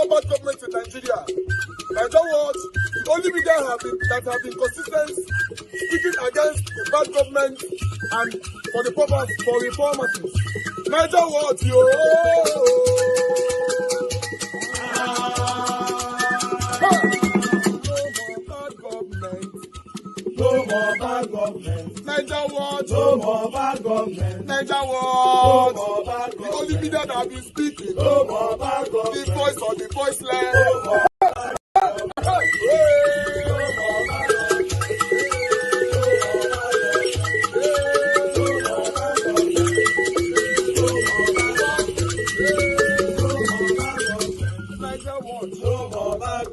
more bad government in Nigeria. Nigeria Watch, the only media that have been consistent speaking against the bad government and for the purpose for reformers. Nigeria Watch, yo. No more bad government. Nigeria Watch. No more bad government. Nigeria Watch. No more bad government. The only media that have been speaking. No more bad government. The voice of the voiceless. No more bad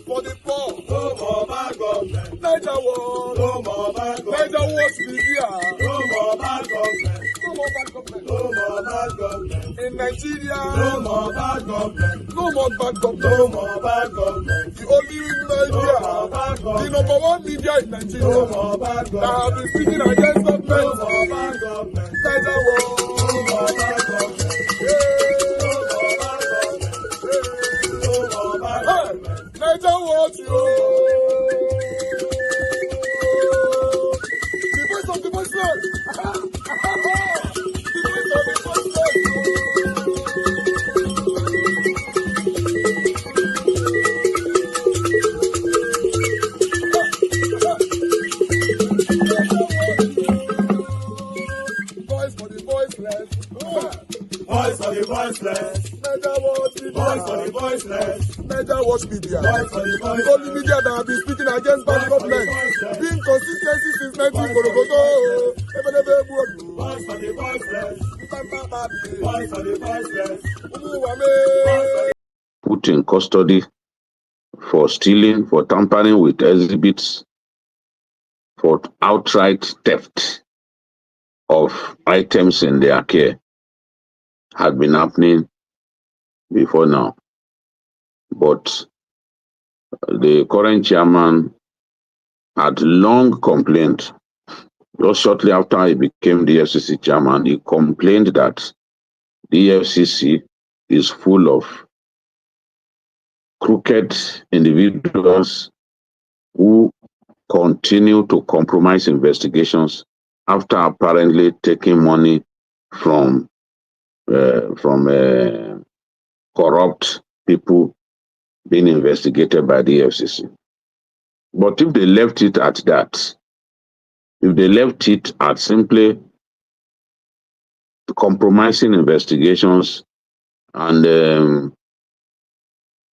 for the poor. No more bad government. Nigeria Watch. No more bad government. Nigeria Watch media. No more bad government. No more bad government. No more bad government. In Nigeria. No more bad government. No more bad government. No more bad government. The only media. No more bad government. The number one media in Nigeria. No more bad government. That have been speaking against government. No more bad government. Nigeria Watch. No more bad government. Nigeria Watch, yo. The voice of the voiceless. The voice of the voiceless, voice for the voiceless. Voice for the voiceless. Nigeria Watch, voice for the voiceless. Nigeria Watch media. The only media that have been speaking against bad government. Being consistency since 1944. Voice for the voiceless. Voice for the voiceless. Put in custody for stealing, for tampering with exhibits, for outright theft of items in their care had been happening before now. But the current chairman had long complained, just shortly after he became the EFCC chairman, he complained that the EFCC is full of crooked individuals who continue to compromise investigations after apparently taking money from corrupt people being investigated by the EFCC. But if they left it at that, if they left it at simply compromising investigations and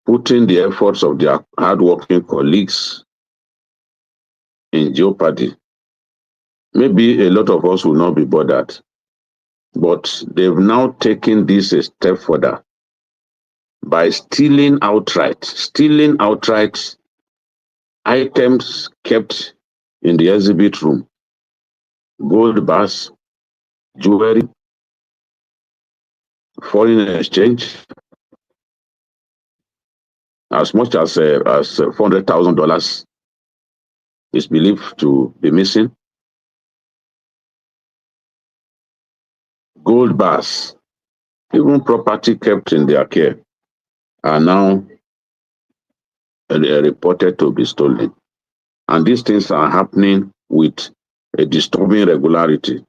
putting the efforts of their hardworking colleagues in jeopardy, maybe a lot of us will not be bothered. But they've now taken this a step further by stealing outright items kept in the exhibit room, gold bars, jewelry, foreign exchange, as much as $400,000 is believed to be missing. Gold bars, even property kept in their care, are now reported to be stolen. And these things are happening with a disturbing regularity.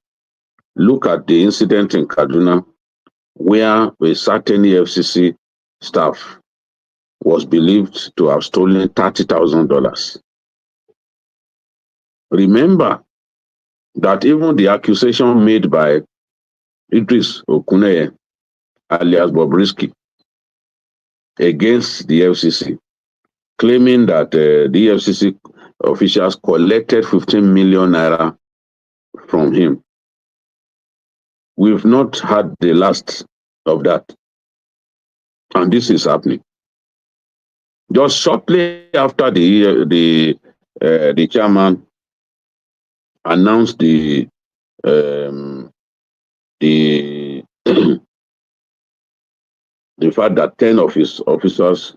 Look at the incident in Kaduna, where a certain EFCC staff was believed to have stolen $30,000. Remember that even the accusation made by Idris Okuneye, alias Bobrisky, against the FCC, claiming that the FCC officials collected 15 million naira from him. We've not had the last of that. And this is happening. Just shortly after the chairman announced the fact that 10 of his officers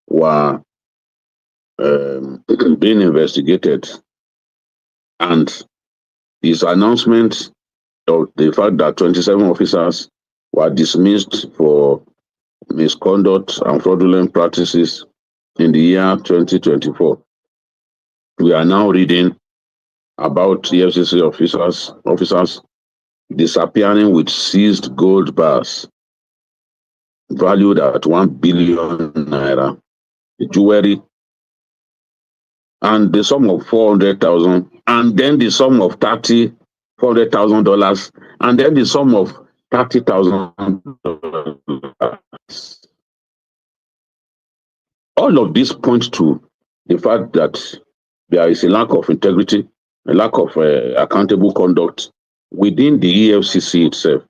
were being investigated, and his announcement of the fact that 27 officers were dismissed for misconduct and fraudulent practices in the year 2024. We are now reading about EFCC officers disappearing with seized gold bars valued at 1 billion naira, jewelry, and the sum of 400,000, and then the sum of $400,000, and then the sum of $30,000. All of this points to the fact that there is a lack of integrity, a lack of accountable conduct within the EFCC itself.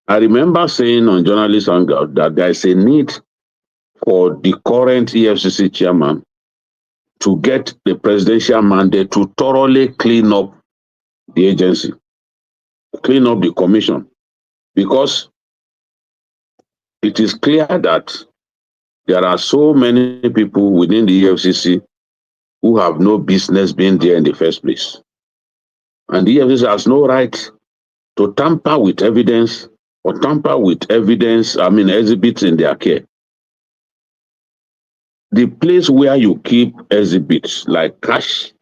I remember saying on Journalist Hangout that there is a need for the current EFCC chairman to get the presidential mandate to thoroughly clean up the agency, clean up the commission, because it is clear that there are so many people within the EFCC who have no business being there in the first place. And the EFCC has no right to tamper with evidence or exhibits in their care. The place where you keep exhibits like cash,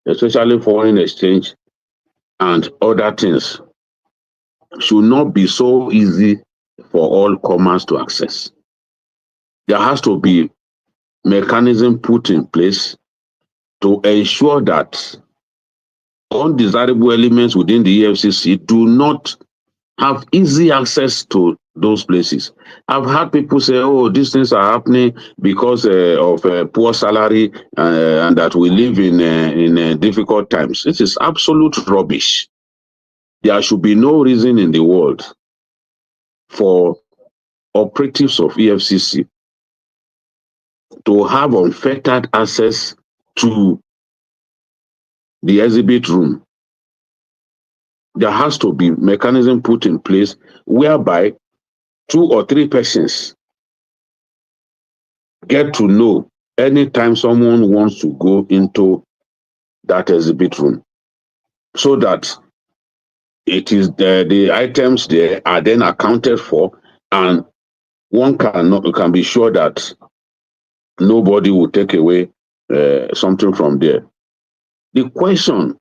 especially foreign exchange and other things, should not be so easy for all comers to access. There has to be mechanism put in place to ensure that undesirable elements within the EFCC do not have easy access to those places. I've had people say, oh, these things are happening because of poor salary and that we live in difficult times. This is absolute rubbish. There should be no reason in the world for operatives of EFCC to have unfettered access to the exhibit room. There has to be mechanism put in place whereby 2 or 3 persons get to know anytime someone wants to go into that exhibit room, so that it is the items there are then accounted for, and one can be sure that nobody will take away something from there. The question,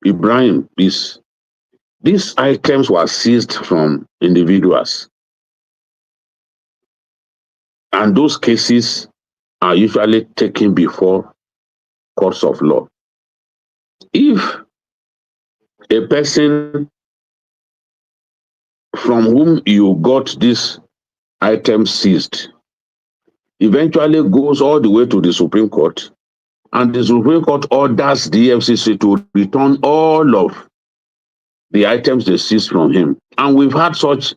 Ibrahim, is these items were seized from individuals, and those cases are usually taken before courts of law. If a person from whom you got this item seized eventually goes all the way to the Supreme Court, and the Supreme Court orders the EFCC to return all of the items they seized from him, and we've had such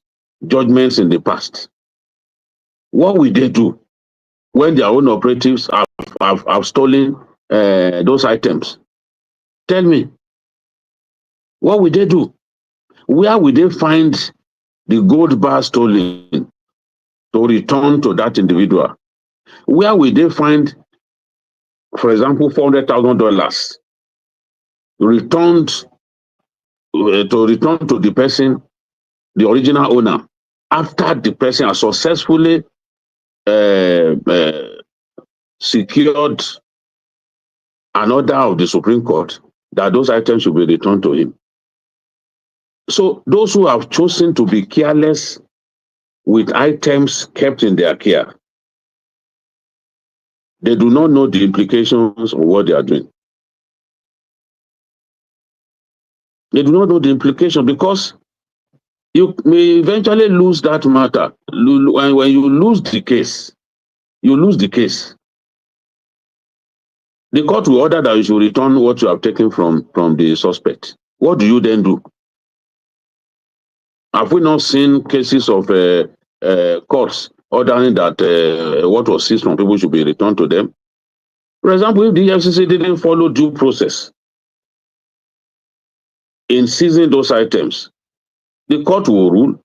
judgments in the past, what will they do when their own operatives have stolen those items? Tell me, what will they do? Where will they find the gold bar stolen to return to that individual? Where will they find, for example, $400,000 returned to return to the person, the original owner, after the person has successfully secured an order of the Supreme Court that those items should be returned to him? So those who have chosen to be careless with items kept in their care, they do not know the implications of what they are doing. They do not know the implication, because you may eventually lose that matter. When you lose the case, you lose the case. The court will order that you should return what you have taken from the suspect. What do you then do? Have we not seen cases of courts ordering that what was seized from people should be returned to them? For example, if the EFCC didn't follow due process in seizing those items, the court will rule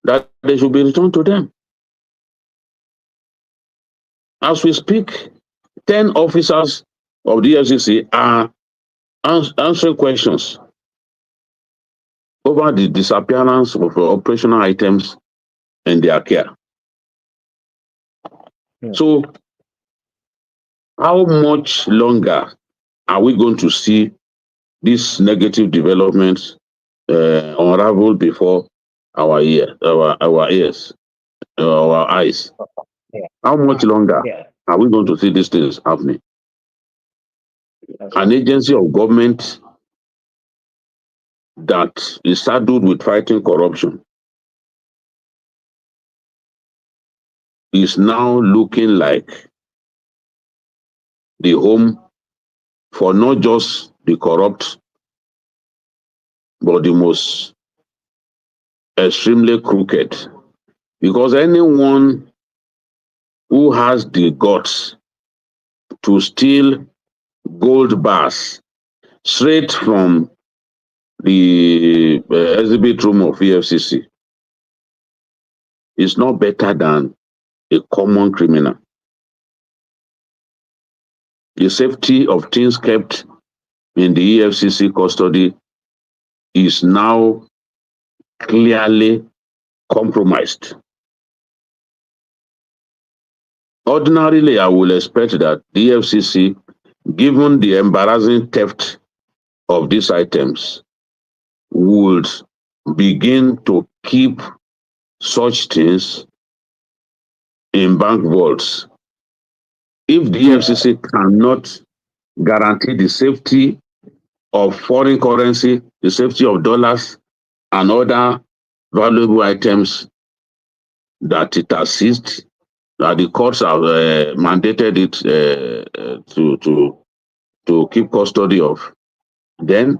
that they should be returned to them. As we speak, 10 officers of the EFCC are answering questions over the disappearance of operational items in their care. So, how much longer are we going to see these negative developments unravel before our ears, our eyes? How much longer are we going to see these things happening? An agency of government that is saddled with fighting corruption is now looking like the home for not just the corrupt, but the most extremely crooked. Because anyone who has the guts to steal gold bars straight from the exhibit room of EFCC is not better than a common criminal. The safety of things kept in the EFCC custody is now clearly compromised. Ordinarily, I will expect that the EFCC, given the embarrassing theft of these items, would begin to keep such things in bank vaults. If the EFCC cannot guarantee the safety of foreign currency, the safety of dollars and other valuable items that it has seized, that the courts have mandated it to keep custody of, then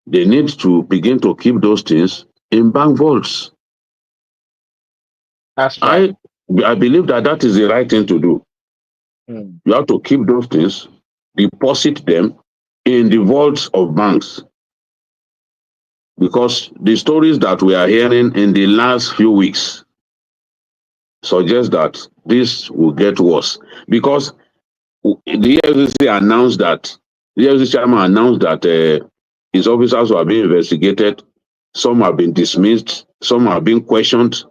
they need to begin to keep those things in bank vaults. That's right. I believe that that is the right thing to do. You have to keep those things, deposit them in the vaults of banks. Because the stories that we are hearing in the last few weeks suggest that this will get worse. Because the EFCC announced that, the EFCC chairman announced that his officers were being investigated, some have been dismissed, some have been questioned.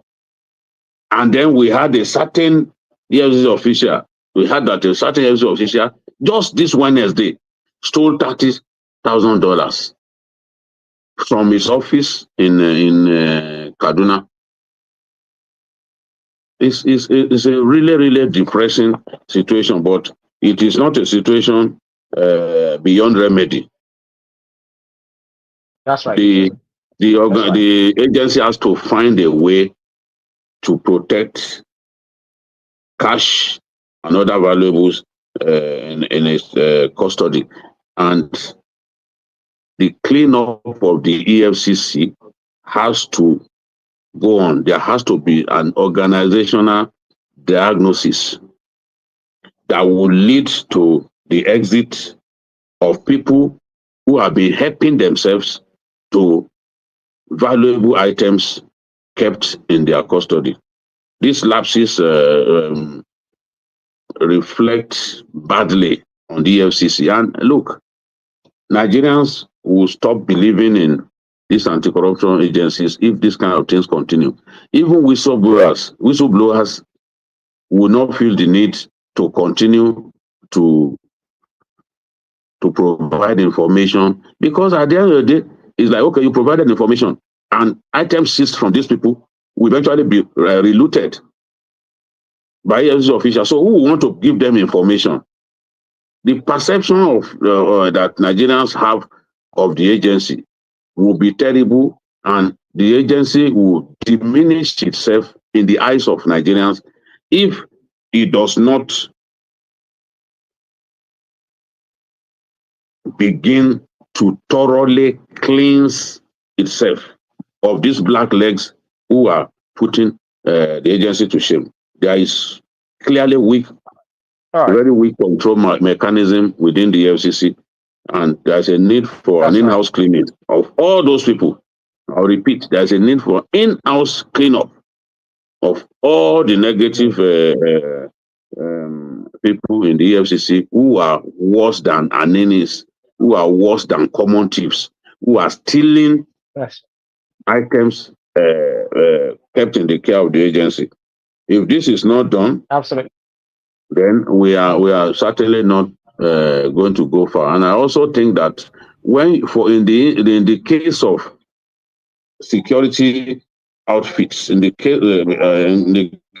And then we had a certain EFCC official, we had that a certain EFCC official just this Wednesday stole $30,000 from his office in Kaduna. It's a really, really depressing situation, but it is not a situation beyond remedy. That's right. The agency has to find a way to protect cash and other valuables in its custody. And the cleanup of the EFCC has to go on. There has to be an organizational diagnosis that will lead to the exit of people who have been helping themselves to valuable items kept in their custody. These lapses reflect badly on the EFCC. And look, Nigerians will stop believing in these anti-corruption agencies if these kind of things continue. Even whistleblowers will not feel the need to continue to provide information, because at the end of the day, it's like, okay, you provided information and items seized from these people will eventually be relooted by EFCC officials. So who want to give them information? The perception of that Nigerians have of the agency will be terrible, and the agency will diminish itself in the eyes of Nigerians if it does not begin to thoroughly cleanse itself of these black legs who are putting the agency to shame. There is clearly very weak control mechanism within the EFCC, and there's a need for an in-house cleaning of all those people. I'll repeat, there's a need for in-house cleanup of all the negative people in the EFCC who are worse than aninis, who are worse than common thieves, who are stealing items kept in the care of the agency. If this is not done, absolutely, then we are certainly not going to go far. And I also think that when for in the case of security outfits, in the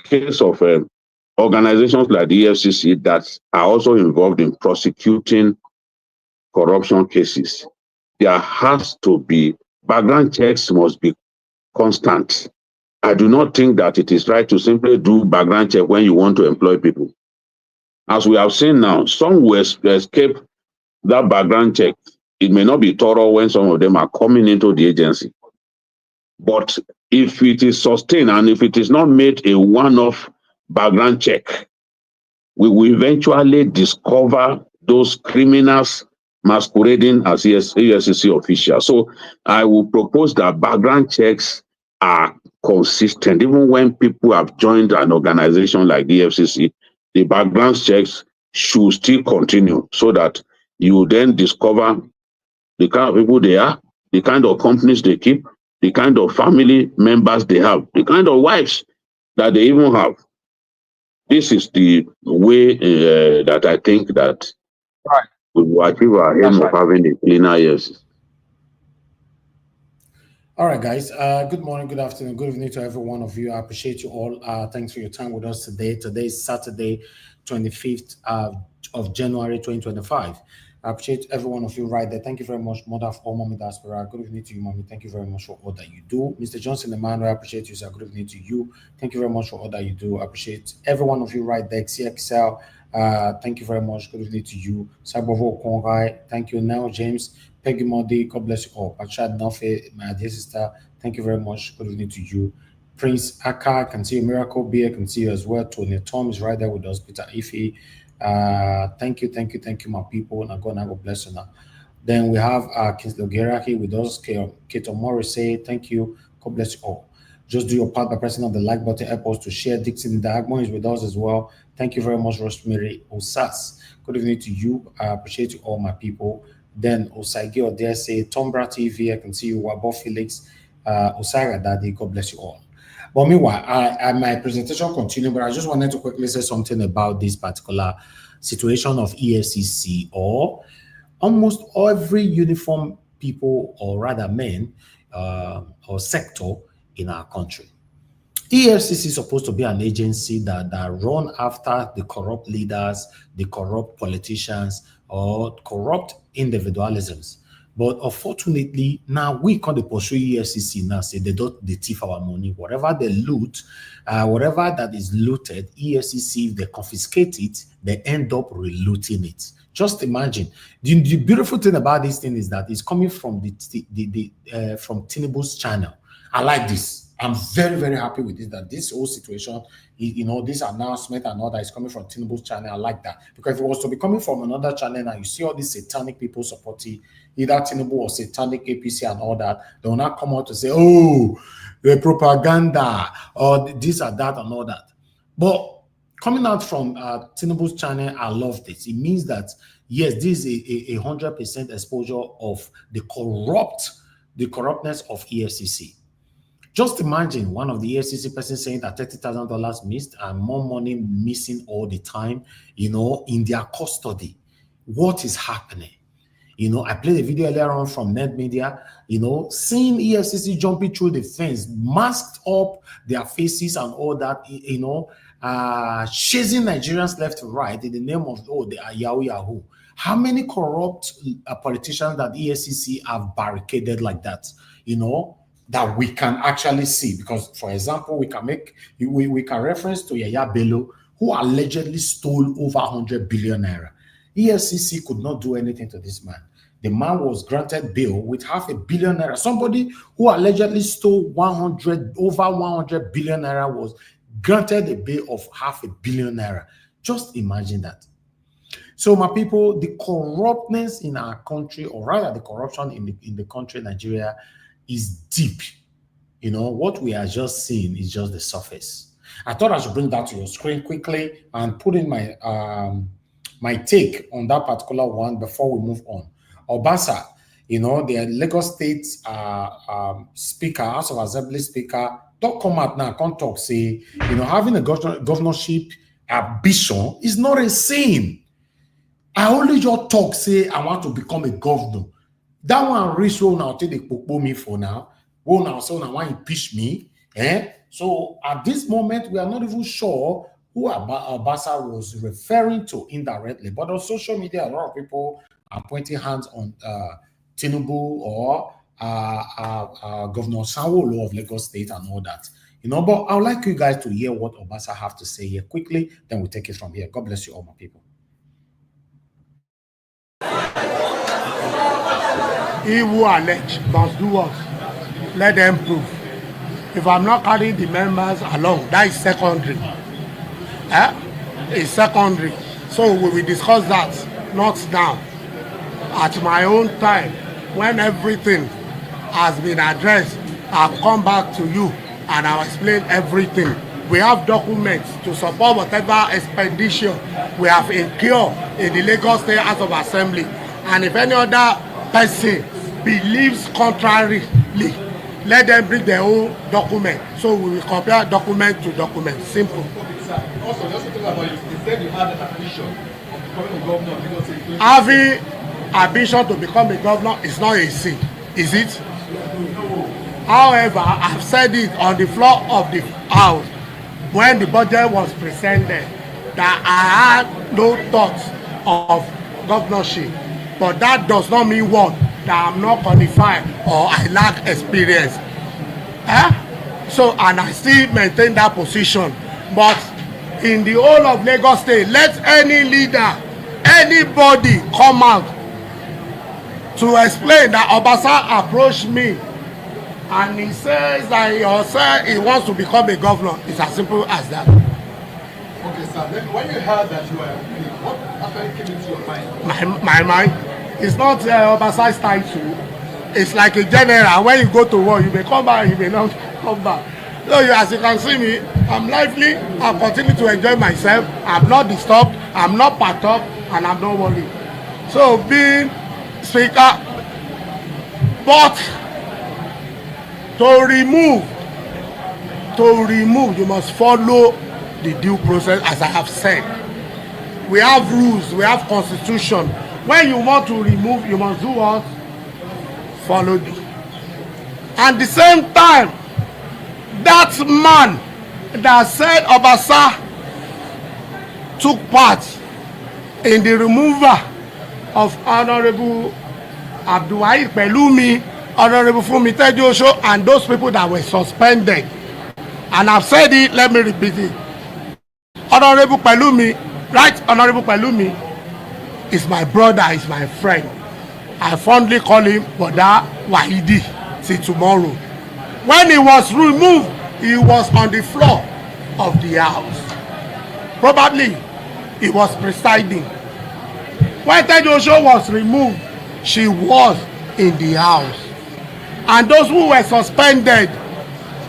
case of organizations like the EFCC that are also involved in prosecuting corruption cases, there has to be background checks must be constant. I do not think that it is right to simply do background check when you want to employ people. As we have seen now, some will escape that background check. It may not be thorough when some of them are coming into the agency. But if it is sustained and if it is not made a one-off background check, we will eventually discover those criminals masquerading as EFCC officials. So I will propose that background checks are consistent. Even when people have joined an organization like the EFCC, the background checks should still continue so that you then discover the kind of people they are, the kind of companies they keep, the kind of family members they have, the kind of wives that they even have. This is the way that I think that Right. we will achieve our aim That's of right. having a cleaner years. All right, guys. Good morning, good afternoon, good evening to every one of you. I appreciate you all. Thanks for your time with us today. Today is Saturday, 25th of January, 2025. I appreciate every one of you right there. Thank you very much, Mother of all Mommy Diaspora. Good evening to you, Mommy. Thank you very much for all that you do. Mr. Johnson Emmanuel, I appreciate you, sir. Good evening to you. Thank you very much for all that you do. I appreciate every one of you right there. CXL, thank you very much. Good evening to you. Sabovo Kongai, thank you. Now, James. Peggy Modi, God bless you all. Pachad Nofe, my dear sister, thank you very much. Good evening to you. Prince Aka, can see you. Miracle Beer, can see you as well. Tony Tom is right there with us. Peter Ife, thank you, my people. Now God bless you now. Then we have Kinsley Geraki with us. Kato Morris say, thank you. God bless you all. Just do your part by pressing on the like button. Help us to share. Dixon Dagmon is with us as well. Thank you very much, Rosemary Osas. Good evening to you. I appreciate you all, my people. Then Osage or dare say Tombra TV, I can see you, Wabo Felix, Osaga Daddy, God bless you all. But meanwhile, my presentation continues, but I just wanted to quickly say something about this particular situation of EFCC or almost every uniform people, or rather men, or sector in our country. EFCC is supposed to be an agency that run after the corrupt leaders, the corrupt politicians, or corrupt individualisms. But unfortunately, now we can't pursue EFCC now, say they thief our money. Whatever they loot, whatever that is looted, EFCC, if they confiscate it, they end up relooting it. Just imagine. The beautiful thing about this thing is that it's coming from from Tinubu's channel. I like this. I'm very, very happy with this, that this whole situation, this announcement and all that is coming from Tinubu's channel. I like that. Because if it was to be coming from another channel and you see all these satanic people supporting either Tinubu or satanic APC and all that, they will not come out to say, oh, the propaganda or this or that and all that. But coming out from Tinubu's channel, I love this. It means that, yes, this is a 100% exposure of the corruptness of EFCC. Just imagine one of the EFCC person saying that $30,000 missed and more money missing all the time, in their custody. What is happening? I played a video earlier on from Net Media, seeing EFCC jumping through the fence, masked up their faces and all that, chasing Nigerians left and right in the name of, they are Yahoo. How many corrupt politicians that EFCC have barricaded like that, that we can actually see? Because, for example, we can reference to Yaya Bello, who allegedly stole over 100 billion naira. EFCC could not do anything to this man. The man was granted bail with $500 million naira. Somebody who allegedly stole over 100 billion naira was granted a bail of $500 million naira. Just imagine that. So, my people, the corruptness in our country, or rather the corruption in the country, Nigeria, is deep. What we are just seeing is just the surface. I thought I should bring that to your screen quickly and put in my my take on that particular one before we move on. Obasa, the Lagos State speaker, House of Assembly speaker, don't come out now, can't talk, say, having a governorship ambition is not a sin. I only just talk, say I want to become a governor. That one reach now till they popo me for now. Go now, so now want to impeach me. So at this moment, we are not even sure who Obasa was referring to indirectly. But on social media, a lot of people are pointing hands on Tinubu or Governor Sanwo-Olu of Lagos State and all that. But I would like you guys to hear what Obasa have to say here quickly. Then we take it from here. God bless you all, my people. He who alleged must do what? Let them prove. If I'm not carrying the members along, that is secondary. It's secondary. So we will discuss that, not now. At my own time, when everything has been addressed, I'll come back to you and I'll explain everything. We have documents to support whatever expenditure we have incurred in the Lagos State House of Assembly. And if any other person believes contrarily, let them bring their own document. So we will compare document to document. Simple. Also, just talk about you said you had an ambition of becoming a governor of Lagos State. Having ambition to become a governor is not a sin, is it? However, I've said it on the floor of the House when the budget was presented that I had no thoughts of governorship. But that does not mean what? That I'm not qualified or I lack experience. So, and I still maintain that position. But in the whole of Lagos State, let any leader, anybody come out to explain that Obasa approached me and he says that he wants to become a governor. It's as simple as that. Okay, sir. Then when you heard that you were what actually came into your mind? My mind? It's not Obasa's title. It's like a general. When you go to war, you may come back, you may not come back. So as you can see me, I'm lively. I continue to enjoy myself. I'm not disturbed. I'm not packed up, and I'm not worried. So being speaker, but to remove, you must follow the due process, as I have said. We have rules. We have constitution. When you want to remove, you must do what? Follow it. At the same time, that man that said Obasa took part in the removal of Honorable Abdulwahid Pelumi, Honorable Funmi Tejuosho, and those people that were suspended. And I've said it, let me repeat it. Honorable Pelumi, right? Honorable Pelumi is my brother, is my friend. I fondly call him Boda Wahidi till tomorrow. When he was removed, he was on the floor of the house. Probably he was presiding. When Tejuosho was removed, she was in the house. And those who were suspended,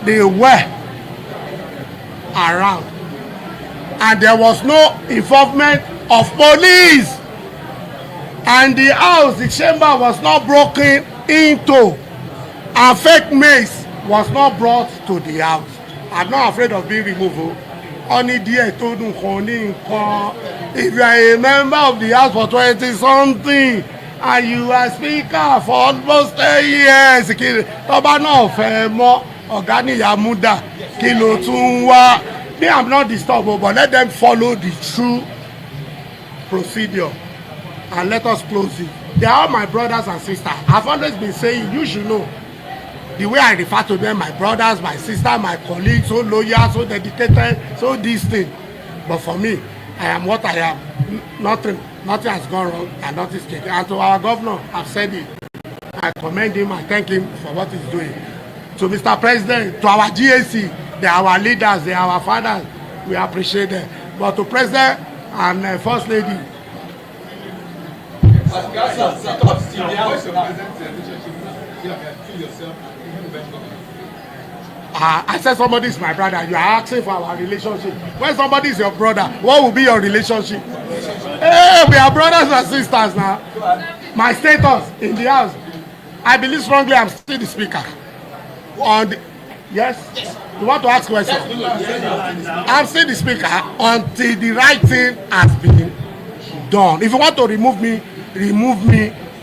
they were around. And there was no involvement of police. And the house, the chamber was not broken into. And fake mace was not brought to the house. I'm not afraid of being removed. Only dear told if you are a member of the house for 20-something and you are speaker for almost 10 years, Toba no fẹ́ mọ́ ọ̀gá níyà múdà kí ló tún wá. Me, I'm not disturbed, but let them follow the true procedure and let us close it. They are all my brothers and sisters. I've always been saying, you should know. The way I refer to them, my brothers, my sister, my colleagues, so loyal, so dedicated, so this thing. But for me, I am what I am. Nothing has gone wrong and nothing is changing. And to our governor, I've said it. I commend him and thank him for what he's doing. To Mr. President, to our GAC, they are our leaders, they are our fathers. We appreciate them. But to President and First Lady, I said somebody is my brother. You are asking for our relationship. When somebody is your brother, what will be your relationship? Hey, we are brothers and sisters now. My status in the house, I believe strongly I'm still the speaker. Yes? You want to ask questions? I'm still the speaker until the right thing has been done. If you want to remove me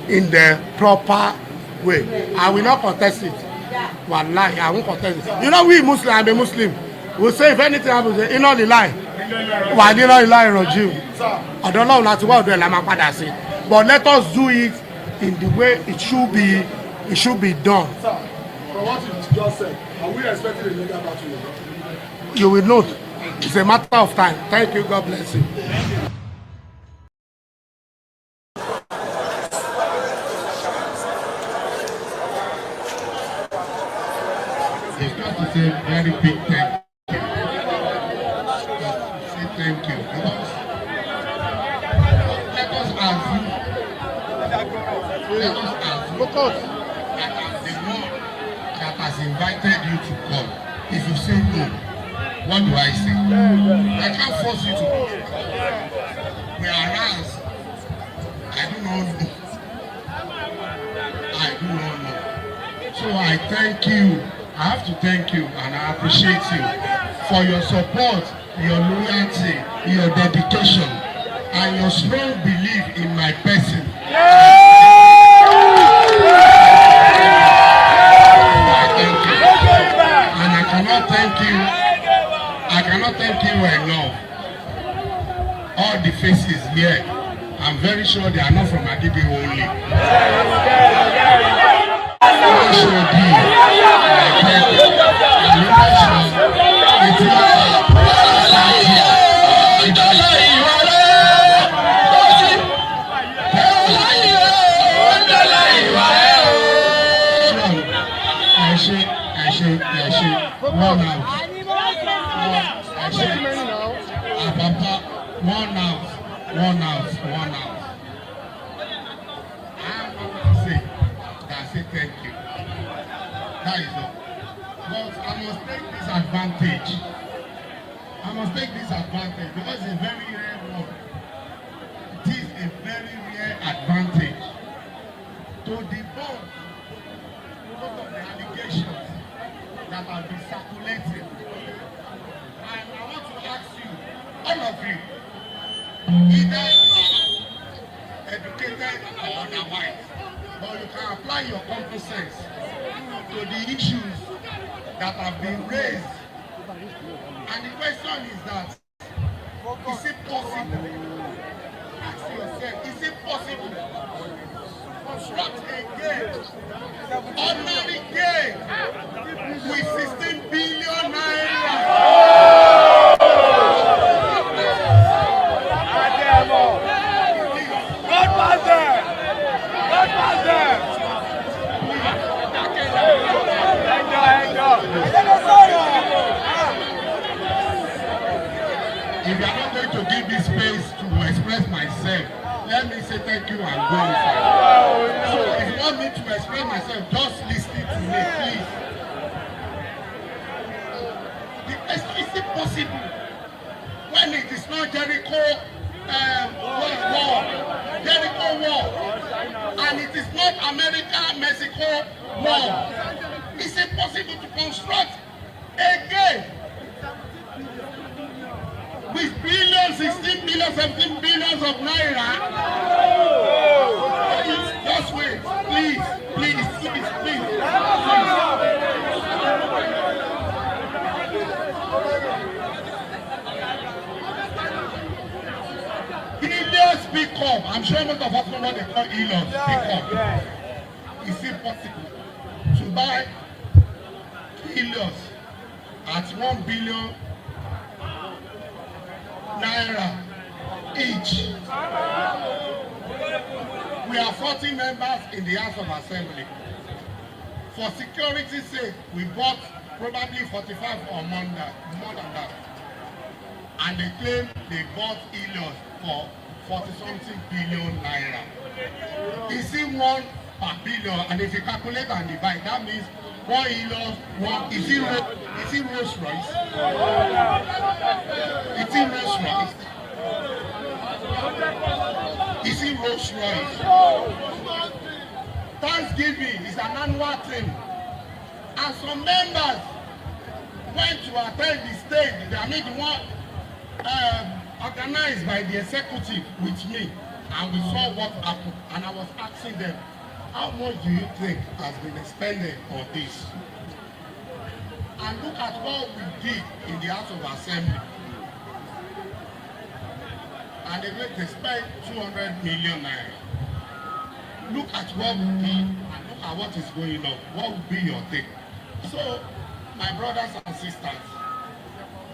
in the proper way. I will not contest it. Wallahi, I won't contest it. You know, we Muslim, I'm a Muslim. We'll say if anything happens, you know the lie. Why did not lie, Roger? I don't know not what the Lama Pada say. But let us do it in the way it should be done. Sir, from what you just said, are we expecting a legal battle? You will note. It's a matter of time. Thank you. God bless you. It's got to say very big thank you. Say thank you. Let us assume that I'm the one that has invited you to come. If you say no, what do I say? I can't force you to go. Whereas, I do not know. I do not know. So I thank you. I have to thank you and I appreciate you for your support, your loyalty, your dedication, and your strong belief in my person. I thank you. And I cannot thank you enough. All the faces here, I'm very sure they are not from Adibi only. One house. I'm not going to say that say thank you. That is all. But I must take this advantage. Because it's a very rare one. It is a very rare advantage to debunk most of the allegations that have been circulating. And I want to ask you, all of you, either you are educated or otherwise, but you can apply your common sense to the issues that have been raised. And the question is that, is it possible? Ask yourself, is it possible to construct a game, ordinary game, with 16 billion naira? If you are not going to give me space to express myself, let me say thank you and go inside. So if you want me to express myself, just listen to me, please. The question is it possible when it is not Jericho war, and it is not America-Mexico war? Is it possible to construct a game with billions, 16 billion, 17 billions of naira? Just wait, please. Helios speak up. I'm sure most of us know what they call Helios. Speak up. Is it possible to buy Helios at 1 billion naira each? We are 40 members in the House of Assembly. For security's sake, we bought probably 45 or more than that. And they claim they bought Helios for 40-something billion naira. Is it 1 per billion? And if you calculate and divide, that means 1 Helios, is it Rolls Royce? Is it Rolls Royce? Is it Rolls Royce? Thanksgiving is an annual thing. And some members went to attend the stage, I mean the one organized by the executive with me, and we saw what happened, and I was asking them, how much do you think has been expended on this? And look at what we did in the House of Assembly. And they spent 200 million naira. Look at what we did and look at what is going on. What would be your take? So, my brothers and sisters,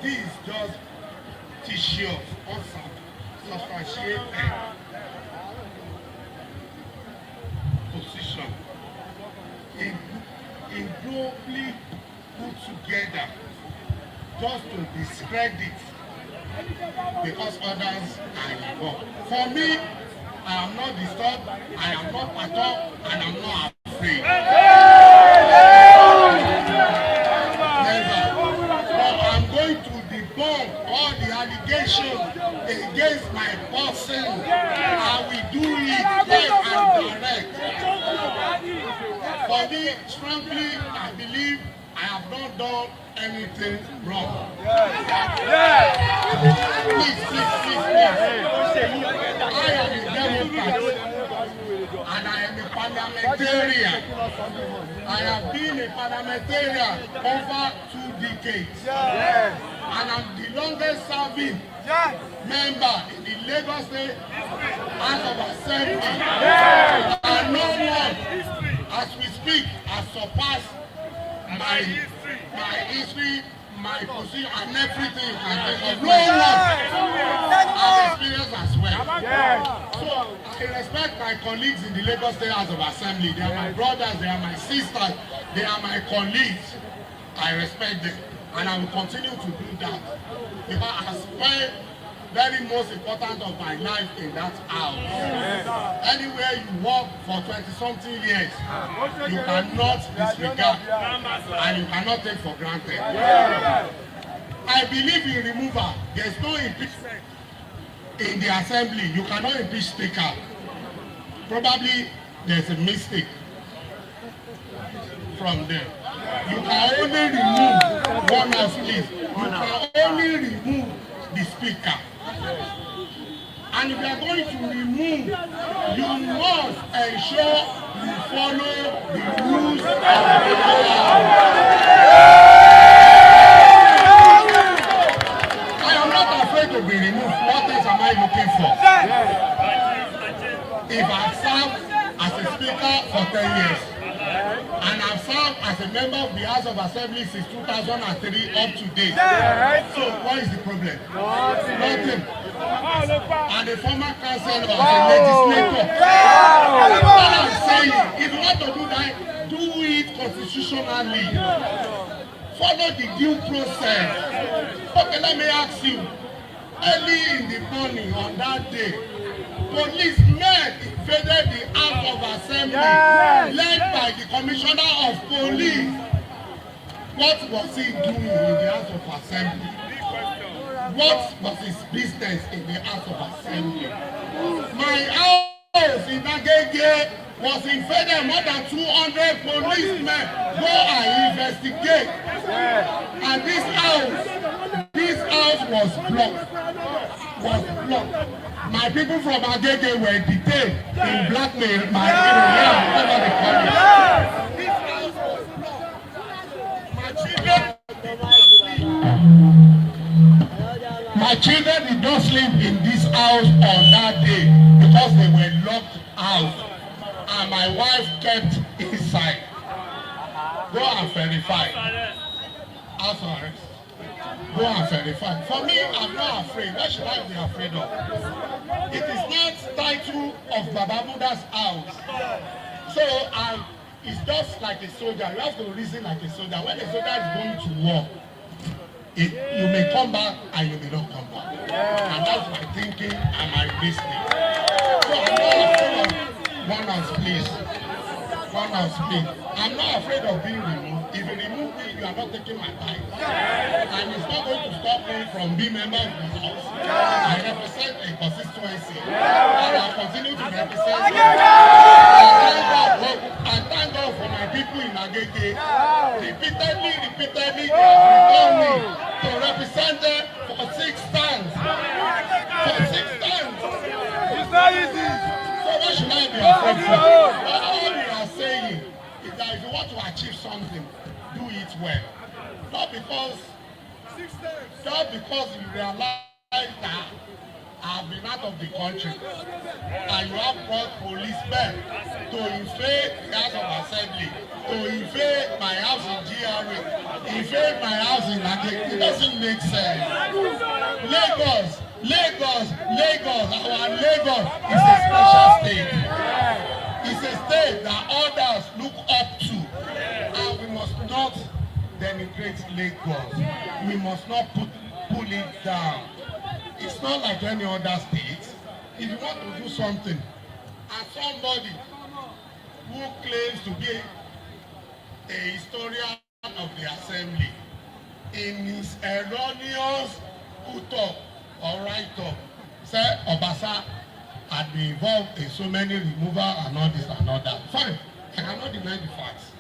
this is just tissue of substantiated position. Ignobly put together just to discredit because others are involved. For me, I am not disturbed, I am not perturbed, and I'm not afraid. Never. But I'm going to debunk all the allegations against my person. I will do it live and direct. For me, strongly, I believe I have not done anything wrong. Please. I am a Democrat and I am a parliamentarian. I have been a parliamentarian over 2 decades. And I'm the longest serving member in the Lagos State House of Assembly. And no one, as we speak, has surpassed my history, my position, and everything. And no one has experienced as well. So I respect my colleagues in the Lagos State House of Assembly. They are my brothers, they are my sisters, they are my colleagues. I respect them, and I will continue to do that because I spent very most important of my life in that house. Anywhere you work for 20-something years, you cannot disregard and you cannot take for granted. I believe in removal. There is no impeachment in the assembly. You cannot impeach speaker. Probably there is a mistake from there. You can only remove one house, please. You can only remove the speaker. And if you are going to remove, you must ensure you follow the rules of the law. I am not afraid to be removed. What else am I looking for? If I serve as a speaker for 10 years, and I've served as a member of the House of Assembly since 2003 up to date. So what is the problem? Nothing. And the former councillor as a legislator. What I'm saying, if you want to do that, do it constitutionally. Follow the due process. Okay, let me ask you. Early in the morning on that day, policemen invaded the House of Assembly, led by the Commissioner of Police. What was he doing in the House of Assembly? What was his business in the House of Assembly? My house in Agege was invaded. More than 200 policemen go and investigate. And this house was blocked. My people from Agege were detained in blackmail by whatever they call it. This house was blocked. My children did not sleep in this house on that day because they were locked out, and my wife kept inside. Go and verify. House arrest. Go and verify. For me, I'm not afraid. What should I be afraid of? It is not title of Baba Buddha's house. So it's just like a soldier. You have to reason like a soldier. When a soldier is going to war, you may come back and you may not come back. And that's my thinking and my reasoning. So I'm not afraid of one house, please. One house, please. I'm not afraid of being removed. If you remove me, you are not taking my life. And it's not going to stop me from being member of the house. I represent a constituency. And I continue to represent it. I thank God for my people in Agege. Repeatedly, they have returned All we are saying is that if you want to achieve something, do it well. Not because you realize that I've been out of the country and you have brought policemen to invade the House of Assembly, to invade my house in GRA, invade my house in Lagos. It doesn't make sense. Lagos, our Lagos is a special state. It's a state that others look up to, and we must not denigrate Lagos. We must not pull it down. It's not like any other state. If you want to do something, and somebody who claims to be a historian of the assembly, in his erroneous put-up or write-up, say Obasa had been involved in so many removal and all this and all that. Fine, I cannot deny the facts.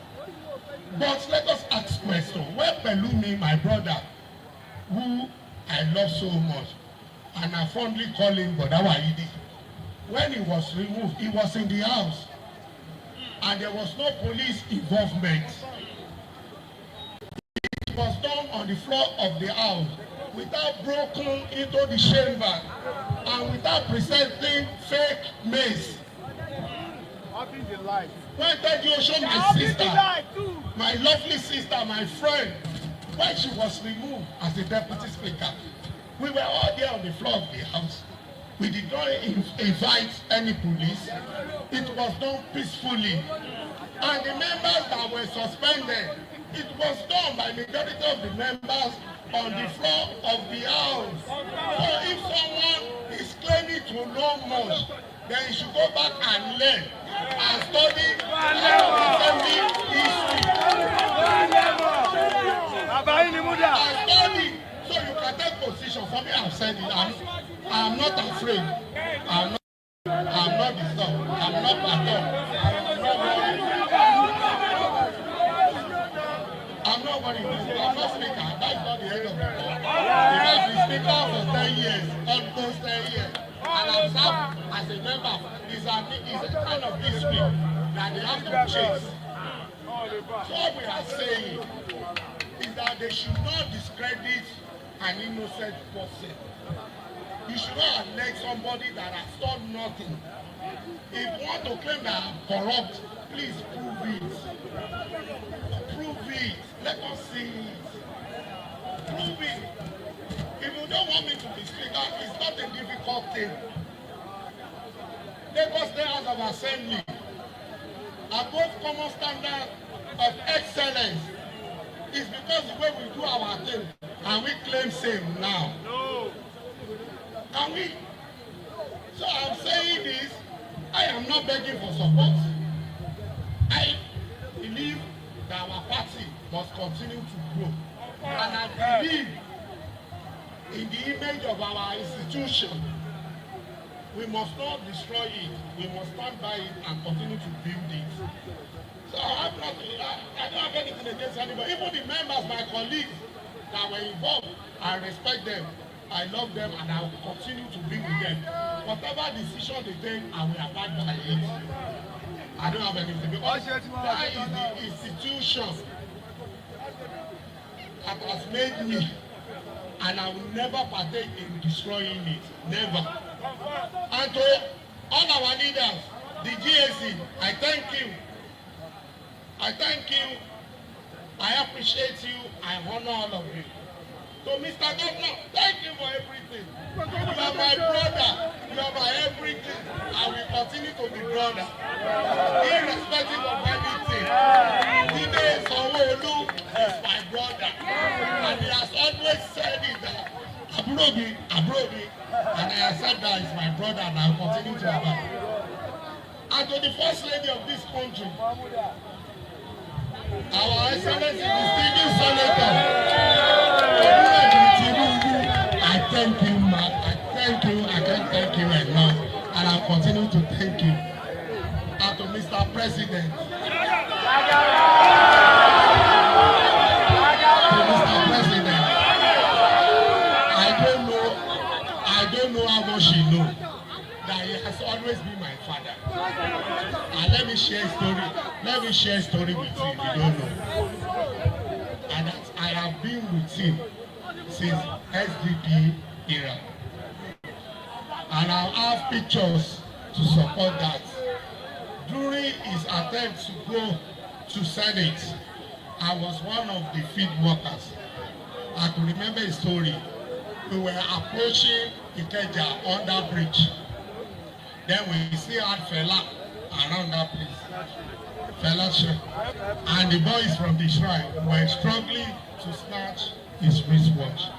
But let us ask questions. When Pelumi, my brother, who I love so much, and I fondly call him Bodawaidi, when he was removed, he was in the house, and there was no police involvement. It was done on the floor of the house, without broken into the chamber, and without presenting fake mace. When Teji Osho, my sister, my lovely sister, my friend, when she was removed as the deputy speaker, we were all there on the floor of the house. We did not invite any police. It was done peacefully. And the members that were suspended, it was done by the majority of the members on the floor of the house. So if someone is claiming to know much, then he should go back and learn and study assembly history. And study. So you can take position. For me, I've said it. I'm not afraid. I'm not disturbed. I'm not perturbed. I'm not worried. I'm not speaker. That's not the end of the call. If I've been speaker for 10 years, almost 10 years, and I've served as a member, it's a kind of history that they have to chase. So what we are saying is that they should not discredit an innocent person. You should not elect somebody that has done nothing. If you want to claim that I'm corrupt, please prove it. Prove it. Let us see it. Prove it. If you don't want me to be speaker, it's not a difficult thing. Lagos State House of Assembly, above common standard of excellence, is because the way we do our thing, and we claim same now. No. Can we? So I'm saying this, I am not begging for support. I believe that our party must continue to grow. And I believe in the image of our institution. We must not destroy it. We must stand by it and continue to build it. So I don't have anything against anybody. Even the members, my colleagues that were involved, I respect them. I love them and I will continue to be with them. Whatever decision they take, I will abide by it. I don't have anything because that is the institution that has made me, and I will never partake in destroying it. Never. And to all our leaders, the GAC, I thank you. I thank you. I appreciate you. I honor all of you. So, Mr. Governor, thank you for everything. You are my brother. You are my everything. I will continue to be brother, irrespective of anything. Today, Sanwo-Olu is my brother. And he has always said it that, Abrobi, and I accept that he's my brother and I will continue to abide. And to the First Lady of this country, our Excellency, distinguished Senator, I thank you, man. I can't thank you enough. And I'll continue to thank you. And to Mr. President, I don't know how much he knows that he has always been my father. I share a story. Let me share a story with you if you don't know. And I have been with him since SDP era. And I have pictures to support that. During his attempt to go to Senate, I was one of the field workers. I can remember a story. We were approaching Ikeja under bridge. Then we see our fella around that place. Fellowship. And the boys from the shrine were struggling to snatch his wristwatch.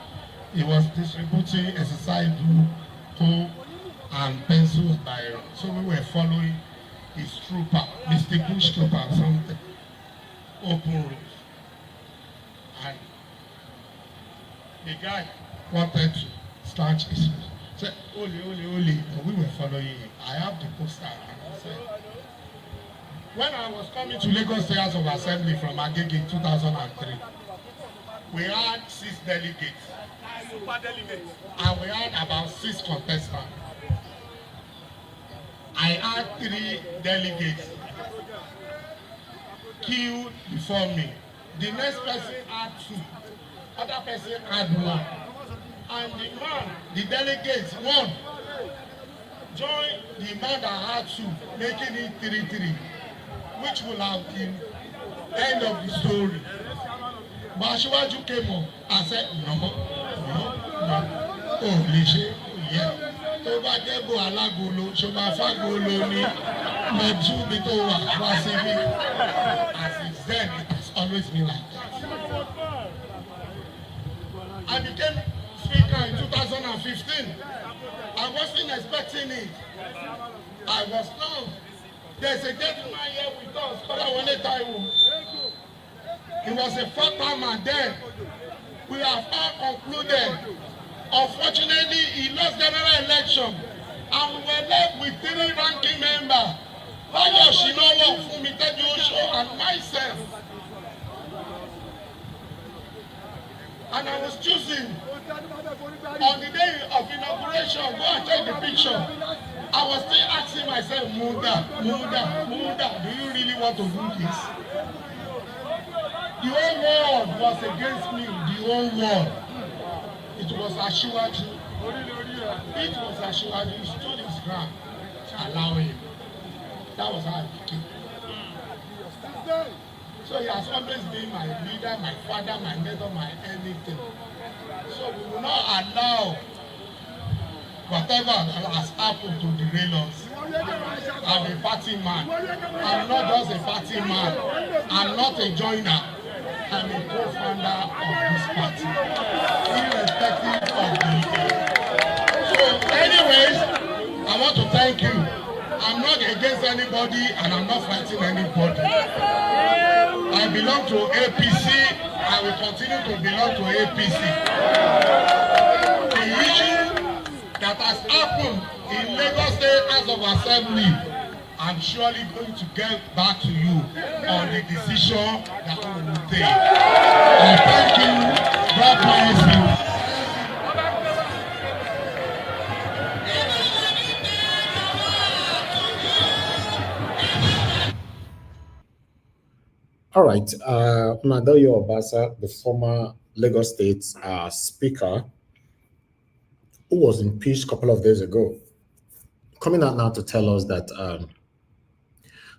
He was distributing exercise book, home, and pencils by. So we were following his trooper, Mr. Bush trooper, something. Open roof. And the guy wanted to snatch his wrist. Said, Oli. And we were following him. I have the poster and I said, when I was coming to Lagos State House of Assembly from Agege in 2003, we had 6 delegates. And we had about 6 contestants. I had 3 delegates queued before me. The next person had 2. Other person had 1. And the man, the delegates, 1 joined the man that had 2, making it 3-3. Which will have been end of the story. But Asiwaju came up and said, no. Oh, Lishe, yeah. Tó bá jẹ́ bó alágolo, ṣó máa fágolo ní lọ́jú bí tó wà síbí. As it's then, it has always been like that. I became speaker in 2015. I wasn't expecting it. I was not. There's a gentleman here with us, Kolawole Taiwo. He was a 4th-timer then. We have all concluded. Unfortunately, he lost general election. And we were left with 3 ranking members. Bayo Shinowo, Fumiteju Osho, and myself. And I was choosing on the day of inauguration, go and take the picture. I was still asking myself, Muda, do you really want to do this? The whole world was against me, the whole world. It was Asiwaju. It was Asiwaju. He stood his ground to allow him. That was how I became. So he has always been my leader, my father, my mentor, my anything. So we will not allow whatever that has happened to derail us. I'm a party man. I'm not just a party man. I'm not a joiner. I'm a co-founder of this party, irrespective of the. So anyways, I want to thank you. I'm not against anybody and I'm not fighting anybody. I belong to APC. I will continue to belong to APC. The issue that has happened in Lagos State House of Assembly, I'm surely going to get back to you on the decision that we will take. And thank you. God bless you. All right, Nadayo Obasa, the former Lagos State Speaker, who was impeached a couple of days ago, coming out now to tell us that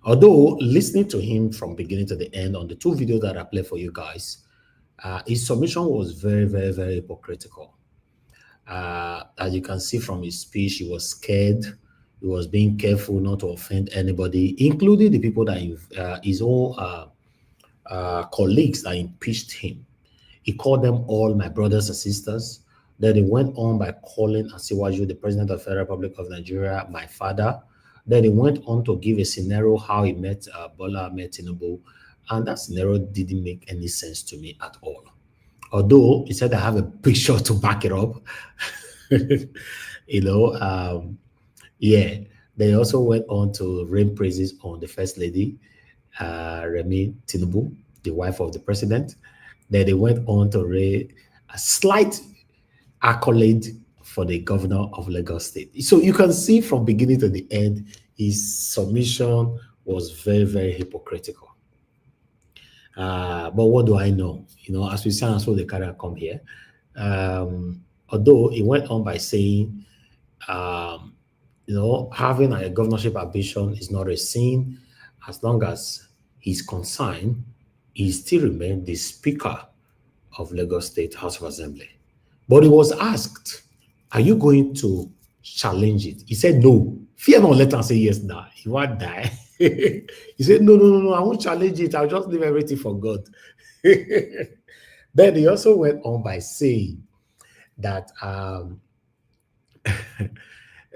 although listening to him from beginning to the end on the 2 videos that I play for you guys, his submission was very, very, very hypocritical. As you can see from his speech, he was scared. He was being careful not to offend anybody, including the people that his own colleagues that impeached him. He called them all my brothers and sisters. Then he went on by calling Asiwaju, the President of the Federal Republic of Nigeria, my father. Then he went on to give a scenario how he met Bola Ahmed Tinubu, and that scenario didn't make any sense to me at all. Although he said I have a picture to back it up, yeah. They also went on to rain praises on the First Lady, Remi Tinubu, the wife of the president. Then they went on to raise a slight accolade for the governor of Lagos State. So you can see from beginning to the end, his submission was very, very hypocritical. But what do I know? You know, as we say, and so the carrier come here. Although it went on by saying, you know, having a governorship ambition is not a sin as long as he's consigned, he still remained the Speaker of Lagos State House of Assembly. But he was asked, are you going to challenge it? He said, no. Fear not, let him say yes now. He won't die. He said, no, I won't challenge it. I'll just leave everything for God. Then he also went on by saying that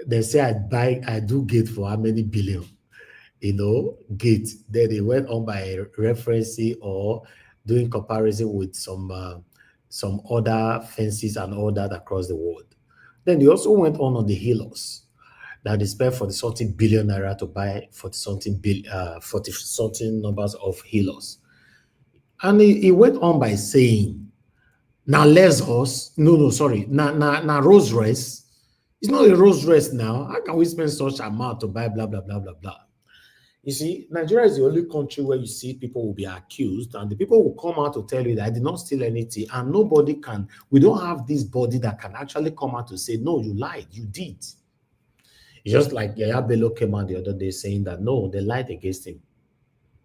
they say I do gate for how many billion, you know, gate. Then they went on by referencing or doing comparison with some other fences and all that across the world. Then they also went on the healers that they spent 40 something billion naira to buy 40 something numbers of healers. And he went on by saying, now now Rolls Royce. It's not a Rolls Royce now. How can we spend such amount to buy blah, blah, blah, blah, blah? You see, Nigeria is the only country where you see people will be accused and the people will come out to tell you that I did not steal anything, and nobody can, we don't have this body that can actually come out to say, no, you lied, you did. It's just like Yaya Bello came out the other day saying that, no, they lied against him.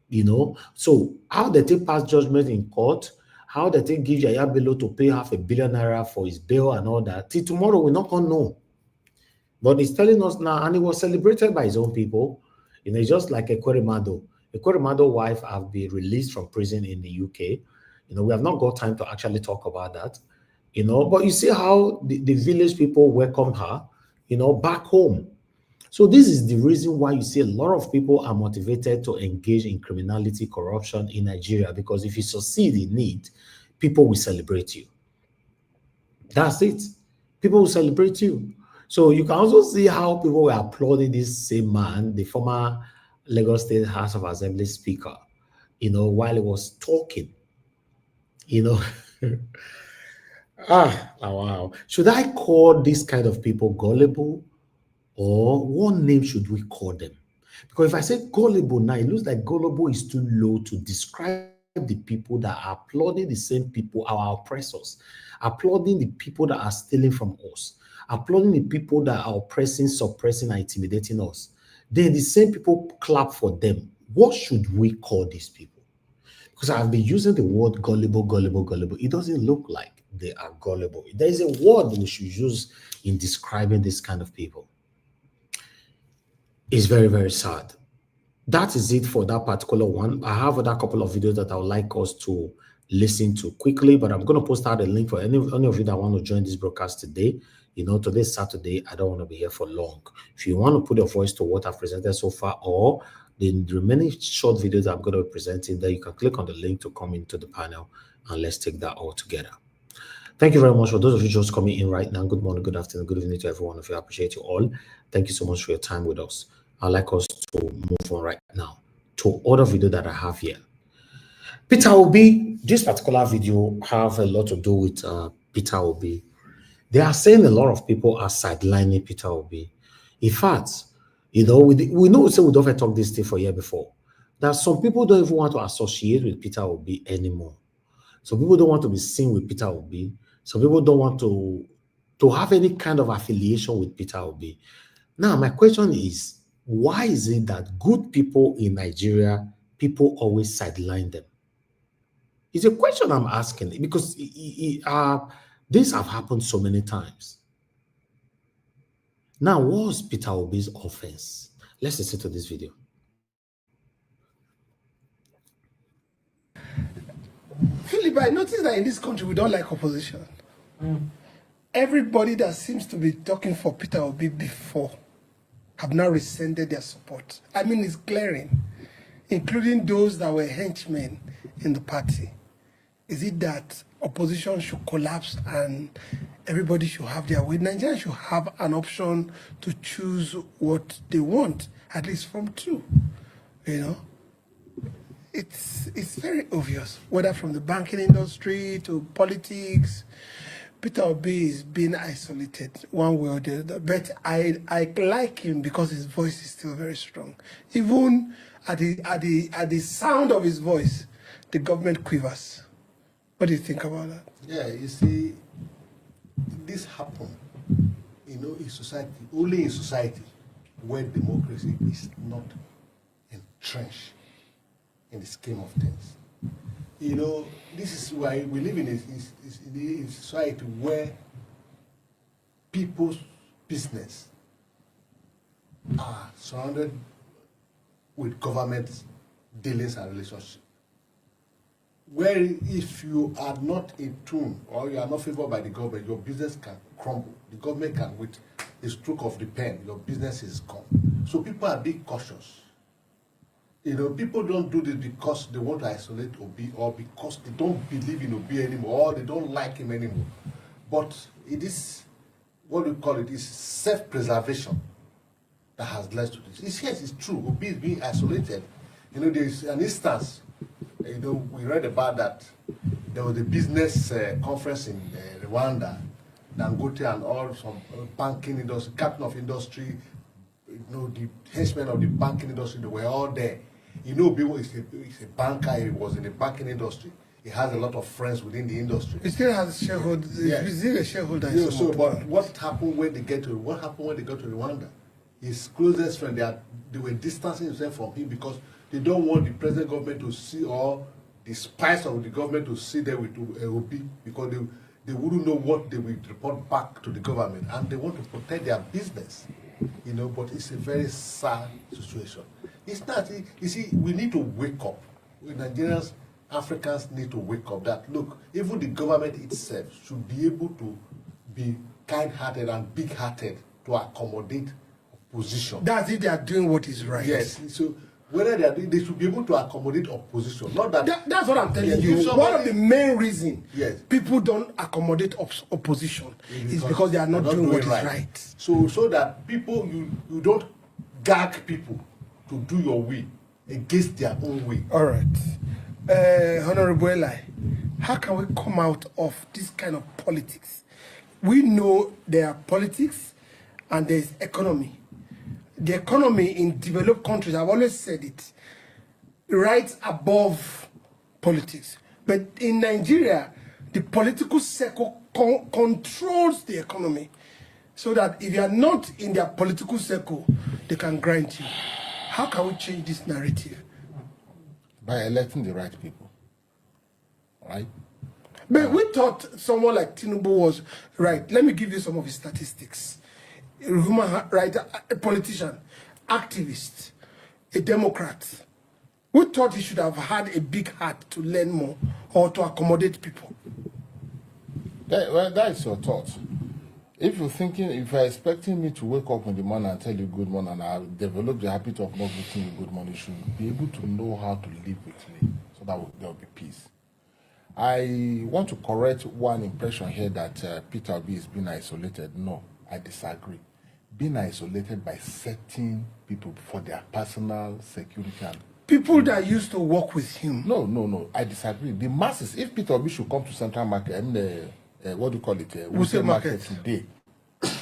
You know, so how they take pass judgment in court, how they take give Yaya Bello to pay $500 million naira for his bail and all that, till tomorrow we're not going to know. But he's telling us now, and he was celebrated by his own people. You know, it's just like Ekweremadu. Ekweremadu wife have been released from prison in the UK. You know, we have not got time to actually talk about that. You know, but you see how the village people welcomed her, you know, back home. So this is the reason why you see a lot of people are motivated to engage in criminality, corruption in Nigeria, because if you succeed in it, people will celebrate you. That's it. People will celebrate you. So you can also see how people were applauding this same man, the former Lagos State House of Assembly Speaker, you know, while he was talking, you know. Wow. Should I call this kind of people gullible? Or what name should we call them? Because if I say gullible now, it looks like gullible is too low to describe the people that are applauding the same people, our oppressors, applauding the people that are stealing from us, applauding the people that are oppressing, suppressing, and intimidating us. Then the same people clap for them. What should we call these people? Because I've been using the word gullible. It doesn't look like they are gullible. There is a word we should use in describing this kind of people. It's very, very sad. That is it for that particular one. I have another couple of videos that I would like us to listen to quickly, but I'm going to post out a link for any of you that want to join this broadcast today. You know, today's Saturday. I don't want to be here for long. If you want to put your voice to what I've presented so far, or the remaining short videos I'm going to be presenting, then you can click on the link to come into the panel and let's take that all together. Thank you very much for those of you just coming in right now. Good morning, good afternoon, good evening to every one of you. I appreciate you all. Thank you so much for your time with us. I'd like us to move on right now to other video that I have here. Peter Obi, this particular video have a lot to do with Peter Obi. They are saying a lot of people are sidelining Peter Obi. In fact, you know, we know, so we don't have talked this thing for a year before, that some people don't even want to associate with Peter Obi anymore. Some people don't want to be seen with Peter Obi. Some people don't want to have any kind of affiliation with Peter Obi. Now, my question is, why is it that good people in Nigeria, people always sideline them? It's a question I'm asking because this have happened so many times. Now, what's Peter Obi's offense? Let's listen to this video. Philip, I noticed that in this country we don't like opposition. Everybody that seems to be talking for Peter Obi before have now rescinded their support. I mean, it's glaring, including those that were henchmen in the party. Is it that opposition should collapse and everybody should have their way? Nigerians should have an option to choose what they want, at least from two, you know? It's very obvious, whether from the banking industry to politics, Peter Obi is being isolated one way or the other, but I like him because his voice is still very strong. Even at the sound of his voice, the government quivers. What do you think about that? Yeah, you see, this happen, in society, only in society where democracy is not entrenched in the scheme of things. This is why we live in a society where people's business are surrounded with government dealings and relationships. Where if you are not in tune or you are not favored by the government, your business can crumble. The government can, with a stroke of the pen, your business is gone. So people are being cautious. People don't do this because they want to isolate Obi or because they don't believe in Obi anymore or they don't like him anymore. But it is, what we call it, is self-preservation that has led to this. Yes, it's true. Obi is being isolated. There's an instance, we read about that. There was a business conference in Rwanda, Dangote and all some banking industry, captain of industry, the henchmen of the banking industry, they were all there. Bill is a banker, he was in the banking industry. He has a lot of friends within the industry. He still has shareholders. Yeah. He's still a shareholder. But what happened when they got to Rwanda? His closest friend, they were distancing themselves from him because they don't want the present government to see, or the spies of the government to see them with Obi, because they wouldn't know what they will report back to the government, and they want to protect their business. But it's a very sad situation. It's not, you see, we need to wake up. We Nigerians, Africans need to wake up that, look, even the government itself should be able to be kind-hearted and big-hearted to accommodate opposition. That's if they are doing what is right. Yes, so whether they are doing, they should be able to accommodate opposition. Not that. That's what I'm telling you. One of the main reasons people don't accommodate opposition is because they are not doing what is right. So that people, you don't gag people to do your way against their own way. All right. Honorable Eli, how can we come out of this kind of politics? We know there are politics and there is economy. The economy in developed countries, I've always said it, right above politics. But in Nigeria, the political circle controls the economy, so that if you are not in their political circle, they can grind you. How can we change this narrative? By electing the right people, right? But we thought someone like Tinubu was right. Let me give you some of his statistics. A human right, a politician, activist, a Democrat. We thought he should have had a big heart to learn more or to accommodate people. That is your thought. If you're expecting me to wake up in the morning and tell you good morning, and I'll develop the habit of not wishing you good morning, you should be able to know how to live with me so that there will be peace. I want to correct one impression here that Peter Obi is being isolated. No, I disagree. Being isolated by certain people for their personal security and people that used to work with him. No, I disagree. The masses, if Peter Obi should come to Central Market, what do you call it? Wuse Market today,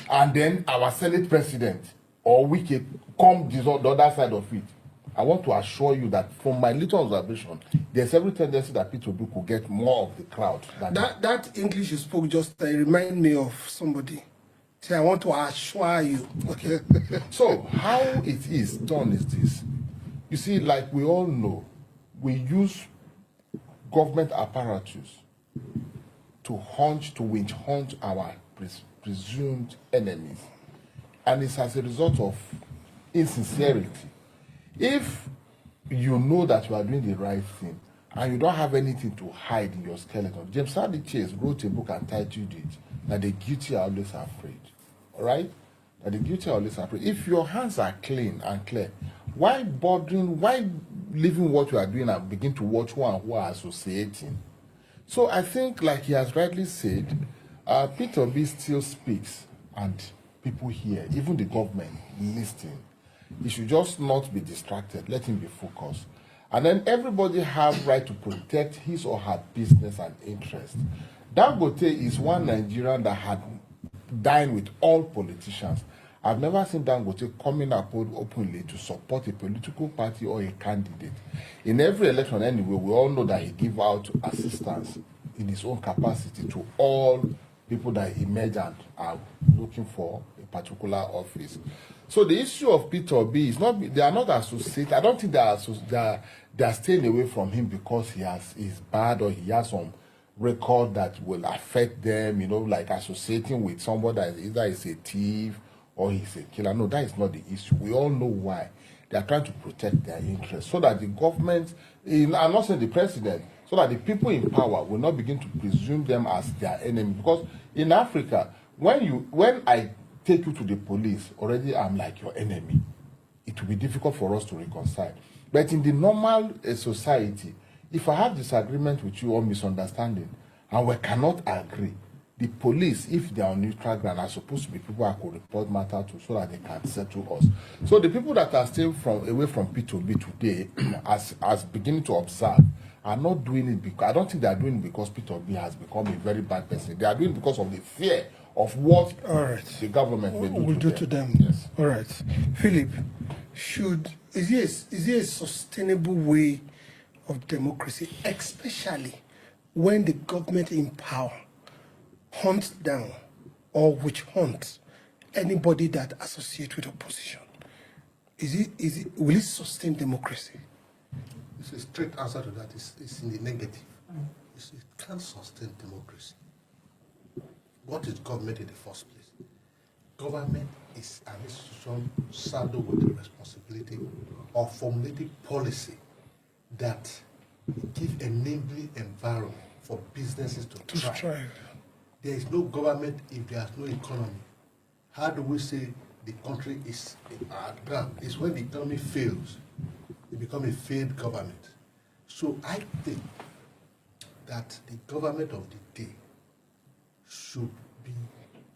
and then our Senate President or Wike come the other side of it, I want to assure you that from my little observation, there's every tendency that Peter Obi could get more of the crowd. That English you spoke just remind me of somebody. Say, I want to assure you. Okay. So how it is done is this. You see, like we all know, we use government apparatus to witch hunt our presumed enemies. And it's as a result of insincerity. If you know that you are doing the right thing and you don't have anything to hide in your skeleton, James Hardy Chase wrote a book and titled it that the guilty are always afraid. All right? That the guilty are always afraid. If your hands are clean and clear, why leaving what you are doing and begin to watch who are associating? So I think, like he has rightly said, Peter Obi still speaks and people hear, even the government listening. He should just not be distracted. Let him be focused. And then everybody have right to protect his or her business and interest. Dangote is one Nigerian that had dined with all politicians. I've never seen Dangote coming up openly to support a political party or a candidate. In every election anyway, we all know that he gives out assistance in his own capacity to all people that emerge and are looking for a particular office. So the issue of Peter Obi is not, they are not associated. I don't think they are staying away from him because he's bad or he has some record that will affect them, like associating with somebody that either is a thief or he's a killer. No, that is not the issue. We all know why. They are trying to protect their interests so that the government, I'm not saying the president, so that the people in power will not begin to presume them as their enemy. Because in Africa, when I take you to the police, already I'm like your enemy. It will be difficult for us to reconcile. But in the normal society, if I have disagreement with you or misunderstanding, and we cannot agree, the police, if they are on neutral ground, are supposed to be people I could report matter to so that they can settle us. So the people that are staying away from P2B today, as beginning to observe, are not doing it because, I don't think they are doing it because P2B has become a very bad person. They are doing it because of the fear of what the government will do to them. Yes. All right. Philip, is there a sustainable way of democracy, especially when the government in power hunts down or witch hunts anybody that associates with opposition? Will it sustain democracy? It's a straight answer to that. It's in the negative. It can't sustain democracy. What is government in the first place? Government is an institution saddled with the responsibility of formulating policy that give enabling environment for businesses to thrive. There is no government if there is no economy. How do we say the country is at ground? It's when the economy fails, it becomes a failed government. So I think that the government of the day should be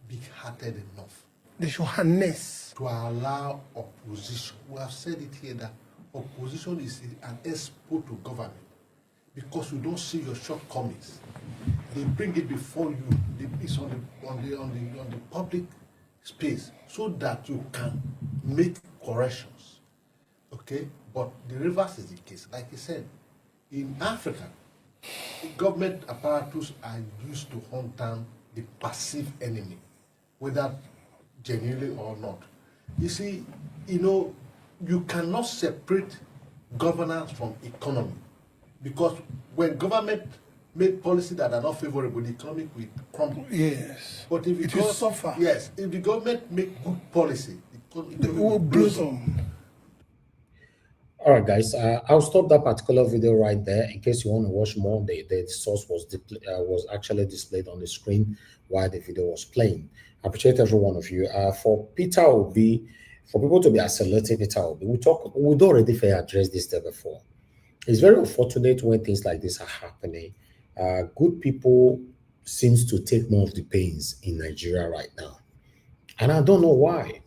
big-hearted enough. They should harness to allow opposition. We have said it here that opposition is an export to government because you don't see your shortcomings. They bring it before you. It's on the public space so that you can make corrections. Okay, but the reverse is the case. Like I said, in Africa, the government apparatus are used to hunt down the passive enemy, whether genuinely or not. You see, you cannot separate governance from economy, because when government make policy that are not favorable, the economy will crumble. Yes. But if it will suffer. Yes. If the government make good policy, it will blossom. All right, guys. I'll stop that particular video right there in case you want to watch more. The source was actually displayed on the screen while the video was playing. I appreciate every one of you. For Peter Obi, for people to be accelerating Peter Obi, we'd already fair address this there before. It's very unfortunate when things like this are happening. Good people seems to take more of the pains in Nigeria right now, and I don't know why.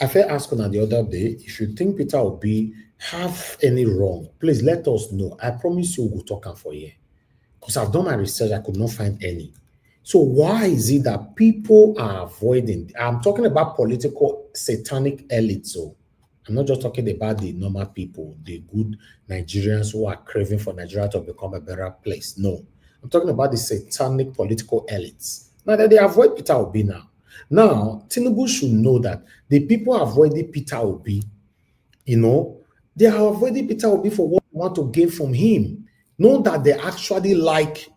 I felt asking on the other day, if you think Peter Obi have any wrong, please let us know. I promise you we'll talk for you, because I've done my research, I could not find any. So why is it that people are avoiding? I'm talking about political satanic elites. So I'm not just talking about the normal people, the good Nigerians who are craving for Nigeria to become a better place. No, I'm talking about the satanic political elites. Now that they avoid Peter Obi now. Now, Tinubu should know that the people avoiding Peter Obi, they are avoiding Peter Obi for what they want to gain from him. Not that they actually like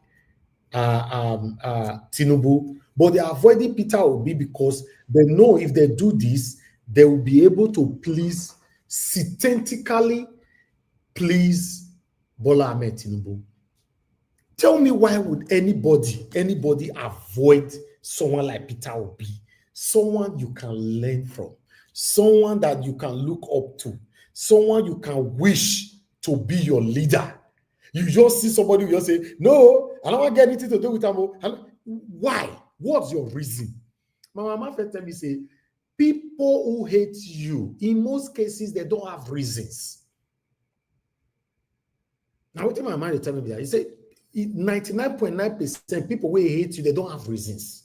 Tinubu, but they are avoiding Peter Obi because they know if they do this, they will be able to synthetically please Bola Ahmed Tinubu. Tell me, why would anybody avoid someone like Peter Obi? Someone you can learn from, someone that you can look up to, someone you can wish to be your leader. You just see somebody who just say, no, I don't want to get anything to do with him. Why? What's your reason? My mama first tell me, say, people who hate you, in most cases, they don't have reasons. Now, what my mind tell me that? He said 99.9% people who hate you, they don't have reasons.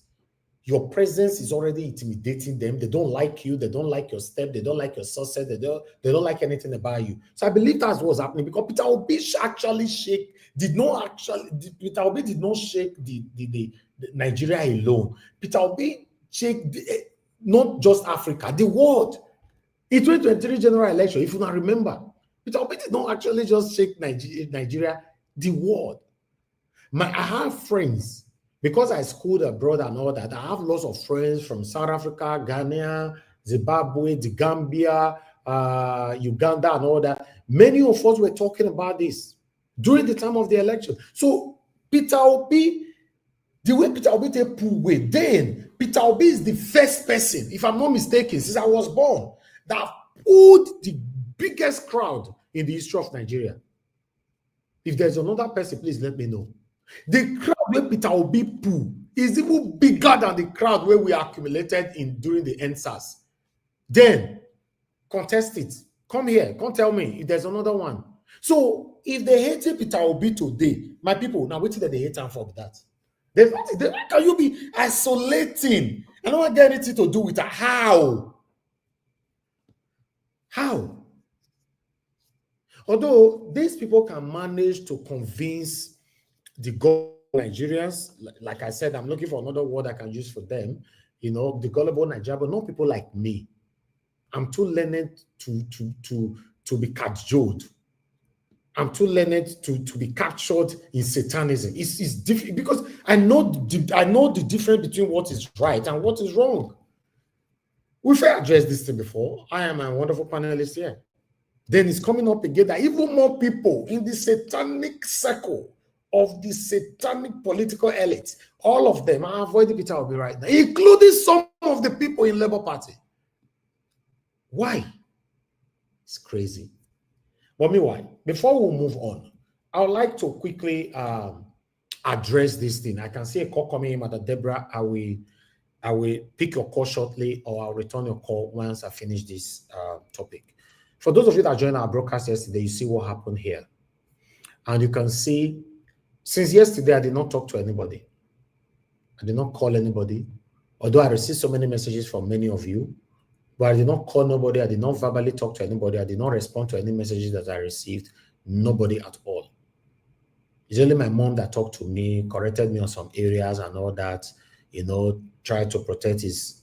Your presence is already intimidating them. They don't like you. They don't like your step. They don't like your success. They don't like anything about you. So I believe that's what's happening, because Peter Obi did not shake the Nigeria alone. Peter Obi shake not just Africa, the world. In 2023 general election, if you not remember, Peter Obi did not actually just shake Nigeria, the world. I have friends, because I schooled abroad and all that. I have lots of friends from South Africa, Ghana, Zimbabwe, the Gambia, Uganda, and all that. Many of us were talking about this during the time of the election. So Peter Obi, the way Peter Obi take pull away, then Peter Obi is the first person, if I'm not mistaken, since I was born, that pulled the biggest crowd in the history of Nigeria. If there's another person, please let me know. The crowd where Peter Obi pull is even bigger than the crowd where we accumulated during the NSAS. Then contest it. Come here. Come tell me if there's another one. So if they hated Peter Obi today, my people, now wait till they hate him for that. How can you be isolating? I don't get anything to do with that. How? Although these people can manage to convince the Nigerians, like I said, I'm looking for another word I can use for them, the gullible Nigerians, but not people like me. I'm too learned to be cajoled. I'm too learned to be captured in Satanism. It's different, because I know the difference between what is right and what is wrong. We've addressed this thing before. I am a wonderful panelist here. Then it's coming up again that even more people in the satanic circle of the satanic political elite, all of them are avoiding Peter Obi right now, including some of the people in Labour Party. Why? It's crazy. But meanwhile, before we move on, I would like to quickly address this thing. I can see a call coming in, Mother Deborah. I will pick your call shortly, or I'll return your call once I finish this topic. For those of you that joined our broadcast yesterday, you see what happened here. And you can see, since yesterday, I did not talk to anybody. I did not call anybody, although I received so many messages from many of you. But I did not call nobody. I did not verbally talk to anybody. I did not respond to any messages that I received. Nobody at all. It's only my mom that talked to me, corrected me on some areas and all that, tried to protect his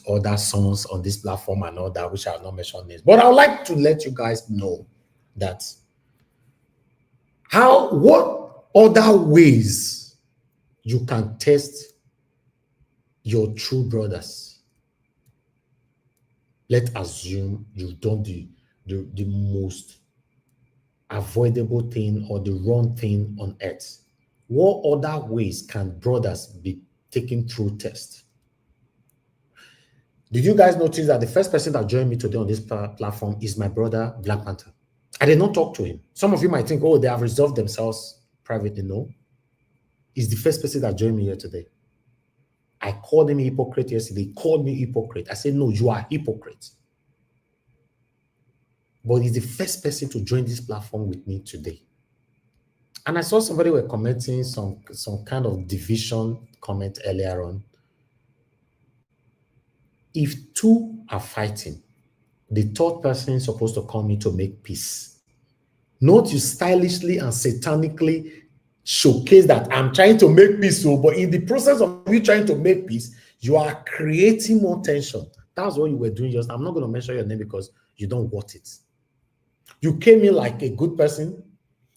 other sons on this platform and all that, which I have not mentioned names. But I would like to let you guys know that what other ways you can test your true brothers. Let's assume you've done the most avoidable thing or the wrong thing on earth. What other ways can brothers be taken through test? Did you guys notice that the first person that joined me today on this platform is my brother, Black Panther? I did not talk to him. Some of you might think, oh, they have resolved themselves privately. No. He's the first person that joined me here today. I called him a hypocrite yesterday. He called me hypocrite. I said, no, you are a hypocrite. But he's the first person to join this platform with me today. And I saw somebody were commenting some kind of division comment earlier on. If two are fighting, the third person is supposed to come in to make peace. Not you stylishly and satanically showcase that I'm trying to make peace, but in the process of you trying to make peace, you are creating more tension. That's what you were doing just. I'm not going to mention your name because you don't want it. You came in like a good person,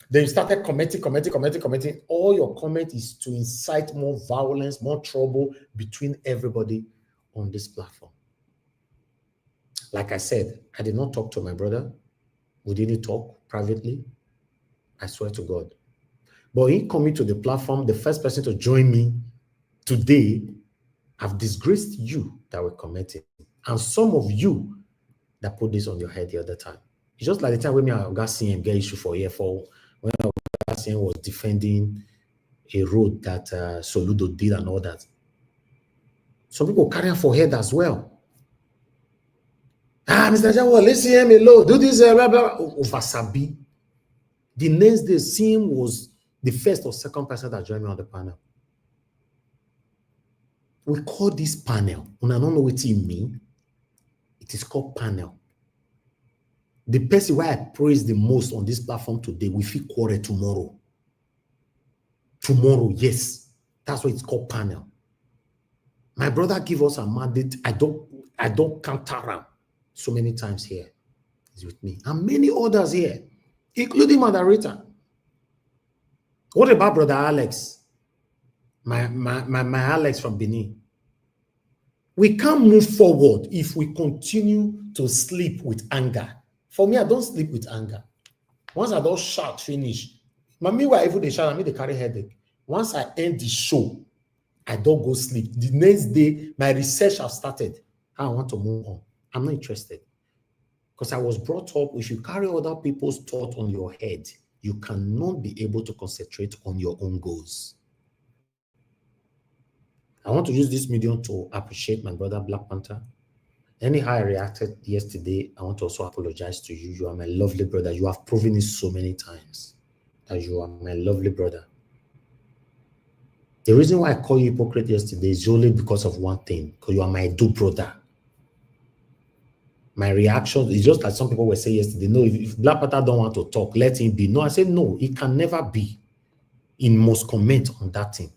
then you started commenting. All your comment is to incite more violence, more trouble between everybody on this platform. Like I said, I did not talk to my brother. We didn't talk privately. I swear to God. But he coming to the platform, the first person to join me today, I've disgraced you that were commenting. And some of you that put this on your head the other time. It's just like the time when me and CM get issue for when CM was defending a road that Soludo did and all that. Some people carry for head as well. Mr. Jawa, let's see him alone. Do this, blah, blah, Ovasabi. The next day, Sim was the first or second person that joined me on the panel. We call this panel. And I don't know what it means. It is called panel. The person where I praise the most on this platform today, we feel quarrel tomorrow. Tomorrow, yes. That's what it's called panel. My brother give us a mandate. I don't counter him so many times here. He's with me. And many others here, including moderator. What about Brother Alex? My Alex from Benin. We can't move forward if we continue to sleep with anger. For me, I don't sleep with anger. Once I don't shout, finish. But meanwhile, even they shout, I mean they carry headache. Once I end the show, I don't go sleep. The next day, my research has started. I want to move on. I'm not interested. Because I was brought up, if you carry other people's thought on your head, you cannot be able to concentrate on your own goals. I want to use this medium to appreciate my brother Black Panther. Anyhow I reacted yesterday, I want to also apologize to you. You are my lovely brother. You have proven it so many times that you are my lovely brother. The reason why I call you hypocrite yesterday is only because of one thing, because you are my do brother. My reaction is just like some people were saying yesterday, no, if Black Panther don't want to talk, let him be. No, I said, no, it can never be. He must comment on that thing.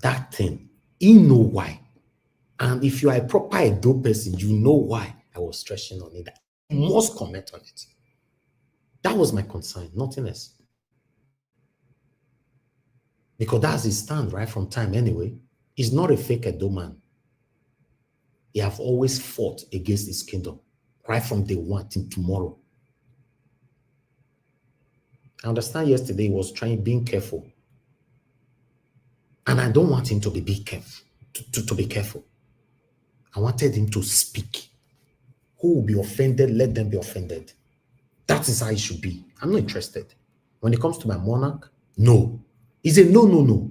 That thing. He know why. And if you are a proper Edo person, you know why I was stressing on it. He must comment on it. That was my concern, nothing else. Because that's his stand right from time anyway. He's not a fake Edo man. He have always fought against his kingdom right from day one till tomorrow. I understand yesterday he was being careful. And I don't want him to be careful. To be careful. I wanted him to speak. Who will be offended, let them be offended. That is how it should be. I'm not interested. When it comes to my monarch, no. He's a no.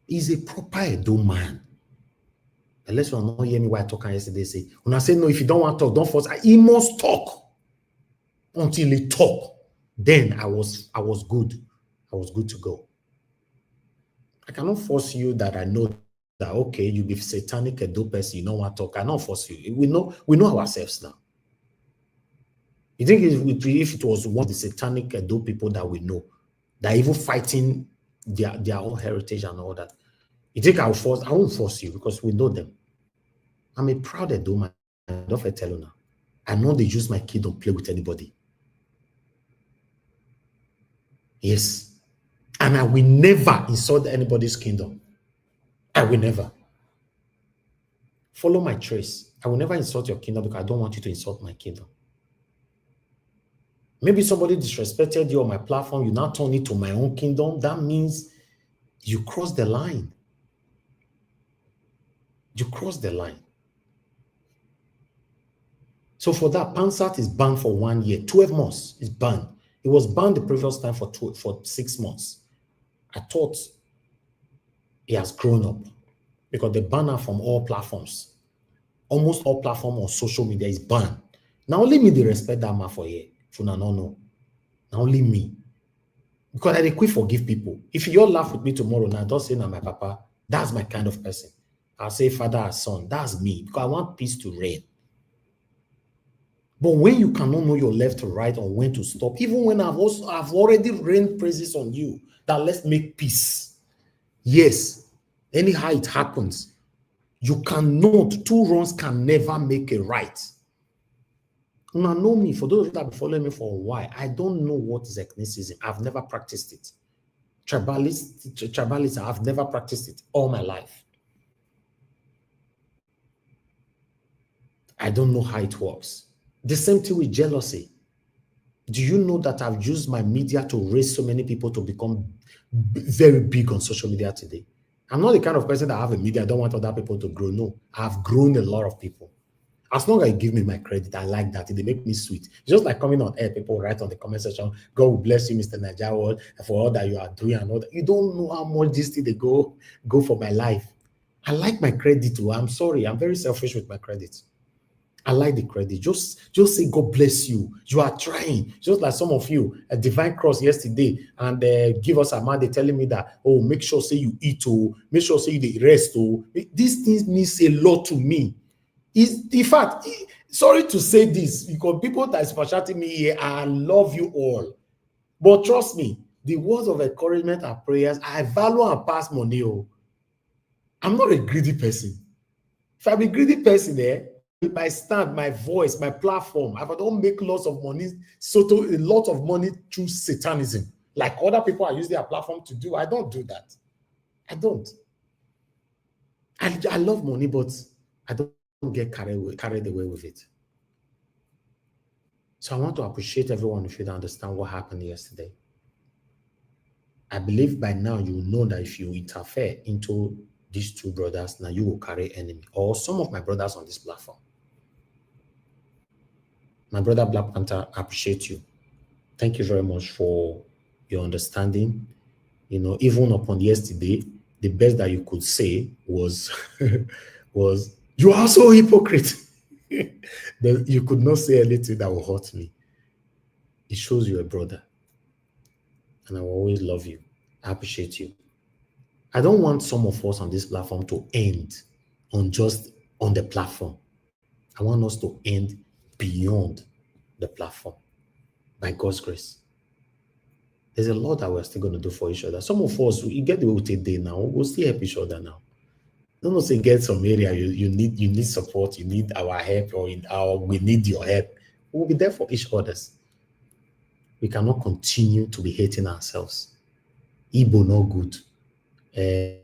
He's a proper Edo man. Unless you are not hearing me why I talk yesterday, say, when I say no, if you don't want to talk, don't force. He must talk until he talk. Then I was good. I was good to go. I cannot force you that I know that, okay, you be satanic Edo person, you don't want to talk. I cannot force you. We know ourselves now. You think if it was one of the satanic Edo people that we know, that even fighting their own heritage and all that, you think I'll force? I won't force you because we know them. I'm a proud Edo man. I don't tell you now. I know they use my kid, don't play with anybody. Yes. And I will never insult anybody's kingdom. I will never. Follow my trace. I will never insult your kingdom because I don't want you to insult my kingdom. Maybe somebody disrespected you on my platform, you now turn it to my own kingdom. That means you cross the line. You cross the line. So for that, Pansat is banned for 1 year. 12 months is banned. It was banned the previous time for 6 months. I thought he has grown up because they ban her from all platforms. Almost all platforms on social media is banned. Now only me they respect that man for here. No. Now only me. Because I quit forgive people. If you all laugh with me tomorrow, now don't say now my papa. That's my kind of person. I'll say father or son. That's me. Because I want peace to reign. But when you cannot know your left to right or when to stop, even when I've already rained praises on you, that let's make peace. Yes, anyhow it happens. You cannot, 2 wrongs can never make a right. Now know me, for those that have been following me for a while, I don't know what is ethnicism. I've never practiced it. Tribalism, I've never practiced it all my life. I don't know how it works. The same thing with jealousy. Do you know that I've used my media to raise so many people to become very big on social media today? I'm not the kind of person that have a media. I don't want other people to grow. No, I've grown a lot of people. As long as you give me my credit, I like that. They make me sweet. It's just like coming on air, people write on the comment section, God will bless you, Mr. Nigerian, for all that you are doing and all that. You don't know how much this thing they go for my life. I like my credit too. I'm sorry. I'm very selfish with my credit. I like the credit. Just say God bless you. You are trying. Just like some of you, a Divine Cross yesterday, and give us a man. They telling me that, oh, make sure say you eat, oh, make sure say you rest, oh. These things means a lot to me. In fact, sorry to say this, because people that is shouting me here, I love you all. But trust me, the words of encouragement and prayers, I value and pass money. Oh. I'm not a greedy person. If I'm a greedy person there, with my stand, my voice, my platform, if I don't make lots of money, a lot of money through satanism, like other people are using their platform to do, I don't do that. I don't. I love money, but I don't get carried away with it. So I want to appreciate everyone if you don't understand what happened yesterday. I believe by now you know that if you interfere into these two brothers, now you will carry enemy, or some of my brothers on this platform. My brother Black Panther, I appreciate you. Thank you very much for your understanding. You know, even upon yesterday, the best that you could say was, you are so hypocrite. You could not say anything that will hurt me. It shows you're a brother. And I will always love you. I appreciate you. I don't want some of us on this platform to end on just on the platform. I want us to end beyond the platform by God's grace. There's a lot that we're still going to do for each other. Some of us, you get the way we take day now, we'll still help each other now. Don't say get some area you need support, you need our help, or we need your help. We'll be there for each other. We cannot continue to be hating ourselves. Igbo no good,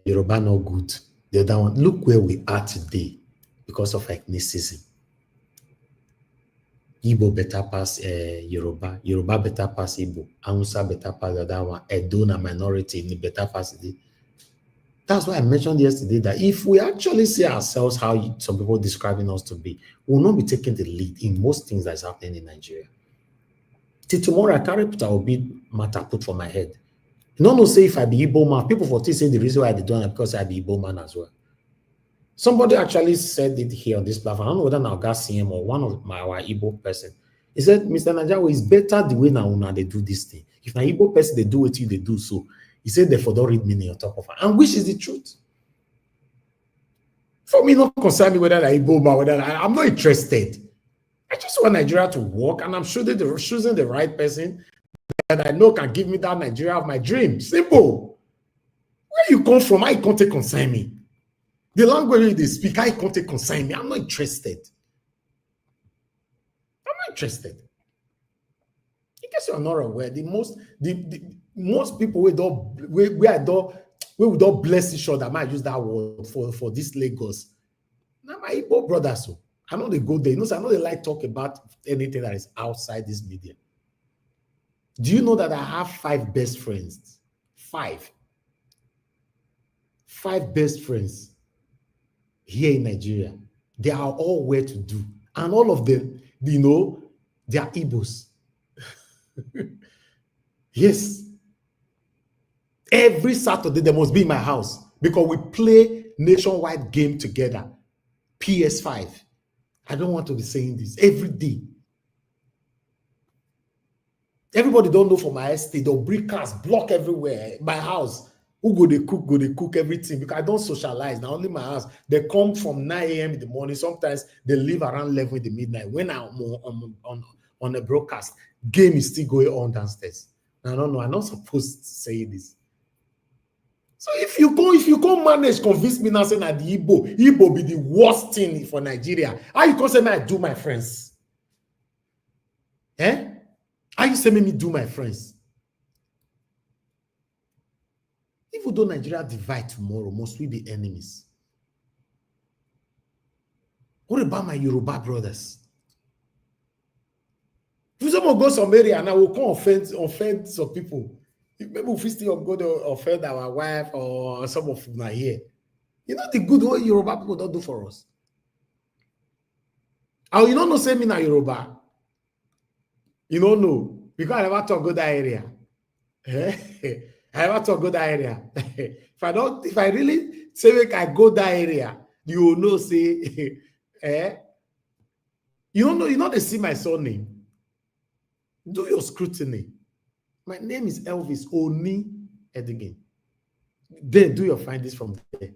Yoruba no good. The other one, look where we are today because of ethnicism. Igbo better pass Yoruba, Yoruba better pass Igbo, Hausa better pass the other one, Edo na minority in better pass it. That's why I mentioned yesterday that if we actually see ourselves how some people describing us to be, we will not be taking the lead in most things that's happening in Nigeria. Till tomorrow, I carry Peter Obi matter put for my head. You don't know, say if I be Igbo man, people for saying the reason why they don't because I be Igbo man as well. Somebody actually said it here on this platform. I don't know whether now got CM or one of our Igbo person. He said, Mr. Najawa, it's better the way now they do this thing. If an Igbo person, they do what you they do so. He said, therefore, don't read meaning on top of it. And which is the truth? For me, not concern me whether I Igbo man, whether I'm not interested. I just want Nigeria to work, and I'm choosing the right person that I know can give me that Nigeria of my dream. Simple. Where you come from, I can't concern me. The language they speak, I can't concern me. I'm not interested. I'm not interested. In case you're not aware, the most people we don't bless each other. I might use that word for this Lagos. Now my Igbo brothers, so I know they go there. You know, so I know they like talk about anything that is outside this media. Do you know that I have 5 best friends? 5 best friends here in Nigeria. They are all well to do. And all of them, you know, they are Igbos. Yes. Every Saturday, they must be in my house because we play nationwide game together. PS5. I don't want to be saying this every day. Everybody don't know for my estate. They'll bring cars, block everywhere. My house. Who go they cook everything because I don't socialize. Now only my house. They come from 9 a.m. in the morning. Sometimes they leave around 11 in the midnight. When I'm on a broadcast, game is still going on downstairs. I don't know. I'm not supposed to say this. So if you can't manage, convince me now saying that the Igbo be the worst thing for Nigeria. How you can't say me I do my friends? Eh? How you say me do my friends? Even though Nigeria divide tomorrow, must we be enemies? What about my Yoruba brothers? If someone goes some area and I will come offend some people, maybe we still go to offend our wife or some of them are here. You know the good way Yoruba people don't do for us. Oh, you don't know say me na Yoruba. You don't know because I never talk go that area. I never talk go that area. If I really say like I go that area, you will know say You don't know, you know they see my surname. Do your scrutiny. My name is Elvis Oni Edigan. Then do your findings from there.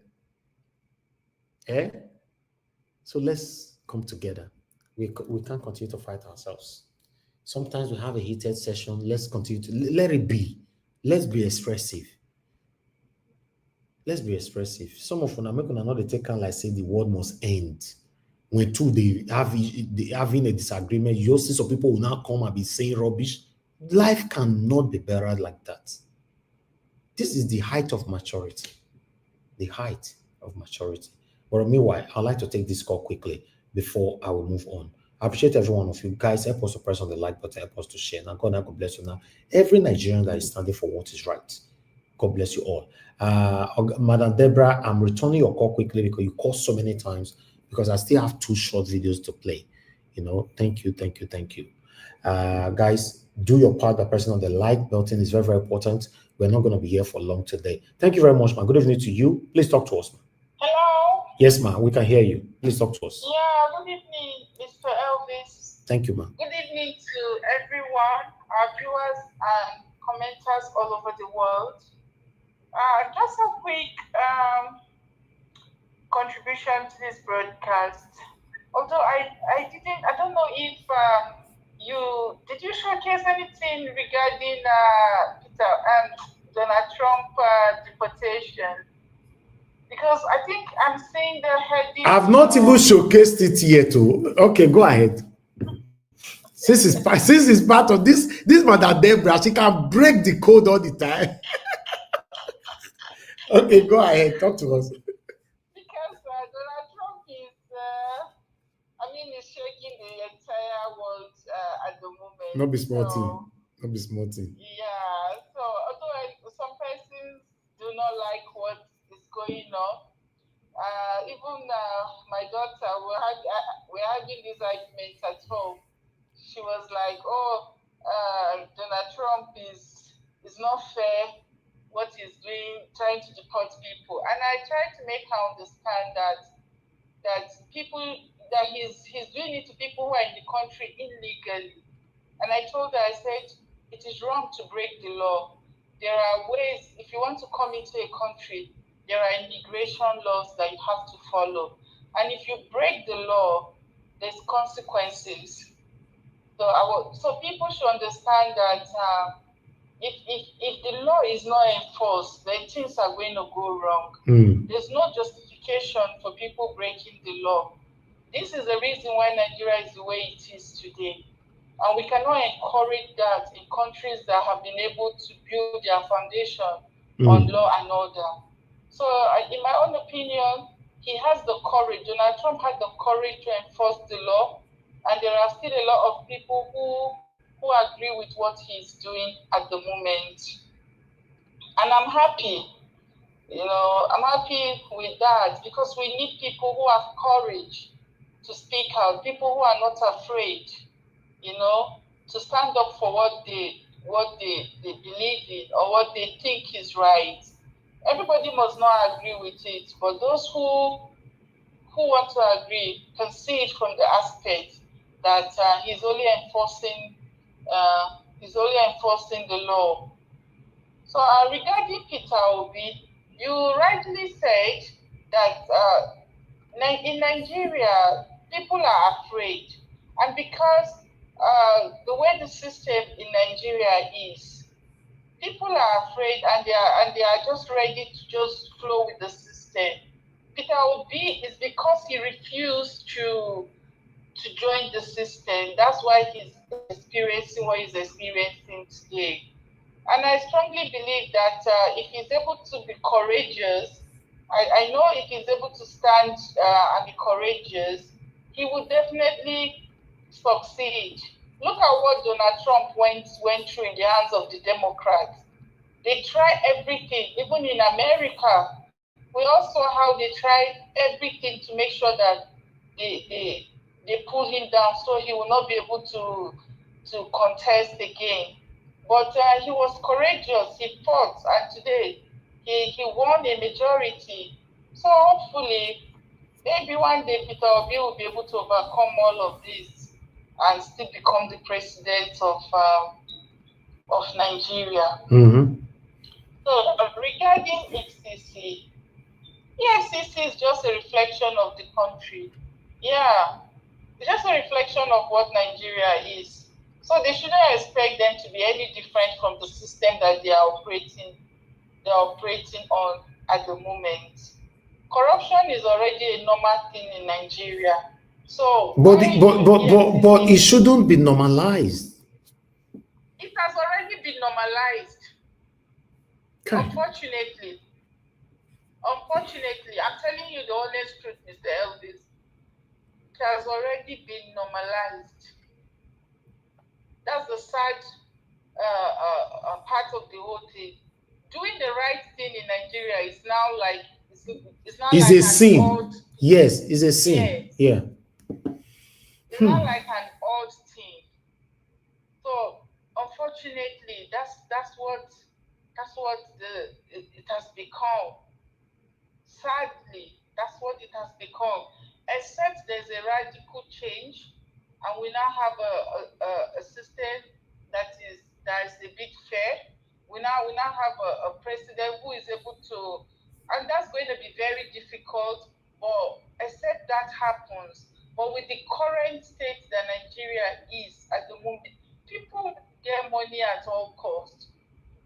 Eh? So let's come together. We can't continue to fight ourselves. Sometimes we have a heated session. Let's continue to let it be. Let's be expressive. Let's be expressive. Some of them are making another take on like say the world must end. When two they having a disagreement, you see some people will now come and be saying rubbish. Life cannot be better like that. This is the height of maturity. The height of maturity. But meanwhile, I'd like to take this call quickly before I will move on. I appreciate every one of you guys. Help us to press on the like button, help us to share. Now, God bless you now. Every Nigerian that is standing for what is right. God bless you all. Madam Deborah, I'm returning your call quickly because you called so many times because I still have 2 short videos to play. You know, thank you. Guys, do your part by pressing on the like button. It's very, very important. We're not going to be here for long today. Thank you very much, man. Good evening to you. Please talk to us, man. Hello? Yes, ma'am. We can hear you. Please talk to us. Yeah, good evening, Mr. Elvis. Thank you, ma'am. Good evening to everyone, our viewers and commenters all over the world. Just a quick contribution to this broadcast. Although I don't know if did you showcase anything regarding Peter and Donald Trump deportation? Because I think I'm seeing the heading. I've not even showcased it yet. Okay, go ahead. Since it's part of this Madam Deborah, she can break the code all the time. Okay, go ahead. Talk to us. Because Donald Trump is, he's shaking the entire world at the moment. Not be small thing. Yeah. So although some persons do not like what is going on, even my daughter, we're having these arguments at home. She was like, Donald Trump is not fair what he's doing, trying to deport people. And I tried to make her understand that he's doing it to people who are in the country illegally. And I told her, I said, it is wrong to break the law. There are ways, if you want to come into a country, there are immigration laws that you have to follow. And if you break the law, there's consequences. So people should understand that if the law is not enforced, then things are going to go wrong. There's no justification for people breaking the law. This is the reason why Nigeria is the way it is today. And we cannot encourage that in countries that have been able to build their foundation on law and order. So in my own opinion, he has the courage. Donald Trump has the courage to enforce the law. And there are still a lot of people who agree with what he's doing at the moment. And I'm happy. I'm happy with that because we need people who have courage to speak out, people who are not afraid, to stand up for what they believe in or what they think is right. Everybody must not agree with it, but those who want to agree can see it from the aspect that he's only enforcing the law. So regarding Peter Obi, you rightly said that in Nigeria people are afraid, and because the way the system in Nigeria is, people are afraid and they are just ready to just flow with the system. Peter Obi is because he refused to join the system. That's why he's experiencing what he's experiencing today. And I strongly believe that if he's able to be courageous, I know if he's able to stand and be courageous, he would definitely succeed. Look at what Donald Trump went through in the hands of the Democrats. They try everything, even in America. We also saw how they tried everything to make sure that they pull him down so he will not be able to contest again. But he was courageous, he fought, and today he won a majority. So hopefully, maybe one day Peter Obi will be able to overcome all of this and still become the president of Nigeria. So regarding EFCC, EFCC is just a reflection of the country. Yeah, it's just a reflection of what Nigeria is. So they shouldn't expect them to be any different from the system that they are operating on at the moment. Corruption is already a normal thing in Nigeria. So but it shouldn't be normalized. It has already been normalized. Okay. Unfortunately, I'm telling you the honest truth, Mr. Elvis. It has already been normalized. That's the sad part of the whole thing. Doing the right thing in Nigeria is now like it's a sin. Yes, it's a sin. Yes. Yeah. It's not like an odd thing. So unfortunately, that's what it has become. Sadly, that's what it has become. Except there's a radical change, and we now have a system that is a bit fair. We now have a president who is able to, and that's going to be very difficult. But except that happens, but with the current state that Nigeria is at the moment, people get money at all costs.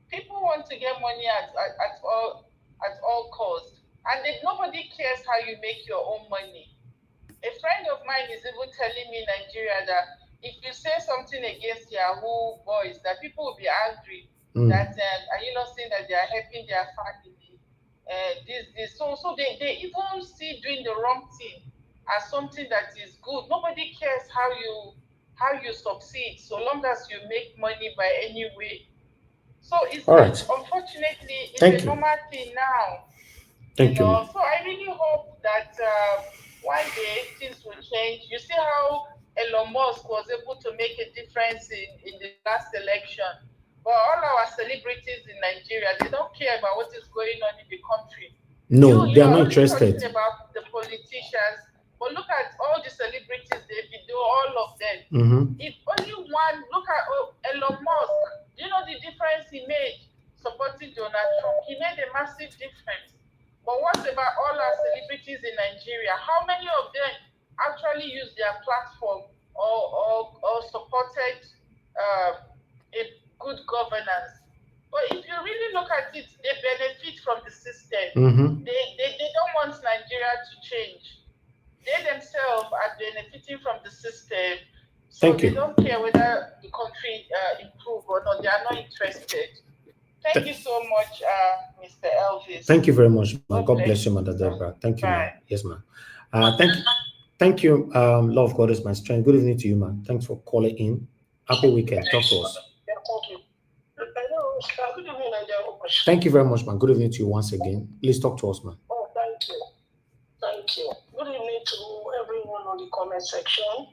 People want to get money at all costs, and nobody cares how you make your own money. A friend of mine is even telling me in Nigeria that if you say something against Yahoo boys, that people will be angry. That are you not saying that they are helping their family? So they even see doing the wrong thing as something that is good. Nobody cares how you succeed, so long as you make money by any way. So it's unfortunately it's a normal thing now. Thank you. So I really hope that one day things will change. You see how Elon Musk was able to make a difference in the last election. But all our celebrities in Nigeria, they don't care about what is going on in the country. No, they are not interested. About the politicians, but look at all the celebrities, all of them. If only one, look at Elon Musk. Do you know the difference he made supporting Donald Trump? He made a massive difference. But what about all our celebrities in Nigeria? How many of them actually used their platform or supported a good governance? But if you really look at it, they benefit from the system. They don't want Nigeria to change. They themselves are benefiting from the system. So they don't care whether the country improves or not. They are not interested. Thank you so much, Mr. Elvis. Thank you very much, man. God bless you, Mother Deborah. Thank you, man. Yes, man. Thank you. Love of God is my strength. Good evening to you, man. Thanks for calling in. Happy weekend. Talk to us. Thank you very much, man. Good evening to you once again. Please talk to us, man. Oh, thank you. Thank you. Good evening to everyone on the comment section.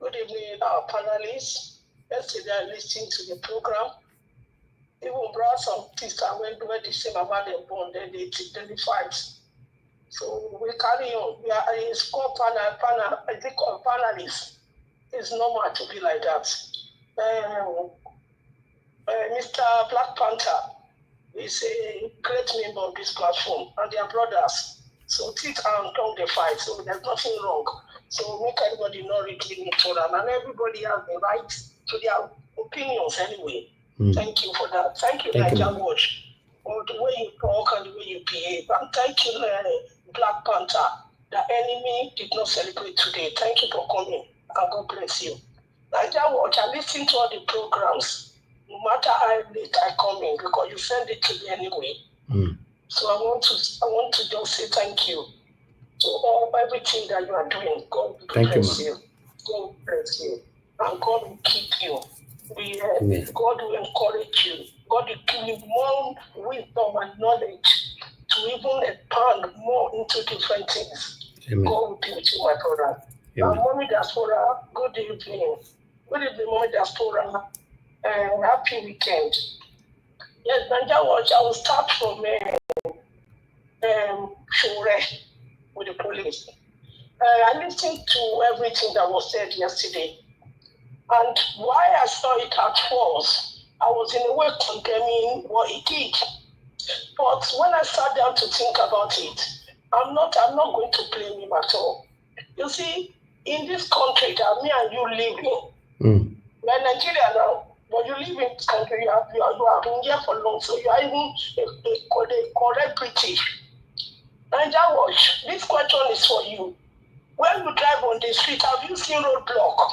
Good evening, our panelists. Yesterday, I listened to the program. Even brought some sister where they say about them born, then they fight. So we carry on. We are in score panelists. It's normal to be like that. Mr. Black Panther is a great member of this platform, and they are brothers. So teeth and tongue they fight, so there's nothing wrong. So make everybody not reclaim each other, and everybody has the right to their opinions anyway. Thank you for that. Thank you, Nigerian Watch, for the way you talk and the way you behave. And thank you, Black Panther. The enemy did not celebrate today. Thank you for coming, and God bless you. Nigerian Watch, I listen to all the programs. No matter how late I come in, because you send it to me anyway. So I want to just say thank you for everything that you are doing. God bless you. God bless you. And God will keep you. God will encourage you. God will give you more wisdom and knowledge to even expand more into different things. Amen. God will be with you, my brother. Mommy Diaspora, good evening. Good evening, Mommy Diaspora. Happy weekend. Yes, Nigerian Watch, I will start from Shore with the police. I listened to everything that was said yesterday. And why I saw it at first, I was in a way condemning what he did. But when I sat down to think about it, I'm not going to blame him at all. You see, in this country that me and you live in, we're Nigeria now, but you live in this country, you have been here for long, so you are even a correct British. Niger Watch, this question is for you. When you drive on the street, have you seen roadblock?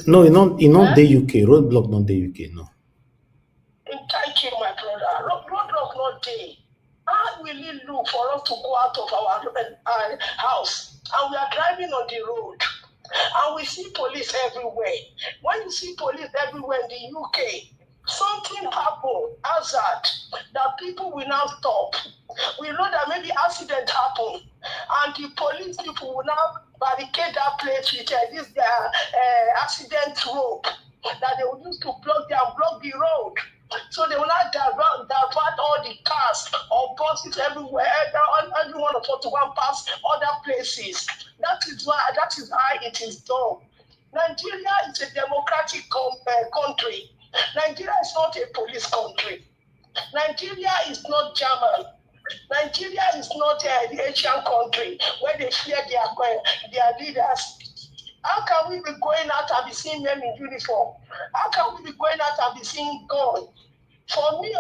No, not the UK. Roadblock not the UK, no. Thank you, my brother. Roadblock not there. How will it look for us to go out of our house? And we are driving on the road. And we see police everywhere. When you see police everywhere in the UK, something happened, hazard, that people will now stop. We know that maybe accident happened, and the police people will now barricade that place with this accident rope that they will use to block the road. So they will not divert all the cars or buses everywhere, every one of us to one pass other places. That is how it is done. Nigeria is a democratic country. Nigeria is not a police country. Nigeria is not German. Nigeria is not the Asian country where they fear their leaders. How can we be going out and be seeing men in uniform? How can we be going out and be seeing guns? For me,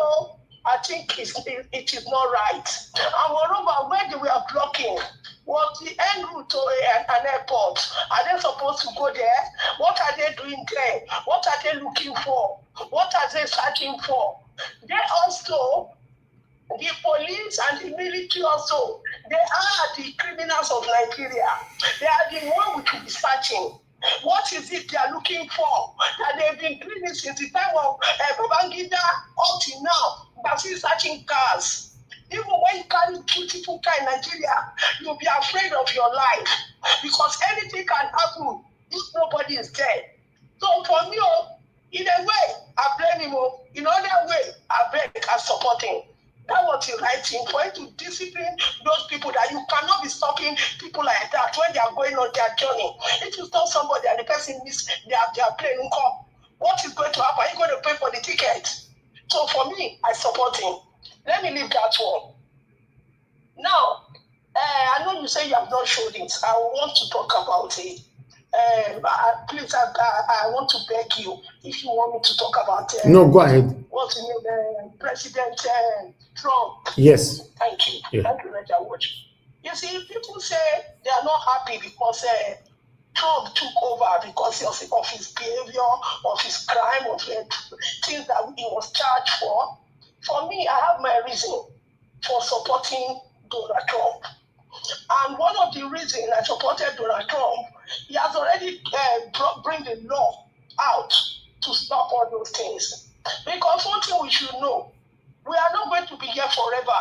I think it is not right. And moreover, where they were blocking was the end route to an airport. Are they supposed to go there? What are they doing there? What are they looking for? What are they searching for? They also, the police and the military also, they are the criminals of Nigeria. They are the one which will be searching. What is it they are looking for? That they've been doing it since the time of Babangida up till now. They're still searching cars. Even when you carry beautiful car in Nigeria, you'll be afraid of your life because anything can happen if nobody is there. So for me, in a way, I blame him. In another way, I beg and support him. That was the right thing for you to discipline those people, that you cannot be stopping people like that when they are going on their journey. If you stop somebody and the person miss their plane, what is going to happen? Are you going to pay for the ticket? So for me, I support him. Let me leave that one. Now, I know you say you have not showed it. I want to talk about it. Please, I want to beg you, if you want me to talk about no, go ahead. What's the name? President Trump. Yes. Thank you. Yeah. Thank you, Roger Watch. You see, people say they are not happy because Trump took over because of his behavior, of his crime, of things that he was charged for. For me, I have my reason for supporting Donald Trump. And one of the reasons I supported Donald Trump, he has already bring the law out to stop all those things. Because one thing we should know, we are not going to be here forever.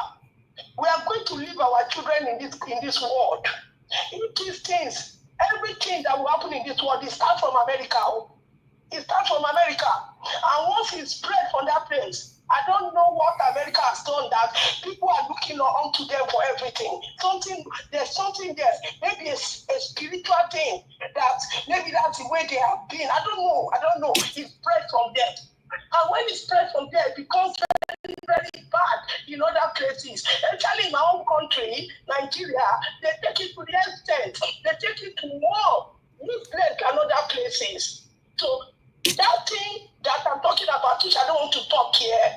We are going to leave our children in this world. In these things, everything that will happen in this world, it starts from America. It starts from America. And once it spread from that place, I don't know what America has done that people are looking onto them for everything. There's something there. Maybe a spiritual thing that maybe that's the way they have been. I don't know. It spread from there. And when it spreads from there, it becomes very, very bad in other places. Especially in my own country, Nigeria, they take it to the extent. They take it to war. This place and other places. So that thing that I'm talking about, which I don't want to talk here,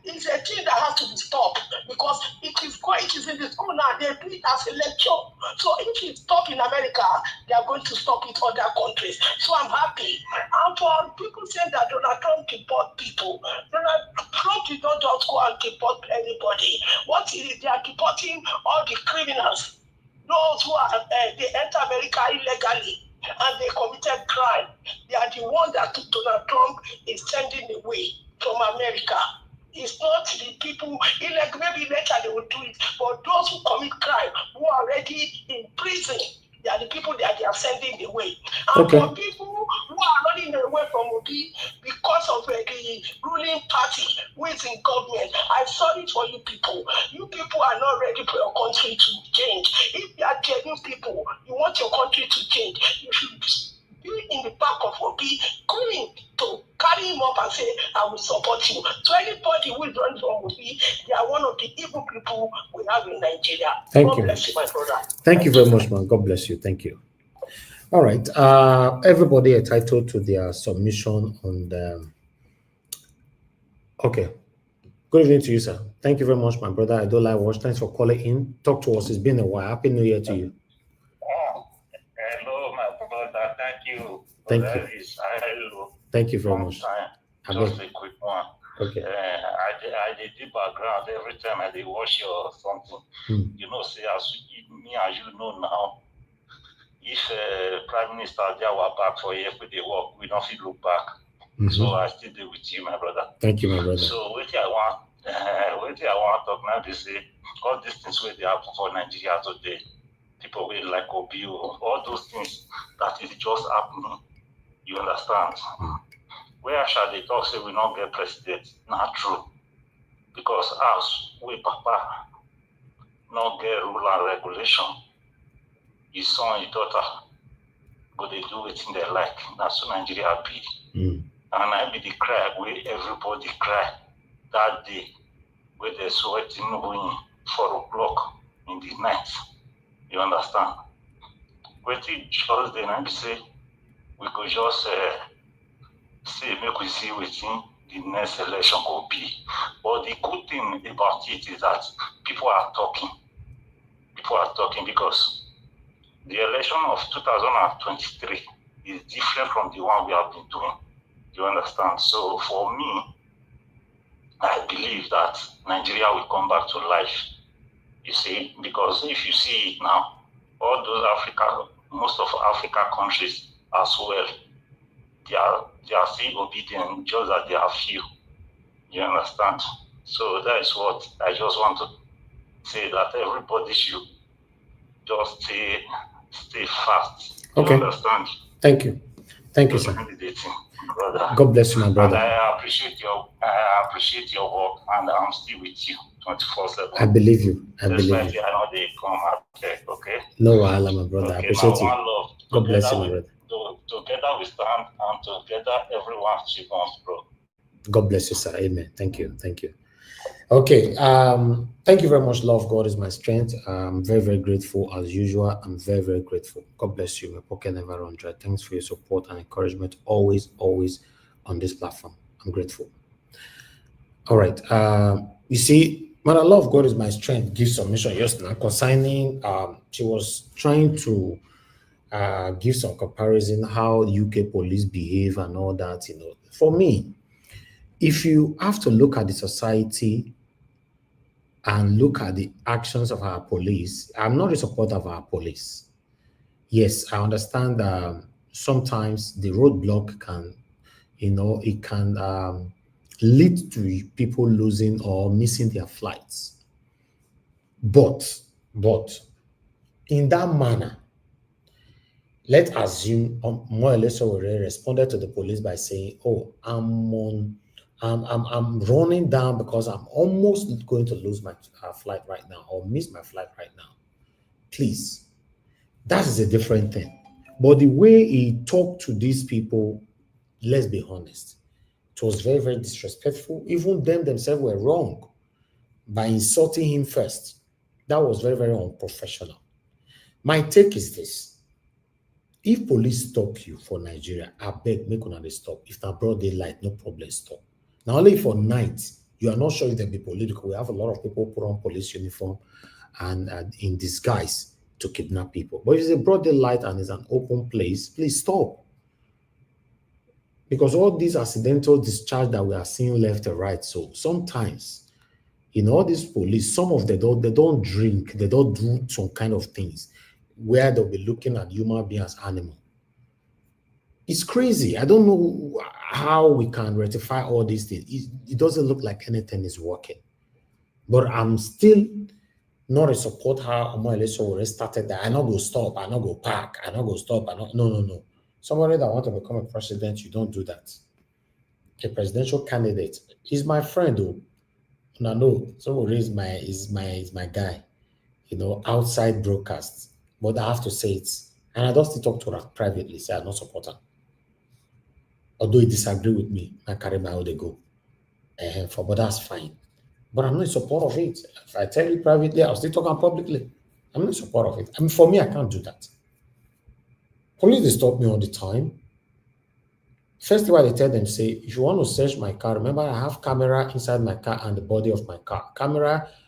is a thing that has to be stopped because it is in the school now. They do it as a lecture. So if it's stopped in America, they are going to stop it in other countries. So I'm happy. And for people saying that Donald Trump deport people, Donald Trump did not just go and deport anybody. What is it? They are deporting all the criminals, those who are they enter America illegally and they committed crime. They are the ones that Donald Trump is sending away from America. It's not the people, maybe later they will do it, but those who commit crime, who are already in prison, they are the people that they are sending away. And for people who are running away from Obi because of the ruling party who is in government. I'm sorry for you people. You people are not ready for your country to change. If you are genuine people, you want your country to change, you should be in the back of Obi, going to carry him up and say, I will support you. To anybody who is running from Obi, they are one of the evil people we have in Nigeria. Thank God you. bless you, my brother. Thank you very much, man. God bless you. Thank you. All right. Everybody entitled to their submission on the. Okay. Good evening to you, sir. Thank you very much, my brother. I don't like watch. Thanks for calling in. Talk to us. It's been a while. Happy New Year to you. Hello, my brother. Thank you. Thank you. Hello. Thank you very much. Just a quick one. Okay. I did the background every time I did watch you or something. You know, say as you know now, if Prime Minister there were back for year for the work, we don't feel look back. So I still do with you, my brother. Thank you, my brother. So what I want to talk now, they say all these things where they happen for Nigeria today, people will like Obi, all those things that is just happening. You understand? Where shall they talk say we don't get president? Not true. Because us, we papa, not get rule and regulation. His son, his daughter, but they do it in their like. That's what Nigeria be. And I be the cry where everybody cry that day where they're sweating going 4 o'clock in the night. You understand? Waiting just then I say we could just say make we see waiting the next election will be. But the good thing about it is that people are talking. People are talking because the election of 2023 is different from the one we have been doing. You understand? So for me, I believe that Nigeria will come back to life. You see, because if you see it now, all those most of Africa countries as well, they are still obedient, just that they are few. You understand? So that is what I just want to say, that everybody should just stay fast. Okay. You understand? Thank you. Thank you, sir. Brother. God bless you, my brother. And I appreciate your work, and I'm still with you 24/7. I believe you. I believe you. I know they come out there, okay? No wahala, my brother. Okay, I appreciate you. One love. God bless you, my brother. Together we stand, and together everyone achievements, bro. God bless you, sir. Amen. Thank you. Thank you. Okay. Thank you very much. Love God is my strength. I'm very, very grateful as usual. I'm very, very grateful. God bless you. My pocket never run dry. Thanks for your support and encouragement. Always, always on this platform. I'm grateful. All right. You see, when I love God is my strength, give submission just now concerning. She was trying to give some comparison how UK police behave and all that. You know, for me, if you have to look at the society and look at the actions of our police, I'm not a supporter of our police. Yes, I understand sometimes the roadblock can, it can lead to people losing or missing their flights. But in that manner, let's assume more or less Sowore responded to the police by saying, "Oh, I'm running down because I'm almost going to lose my flight right now or miss my flight right now." Please, that is a different thing. But the way he talked to these people, let's be honest, it was very, very disrespectful. Even them themselves were wrong by insulting him first. That was very, very unprofessional. My take is this. If police stop you for Nigeria, I beg, make una dey stop. If na broad daylight, no problem, stop. Now, only for night, you are not sure if they'll be political. We have a lot of people put on police uniform and in disguise to kidnap people. But if it's a broad daylight and it's an open place, please stop. Because all these accidental discharge that we are seeing left and right, so sometimes, all these police, some of them, they don't drink, they don't do some kind of things where they'll be looking at human beings as animal. It's crazy. I don't know how we can rectify all these things. It doesn't look like anything is working. But I'm still not a support how Omoyele Sowore started that. I not go stop, I not go park, I not go stop, no. Somebody that wants to become a president, you don't do that. A presidential candidate is my friend, though. No, somebody is my guy, outside broadcasts. But I have to say it. And I don't still talk to her privately, say I don't support her. Although he disagree with me, I carry my own they go. But that's fine. But I'm not in support of it. If I tell you privately, I'll still talk publicly. I'm not in support of it. I mean, for me, I can't do that. Police, they stop me all the time. First thing I tell them, say, if you want to search my car, remember I have camera inside my car and the body of my car.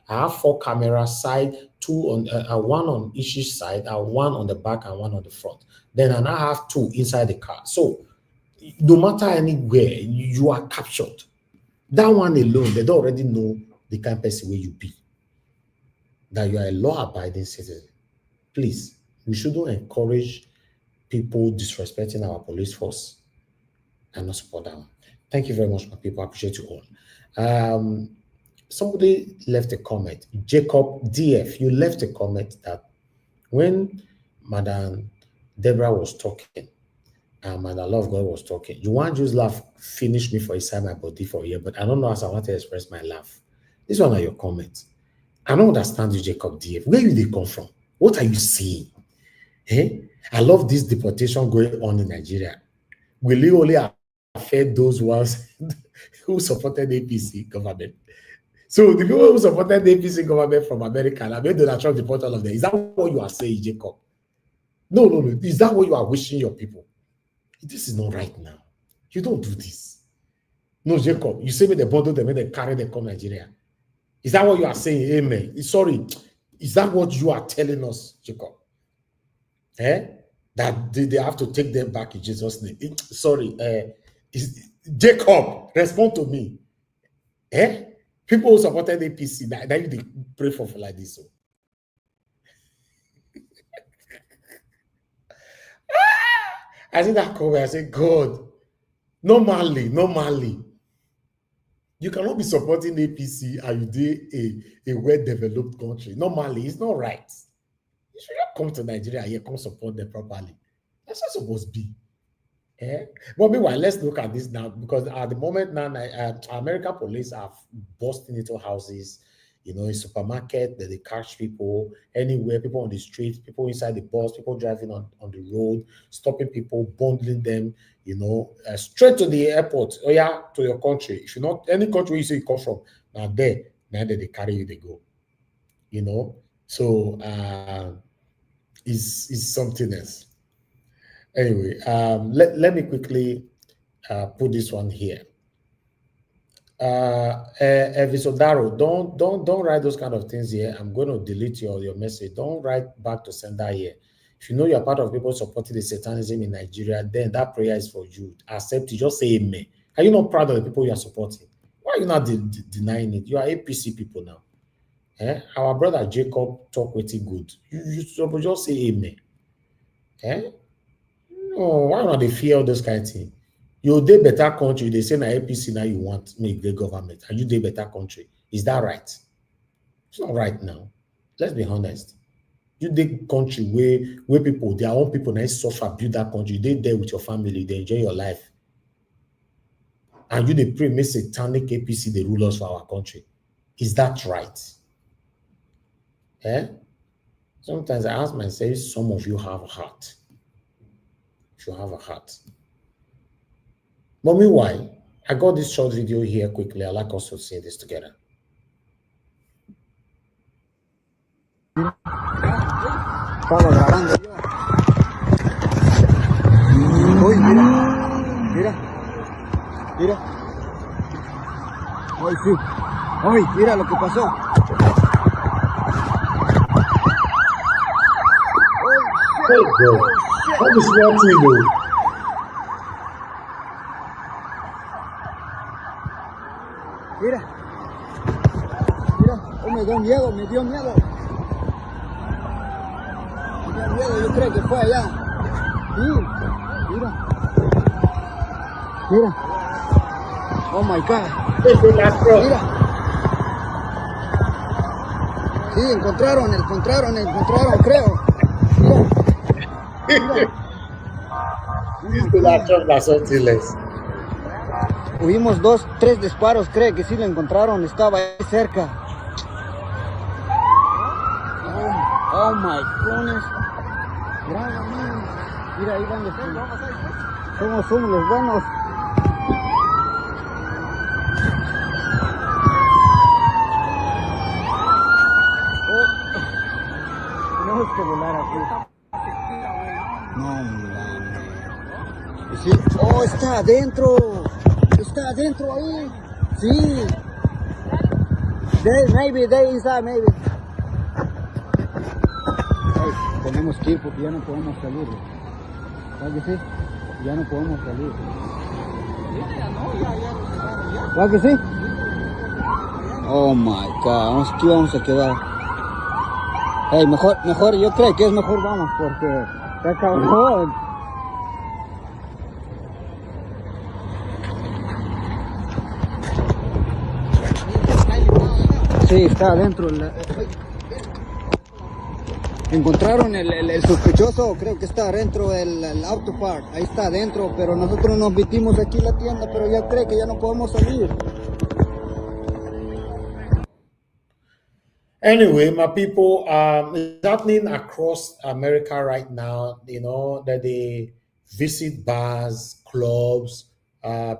I have 4 cameras, side, 2 on, 1 on each side, and 1 on the back and 1 on the front. Then I now have 2 inside the car. So no matter anywhere, you are captured. That one alone, they don't already know the kind of person where you be. That you are a law-abiding citizen. Please, we shouldn't encourage people disrespecting our police force and not support that one. Thank you very much, my people. I appreciate you all. Somebody left a comment. Jacob DF, you left a comment that when Madam Deborah was talking, and Madam Love God was talking, you want to just laugh, finish me for inside my body for a year, but I don't know as I want to express my laugh. These one are your comments. I don't understand you, Jacob DF. Where do they come from? What are you seeing? I love this deportation going on in Nigeria. Will it only affect those ones who supported the APC government? So the people who supported the APC government from America, I made Donald Trump deport all of them. Is that what you are saying, Jacob? No. Is that what you are wishing your people? This is not right now. You don't do this. No, Jacob, you say me the bundle, they made them carry them come Nigeria. Is that what you are saying? Amen. Sorry. Is that what you are telling us, Jacob? That they have to take them back in Jesus' name. Jacob, respond to me. People who supported APC, that you pray for like this. So. I see that comment, I say, God, normally, you cannot be supporting APC and you do a well-developed country. Normally, it's not right. You should not come to Nigeria and come support them properly. That's not supposed to be. But meanwhile, let's look at this now, because at the moment now, American police are busting into houses, in supermarket, that they catch people anywhere, people on the street, people inside the bus, people driving on the road, stopping people, bundling them, straight to the airport. Oh yeah, to your country. If you're not any country you say you come from, now they carry you, they go. So is something else. Anyway, let me quickly put this one here. Evisodaro, don't write those kind of things here. I'm going to delete your message. Don't write back to sender here. If you know you're part of people supporting the satanism in Nigeria, then that prayer is for you. Accept it. Just say amen. Are you not proud of the people you are supporting? Why are you not denying it? You are APC people now. Our brother Jacob talk with it good. You just say amen. Oh, why not they fear all those kind of things? You dey better country, they say na APC now you want make the government, and you dey better country. Is that right? It's not right now. Let's be honest. You dey country where people, their own people now suffer, build that country. They there with your family, they enjoy your life. And you dey pray, make satanic APC they rule us for our country. Is that right? Sometimes I ask myself, some of you have a heart. You have a heart. But meanwhile, I got this short video here quickly. I'd like us to see this together. Estaba grabando yo. Uy, mira. Ay, sí. Ay, mira lo que pasó. Hey, bro. What is wrong with you? Mira, oh, me dio miedo. Me dio miedo, yo creo que fue allá. Sí, mira. Oh my God. Mira. Sí, encontraron, creo. Mira. Oímos 2, 3 disparos, cree que sí lo encontraron, estaba ahí cerca. Oh my goodness. Mira, ahí van los somos los buenos. Tenemos que volar aquí. No, sí. Oh, está adentro ahí. Sí. Maybe inside, maybe. Ay, tenemos que ir porque ya no podemos salir. ¿Sabes que sí? Ya no podemos salir. ¿Sabes que sí? Oh my God, aquí vamos a quedar. Hey, mejor, yo creo que es mejor vamos porque está cabrón. Sí, está adentro. Encontraron el sospechoso, creo que está adentro del auto park. Ahí está adentro, pero nosotros nos metimos aquí en la tienda, pero ya creo que ya no podemos salir. Anyway, my people, it's happening across America right now. You know that they visit bars, clubs,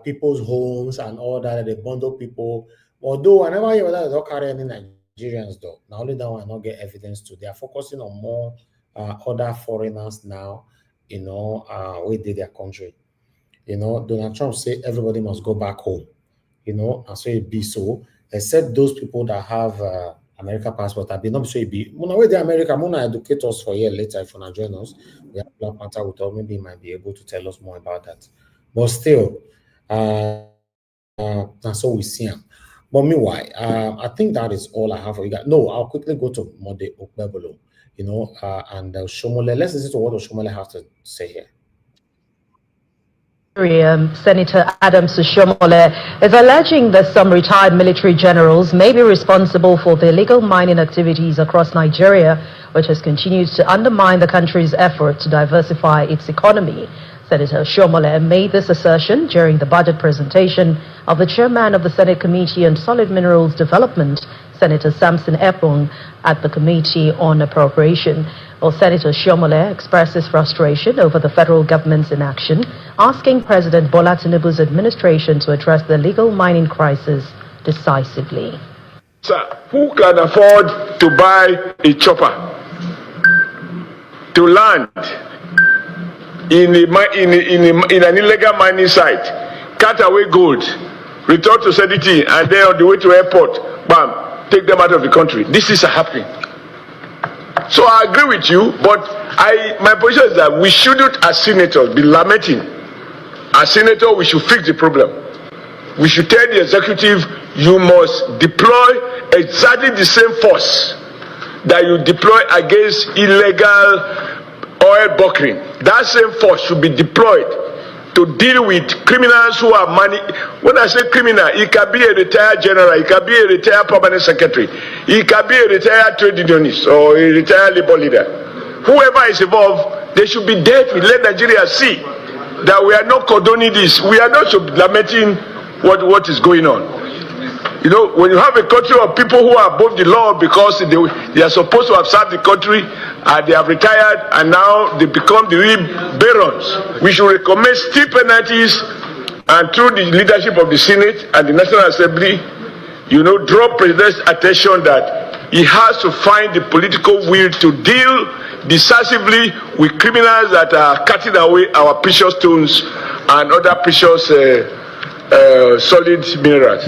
people's homes, and all that. They bundle people. Although I never hear that they don't carry any Nigerians, though. Now only that one not get evidence to. They are focusing on more other foreigners now. You know, within their country. You know, Donald Trump said everybody must go back home. You know, and so it be so. Except those people that have American passport. I be not so it be. When I the America, I'm gonna educate us for here later if you wanna join us. We have Black Panther with us. Maybe he might be able to tell us more about that. But still, that's all we see him. But meanwhile, I think that is all I have for you guys. No, I'll quickly go to Mode Okbebolo, you know, and Shomole. Let's listen to what Shomole has to say here. Senator Adams Oshomole is alleging that some retired military generals may be responsible for the illegal mining activities across Nigeria, which has continued to undermine the country's effort to diversify its economy. Senator Oshomole made this assertion during the budget presentation of the chairman of the Senate Committee on Solid Minerals Development, Senator Samson Epong, at the Committee on Appropriation. Well, Senator Oshomole expresses frustration over the federal government's inaction, asking President Bola Tinubu's administration to address the illegal mining crisis decisively. Sir, who can afford to buy a chopper to land in an illegal mining site, cut away gold, return to Sediti, and then on the way to airport, bam, take them out of the country? This is happening. So I agree with you, but my position is that we shouldn't, as senators, be lamenting. As senators, we should fix the problem. We should tell the executive, you must deploy exactly the same force that you deploy against illegal oil bunkering. That same force should be deployed to deal with criminals who are money. When I say criminal, it can be a retired general, it can be a retired permanent secretary, it can be a retired trade unionist or a retired labor leader. Whoever is involved, they should be dealt with. Let Nigeria see that we are not condoning this. We are not lamenting what is going on. You know, when you have a country of people who are above the law because they are supposed to have served the country and they have retired and now they become the real barons, we should recommend steep penalties, and through the leadership of the Senate and the National Assembly, you know, draw President's attention that he has to find the political will to deal decisively with criminals that are cutting away our precious stones and other precious solid minerals.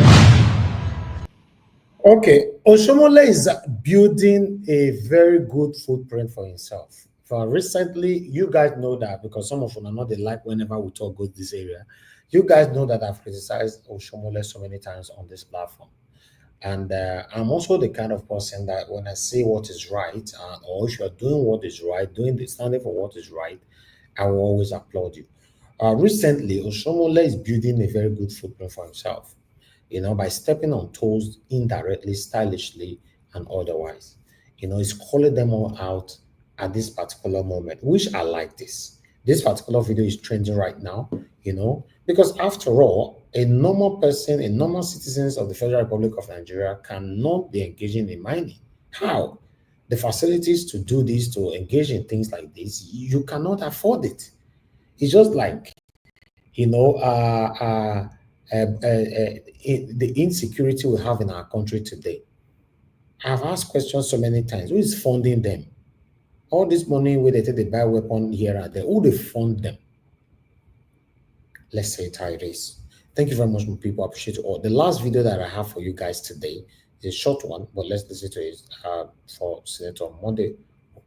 Okay, Oshomole is building a very good footprint for himself. Recently, you guys know that because some of you are not like whenever we talk about this area. You guys know that I've criticized Oshomole so many times on this platform. And I'm also the kind of person that when I say what is right, or if you're doing what is right, standing for what is right, I will always applaud you. Recently, Oshomole is building a very good footprint for himself, you know, by stepping on toes indirectly, stylishly, and otherwise. You know, he's calling them all out at this particular moment, which I like this. this particular video is trending right now, because after all, a normal person, a normal citizens of the Federal Republic of Nigeria cannot be engaging in mining. How? The facilities to do this, to engage in things like this, you cannot afford it. It's just like, the insecurity we have in our country today. I've asked questions so many times. Who is funding them? All this money where they take the buy weapon here and there, who they fund them? Let's say it how it is. Thank you very much, my people. I appreciate you all. The last video that I have for you guys today is a short one, but let's listen to it for Senator Monday.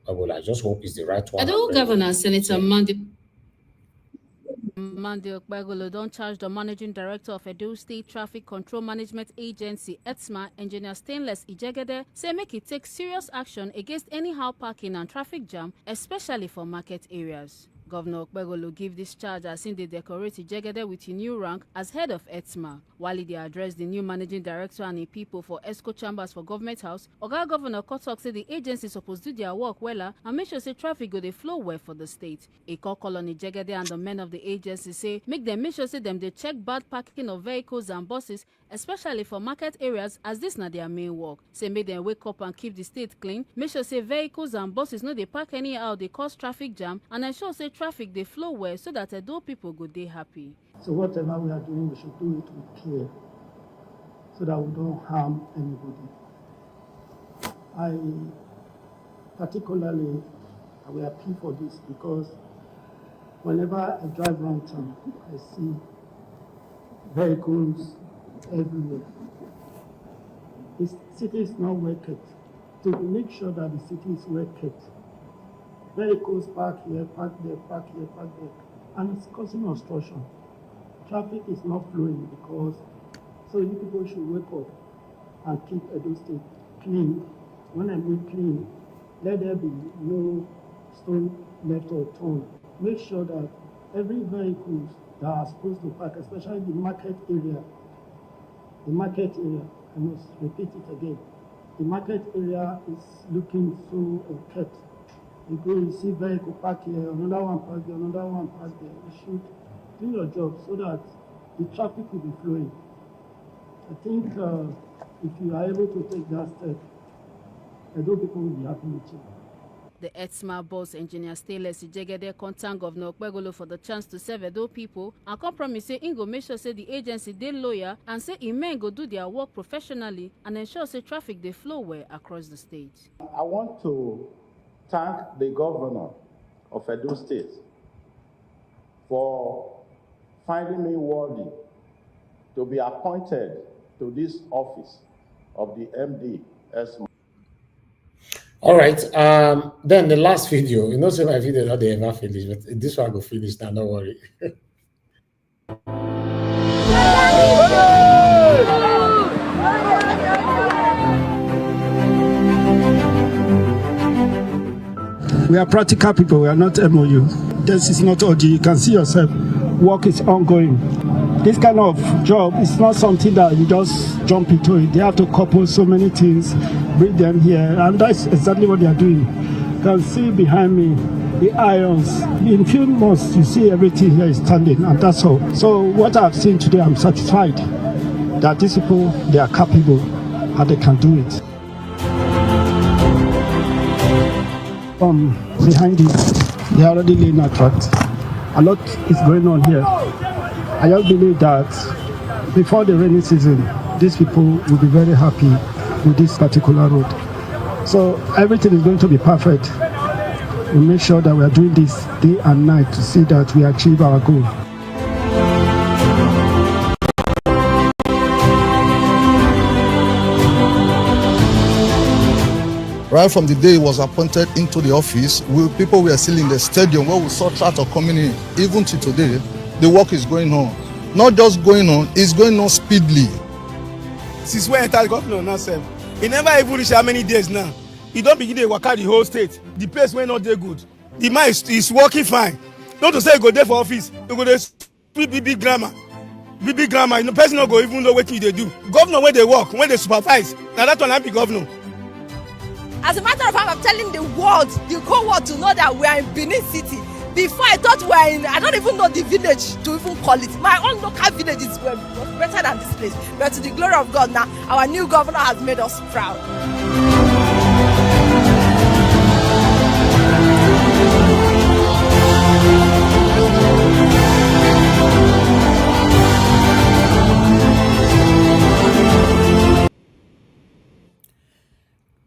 I just hope it's the right one. Edo Governor Senator Monday Okpegolo don't charge the Managing Director of Edo State Traffic Control Management Agency, ETSMA, Engineer Stainless Ijegede, say make it take serious action against anyhow parking and traffic jam, especially for market areas. Governor Okpegolo give this charge as in they decorate Ijegede with a new rank as head of ETSMA. While they address the new managing director and the people for ESCO chambers for Government House, Oga Governor Kotok say the agency supposed to do their work well and make sure say traffic go they flow well for the state. A call on Ijegede and the men of the agency say make them make sure say them they check bad parking of vehicles and buses, especially for market areas, as this not their main work. Say make them wake up and keep the state clean, make sure say vehicles and buses no they park anyhow, they cause traffic jam, and ensure say traffic they flow well so that Edo people go they happy. So whatever we are doing, we should do it with care so that we don't harm anybody. I particularly will appeal for this because whenever I drive around town, I see vehicles everywhere. The city is not well kept. To make sure that the city is well kept, vehicles park here, park there, park here, park there, and it's causing obstruction. Traffic is not flowing because so you people should wake up and keep Edo State clean. When I mean clean, let there be no stone left or torn. Make sure that every vehicle that are supposed to park, especially the market area, I must repeat it again, the market area is looking so unkept. You go, you see vehicle park here, another one park there, another one park there. You should do your job so that the traffic will be flowing. I think if you are able to take that step, Edo people will be happy with you. The ETSMA boss, Engineer Stainless Ijegede, contact Governor Okpegolo for the chance to serve Edo people and compromise say he go make sure say the agency they lawyer and say he men go do their work professionally and ensure say traffic they flow well across the state. I want to thank the governor of Edo State for finding me worthy to be appointed to this office of the MD ESMA. All right. Then the last video, say my video not they ever finish, but this one go finish now. Don't worry. We are practical people, we are not MOU. This is not OG. You can see yourself, work is ongoing. This kind of job is not something that you just jump into it. They have to couple so many things, bring them here, and that's exactly what they are doing. You can see behind me the irons. In few months, you see everything here is standing, and that's all. So what I've seen today, I'm satisfied that these people, they are capable and they can do it. Behind this, they are already laying a track. A lot is going on here. I just believe that before the rainy season, these people will be very happy with this particular road. So everything is going to be perfect. We make sure that we are doing this day and night to see that we achieve our goal. Right from the day he was appointed into the office, people were still in the stadium where we saw tractor coming in. Even to today, the work is going on. Not just going on, it's going on speedily. Since we entered governor now, sir, he never even reached how many days now. He don't begin to work out the whole state. The place went not there good. The man is working fine. Not to say he go there for office, he go there big grammar. Big grammar. The person not go even know what they do. Governor when they work, when they supervise, now that one I be governor. As a matter of fact, I'm telling the world, the whole world to know that we are in Benin City. Before I thought we were in, I don't even know the village to even call it. My own local village is was better than this place. But to the glory of God now, our new governor has made us proud.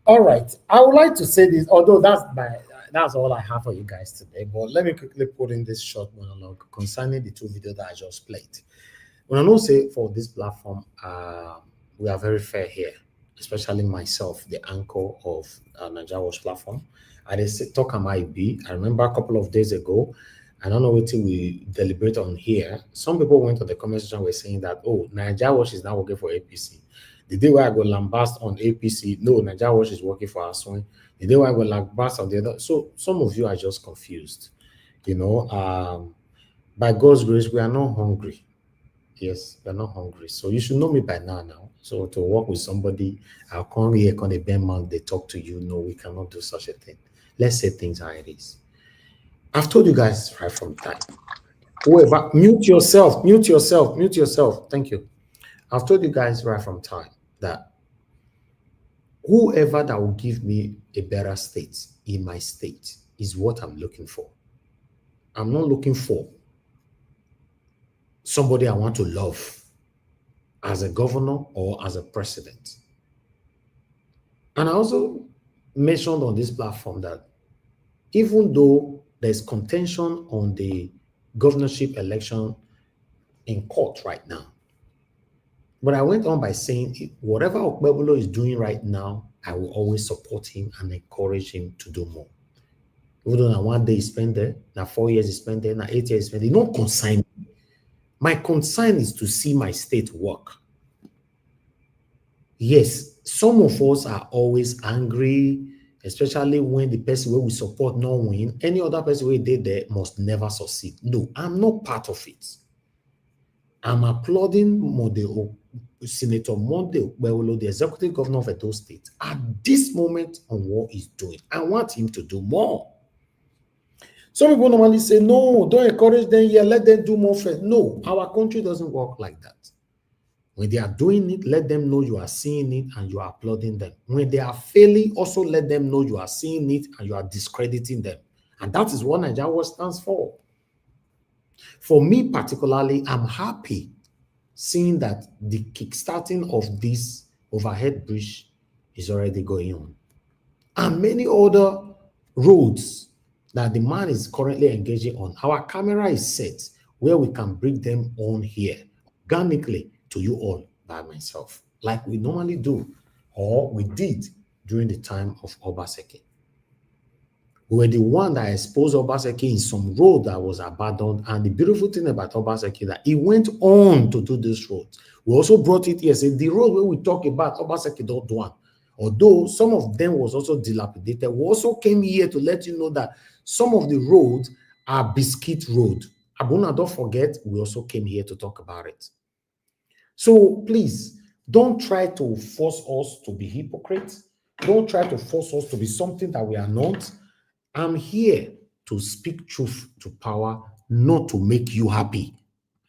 All right, I would like to say this, although that's all I have for you guys today. But let me quickly put in this short monologue concerning the two videos that I just played. When I know say for this platform, we are very fair here, especially myself, the anchor of Nigeria Watch platform. I just talk might be. I remember a couple of days ago, I don't know what we deliberate on here. Some people went to the comment section were saying that, oh, Nigeria Watch is now working for APC. The day where I go lambast on APC, no, Nigeria Watch is working for Aswin. The day where I go lambast on the other. So some of you are just confused. You know, by God's grace, we are not hungry. Yes, we are not hungry. So you should know me by now. So to work with somebody, I'll come here, come a bad man, they talk to you. No, we cannot do such a thing. Let's say things how it is. I've told you guys right from time. Whoever, mute yourself. Thank you. I've told you guys right from time that whoever that will give me a better state in my state is what I'm looking for. I'm not looking for somebody I want to love as a governor or as a president. And I also mentioned on this platform that even though there's contention on the governorship election in court right now, but I went on by saying whatever Okpebolo is doing right now, I will always support him and encourage him to do more. Even though now 1 day he spent there, now 4 years he spent there, now 8 years he spent there, don't consign me. My concern is to see my state work. Yes, some of us are always angry, especially when the person where we support not win. Any other person we did there must never succeed. No, I'm not part of it. I'm applauding Senator Monday Okpebolo, the executive governor of Edo State, at this moment on what he's doing. I want him to do more. Some people normally say, no, don't encourage them here, let them do more first. No, our country doesn't work like that. When they are doing it, let them know you are seeing it and you are applauding them. When they are failing, also let them know you are seeing it and you are discrediting them. And that is what Nigeria Watch stands for. For me particularly, I'm happy seeing that the kickstarting of this overhead bridge is already going on. And many other roads that the man is currently engaging on. Our camera is set where we can bring them on here organically to you all by myself, like we normally do, or we did during the time of Obasa. We were the one that exposed Obasa in some road that was abandoned. And the beautiful thing about Obasa that he went on to do this road. We also brought it here, said the road where we talk about Obasa don't do one. Although some of them was also dilapidated, we also came here to let you know that some of the roads are biscuit road. Abuna, don't forget, we also came here to talk about it. So please, don't try to force us to be hypocrites. Don't try to force us to be something that we are not. I'm here to speak truth to power, not to make you happy.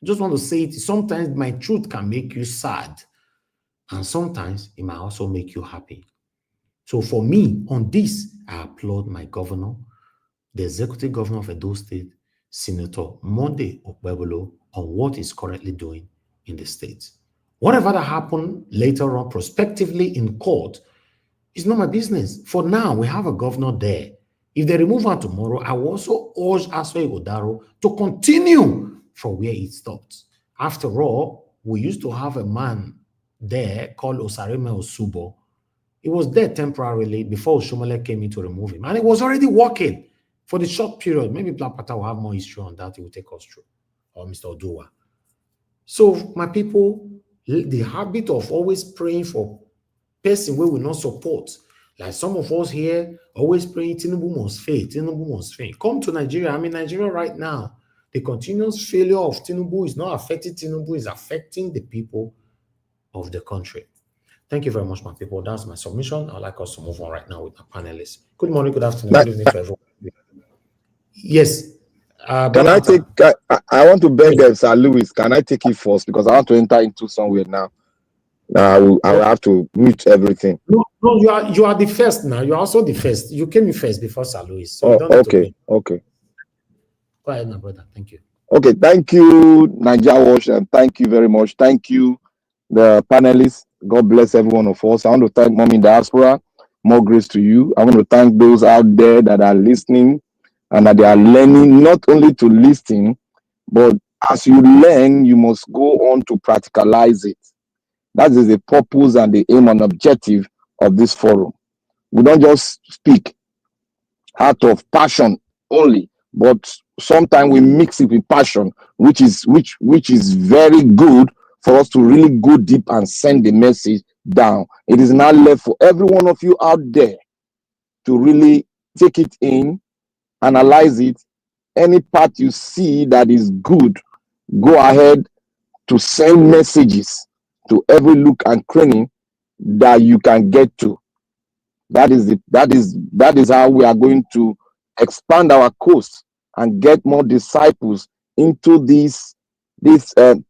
I just want to say it. Sometimes my truth can make you sad, and sometimes it might also make you happy. So for me, on this, I applaud my governor, the executive governor of Edo State, Senator Monday Okpebolo, on what he's currently doing in the state. Whatever that happened later on, prospectively in court, is not my business. For now, we have a governor there. If they remove her tomorrow, I will also urge Aswe Odaro to continue from where it stopped. After all, we used to have a man there called Osareme Osubo. He was there temporarily before Oshomole came in to remove him. And it was already working for the short period. Maybe Black Panther will have more history on that. He will take us through. Or Mr. Oduwa. So, my people, the habit of always praying for person we will not support, like some of us here, always praying Tinubu must fail, Tinubu must fail. Come to Nigeria. I'm in Nigeria right now. The continuous failure of Tinubu is not affecting Tinubu, it's affecting the people of the country. Thank you very much, my people. That's my submission. I'd like us to move on right now with my panelists. Good morning, good afternoon, good evening to everyone. Yes. Can I take? I want to beg Sir Louis. Can I take it first because I want to enter into somewhere now. I will have to mute everything. No, you are the first now. You are also the first. You came in first before Sir Louis. So you don't okay, need to wait. okay. Go ahead, my brother. Thank you. Okay, thank you, Nigeria Watch, and thank you very much. Thank you, the panelists. God bless every one of us. I want to thank Mommy Diaspora. More grace to you. I want to thank those out there that are listening and that they are learning not only to listen, but as you learn, you must go on to practicalize it. That is the purpose and the aim and objective of this forum. We don't just speak out of passion only, but sometimes we mix it with passion, which is very good for us to really go deep and send the message down. It is now left for every one of you out there to really take it in, analyze it. Any part you see that is good, go ahead to send messages to every look and cranny that you can get to. That is how we are going to expand our course and get more disciples into this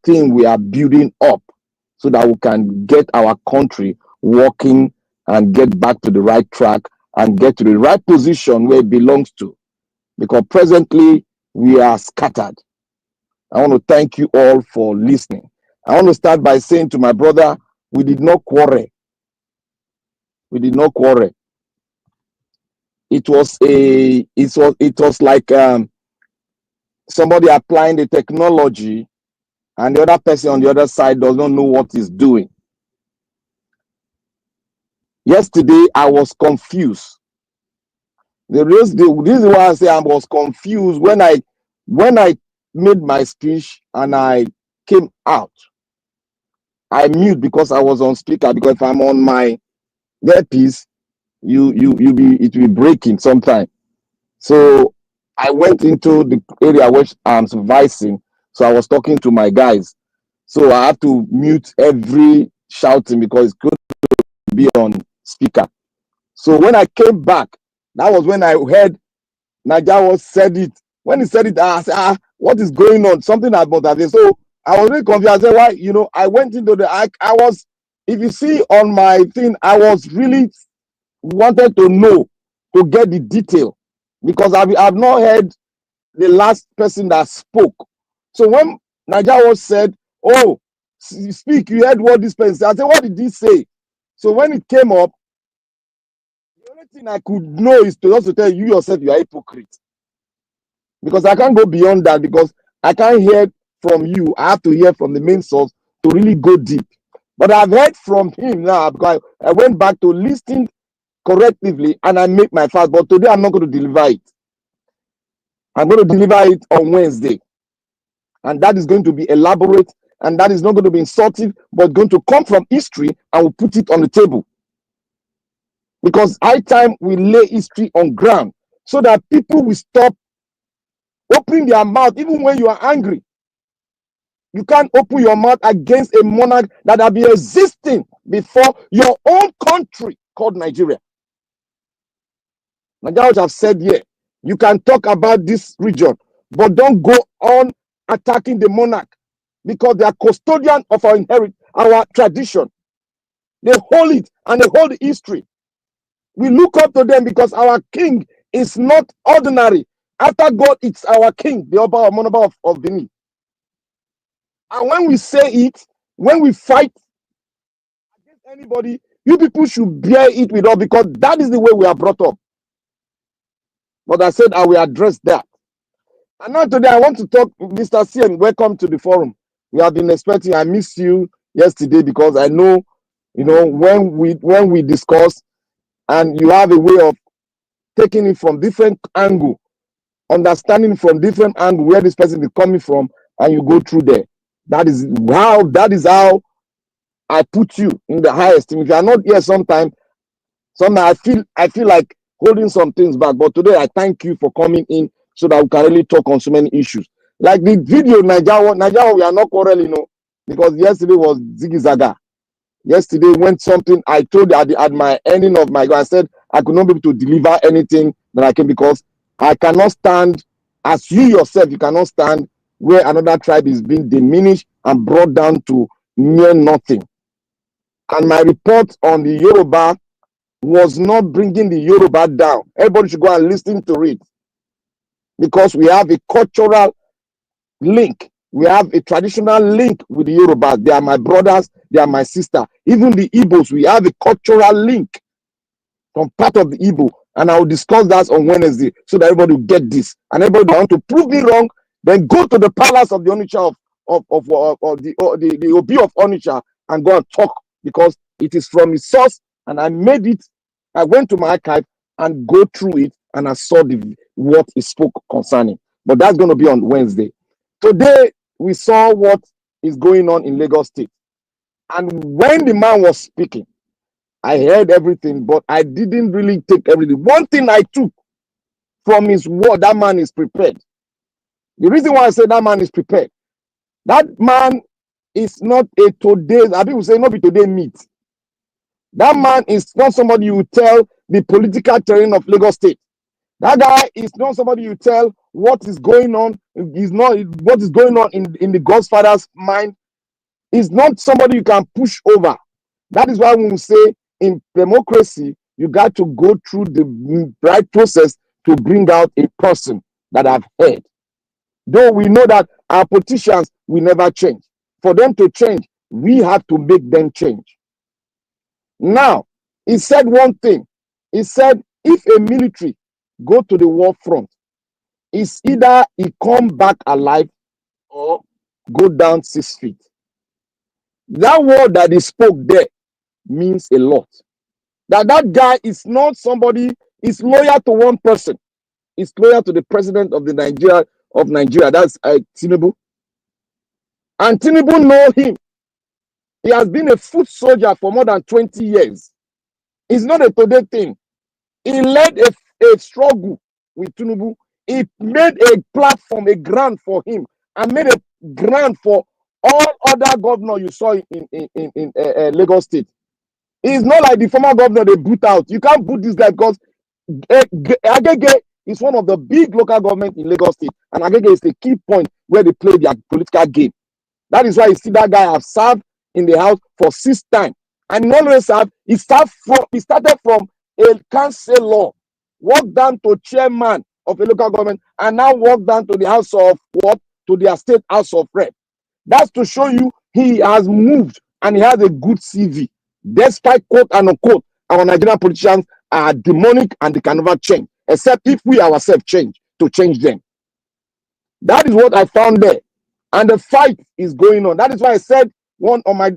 thing we are building up, so that we can get our country working and get back to the right track and get to the right position where it belongs to. Because presently we are scattered. I want to thank you all for listening. I want to start by saying to my brother, we did not quarrel. We did not quarrel. It was like somebody applying the technology and the other person on the other side does not know what he's doing. Yesterday I was confused. This is why I say I was confused when I made my speech and I came out. I mute because I was on speaker, because if I'm on my earpiece, it will be breaking sometime. So I went into the area which I'm supervising. So I was talking to my guys. So I have to mute every shouting because it's going to be on speaker. So when I came back, that was when I heard Najawa said it. When he said it, I said, what is going on? Something about that. So I was really confused. I said, why? I went into I was, if you see on my thing, I was really wanted to know, to get the detail, because I've not heard the last person that spoke. So when Najawa said, oh, speak, you heard what this person said. I said, what did he say? So when it came up, the only thing I could know is to also tell you yourself you are a hypocrite. Because I can't go beyond that, because I can't hear from you. I have to hear from the main source to really go deep. But I've heard from him now, because I went back to listen correctively and I make my fast. But today I'm not going to deliver it. I'm going to deliver it on Wednesday. And that is going to be elaborate, and that is not going to be insultive, but going to come from history, and we'll put it on the table. Because high time we lay history on ground, so that people will stop opening their mouth even when you are angry. You can't open your mouth against a monarch that have been existing before your own country called Nigeria. Nigerians have said here, you can talk about this region, but don't go on attacking the monarch, because they are custodian of our our tradition. They hold it and they hold the history. We look up to them because our king is not ordinary. After God, it's our king, the Obasa of Benin. And when we say it, when we fight against anybody, you people should bear it with us, because that is the way we are brought up. But I said I will address that. And now today I want to talk, Mr. CN, welcome to the forum. We have been expecting, I missed you yesterday, because I know, when we discuss, and you have a way of taking it from different angle, understanding from different angle where this person is coming from, and you go through there. That is how I put you in the highest. If you are not here sometimes I feel like holding some things back. But today I thank you for coming in, so that we can really talk on so many issues. Like the video, Nigeria, we are not quarreling, because yesterday was Ziggy Zaga. Yesterday, when something I told you at my ending of my, I said I could not be able to deliver anything that I can, because I cannot stand as you yourself, you cannot stand where another tribe is being diminished and brought down to near nothing. And my report on the Yoruba was not bringing the Yoruba down. Everybody should go and listen to it, because we have a cultural link. We have a traditional link with the Yoruba. They are my brothers. They are my sister. Even the Igbos, we have a cultural link from part of the Igbo. And I will discuss that on Wednesday so that everybody will get this. And everybody want to prove me wrong, then go to the palace of the Onitsha of the Obi of Onitsha and go and talk, because it is from his source. And I made it. I went to my archive and go through it, and I saw what he spoke concerning. But that's going to be on Wednesday. Today, we saw what is going on in Lagos State. And when the man was speaking, I heard everything, but I didn't really take everything. One thing I took from his word, that man is prepared. The reason why I say that man is prepared, that man is not a today, people say not be today meet. That man is not somebody you tell the political terrain of Lagos State. That guy is not somebody you tell what is going on. Is not what is going on in the Godfather's mind. Is not somebody you can push over. That is why when we say in democracy, you got to go through the right process to bring out a person that I've heard. Though we know that our politicians will never change. For them to change, we have to make them change. Now, he said one thing. He said, if a military go to the war front, it's either he come back alive or go down 6 feet. That word that he spoke there means a lot. That guy is not somebody, is loyal to one person. He's loyal to the president of Nigeria. That's Tinubu. And Tinubu know him. He has been a foot soldier for more than 20 years. It's not a today thing. He led a struggle with Tinubu. He made a platform, a grant for him, and made a grant for all other governors you saw in Lagos State. It's not like the former governor they boot out. You can't boot this guy because Agege is one of the big local government in Lagos State, and Agege is the key point where they play their political game. That is why you see that guy have served in the house for 6 times, and he always served. He started from a councillor, walked down to chairman of a local government, and now walked down to the house of what? To their state house of rep. That's to show you he has moved and he has a good CV. Despite quote and unquote, our Nigerian politicians are demonic and they can never change, except if we ourselves change to change them. That is what I found there. And the fight is going on. That is why I said when I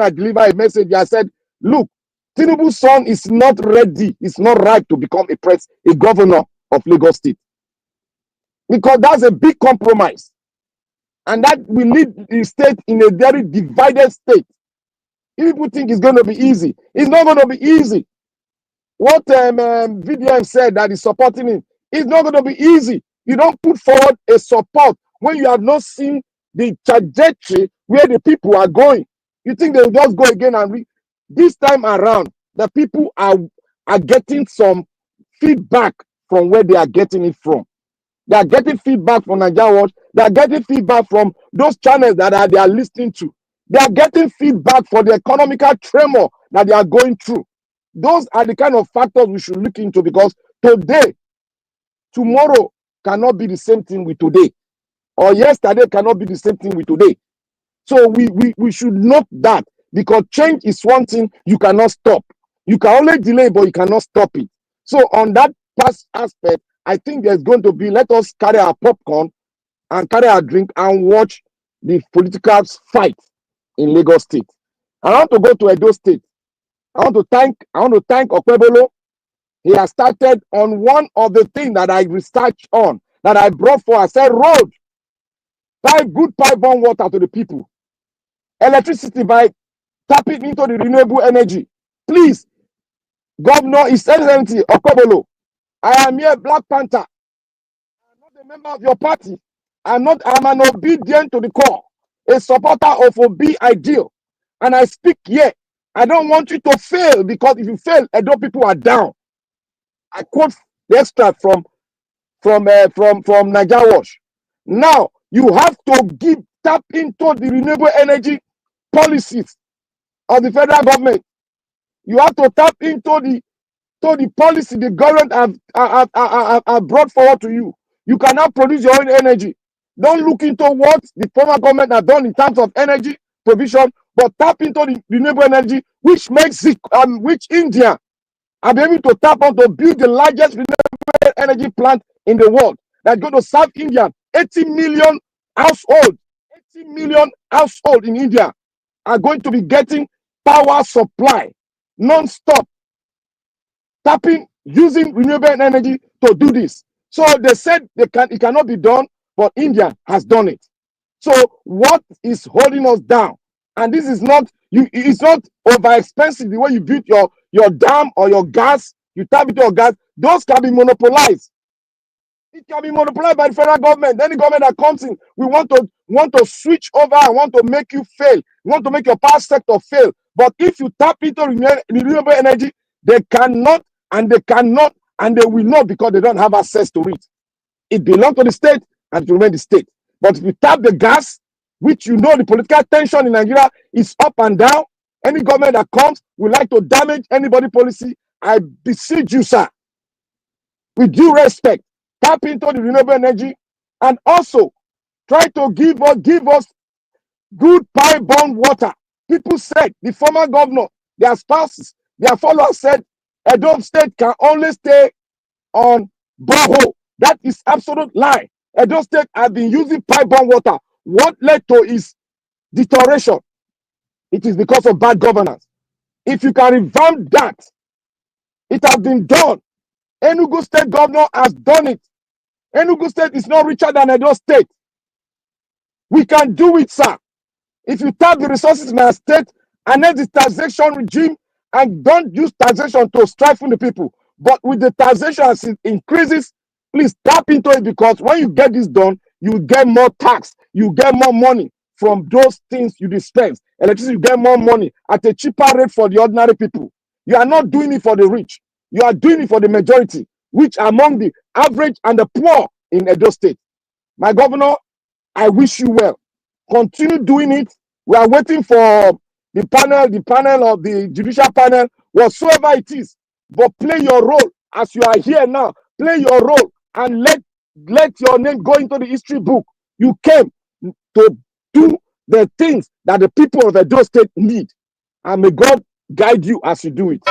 deliver a message, I said, look, Tinubu's son is not ready, it's not right to become a governor of Lagos State. Because that's a big compromise. And that will lead the state in a very divided state. If people think it's going to be easy, it's not going to be easy. What VDM said that is supporting him, it's not going to be easy. You don't put forward a support when you have not seen the trajectory where the people are going. You think they'll just go again and this time around, the people are getting some feedback from where they are getting it from. They are getting feedback from Nigeria Watch. They are getting feedback from those channels that they are listening to. They are getting feedback for the economical tremor that they are going through. Those are the kind of factors we should look into, because today, tomorrow cannot be the same thing with today, or yesterday cannot be the same thing with today. So we should note that, because change is one thing you cannot stop. You can only delay, but you cannot stop it. So on that past aspect, I think there's going to be, let us carry our popcorn and carry our drink and watch the political fight in Lagos State. I want to go to Edo State. I want to thank Okwebolo. He has started on one of the things that I researched on, that I brought for. I said, road, pipe-borne water to the people. Electricity by tapping into the renewable energy. Please, Governor His Excellency Okwebolo, I am here, Black Panther. I'm not a member of your party. I'm an obedient to the core, a supporter of Obi ideal. And I speak here. I don't want you to fail, because if you fail, Edo people are down. I quote the extract from from Niger Wash. Now you have to tap into the renewable energy policies of the federal government. You have to tap into the policy the government have brought forward to you. You cannot produce your own energy. Don't look into what the former government have done in terms of energy provision, but tap into the renewable energy, which makes it, which India are be able to tap on to build the largest renewable energy plant in the world that's going to serve India. 80 million households, 80 million households in India are going to be getting power supply non-stop, using renewable energy to do this. So they said it cannot be done, but India has done it. So what is holding us down? And this is not it's not over expensive the way you build your dam or your gas, you tap into your gas, those can be monopolized. It can be monopolized by the federal government. Any government that comes in, we want to switch over and want to make you fail, want to make your power sector fail. But if you tap into renewable energy, they cannot and they will not, because they don't have access to it. It belongs to the state and it will remain the state. But if you tap the gas, which you know the political tension in Nigeria is up and down, any government that comes would like to damage anybody policy. I beseech you, sir, with due respect, tap into the renewable energy and also try to give us good pipe-borne water. People said, the former governor, their spouses, their followers said, Edo State can only stay on borehole. That is absolute lie. Edo State has been using pipe-borne water. What led to its deterioration? It is because of bad governance. If you can revamp that, it has been done. Enugu State governor has done it. Enugu State is not richer than Edo State. We can do it, sir. If you tap the resources in our state and then the taxation regime, and don't use taxation to stifle the people, but with the taxation as it increases, please tap into it, because when you get this done, you get more tax, you get more money from those things you dispense. Electricity, you get more money at a cheaper rate for the ordinary people. You are not doing it for the rich. You are doing it for the majority, which among the average and the poor in Edo State. My governor, I wish you well. Continue doing it. We are waiting for the panel of the judicial panel, whatsoever it is. But play your role as you are here now. Play your role and let your name go into the history book. You came to do the things that the people of Edo State need. And may God guide you as you do it.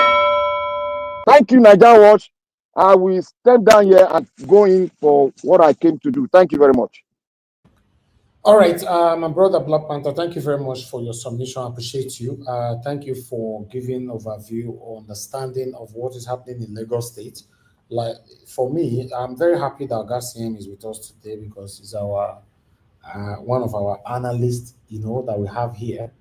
Thank you, Niger Watch. I will step down here and go in for what I came to do. Thank you very much. All right, my brother Black Panther, thank you very much for your submission. I appreciate you. Thank you for giving overview or understanding of what is happening in Lagos State. Like for me, I'm very happy that Gassiem is with us today, because he's our one of our analysts, that we have here.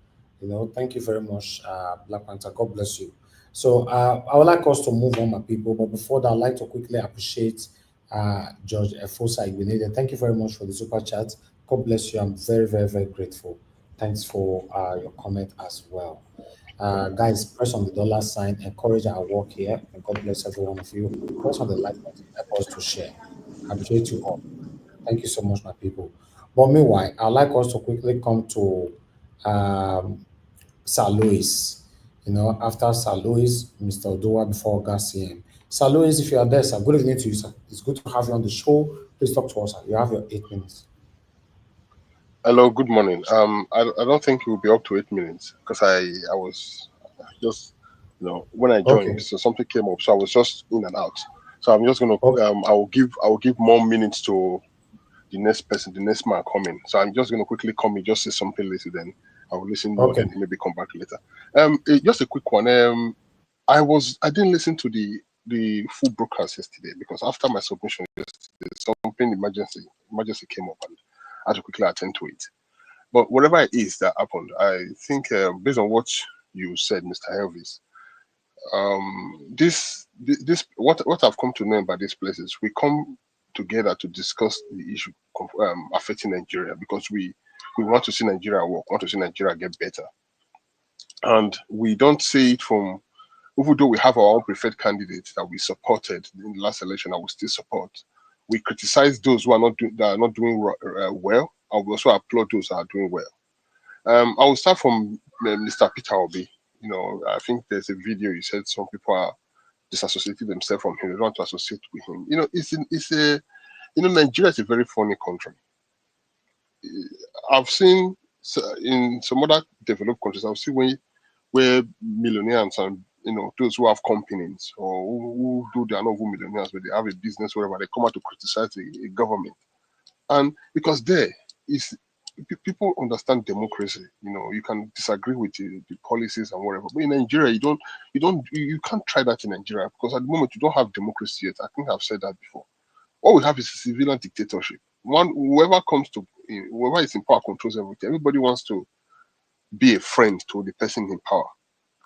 Thank you very much, Black Panther. God bless you. So I would like us to move on, my people. But before that, I'd like to quickly appreciate George Efosa Igbenede. Thank you very much for the super chat. God bless you. I'm very, very, very grateful. Thanks for your comment as well. Guys, press on the dollar sign, encourage our work here, and God bless every one of you. Press on the like button, help us to share. I appreciate you all. Thank you so much, my people. But meanwhile, I'd like us to quickly come to Sir Louis. After Sir Louis, Mr. Odowa before Gassiem. Sir Louis, if you are there, sir, good evening to you, sir. It's good to have you on the show. Please talk to us, sir. You have your 8 minutes. Hello, good morning. I don't think it will be up to 8 minutes, because I was just, when I joined, okay. So something came up, so I was just in and out. So I'm just gonna, okay. I will give more minutes to the next person, the next man coming. So I'm just gonna quickly come in, just say something later, then I will listen more, okay. Then maybe come back later. Just a quick one. I didn't listen to the full broadcast yesterday, because after my submission yesterday, something emergency came up and I had to quickly attend to it. But whatever it is that happened, I think based on what you said, Mr. Elvis, this what I've come to know about these places, we come together to discuss the issue affecting Nigeria, because we want to see Nigeria work, want to see Nigeria get better, and we don't see it from. Even though we have our own preferred candidates that we supported in the last election, that we still support, we criticize those who are not doing well, and we also applaud those who are doing well. I will start from Mr. Peter Obi. You know, I think there's a video you said some people are disassociating themselves from him. They don't want to associate with him. You know, Nigeria is a very funny country. I've seen in some other developed countries, I've seen where millionaires and those who have companies or who they are not even millionaires, but they have a business, wherever, they come out to criticize a government. And because there is people understand democracy. You know, you can disagree with the policies and whatever. But in Nigeria, you can't try that in Nigeria, because at the moment you don't have democracy yet. I think I've said that before. All we have is a civilian dictatorship. Whoever is in power controls everything. Everybody wants to be a friend to the person in power.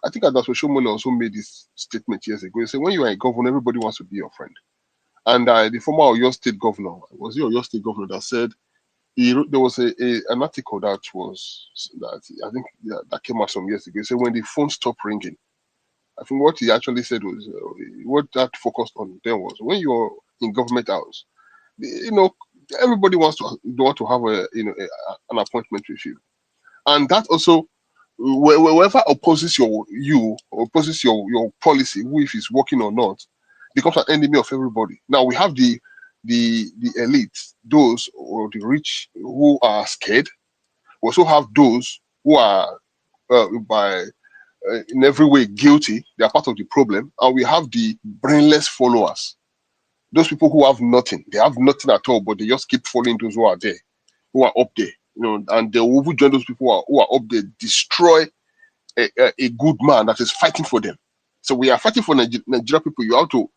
I think Adaswe Shomole also made this statement years ago. He said, when you are a governor, everybody wants to be your friend. And the former Oyo State governor, was the Oyo State governor that said, there was an article that came out some years ago. He said, when the phone stopped ringing, I think what he actually said was, what that focused on then was, when you're in government house, everybody wants to have an appointment with you. And that also, whoever opposes your policy, who if it's working or not, becomes an enemy of everybody. Now we have the elite, those or the rich who are scared. We also have those who are in every way guilty. They are part of the problem. And we have the brainless followers. Those people who have nothing. They have nothing at all, but they just keep following those who are there, who are up there. And they will join those people who are up there, destroy a good man that is fighting for them. So we are fighting for Nigeria people. You have to,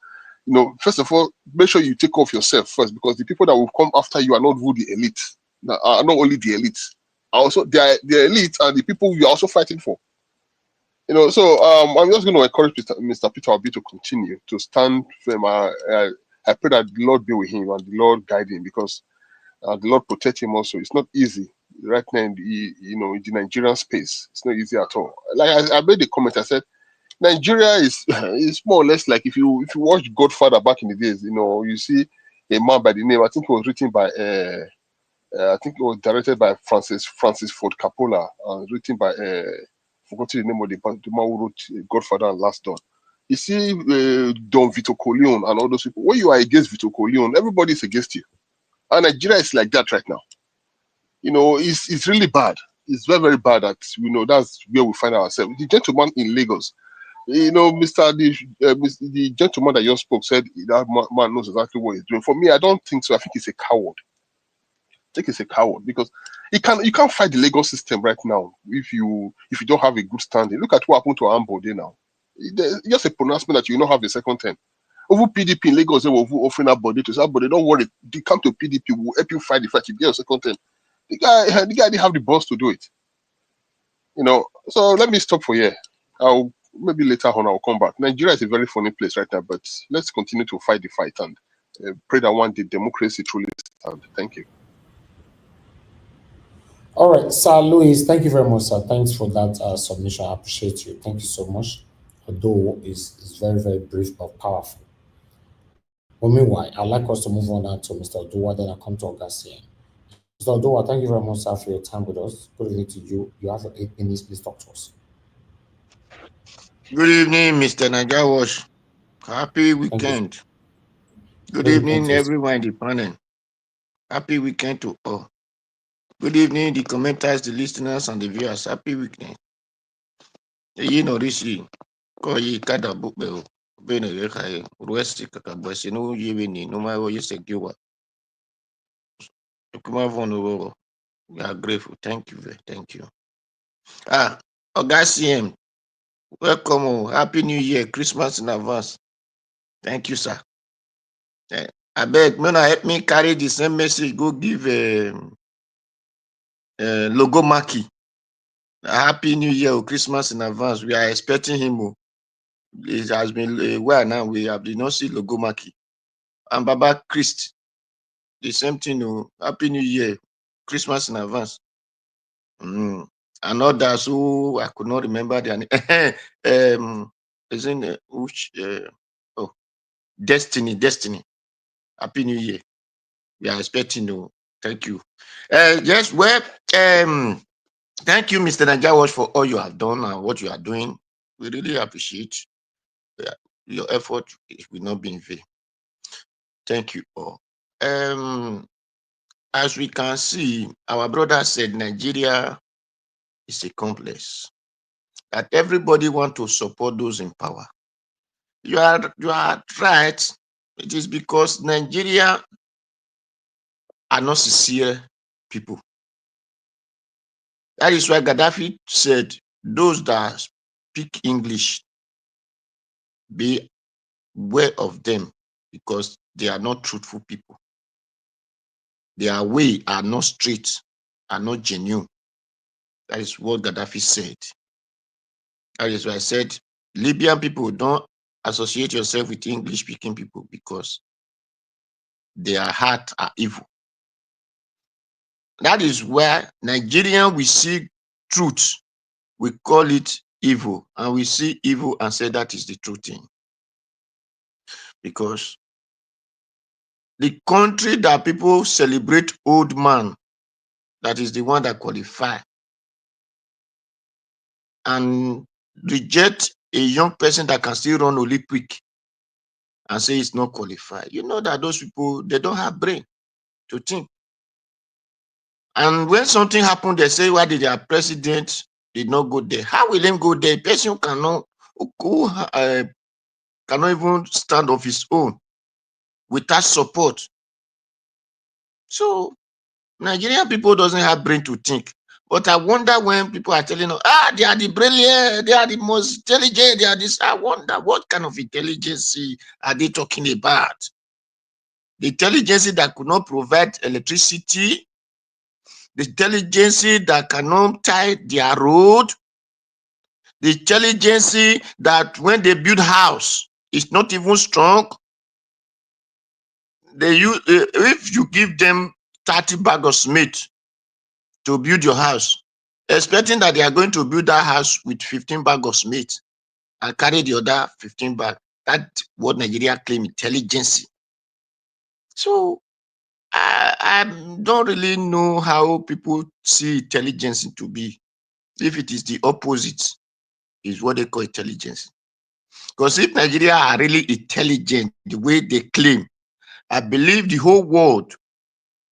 first of all, make sure you take off yourself first, because the people that will come after you are not who the elite. Are not only the elite. Also, the elite are the people you are also fighting for. So I'm just going to encourage Mr. Peter Obi to continue to stand firm. I pray that the Lord be with him and the Lord guide him, because the Lord protect him also. It's not easy right now in the Nigerian space. It's not easy at all. Like I made a comment, I said, Nigeria is more or less like if you watch Godfather back in the days, you see a man by the name, I think it was written by I think it was directed by Francis Ford Coppola and written by forgotten the name of the man who wrote Godfather and Last Dawn. You see Don Vito Corleone and all those people. When you are against Vito Corleone, everybody is against you. And Nigeria is like that right now. It's really bad. It's very, very bad that that's where we find ourselves. The gentleman in Lagos, the gentleman that just spoke said that man knows exactly what he's doing. For me, I don't think so. I think he's a coward. I think he's a coward, because you can't fight the Lagos system right now if you don't have a good standing. Look at what happened to Ambode now. Just a pronouncement that you don't have a second term. Over PDP in Lagos, they were offering up body to say, but don't worry, they come to PDP, will help you fight the fight. You get a second term. The guy didn't have the balls to do it. So let me stop for here. Maybe later on I'll come back. Nigeria is a very funny place right now, but let's continue to fight the fight and pray that one day democracy truly stand. Thank you. All right, Sir Louis, thank you very much, sir. Thanks for that submission. I appreciate you. Thank you so much. Although it's very, very brief but powerful. But meanwhile, I'd like us to move on now to Mr. Oduwa, then I'll come to Augustine. Mr. Oduwa, thank you very much, sir, for your time with us. Good evening to you. You have 8 minutes. Please talk to us. Good evening, Mr. Najawash. Happy weekend. Good evening, everyone in the panel. Happy weekend to all. Good evening, the commenters, the listeners, and the viewers. Happy weekend. Rishi. Kada Bukbel. Bene Rekae. Ruesi Kakabwesi. No Yevini. No matter what you say, Giwa. We are grateful. Thank you. Thank you. Augustine. Welcome. Happy New Year. Christmas in advance. Thank you, sir. I beg, help me carry the same message. Go give Logo Maki. Happy New Year or Christmas in advance. We are expecting him. It has been a while now. We have did not see Logo Maki. And Baba Christ. The same thing. Happy New Year. Christmas in advance. And others who I could not remember their name. Isn't which Destiny. Happy New Year. We are expecting you. Thank you. Yes, well, thank you, Mr. Najawash, for all you have done and what you are doing. We really appreciate your effort. It will not be in vain. Thank you all. As we can see, our brother said Nigeria is a complex. That everybody want to support those in power. You are right. It is because Nigeria are not sincere people. That is why Gaddafi said, those that speak English, beware of them, because they are not truthful people. Their way are not straight, are not genuine. That is what Gaddafi said. That is why I said, Libyan people, don't associate yourself with English-speaking people because their heart are evil. That is where Nigerian we see truth, we call it evil, and we see evil and say that is the true thing. Because the country that people celebrate old man, that is the one that qualify, and reject a young person that can still run Olympic and say it's not qualified. You know that those people, they don't have brain to think. And when something happened, they say, why did their president did not go there? How will him go there? A person cannot even stand of his own without support. So Nigerian people doesn't have brain to think. But I wonder when people are telling us, they are the brilliant, they are the most intelligent, they are this. I wonder what kind of intelligence are they talking about? The intelligence that could not provide electricity, the intelligence that cannot tie their road, the intelligence that when they build house, it's not even strong. They use, if you give them 30 bags of cement to build your house, expecting that they are going to build that house with 15 bags of cement and carry the other 15 bags. That's what Nigeria claim intelligence. So I don't really know how people see intelligence to be. If it is the opposite, is what they call intelligence. Because if Nigeria are really intelligent the way they claim, I believe the whole world,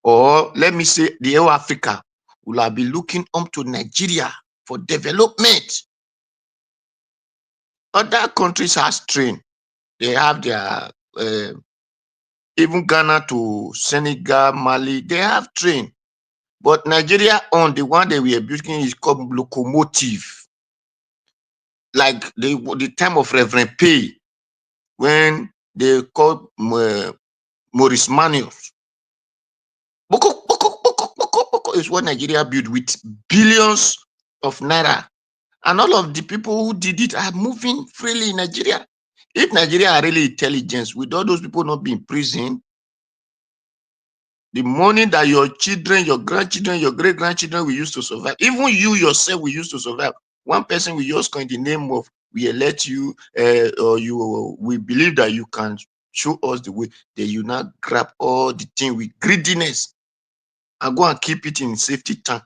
or let me say the whole Africa, will have been looking up to Nigeria for development. Other countries have trained. They have their, even Ghana to Senegal, Mali, they have trained. But Nigeria on the one that we are building is called locomotive. Like the time of Reverend Pay, when they called Maurice Manius. Is what Nigeria built with billions of naira. And all of the people who did it are moving freely in Nigeria. If Nigeria are really intelligent, with all those people not being in prison, the money that your children, your grandchildren, your great-grandchildren will use to survive, even you yourself will use to survive. One person will just go in the name of, we elect you, or we believe that you can show us the way, that you now grab all the thing with greediness and go and keep it in safety tank.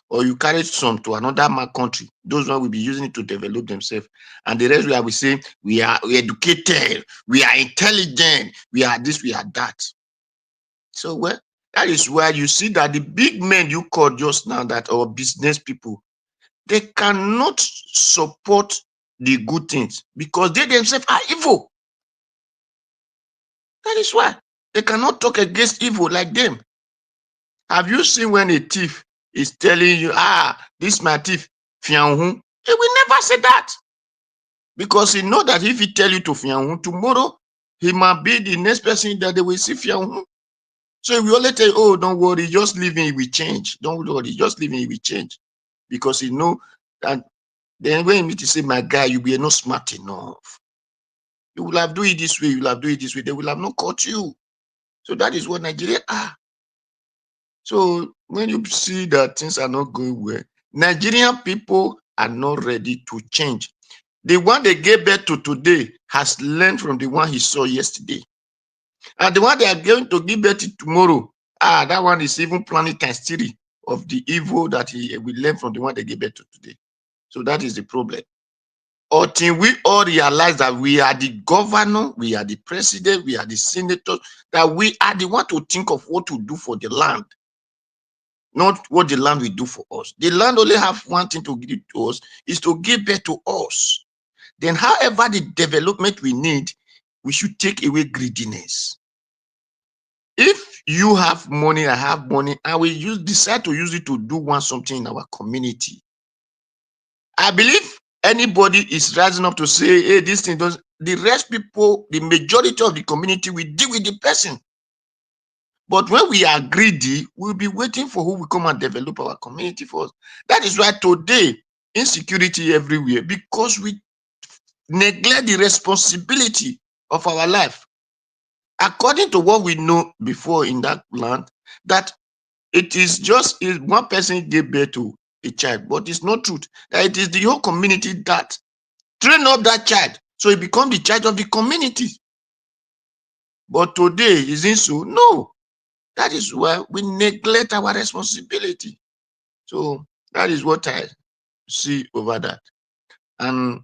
Or you carry some to another country. Those ones will be using it to develop themselves. And the rest we say, we are educated, we are intelligent, we are this, we are that. So well, that is where you see that the big men you called just now, that our business people, they cannot support the good things because they themselves are evil. That is why they cannot talk against evil like them. Have you seen when a thief is telling you, this my thief, fianhu? He will never say that. Because he know that if he tell you to fianhu, tomorrow he might be the next person that they will see fianhu. So we only tell you, oh, don't worry, just leave him, it will change. Don't worry, just leave him, it will change. Because he know that then when you need to say, my guy, you be not smart enough. You will have do it this way, you will have do it this way, they will have not caught you. So that is what Nigeria are. So when you see that things are not going well, Nigerian people are not ready to change. The one they gave birth to today has learned from the one he saw yesterday. And the one they are going to give birth to tomorrow that one is even planning times 3 of the evil that we learned from the one they gave birth to today. So that is the problem. Until we all realize that we are the governor, we are the president, we are the senator, that we are the one to think of what to do for the land, not what the land will do for us. The land only have one thing to give to us, is to give birth to us. Then however the development we need, we should take away greediness. If you have money, I have money, and we decide to use it to do something in our community, I believe anybody is rising up to say, hey, this thing does. The rest people, the majority of the community will deal with the person. But when we are greedy, we'll be waiting for who will come and develop our community for us. That is why today, insecurity everywhere, because we neglect the responsibility of our life. According to what we know before in that land, that it is just one person gave birth to a child, but it's not true. That it is the whole community that train up that child, so he becomes the child of the community. But today, isn't so? No. That is why we neglect our responsibility. So that is what I see over that. And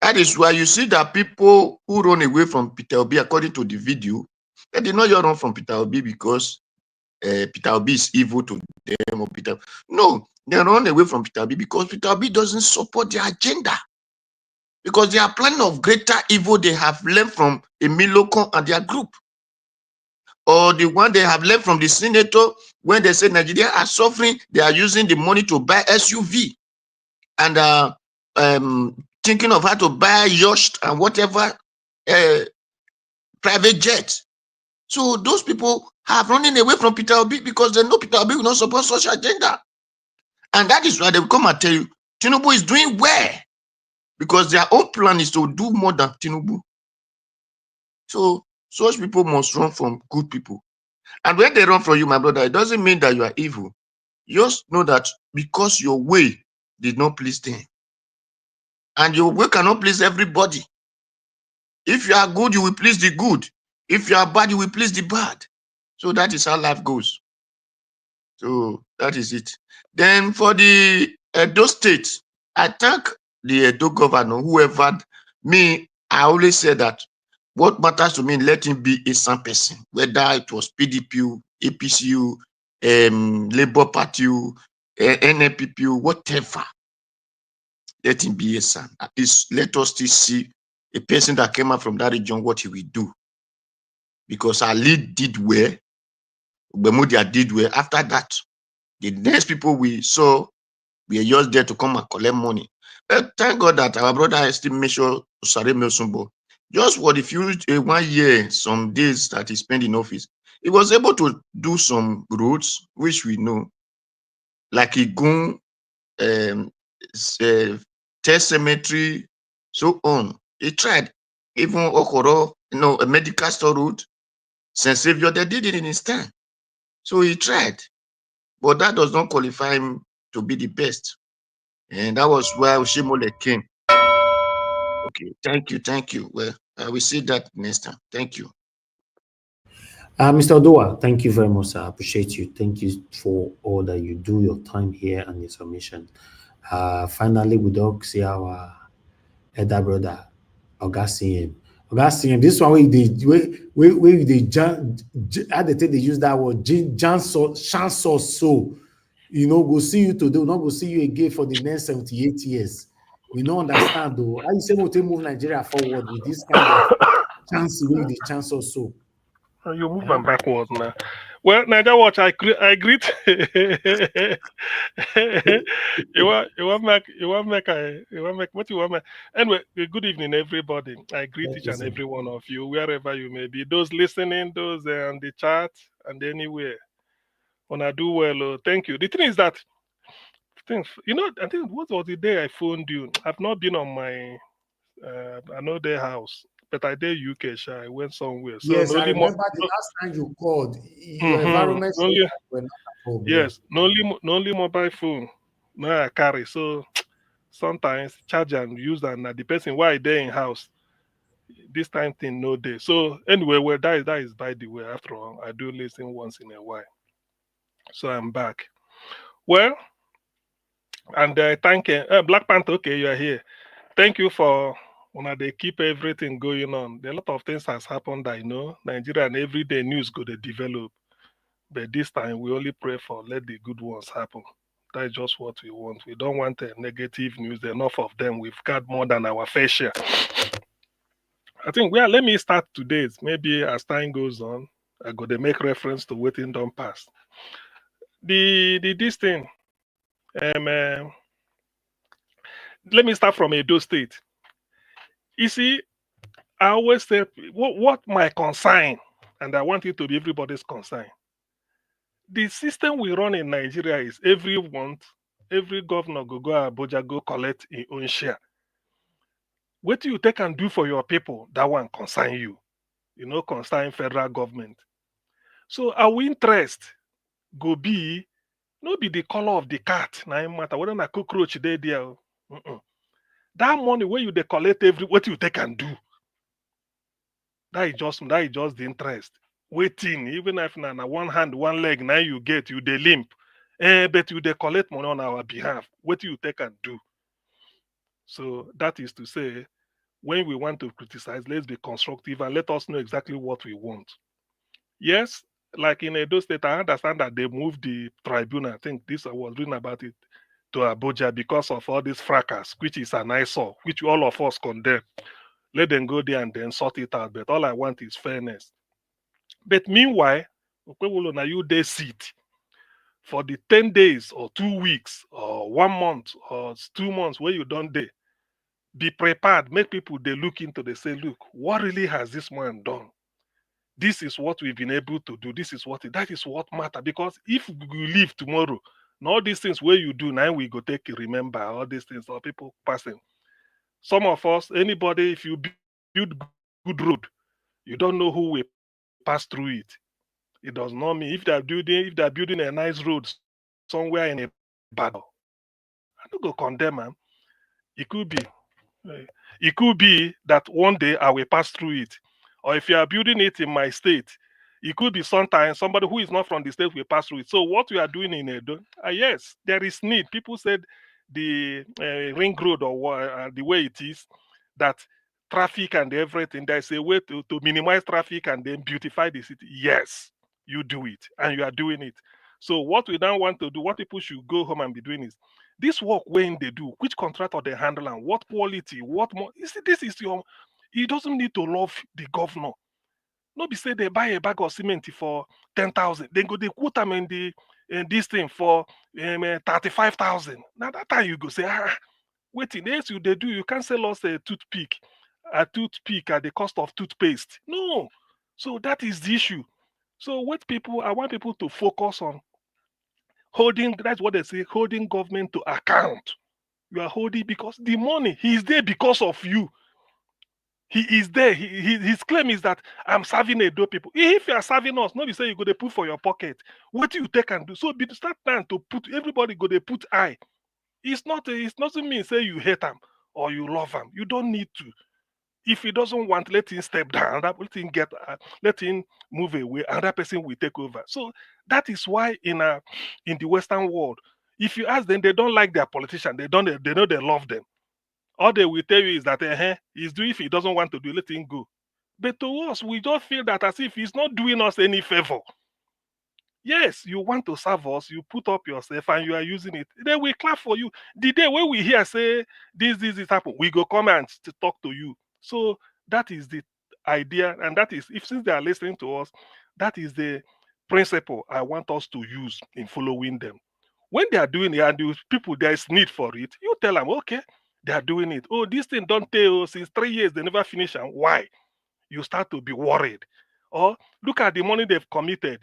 that is why you see that people who run away from Peter Obi, according to the video, they did not just run from Peter Obi because Peter Obi is evil to them or Peter. No, they run away from Peter Obi because Peter Obi doesn't support their agenda. Because they are planning of greater evil they have learned from Emiloko and their group. Or the one they have learned from the senator when they say Nigeria are suffering, they are using the money to buy SUV and thinking of how to buy yacht and whatever private jet. So those people have running away from Peter Obi because they know Peter Obi will not support such agenda. And that is why they will come and tell you, Tinubu is doing well because their own plan is to do more than Tinubu. So such people must run from good people. And when they run from you, my brother, it doesn't mean that you are evil. Just know that because your way did not please them. And your way cannot please everybody. If you are good, you will please the good. If you are bad, you will please the bad. So that is how life goes. So that is it. Then for the Edo State, I thank the Edo governor, whoever me, I always say that what matters to me, let him be a sound person, whether it was PDP, APCU, Labour Party, NNPP, whatever. Let him be a son. At least let us still see a person that came out from that region, what he will do. Because our lead did well, Bemudia did well. After that, the next people we saw, we are just there to come and collect money. But thank God that our brother still made sure Sare Melsumbo, just for the few 1 year, some days that he spent in office, he was able to do some roads, which we know, like Igun, Test Cemetery, so on. He tried. Even Okoro, a medical store route, St. Savior, they did it in his time. So he tried. But that does not qualify him to be the best. And that was where Oshimole came. Okay, thank you. Well, I will see that next time. Thank you. Mr. Odoa, thank you very much. I appreciate you. Thank you for all that you do, your time here and your submission. Finally, we don't see our elder brother, Augustine. This one where they how they use that word, chance or so. Go see you today, we'll not go see you again for the next 78 years. We don't understand though. How you say we move Nigeria forward with this kind of chance or so? You move them backwards now. Well, Niger Watch, I greet. You want make what you want make. Anyway, good evening, everybody. I greet each and every one of you, wherever you may be. Those listening, those on the chat, and anywhere. When I do well, thank you. The thing is that, I think what was the day I phoned you? I've not been on my, another house. But I did UK, I went somewhere. So yes, I remember the last time you called. Your environment were not at home. Yes, no only mobile phone. No, I carry. So sometimes charge and use and the person why they in house. This time thing no day. So anyway, well that is by the way. After all, I do listen once in a while. So I'm back. Well, and thank Black Panther. Okay, you are here. Thank you for when they keep everything going on. A lot of things has happened. I know Nigeria and everyday news go to develop, but this time we only pray for let the good ones happen. That's just what we want. We don't want negative news. Enough of them. We've got more than our fair share. I think well, let me start today. Maybe as time goes on, I go to make reference to waiting done past. The this thing. Let me start from Edo State. You see, I always say what my concern, and I want it to be everybody's concern. The system we run in Nigeria is every governor go Abuja, go collect his own share. What you take and do for your people, that one concern you. You know, concern federal government. So our interest go be no be the color of the cat. Now matter whether na cockroach they there. That money where you they collect what you take and do. That is just the interest. Waiting, even if na one hand, one leg, now you get you the limp. But you they collect money on our behalf. What you take and do. So that is to say, when we want to criticize, let's be constructive and let us know exactly what we want. Yes, like in Edo State, I understand that they moved the tribunal. I think this I was reading about it to Abuja because of all this fracas, which is an eyesore, which all of us condemn. Let them go there and then sort it out. But all I want is fairness. But meanwhile, now you they sit for the 10 days or 2 weeks or 1 month or 2 months where you don't day. Be prepared. Make people they look into. They say, look, what really has this man done? This is what we've been able to do. This is what that is what matter. Because if we leave tomorrow, and all these things where you do now, we go take remember all these things or people passing. Some of us, anybody, if you build good road, you don't know who will pass through it. It does not mean if they're building a nice road somewhere in a battle, I don't go condemn them. It could be. It could be that one day I will pass through it. Or if you are building it in my state, it could be sometimes somebody who is not from the state will pass through it. So what we are doing in Edo, yes, there is need. People said the ring road or the way it is, that traffic and everything, there's a way to minimize traffic and then beautify the city. Yes, you do it and you are doing it. So what we now want to do, what people should go home and be doing is this work when they do, which contractor they handle and what quality, what more. You see, this is your. He doesn't need to love the governor. No, be say they buy a bag of cement for 10,000. Then go they quote them in this thing for 35,000. Now that time you go say waiting. Yes, you they do. You can't sell us a toothpick at the cost of toothpaste. No. So that is the issue. So what people I want people to focus on holding, that's what they say, holding government to account. You are holding because the money, he is there because of you. He is there. His claim is that I'm serving Edo people. If you are serving us, nobody say you go to put for your pocket. What do you take and do? So be start time to put everybody go to put eye. It's nothing mean say you hate him or you love him. You don't need to. If he doesn't want, let him step down. Let him move away. Another person will take over. So that is why in the Western world, if you ask them, they don't like their politician. They know they love them. All they will tell you is that he's doing if he doesn't want to do, let him go. But to us, we just feel that as if he's not doing us any favor. Yes, you want to serve us, you put up yourself and you are using it. Then we clap for you. The day when we hear say this happen, we go come and talk to you. So that is the idea, and that is if since they are listening to us, that is the principle I want us to use in following them. When they are doing it and the people there is need for it, you tell them, okay, they are doing it. Oh, this thing don't tell since 3 years they never finish, and why? You start to be worried. Or look at the money they've committed.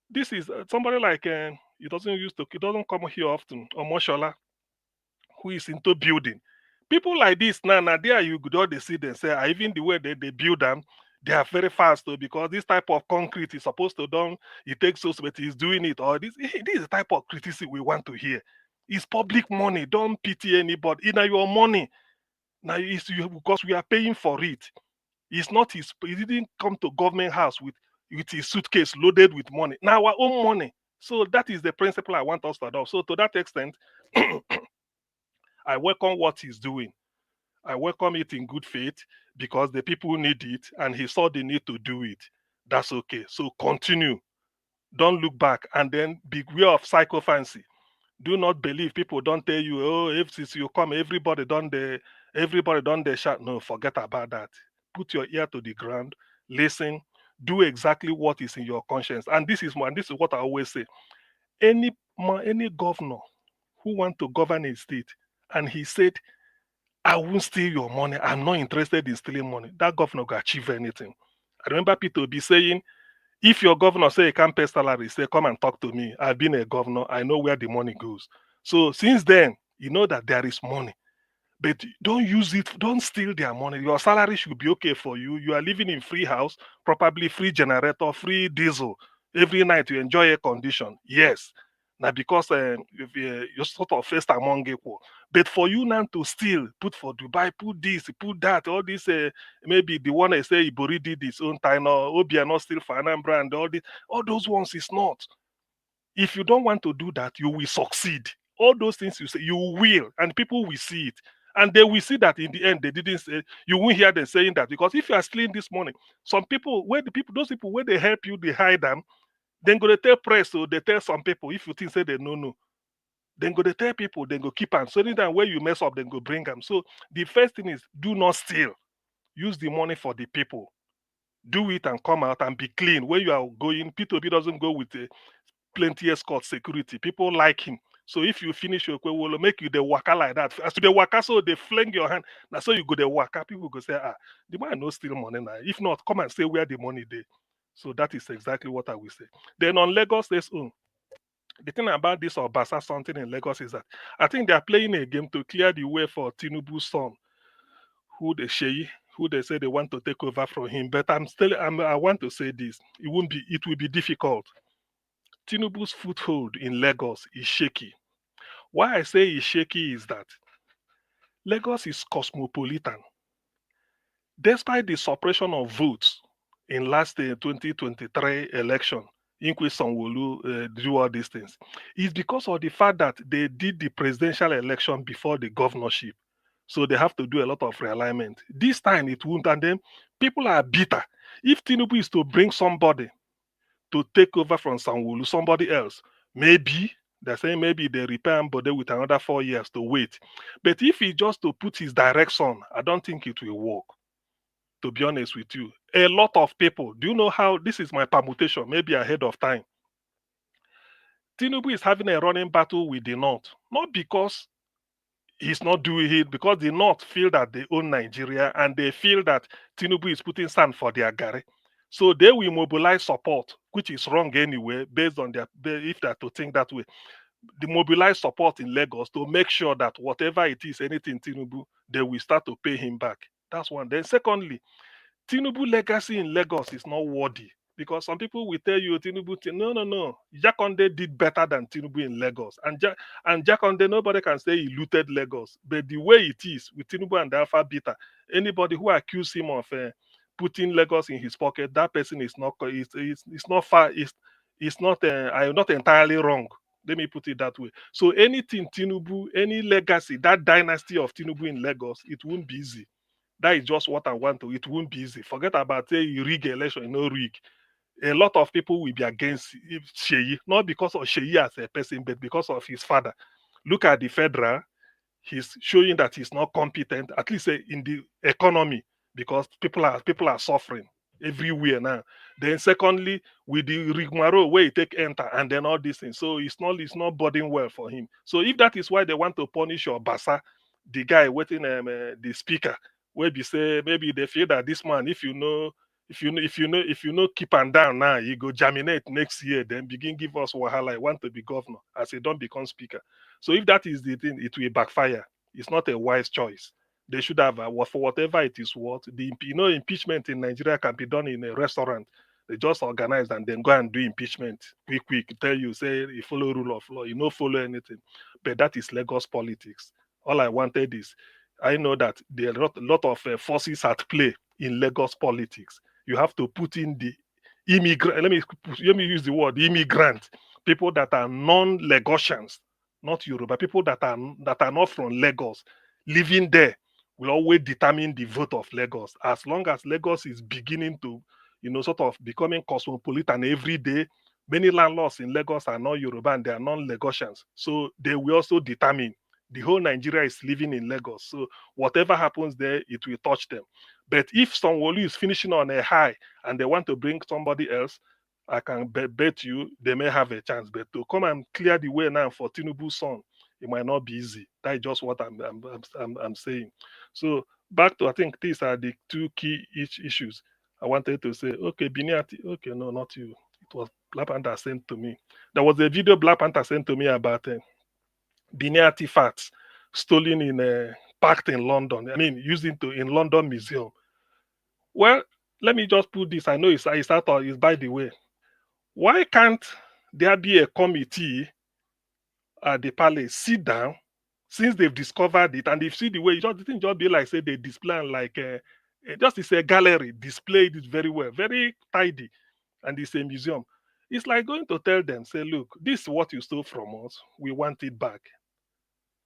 This is somebody like it doesn't come here often. Or Moshola, who is into building. People like this now there you could all they see them say even the way they build them, they are very fast though, because this type of concrete is supposed to done. It takes so but he's doing it. Or this is the type of criticism we want to hear. It's public money. Don't pity anybody. It's your money. Now it's you because we are paying for it. It's not his. He didn't come to government house with his suitcase loaded with money. Now our own money. So that is the principle I want us to adopt. So to that extent, I welcome what he's doing. I welcome it in good faith because the people need it and he saw the need to do it. That's okay. So continue. Don't look back and then beware of psychophancy. Do not believe people don't tell you, oh, if you come, everybody done the shout. No, forget about that. Put your ear to the ground, listen, do exactly what is in your conscience. And this is what I always say. Any governor who want to govern a state and he said, I won't steal your money. I'm not interested in stealing money. That governor can achieve anything. I remember Peter be saying, if your governor say he can't pay salary, say, come and talk to me. I've been a governor. I know where the money goes. So since then, you know that there is money. But don't use it, don't steal their money. Your salary should be okay for you. You are living in free house, probably free generator, free diesel. Every night you enjoy air condition. Yes. Now because you're sort of first among equal. But for you now to steal, put for Dubai, put this, put that, all this, maybe the one I say Ibori did his own time, or Obia not still for Anambra and all those ones is not. If you don't want to do that, you will succeed. All those things you say, you will, and people will see it. And they will see that in the end, they didn't say, you won't hear them saying that. Because if you are stealing this money, some people, those people, where they help you, they hide them, then go to tell press, so they tell some people, if you think say they no, then go to tell people, then go keep them. So anytime where you mess up, then go bring them. So the first thing is, do not steal. Use the money for the people. Do it and come out and be clean. When you are going, P2B doesn't go with plenty escort security. People like him. So if you finish your kwe, will make you the waka like that. As to the waka, so they fling your hand. Now so you go the waka, people go say, the man no steal money now. If not, come and say where the money dey. So that is exactly what I will say. Then on Lagos, there's the thing about this Obasa something in Lagos is that I think they are playing a game to clear the way for Tinubu's son, who they say they want to take over from him. But I want to say this. It will be difficult. Tinubu's foothold in Lagos is shaky. Why I say it's shaky is that Lagos is cosmopolitan. Despite the suppression of votes in last 2023 election, in which Sanwo-Olu do all these things, it's because of the fact that they did the presidential election before the governorship. So they have to do a lot of realignment. This time it won't, and then people are bitter. If Tinubu is to bring somebody to take over from Sanwo-Olu, somebody else, maybe they're saying maybe they repair him, but they with another 4 years to wait. But if he just to put his direct son, I don't think it will work. To be honest with you, a lot of people, do you know how this is my permutation? Maybe ahead of time. Tinubu is having a running battle with the North, not because he's not doing it, because the North feel that they own Nigeria and they feel that Tinubu is putting sand for their gari. So they will mobilize support, which is wrong anyway, based on if they're to think that way. They mobilize support in Lagos to make sure that whatever it is, anything Tinubu, they will start to pay him back. That's one. Then secondly, Tinubu legacy in Lagos is not worthy. Because some people will tell you, Tinubu, no. Jakonde did better than Tinubu in Lagos. And Jakonde, nobody can say he looted Lagos. But the way it is, with Tinubu and the Alpha Beta, anybody who accused him of putting Lagos in his pocket, that person is not, I'm not entirely wrong. Let me put it that way. So anything Tinubu, any legacy, that dynasty of Tinubu in Lagos, it won't be easy. That is just what I want to. It won't be easy. Forget about you rig election, no rig. A lot of people will be against Sheyi, not because of Sheyi as a person, but because of his father. Look at the federal. He's showing that he's not competent, at least in the economy, because people are suffering everywhere now. Then secondly, with the rigmarole where he take enter and then all these things. So it's not boding well for him. So if that is why they want to punish Obasa, the guy waiting the speaker, where they say maybe they feel that this man, if you know keep and down now, you go germinate next year, then begin give us wahala. I want to be governor. I say don't become speaker. So if that is the thing, it will backfire. It's not a wise choice. They should have for whatever it is worth. Impeachment in Nigeria can be done in a restaurant. They just organize and then go and do impeachment quick. Tell you, say you follow rule of law. You don't follow anything. But that is Lagos politics. All I wanted is, I know that there are a lot of forces at play in Lagos politics. You have to put in the immigrant. Let me use the word immigrant people that are non-Lagosians, not Yoruba, people that are not from Lagos, living there will always determine the vote of Lagos. As long as Lagos is beginning to, sort of becoming cosmopolitan every day, many landlords in Lagos are not Yoruba and they are non-Lagosians. So they will also determine. The whole Nigeria is living in Lagos. So whatever happens there, it will touch them. But if Sanwo-Olu is finishing on a high and they want to bring somebody else, I can bet you they may have a chance. But to come and clear the way now for Tinubu's son, it might not be easy. That's just what I'm saying. So back to, I think these are the two key issues I wanted to say. Okay, Biniati. Okay, no, not you. It was Black Panther sent to me. There was a video Black Panther sent to me about Benin artifacts stolen in packed in London. I mean, used in London Museum. Well, let me just put this. I know it's by the way. Why can't there be a committee at the palace sit down since they've discovered it and they've seen the way it didn't just be like say they display like just it's a gallery displayed it very well, very tidy, and it's a museum. It's like going to tell them, say, look, this is what you stole from us. We want it back.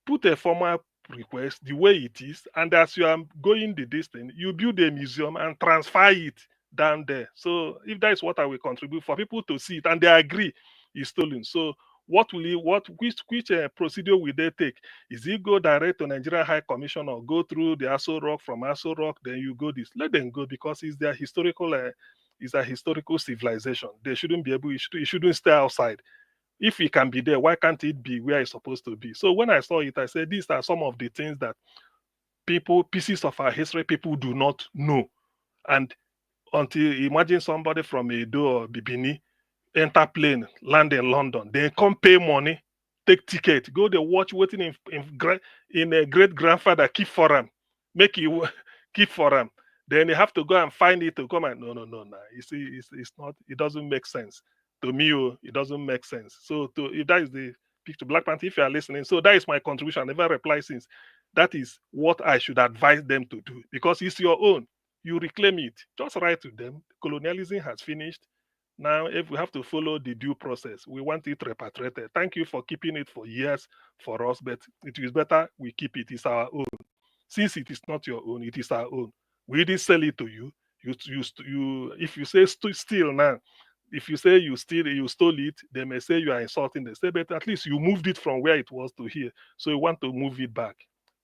Put a formal request the way it is, and as you are going the distance, you build a museum and transfer it down there. So if that is what I will contribute for people to see it and they agree it's stolen. So which procedure will they take? Is it go direct to Nigeria High Commission or go through the Aso Rock, from Aso Rock, then you go this? Let them go, because it's their historical it's a historical civilization. They shouldn't be able, it shouldn't stay outside. If it can be there, why can't it be where it's supposed to be? So when I saw it, I said, these are some of the things that pieces of our history, people do not know. And until, imagine somebody from Edo or Bibini, enter plane, land in London, they come pay money, take ticket, go they watch waiting in a great grandfather keep for them, make you keep for them. Then they have to go and find it to come and no. You see, it's not, it doesn't make sense. To me, it doesn't make sense. So if that is the picture, Black Panther, if you are listening, so that is my contribution. I never reply since. That is what I should advise them to do, because it's your own. You reclaim it. Just write to them. Colonialism has finished. Now, if we have to follow the due process, we want it repatriated. Thank you for keeping it for years for us, but it is better we keep it. It's our own. Since it is not your own, it is our own. We didn't sell it to you. You if you say steal now, if you say you stole it, they may say you are insulting. They say, but at least you moved it from where it was to here. So you want to move it back.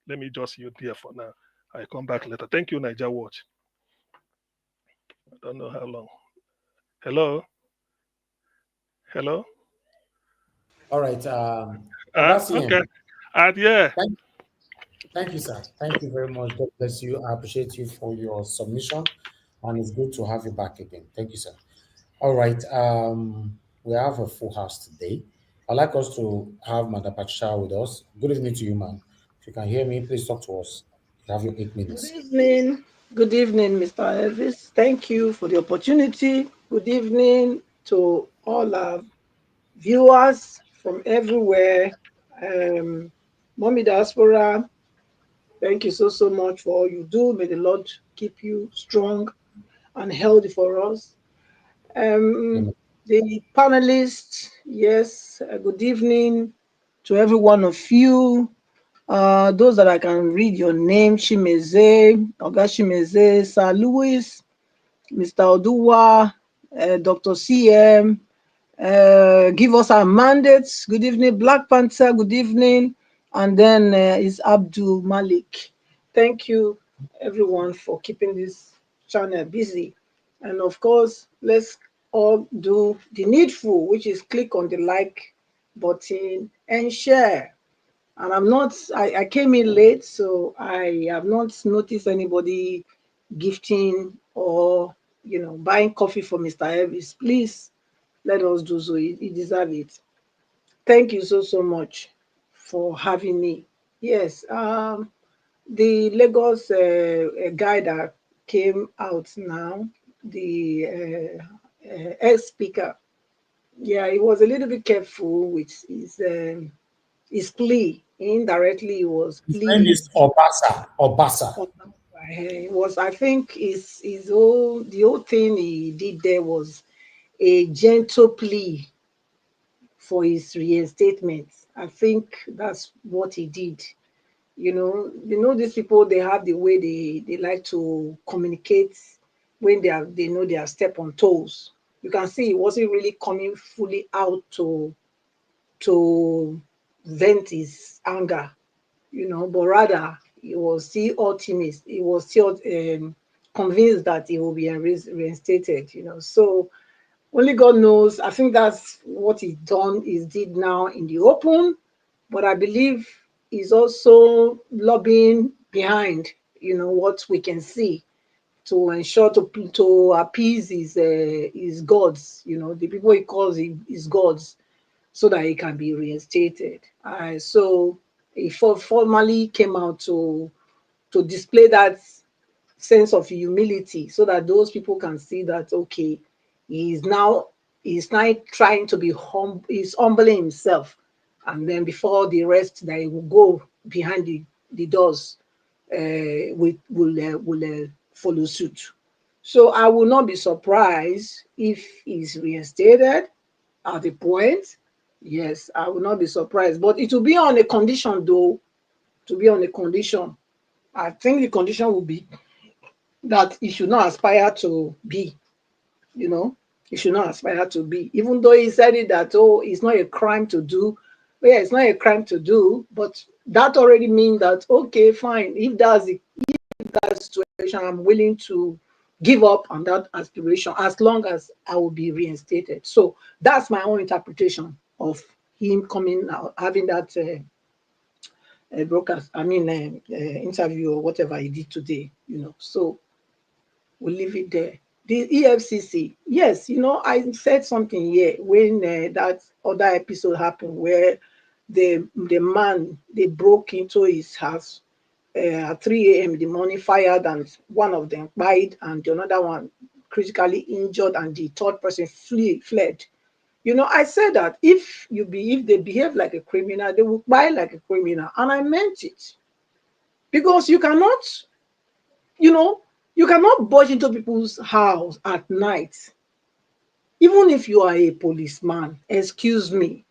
Let me just use here for now. I come back later. Thank you, Niger Watch. I don't know how long. Hello? All right. Okay. Yeah. Thank you, sir. Thank you very much. God bless you. I appreciate you for your submission, and it's good to have you back again. Thank you, sir. All right. We have a full house today. I'd like us to have Madam Patricia with us. Good evening to you, ma'am. If you can hear me, please talk to us. You have your 8 minutes. Good evening. Good evening, Mr. Elvis. Thank you for the opportunity. Good evening to all our viewers from everywhere. Mommy Diaspora, thank you so much for all you do. May the Lord keep you strong and healthy for us. The panelists, yes, good evening to every one of you. Those that I can read your name: Chimeze, Oga Chimeze, Sir Louis, Mr. Oduwa, Dr. CM, give us our mandates. Good evening, Black Panther. Good evening. And then is Abdul Malik. Thank you, everyone, for keeping this channel busy. And of course, let's all do the needful, which is click on the like button and share. And I came in late, so I have not noticed anybody gifting or, buying coffee for Mr. Elvis. Please let us do so. He deserves it. Thank you so much for having me. Yes, the Lagos guy that came out now, the ex-speaker, yeah, he was a little bit careful with his plea. Indirectly, he was pleading. His name is Obasa. It was, I think, the whole thing he did there was a gentle plea for his reinstatement. I think that's what he did. You know these people, they have the way they like to communicate when they know they are step on toes. You can see he wasn't really coming fully out to vent his anger, but rather he was still optimist. He was still convinced that he will be reinstated, So only God knows. I think that's what he did now in the open, but I believe he's also lobbying behind, what we can see, to ensure to appease his gods, the people he calls his gods, so that he can be reinstated. So he formally came out to display that sense of humility, so that those people can see that, okay, he's now trying to be humble, he's humbling himself, and then before the rest that he will go behind the doors will follow suit. So I will not be surprised if he's reinstated at the point. Yes, I will not be surprised, but it will be on a condition, though. To be on a condition, I think the condition will be that he should not aspire to be, he should not aspire to be, even though he said it that, oh, it's not a crime to do. Well, yeah, it's not a crime to do, but that already means that, okay, fine, if that's that situation, I'm willing to give up on that aspiration as long as I will be reinstated. So that's my own interpretation of him coming out, having that broadcast, interview or whatever he did today, So we'll leave it there. The EFCC, yes, I said something here when that other episode happened where the man, they broke into his house at 3 a.m. in the morning, fired, and one of them died, and the another one critically injured, and the third person fled. I said that if they behave like a criminal, they will buy like a criminal, and I meant it, because you cannot budge into people's house at night, even if you are a policeman. Excuse me.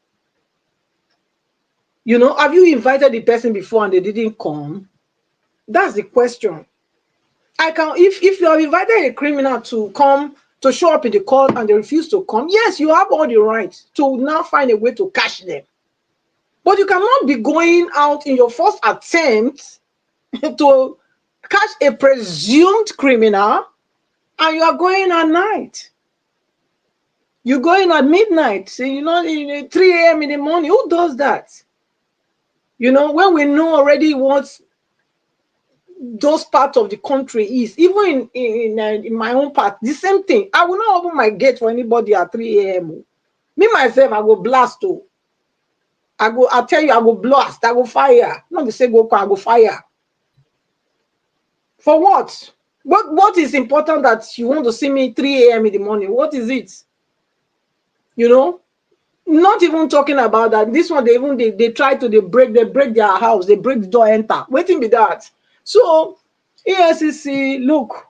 Have you invited the person before and they didn't come? That's the question. If you have invited a criminal to come to show up in the court and they refuse to come, yes, you have all the right to now find a way to catch them. But you cannot be going out in your first attempt to catch a presumed criminal, and you are going at night. You're going at midnight, so in 3 a.m. in the morning. Who does that? When we know already what those parts of the country is, even in my own part, the same thing. I will not open my gate for anybody at 3 a.m. Me myself, I go blast too. I tell you, I go blast, I go fire. Not to say go, I go fire. For what? What is important that you want to see me 3 a.m. in the morning? What is it? Not even talking about that. This one, they try to break their house, they break the door, enter. Waiting be that. So EFCC, look,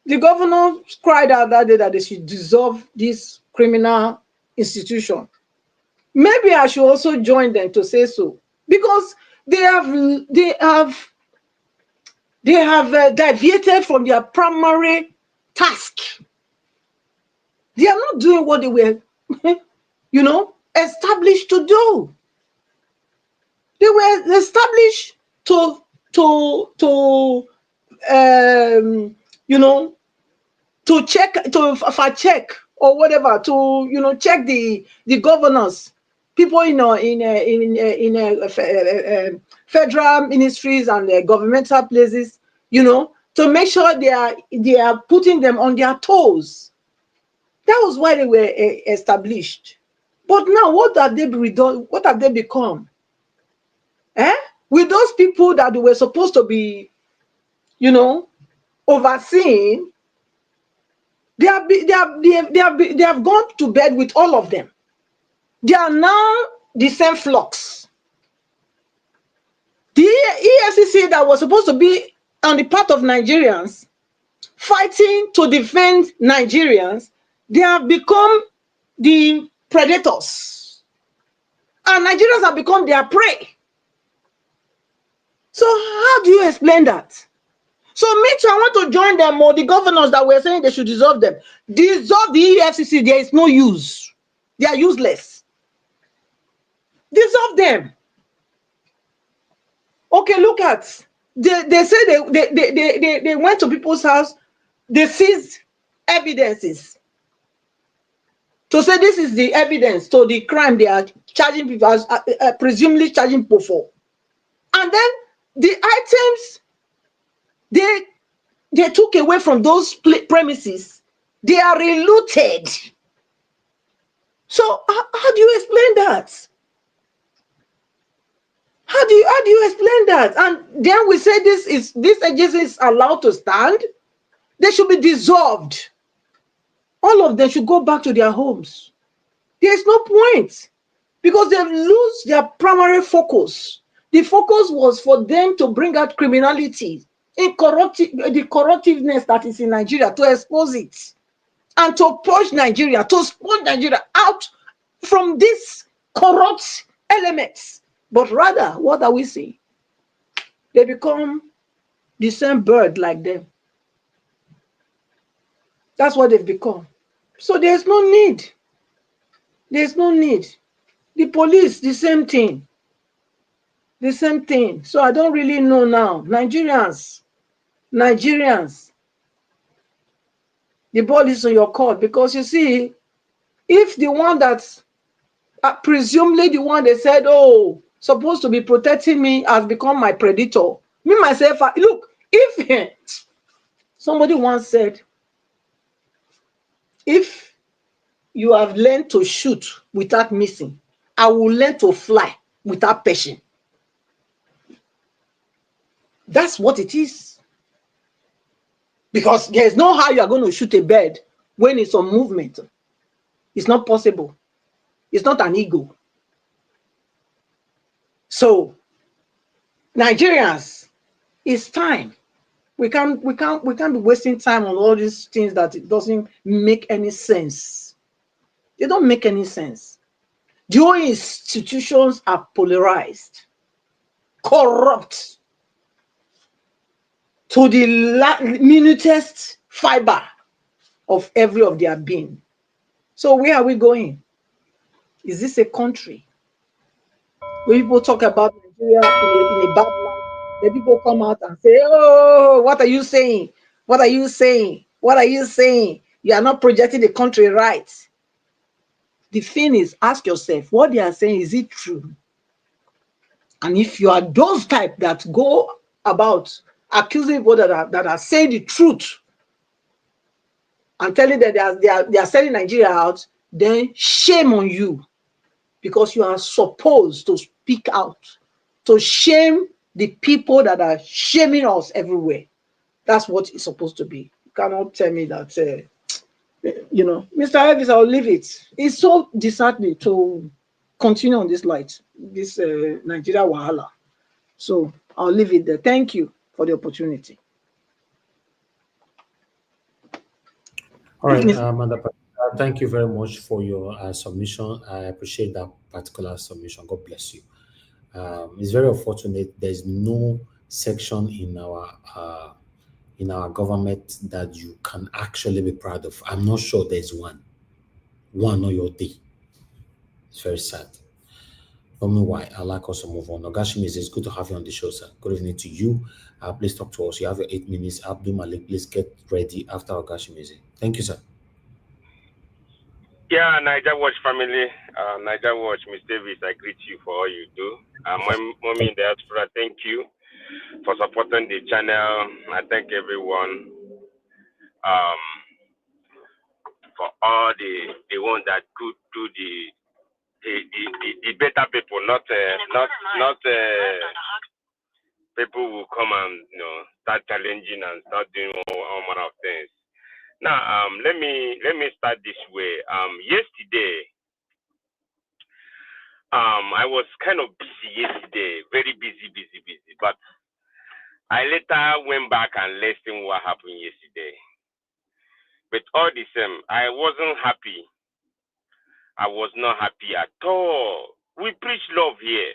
the governor cried out that day that they should dissolve this criminal institution. Maybe I should also join them to say so, because they have deviated from their primary task. They are not doing what they were, established to do. They were established to check, to fact check or whatever, to check the governors, people in federal ministries and governmental places, to make sure they are putting them on their toes. That was why they were established. But now, what have they become? With those people that they were supposed to be, overseeing, they have gone to bed with all of them. They are now the same flocks. The EFCC that was supposed to be on the part of Nigerians, fighting to defend Nigerians, they have become the predators. And Nigerians have become their prey. So how do you explain that? So me too, I want to join them, or the governors that were saying they should dissolve them. Dissolve the EFCC, there is no use. They are useless. Dissolve them. Okay, look at, they say they went to people's house, they seized evidences to say this is the evidence to the crime they are charging people as presumably charging people for. And then the items they took away from those premises, they are relooted. So how do you explain that? How do you explain that? And then we say this agency is allowed to stand. They should be dissolved. All of them should go back to their homes. There is no point, because they lose their primary focus. The focus was for them to bring out criminality, the corruptiveness that is in Nigeria, to expose it and to push Nigeria, to sponge Nigeria out from these corrupt elements. But rather, what are we seeing? They become the same bird like them. That's what they've become. So there's no need. There's no need. The police, the same thing. The same thing. So I don't really know now. Nigerians, the ball is on your court, because you see, if the one that's presumably the one they said, oh, supposed to be protecting me has become my predator, me myself, look, if somebody once said, if you have learned to shoot without missing, I will learn to fly without passion. That's what it is. Because there's no how you are going to shoot a bird when it's on movement. It's not possible. It's not an ego. So, Nigerians, it's time. We can't be wasting time on all these things that it doesn't make any sense. They don't make any sense. The whole institutions are polarized, corrupt to the minutest fiber of every of their being. So where are we going? Is this a country? When people talk about Nigeria in a bad light, then people come out and say, oh, what are you saying? What are you saying? What are you saying? You are not projecting the country right. The thing is, ask yourself, what they are saying, is it true? And if you are those type that go about accusing people that are saying the truth and telling that they are selling Nigeria out, then shame on you, because you are supposed to speak out to shame the people that are shaming us everywhere. That's what it's supposed to be. You cannot tell me that, Mr. Elvis, I'll leave it. It's so disheartening to continue on this light, this Nigeria Wahala. So I'll leave it there. Thank you for the opportunity. All right, Amanda, thank you very much for your submission. I appreciate that particular submission. God bless you. It's very unfortunate there's no section in our government that you can actually be proud of. I'm not sure there's one on your day. It's very sad. Tell me why. I'd like us to move on. Ogashim, it's good to have you on the show, sir. Good evening to you. Please talk to us. You have your 8 minutes. Abdul Malik, please get ready after Ogashim. Thank you, sir. Yeah, Niger Watch family, Niger Watch, Ms. Davis, I greet you for all you do. Mommy in the diaspora, thank you for supporting the channel. I thank everyone for all the ones that could do the better people, not people who come and start challenging and start doing all manner of things. Now, let me start this way. Yesterday, I was kind of busy yesterday, very busy. But I later went back and listened what happened yesterday. But all the same, I wasn't happy I was not happy at all. We preach love here.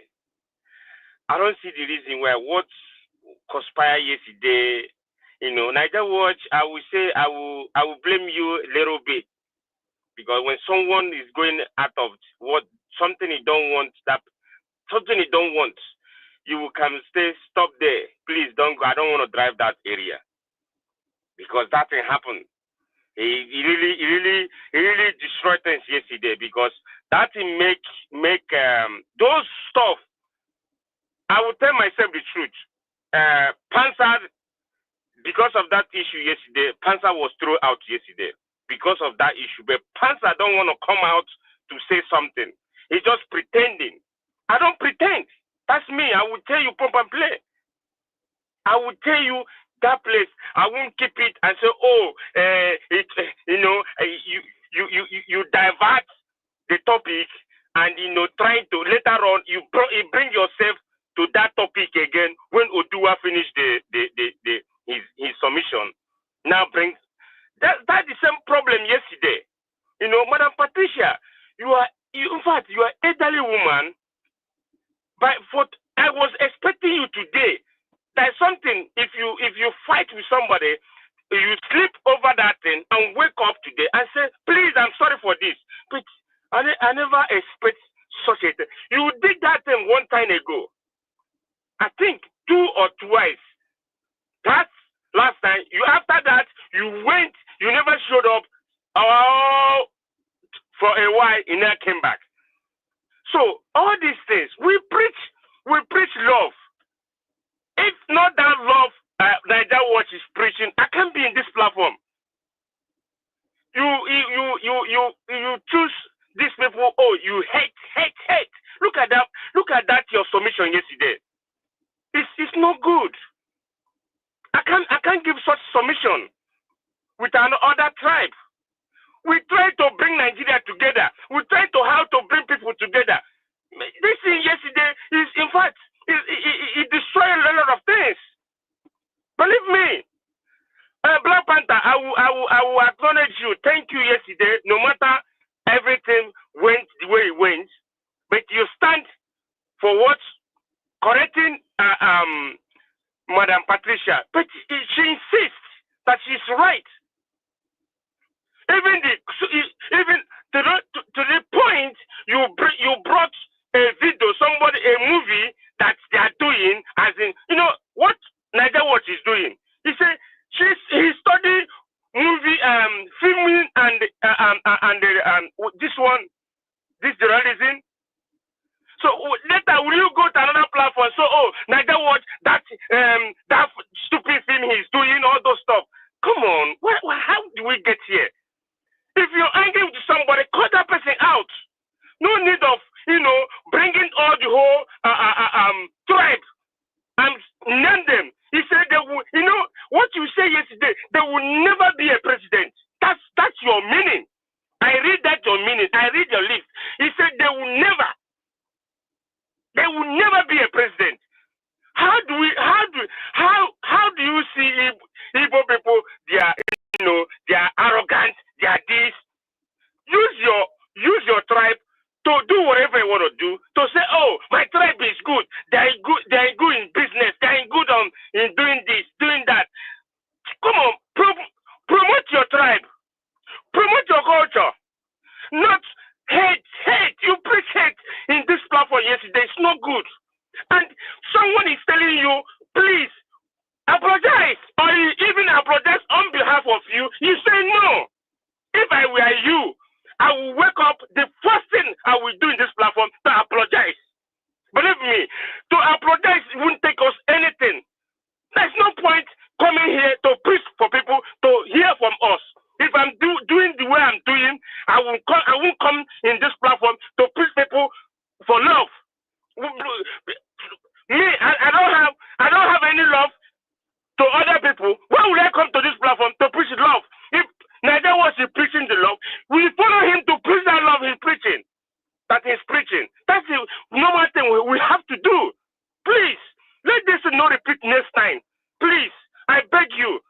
I don't see the reason why what conspired yesterday. Niger Watch, I will say I will blame you a little bit, because when someone is going out of something he don't want, you will come stop there. Please don't go. I don't want to drive that area, because that thing happened. He really destroyed things yesterday, because that thing make those stuff. I will tell myself the truth. Panzer, because of that issue yesterday, Panzer was thrown out yesterday because of that issue. But Panzer don't want to come out to say something. He's just pretending. I don't pretend. That's me. I will tell you pump and play. I will tell you that place. I won't keep it and say, you divert the topic, and trying to later on you bring yourself to that topic again when Odua finished his submission. Now brings that's the same problem yesterday. Madam Patricia, you are elderly woman, but I was expecting you today. There's something, if you fight with somebody, you sleep over that thing and wake up today and say, please, I'm sorry for this. But I never expect such a thing. You did that thing one time ago. I think 2 or twice. That's last time. After that, you went, you never showed up for a while, and then came back. So all these things, we preach love. If not that love Niger Watch is preaching, I can't be in this platform. You choose these people. Oh, you hate. Look at that. Your submission yesterday. It's not good. I can't give such submission with another tribe. We try to bring Nigeria together. We try to how to bring people together. This thing yesterday is, in fact, it destroyed a lot of things. Believe me, Black Panther, I will acknowledge you. Thank you yesterday. No matter everything went the way it went, but you stand for what correcting Madam Patricia. But she insists that she's right. Even to the point you brought a video, a movie that they are doing, as in, what Niger Watch is doing. He said he studied movie filming and this journalism. So later, will you go to another platform? So Niger Watch, that stupid film he's doing, all those stuff. Come on, how do we get here? If you're angry with somebody, call that person out. No need of bringing all the whole tribe and name them. He said they will, what you say yesterday, there will never be a president. That's your meaning. I read that your meaning. I read your list. He said there will never be a president. How do you see Igbo people? They are arrogant. They are this. Use your tribe to do whatever you want to do. To say, oh, my tribe is good. They are good in business. They are good in doing this, doing that. Come on, promote your tribe. Promote your culture. Not hate. You preach hate in this platform yesterday. It's not good. And someone is telling you, please apologize, or even apologize on behalf of you. You say no. If I were you, I will wake up. The first thing I will do in this platform to apologize. Believe me, to apologize won't take us anything. There's no point coming here to preach for people to hear from us. If I'm doing the way I'm doing, I won't come in this platform to preach people for love. Me, I don't have any love to other people. Why would I come to this platform to preach love? If Niger was preaching the love, we follow him to preach that love he's preaching. That he's preaching. That's the normal thing we have to do. Please, let this not repeat next time. Please, I beg you.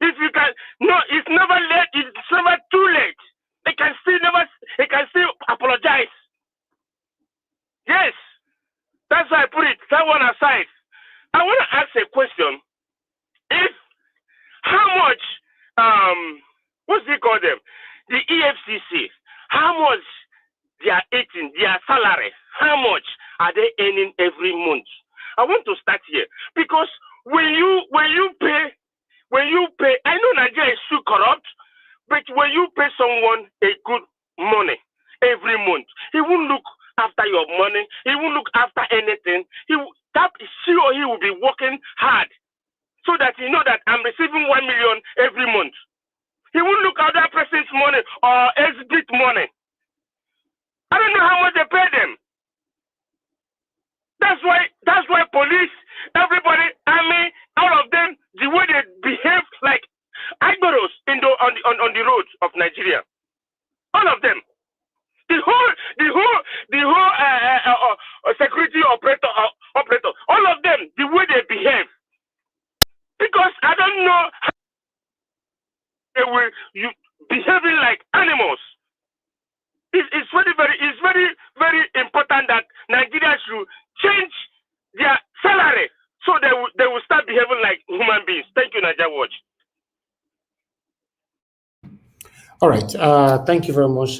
If you can, no, it's never late. It's never too late. They can still apologize. what's they call them? The EFCC. How much they are eating, their salary, how much are they earning every month? I want to start here because when you pay, I know Nigeria is too corrupt, but when you pay someone a good money every month, he won't look after your money, he won't look after anything. He will be working hard so that he know that I'm receiving 1 million every month. He won't look at that person's money or exhibit money. I don't know how much they pay them. That's why police, everybody, army, all of them, the way they behave like Igboros on the roads of Nigeria. All of them. The whole security operator, all of them, the way they behave. Because I don't know how they will behaving like animals. It's very important that Nigeria should change their salary so they will start behaving like human beings. Thank you, Nigeria Watch. All right. Thank you very much,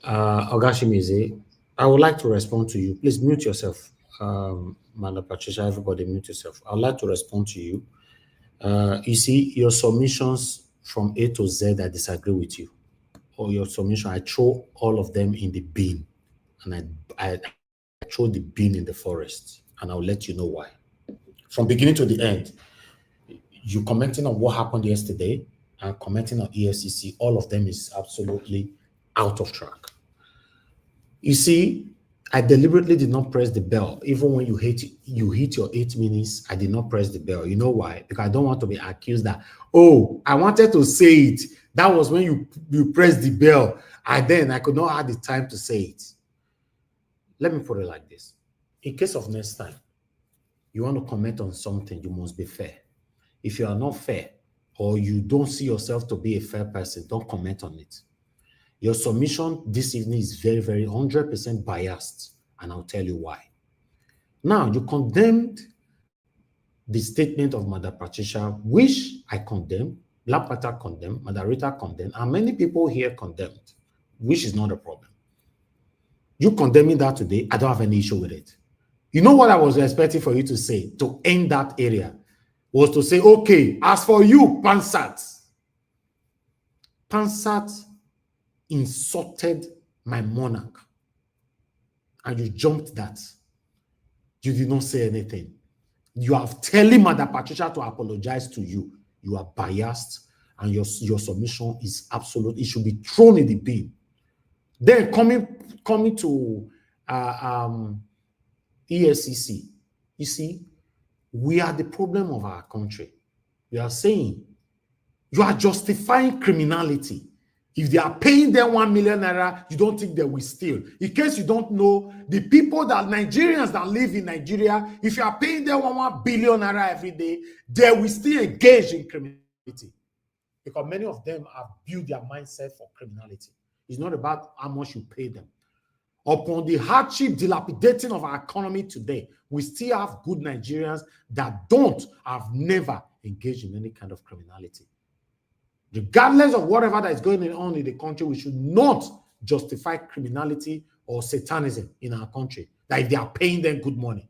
Ogashimize. I would like to respond to you. Please mute yourself. Madam Patricia, everybody mute yourself. I would like to respond to you. You see, your submissions from A to Z, I disagree with you. Or your submission, I throw all of them in the bin. And I throw the bin in the forest. And I'll let you know why. From beginning to the end, you commenting on what happened yesterday and commenting on EFCC, all of them is absolutely out of track. You see, I deliberately did not press the bell. Even when you hit your 8 minutes, I did not press the bell. You know why? Because I don't want to be accused that, oh, I wanted to say it. That was when you pressed the bell. I could not have the time to say it. Let me put it like this. In case of next time, you want to comment on something, you must be fair. If you are not fair, or you don't see yourself to be a fair person, don't comment on it. Your submission this evening is very, very 100% biased, and I'll tell you why. Now, you condemned the statement of Madam Patricia, which I condemn, Black Panther condemned, Madam Rita condemned, and many people here condemned, which is not a problem. You condemning that today, I don't have any issue with it. You know what I was expecting for you to say to end that area was to say, okay, as for you, Pansat insulted my monarch, and you jumped that. You did not say anything. You are telling Madam Patricia to apologize to you. You are biased, and your submission is absolute. It should be thrown in the bin. Then coming to EFCC, you see, we are the problem of our country. We are saying you are justifying criminality. If they are paying them 1 million naira, you don't think they will steal. In case you don't know, the people that Nigerians that live in Nigeria, if you are paying them 1 billion naira every day, they will still engage in criminality. Because many of them have built their mindset for criminality. It's not about how much you pay them. Upon the hardship dilapidating of our economy today, we still have good Nigerians that have never engaged in any kind of criminality. Regardless of whatever that is going on in the country, we should not justify criminality or satanism in our country, that if they are paying them good money.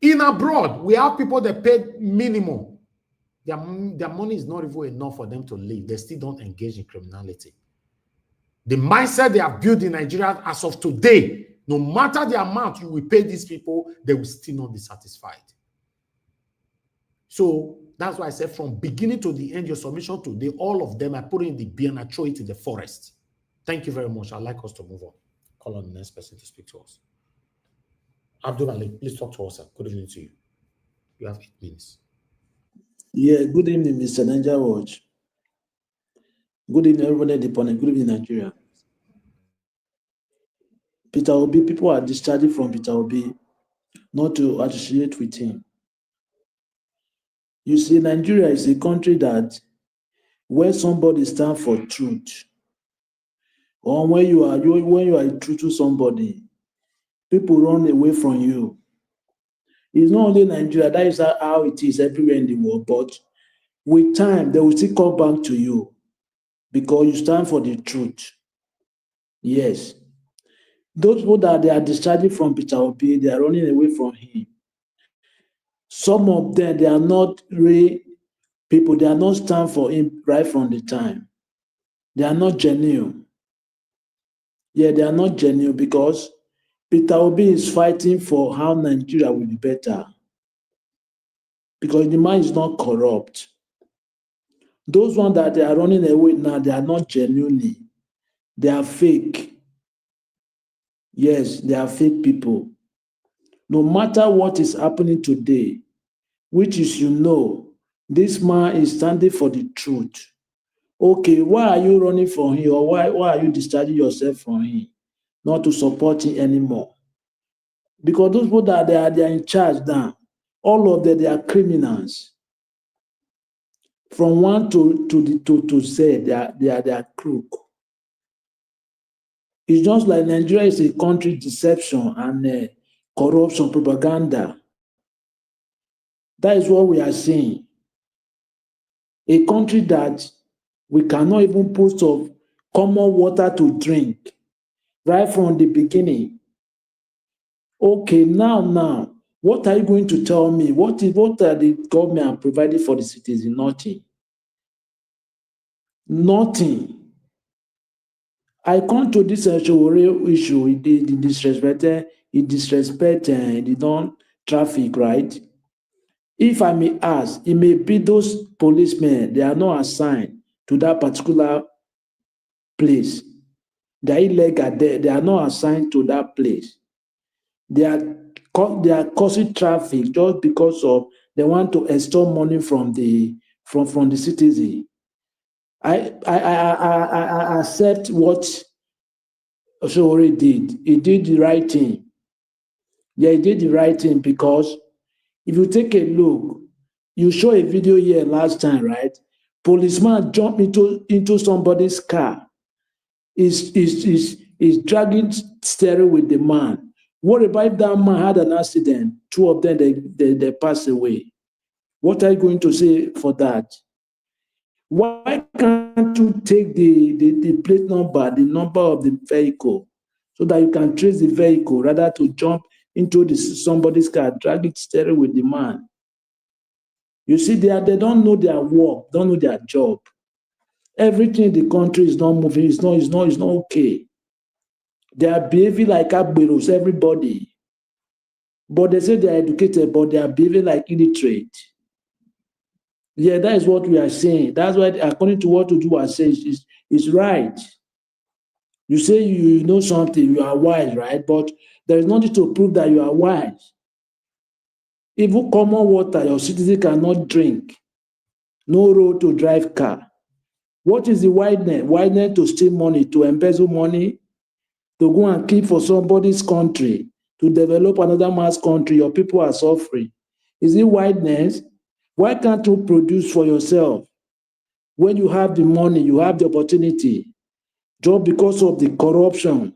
In abroad, we have people that pay minimum. Their money is not even enough for them to live. They still don't engage in criminality. The mindset they have built in Nigeria as of today, no matter the amount you will pay these people, they will still not be satisfied. So that's why I said from beginning to the end, your submission today, all of them, I put it in the bin and I throw it in the forest. Thank you very much. I'd like us to move on. Call on the next person to speak to us. Abdul Ali, please talk to us, sir. Good evening to you. You have 8 minutes. Yeah, good evening, Mr. Nigeria Watch. Good evening, everybody at the panel. Good evening, Nigeria. Peter Obi, people are discharging from Peter Obi not to associate with him. You see, Nigeria is a country that when somebody stands for truth, or when you are true to somebody, people run away from you. It's not only Nigeria, that is how it is everywhere in the world, but with time, they will still come back to you because you stand for the truth. Yes. Those people that they are discharging from Peter Obi, they are running away from him. Some of them, they are not real people. They are not stand for him right from the time. They are not genuine. Yeah, they are not genuine because Peter Obi is fighting for how Nigeria will be better. Because the man is not corrupt. Those ones that they are running away now, they are not genuinely. They are fake. Yes, they are fake people. No matter what is happening today, which is this man is standing for the truth. Okay, why are you running from him, or why are you discharging yourself from him, not to support him anymore? Because those people that they are in charge now, all of them, they are criminals. From one to Z, they are crook. It's just like Nigeria is a country deception and corruption, propaganda. That is what we are seeing. A country that we cannot even put of common water to drink right from the beginning. Okay, now, what are you going to tell me? What are the government providing for the citizen? Nothing. Nothing. I come to this real issue. It disrespect the non-traffic, right? If I may ask, it may be those policemen, they are not assigned to that particular place. They are illegal. They are not assigned to that place. They are causing traffic just because of they want to extort money from the citizen. I accept what Oshowore did. He did the right thing. Yeah, he did the right thing because if you take a look, you show a video here last time, right? Policeman jumped into somebody's car. Is dragging steering with the man. What about if that man had an accident? Two of them they pass away. What are you going to say for that? Why can't you take the plate number, the number of the vehicle, so that you can trace the vehicle rather to jump into somebody's car, drag it steering with the man? You see, they don't know their work, don't know their job. Everything in the country is not moving, it's not okay. They are behaving like Agberos, everybody. But they say they are educated, but they are behaving like illiterate. Yeah, that is what we are saying. That's why, according to what Uju was saying, is right. You say you know something, you are wise, right? But there is nothing to prove that you are wise. Even common water, your citizen cannot drink. No road to drive car. What is the wideness? Wideness to steal money, to embezzle money, to go and keep for somebody's country, to develop another man's country. Your people are suffering. Is it wideness? Why can't you produce for yourself? When you have the money, you have the opportunity. Just because of the corruption,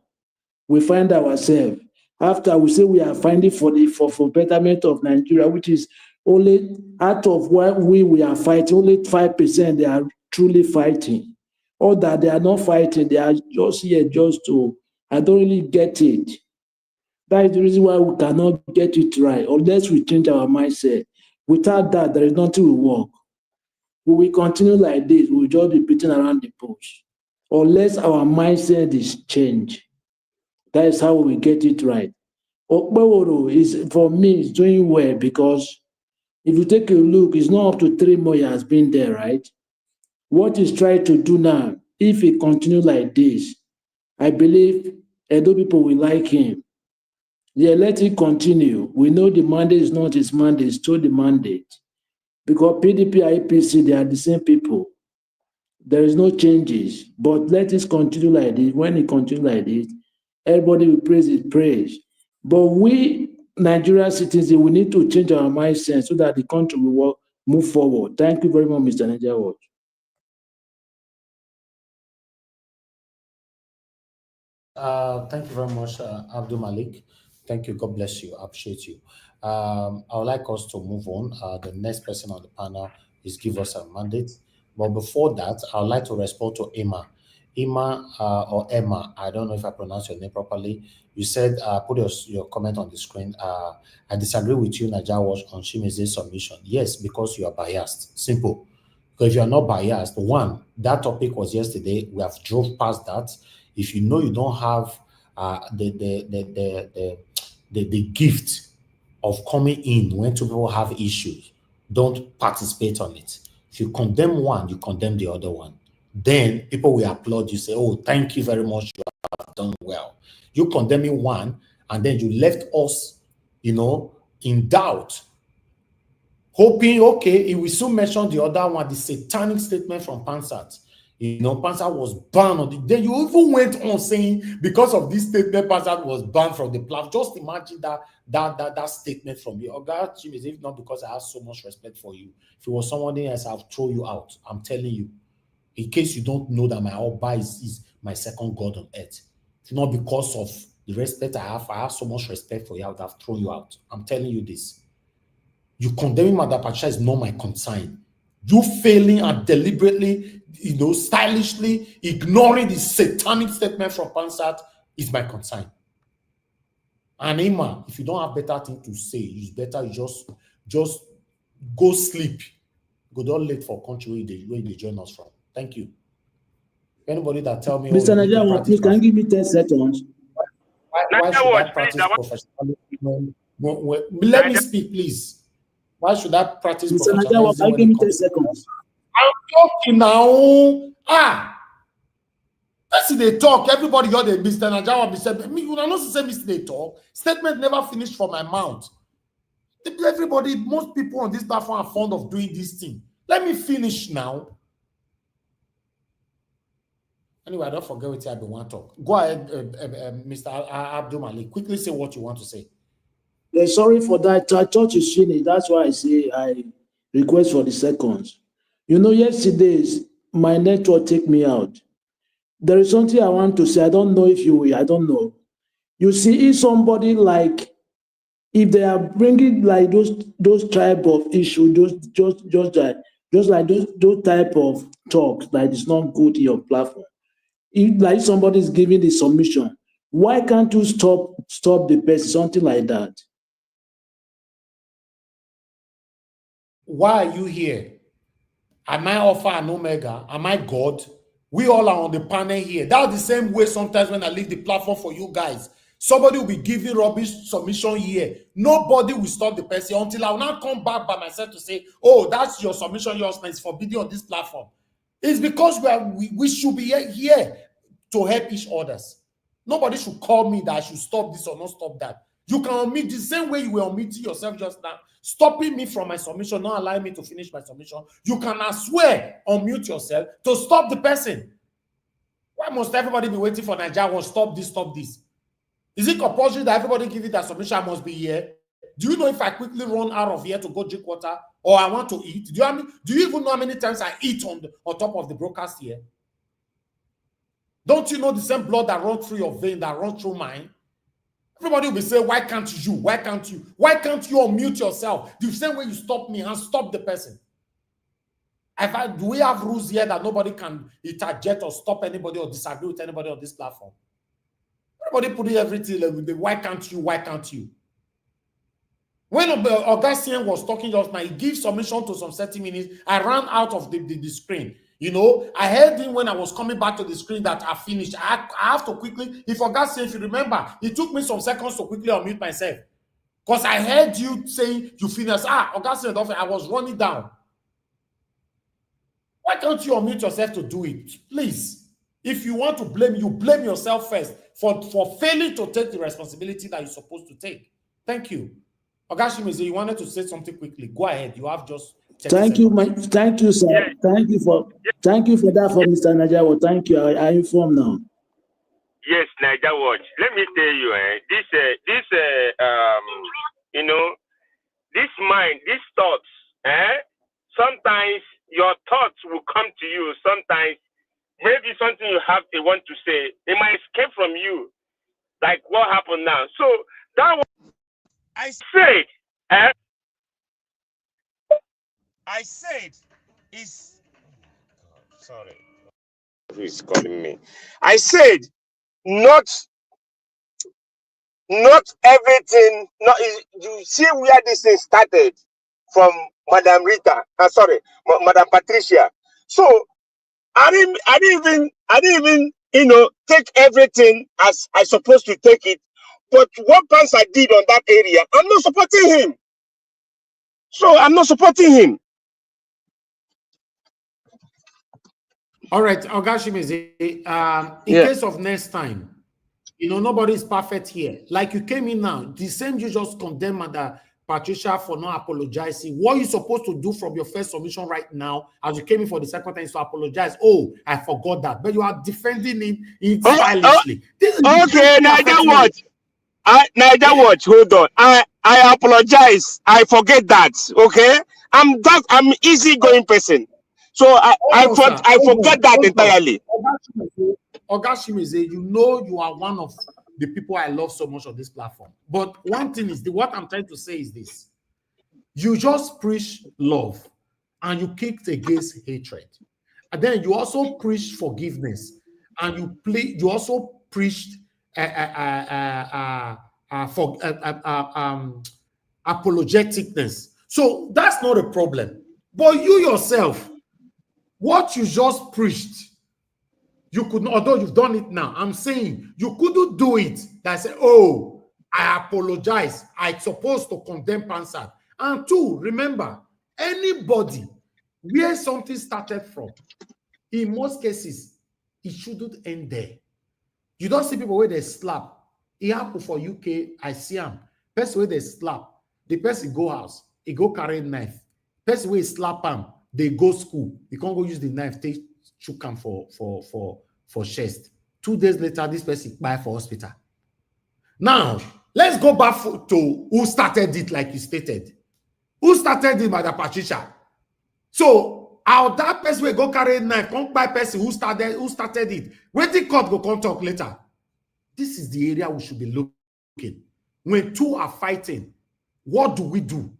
we find ourselves. After we say we are finding for betterment of Nigeria, which is only out of what we are fighting, only 5% they are truly fighting. Or that they are not fighting, they are just here just to, I don't really get it. That is the reason why we cannot get it right, unless we change our mindset. Without that, there is nothing will work. We will continue like this, we will just be beating around the bush. Unless our mindset is changed. That is how we get it right. Okpeworo is, for me, is doing well because if you take a look, it's not up to 3 more years been there, right? What he's trying to do now, if he continue like this, I believe Edo people will like him. Yeah, let it continue. We know the mandate is not his mandate, it's still the mandate. Because PDP and APC, they are the same people. There is no changes. But let it continue like this. When it continues like this, everybody will praise his praise. But we, Nigerian citizens, we need to change our mindset so that the country will move forward. Thank you very much, Mr. Nigeria Watch. Thank you very much, Abdul Malik. Thank you. God bless you. I appreciate you. I would like us to move on. The next person on the panel is give us a mandate. But before that, I would like to respond to Emma. Emma or Emma, I don't know if I pronounce your name properly. You said, put your comment on the screen. I disagree with you, Naija Watch, on Chimeze's submission. Yes, because you are biased. Simple. Because if you are not biased, one, that topic was yesterday. We have drove past that. If you know you don't have the gift of coming in when two people have issues, don't participate on it. If you condemn one, you condemn the other one. Then people will applaud you, say, oh, thank you very much, you have done well. You condemning one, and then you left us, in doubt, hoping, okay, he will soon mention the other one, the satanic statement from Pansat. Pansat was banned on then you even went on saying because of this statement, Pansat was banned from the platform. Just imagine that statement from you. Oga Chimezie, if not because I have so much respect for you. If it was someone else, I'll throw you out. I'm telling you. In case you don't know that my Oba is my second God on earth. If not because of the respect I have so much respect for you, I would have thrown you out. I'm telling you this. You condemning Madam Patricia is not my concern. You failing and deliberately, stylishly ignoring the satanic statement from Pansat is my concern. And Emma, if you don't have better thing to say, it's better you just go sleep. Go down late for country where they join us from. Thank you. Anybody that tell me, Mr. Naija, please can you give me 10 seconds? Why should I practice professionalism? Let me speak, please. Why should I practice Mr. Naija, professionalism can you give me 10 seconds? I'm talking now. That's they talk. Everybody got a Mr. Naija said. Me, you know, not to say Mr. They talk. Statement never finished from my mouth. Everybody, most people on this platform are fond of doing this thing. Let me finish now. Anyway, I don't forget what I want to talk. Go ahead, Mr. Abdul Malik. Quickly say what you want to say. Yeah, sorry for that. I thought you seen it. That's why I say I request for the seconds. Yesterday my network take me out. There is something I want to say. I don't know if you will. I don't know. You see, if somebody if they are bringing like those type of issues, just like those type of talks that is not good in your platform. If somebody is giving the submission, why can't you stop the person? Something like that. Why are you here? Am I Alpha and Omega? Am I God? We all are on the panel here. That's the same way sometimes when I leave the platform for you guys. Somebody will be giving rubbish submission here. Nobody will stop the person until I will now come back by myself to say, oh, that's your submission, yours is forbidden on this platform. It's because we should be here to help each others. Nobody should call me that I should stop this or not stop that. You can omit the same way you were omitting yourself just now, stopping me from my submission, not allowing me to finish my submission. You can as well unmute yourself to stop the person. Why must everybody be waiting for Nigeria? Stop this, stop this. Is it compulsory that everybody give it that submission? I must be here. Do you know if I quickly run out of here to go drink water or I want to eat? Do you even know how many times I eat on top of the broadcast here? Don't you know the same blood that runs through your vein that runs through mine? Everybody will be saying, why can't you? Why can't you? Why can't you unmute yourself? The same way you stop me and stop the person. Do we have rules here that nobody can interject or stop anybody or disagree with anybody on this platform? Everybody putting everything with the why can't you? Why can't you? When Augustine was talking just now, he gives submission to some 30 minutes. I ran out of the screen. I heard him when I was coming back to the screen that I finished. I have to quickly, if Augustine, if you remember, it took me some seconds to quickly unmute myself. Because I heard you saying you finished. Augustine, I was running down. Why can't you unmute yourself to do it? Please. If you want to blame, you blame yourself first for failing to take the responsibility that you're supposed to take. Thank you. Ogashimeze, you wanted to say something quickly. Go ahead. You have just thank you, sir. Yeah. Thank you for that for Mr. Naija. Thank you. I inform now. Yes, Naija Watch. Let me tell you, this mind, these thoughts, sometimes your thoughts will come to you. Sometimes maybe something you want to say, it might escape from you, like what happened now. So that was I said, Eh? I said, is sorry, who is calling me? I said, not everything. Not you see where this thing started from, Madam Rita. Sorry, Madam Patricia. So I didn't even take everything as I supposed to take it. But what Pansa did on that area, I'm not supporting him. So I'm not supporting him. All right, Ogashimeze, in case of next time, nobody is perfect here. Like you came in now, the same you just condemn Mother Patricia for not apologizing. What you supposed to do from your first submission right now, as you came in for the second time, is to apologize. Oh, I forgot that. But you are defending it stylishly. Okay, Niger Watch. Niger Watch, hold on. I apologize. I forget that. Okay? I'm easygoing person. So I forget that entirely. Ogashimeze, you are one of the people I love so much on this platform. But one thing is, what I'm trying to say is this. You just preach love and you kicked against hatred. And then you also preach forgiveness and you also preached apologeticness. So that's not a problem. But you yourself, what you just preached, you could not, although you've done it now, I'm saying you couldn't do it. That say, oh, I apologize. I'm supposed to condemn Pansat. And two, remember, anybody where something started from, in most cases, it shouldn't end there. You don't see people where they slap. It happened for UK, I see them. Person where they slap, the person go house, he go carry knife. Person where slap him, they go school. He can't go use the knife, take chook him for chest. 2 days later, this person buy for hospital. Now, let's go back to who started it, like you stated. Who started it, Madam Patricia? So, how that person will go carry a knife, come by person who started it. When the court go come talk later. This is the area we should be looking. When two are fighting, what do we do?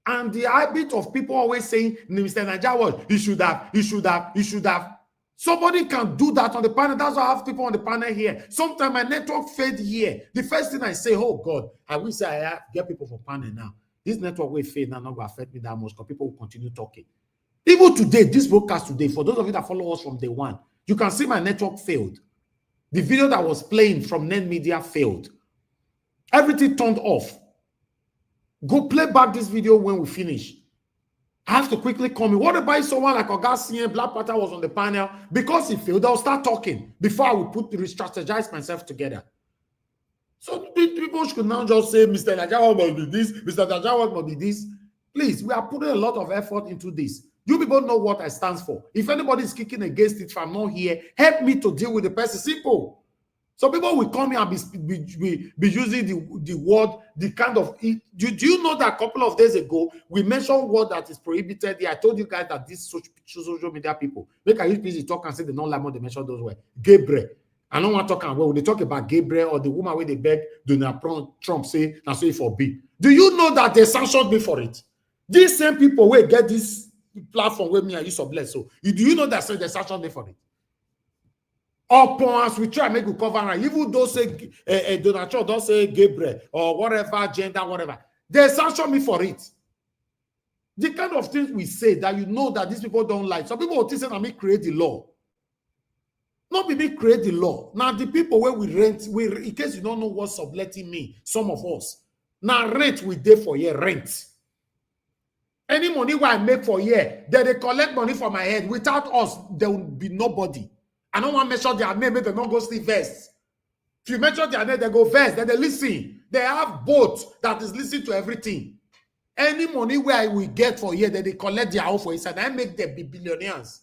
And the habit of people always saying, Mr. Najawa, he should have. Somebody can do that on the panel. That's why I have people on the panel here. Sometimes my network fade here. The first thing I say, oh God, I wish I get people for panel now. This network will fade now, not going to affect me that much because people will continue talking. Even today, this broadcast today, for those of you that follow us from day one, you can see my network failed. The video that was playing from Net Media failed. Everything turned off. Go play back this video when we finish. I have to quickly come in. What about someone like Augustine, Black Panther was on the panel? Because he failed, I'll start talking before I will re-strategize myself together. So people should now just say, Mr. Najawa must be this, Mr. Najawa must be this. Please, we are putting a lot of effort into this. You people know what I stand for. If anybody is kicking against it, if I'm not here, help me to deal with the person. Simple. So people will come here and be using the word, the kind of... Do you know that a couple of days ago, we mentioned word that is prohibited here? I told you guys that these social media people, make a use talk and say they don't like more, they mention those words. Gabriel. I don't want to talk about when they talk about Gabriel or the woman where they beg Donald Trump say, that's what it for be. Do you know that they sanctioned me for it? These same people will get this platform with me and you so blessed. So do you know that they sanctioned me for it? Upon us, we try to make a cover, and even those say Donald Trump don't say Gabriel or whatever gender, whatever. They sanction me for it. The kind of things we say that you know that these people don't like. Some people will think that me create the law. Not me create the law. Now the people where we rent, in case you don't know what subletting mean, some of us. Now rent we dey for year rent. Any money where I make for year, they collect money from my head. Without us, there will be nobody. I don't want to mention their name, they don't go sleep first. If you mention their name, they go first, then they listen. They have both that is listening to everything. Any money where we get for here, they collect their own for inside. I make them be billionaires.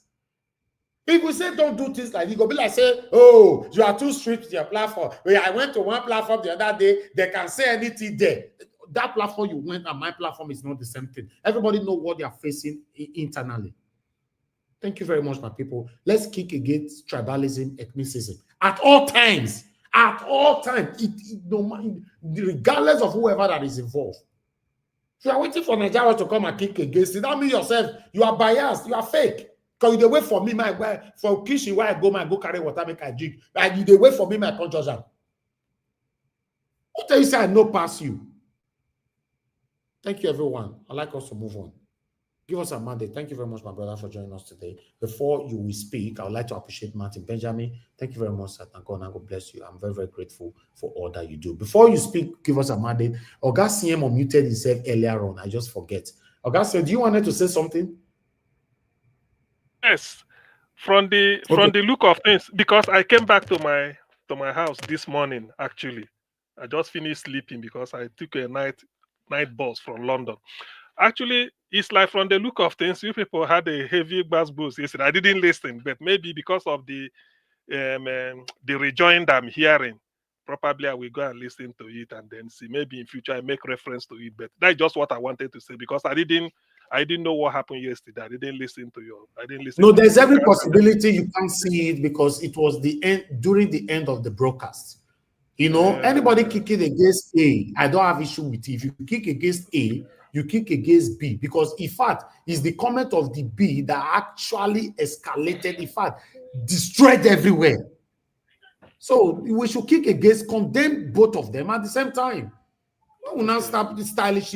If we say don't do things like this, go be like say, oh, you are too strict with your platform. I went to one platform the other day, they can say anything there. That platform you went and my platform is not the same thing. Everybody know what they are facing internally. Thank you very much, my people. Let's kick against tribalism, ethnicism. At all times. At all times. Regardless of whoever that is involved. You are waiting for Nigerians to come and kick against it. That means yourself, you are biased, you are fake. Because you wait for me, for Kishi, where I go carry water, make I drink. Like you wait for me, my conscious. What tell you say I know pass you? Thank you, everyone. I'd like us to move on. Give us a mandate. Thank you very much, my brother, for joining us today. Before you will speak, I would like to appreciate Martin Benjamin. Thank you very much, sir. Thank God, and God bless you. I'm very, very grateful for all that you do. Before you speak, give us a mandate. Oga CM unmuted himself earlier on. I just forget. Oga CM, do you wanted to say something? Yes. From the look of things, because I came back to my house this morning, actually. I just finished sleeping because I took a night bus from London. Actually, it's like from the look of things, you people had a heavy bass boost yesterday. I didn't listen, but maybe because of the rejoinder I'm hearing, probably I will go and listen to it and then see. Maybe in future I make reference to it. But that's just what I wanted to say because I didn't know what happened yesterday. I didn't listen to you. I didn't listen. No, there's every possibility you can't see it because it was the end during the end of the broadcast. You know, anybody kicking against A, I don't have issue with it. If you kick against A, you kick against B, because in fact, it's the comment of the B that actually escalated, in fact, destroyed everywhere. So we should kick against, condemn both of them at the same time. We will not stop the stylish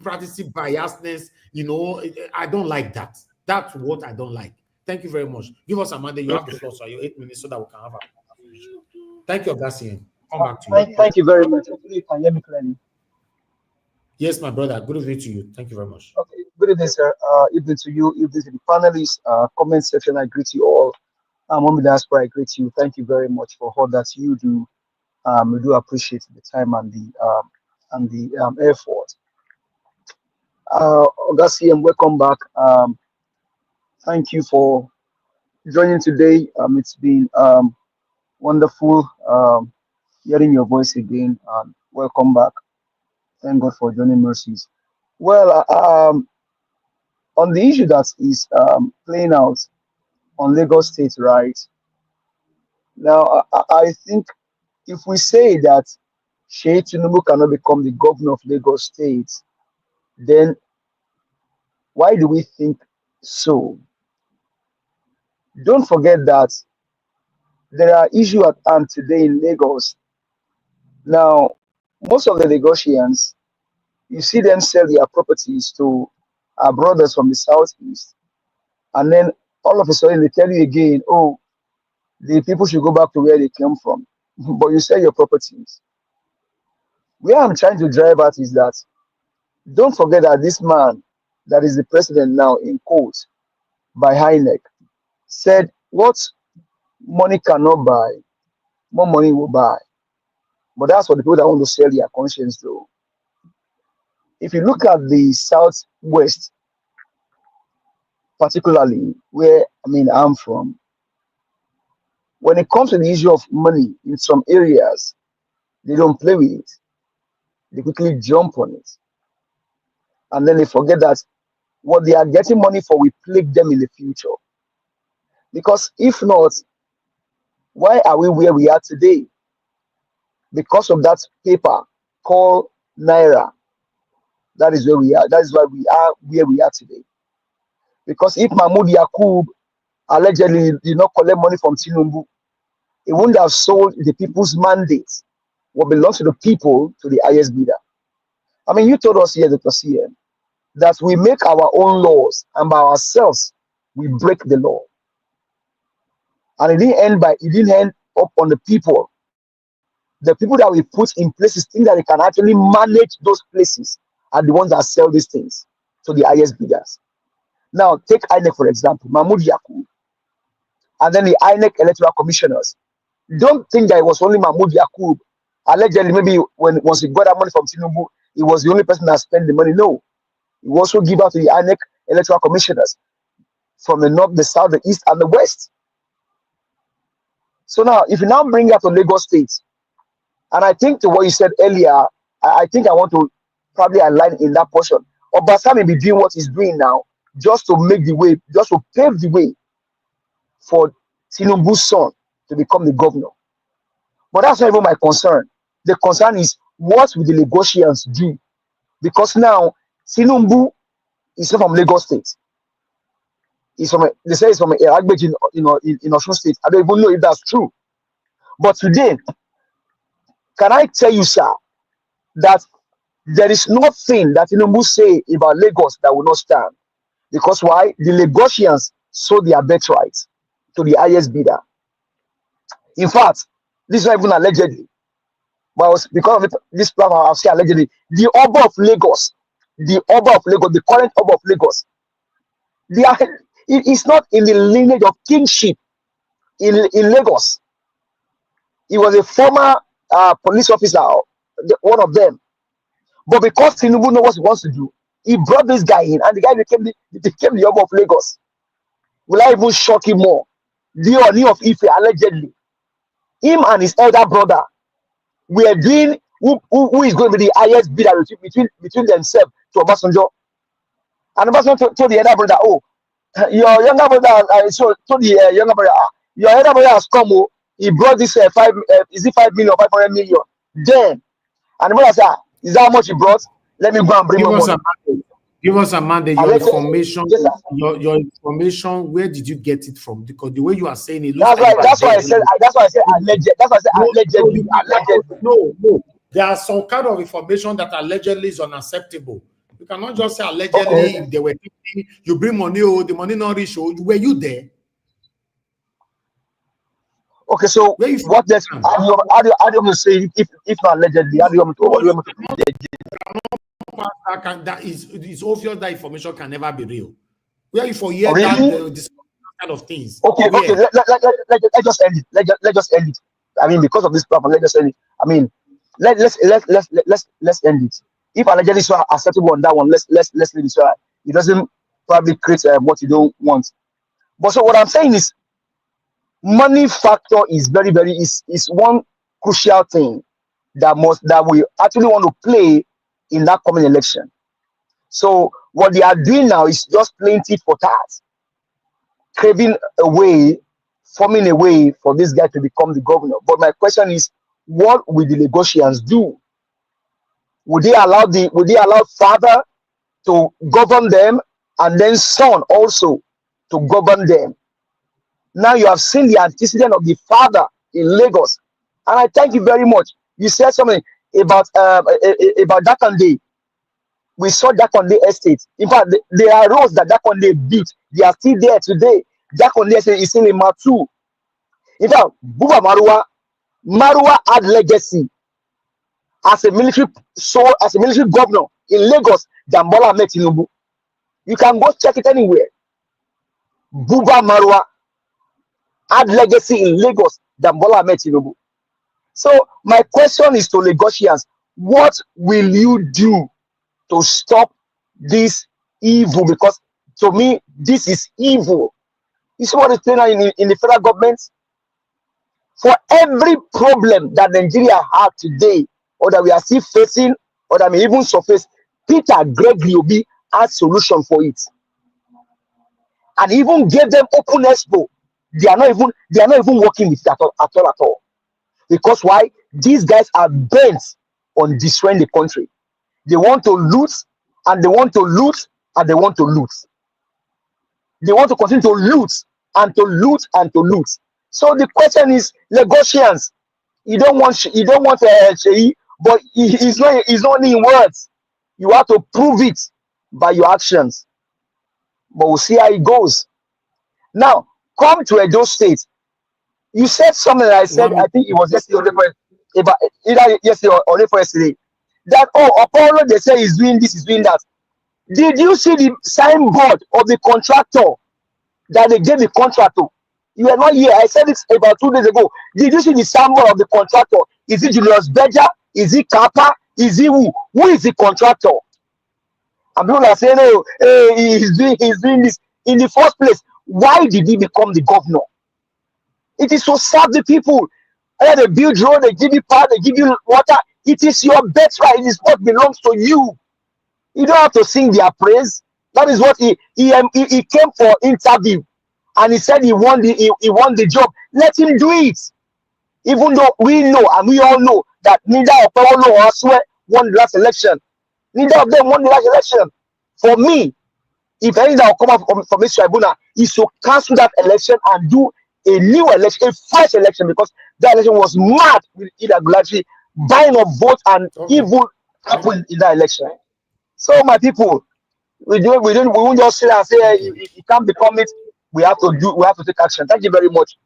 practicing biasness. You know, I don't like that. That's what I don't like. Thank you very much. Give us a mandate. You have the floor, so you 8 minutes so that we can have a conversation. Thank you, Obasa. Come back to you. Thank you very much. Hopefully you can hear me clearly. Yes, my brother. Good evening to you. Thank you very much. Okay. Good evening, sir. Evening to you. Evening to the panelists. Comment section. I greet you all. Mom Diaspora, I greet you. Thank you very much for all that you do. We do appreciate the time and the effort. Obasa, welcome back. Thank you for joining today. It's been wonderful hearing your voice again. Welcome back. Thank God for joining Mercies. Well, on the issue that is playing out on Lagos State, right now, I think if we say that Sheikh Tinubu cannot become the governor of Lagos State, then why do we think so? Don't forget that there are issues at hand today in Lagos. Now, most of the Lagosians, you see them sell their properties to our brothers from the southeast, and then all of a sudden they tell you again, oh, the people should go back to where they came from. But you sell your properties. Where I'm trying to drive at is that don't forget that this man that is the president now in court by INEC said what money cannot buy, more money will buy. But that's for the people that want to sell their conscience though. If you look at the southwest, particularly where I'm from, when it comes to the issue of money in some areas, they don't play with it. They quickly jump on it. And then they forget that what they are getting money for will plague them in the future. Because if not, why are we where we are today? Because of that paper called Naira. That is where we are. That is why we are where we are today. Because if Mahmoud Yakub allegedly did not collect money from Tinubu, he wouldn't have sold the people's mandate, what belongs to the people, to the highest bidder. I mean, you told us here, Dr. CM, that we make our own laws and by ourselves we break the law. And it didn't end up on the people. The people that we put in places think that they can actually manage those places are the ones that sell these things to the highest bidders. Now, take INEC for example, Mahmoud Yakub, and then the INEC electoral commissioners. Don't think that it was only Mahmoud Yakub. Allegedly, maybe once he got that money from Tinubu, he was the only person that spent the money. No, he also give out to the INEC electoral commissioners from the north, the south, the east, and the west. So now, if you now bring that to Lagos State, and I think to what you said earlier, I think I want to probably align in that portion. Obasa may be doing what he's doing now, just to make the way, just to pave the way for Tinubu's son to become the governor. But that's not even my concern. The concern is what will the Lagosians do? Because now Tinubu is not from Lagos State. He's from they say he's from Agbej in Osun State. I don't even know if that's true. But today, can I tell you, sir, that there is nothing that Tinubu say about Lagos that will not stand? Because why? The Lagosians sold their birthright to the highest bidder. In fact, this is not even allegedly, but because of this platform, I'll say allegedly, the Oba of Lagos, the current Oba of Lagos, it is not in the lineage of kingship in Lagos. He was a former police officer, one of them. But because Tinubu knows what he wants to do, he brought this guy in, and the guy became the Oba of Lagos. Will I even shock him more? The Oni of Ife, allegedly, him and his elder brother were doing who is going to be the highest bidder between themselves to Obasanjo. And Obasanjo told the elder brother, "Oh, your younger brother," so told the younger brother, "Your elder brother has come. Oh, he brought this 5 million, 500 million." Then, and the brother said, "Is that how much he brought? Let me go and bring more money." Give us a mandate. Your information, your information. Where did you get it from? Because the way you are saying it looks that's why I said alleged. That's why I said allegedly. No. There are some kind of information that allegedly is unacceptable. You cannot just say allegedly. Okay. If they were thinking you bring money, or the money not reach, were you there? Okay, so what next? How do you want to say if not allegedly? How do you want to it's obvious that information can never be real. Where you for hear that this kind of things? Okay. Let's just end it. Let's just end it. I mean, because of this problem, let's just end it. I mean, let's end it. If allegedly is so acceptable on that one, let's leave it so it doesn't probably create what you don't want. But so what I'm saying is, money factor is very is one crucial thing that we actually want to play in that coming election. So what they are doing now is just playing tit for tat, forming a way for this guy to become the governor. But my question is, what will the Lagosians do? Would they allow father to govern them and then son also to govern them? Now you have seen the antecedent of the father in Lagos, and I thank you very much. You said something about Dakande. We saw Dakande Estate. In fact, there are roads that Dakande built. They are still there today. Dakande Estate is still in Matu. In fact, Buba Marua had legacy as a military governor in Lagos than Bola Ahmed Tinubu. You can go check it anywhere. Buba Marua had legacy in Lagos than Bola Ahmed Tinubu. So my question is to Lagosians: what will you do to stop this evil? Because to me, this is evil. You see what is going on in the federal government? For every problem that Nigeria has today, or that we are still facing, or that may even surface, Peter Gregory Obi has solution for it, and even gave them open expo. They are not even working with it at all. Because why? These guys are bent on destroying the country. They want to loot, and they want to loot, and they want to loot. They want to continue to loot and to loot and to loot. So the question is, Lagosians, you don't want Sheyi, but it's not only in words. You have to prove it by your actions. But we'll see how it goes. Now, come to Edo State. You said something that I said, I think it was yesterday, either yesterday or yesterday, that, Apollo, they say he's doing this, he's doing that. Did you see the signboard of the contractor that they gave the contractor? You are not here. I said it about 2 days ago. Did you see the signboard of the contractor? Is it Julius Berger? Is it Kappa? Is he who? Who is the contractor? And people are saying, he's doing this. In the first place, why did he become the governor? It is to serve the people. They build road, they give you power, they give you water. It is your birthright. It is what belongs to you. You don't have to sing their praise. That is what he came for interview, and he said he won the job. Let him do it. Even though we know, and we all know, that neither Apollo or Aswe won the last election. Neither of them won the last election. For me, if anything that will come out from this tribunal is to cancel that election and do a new election, a fresh election, because that election was mad with irregularity, buying of votes, and evil happened in that election. So my people, we won't just sit and say it can't become it. We have to take action. Thank you very much.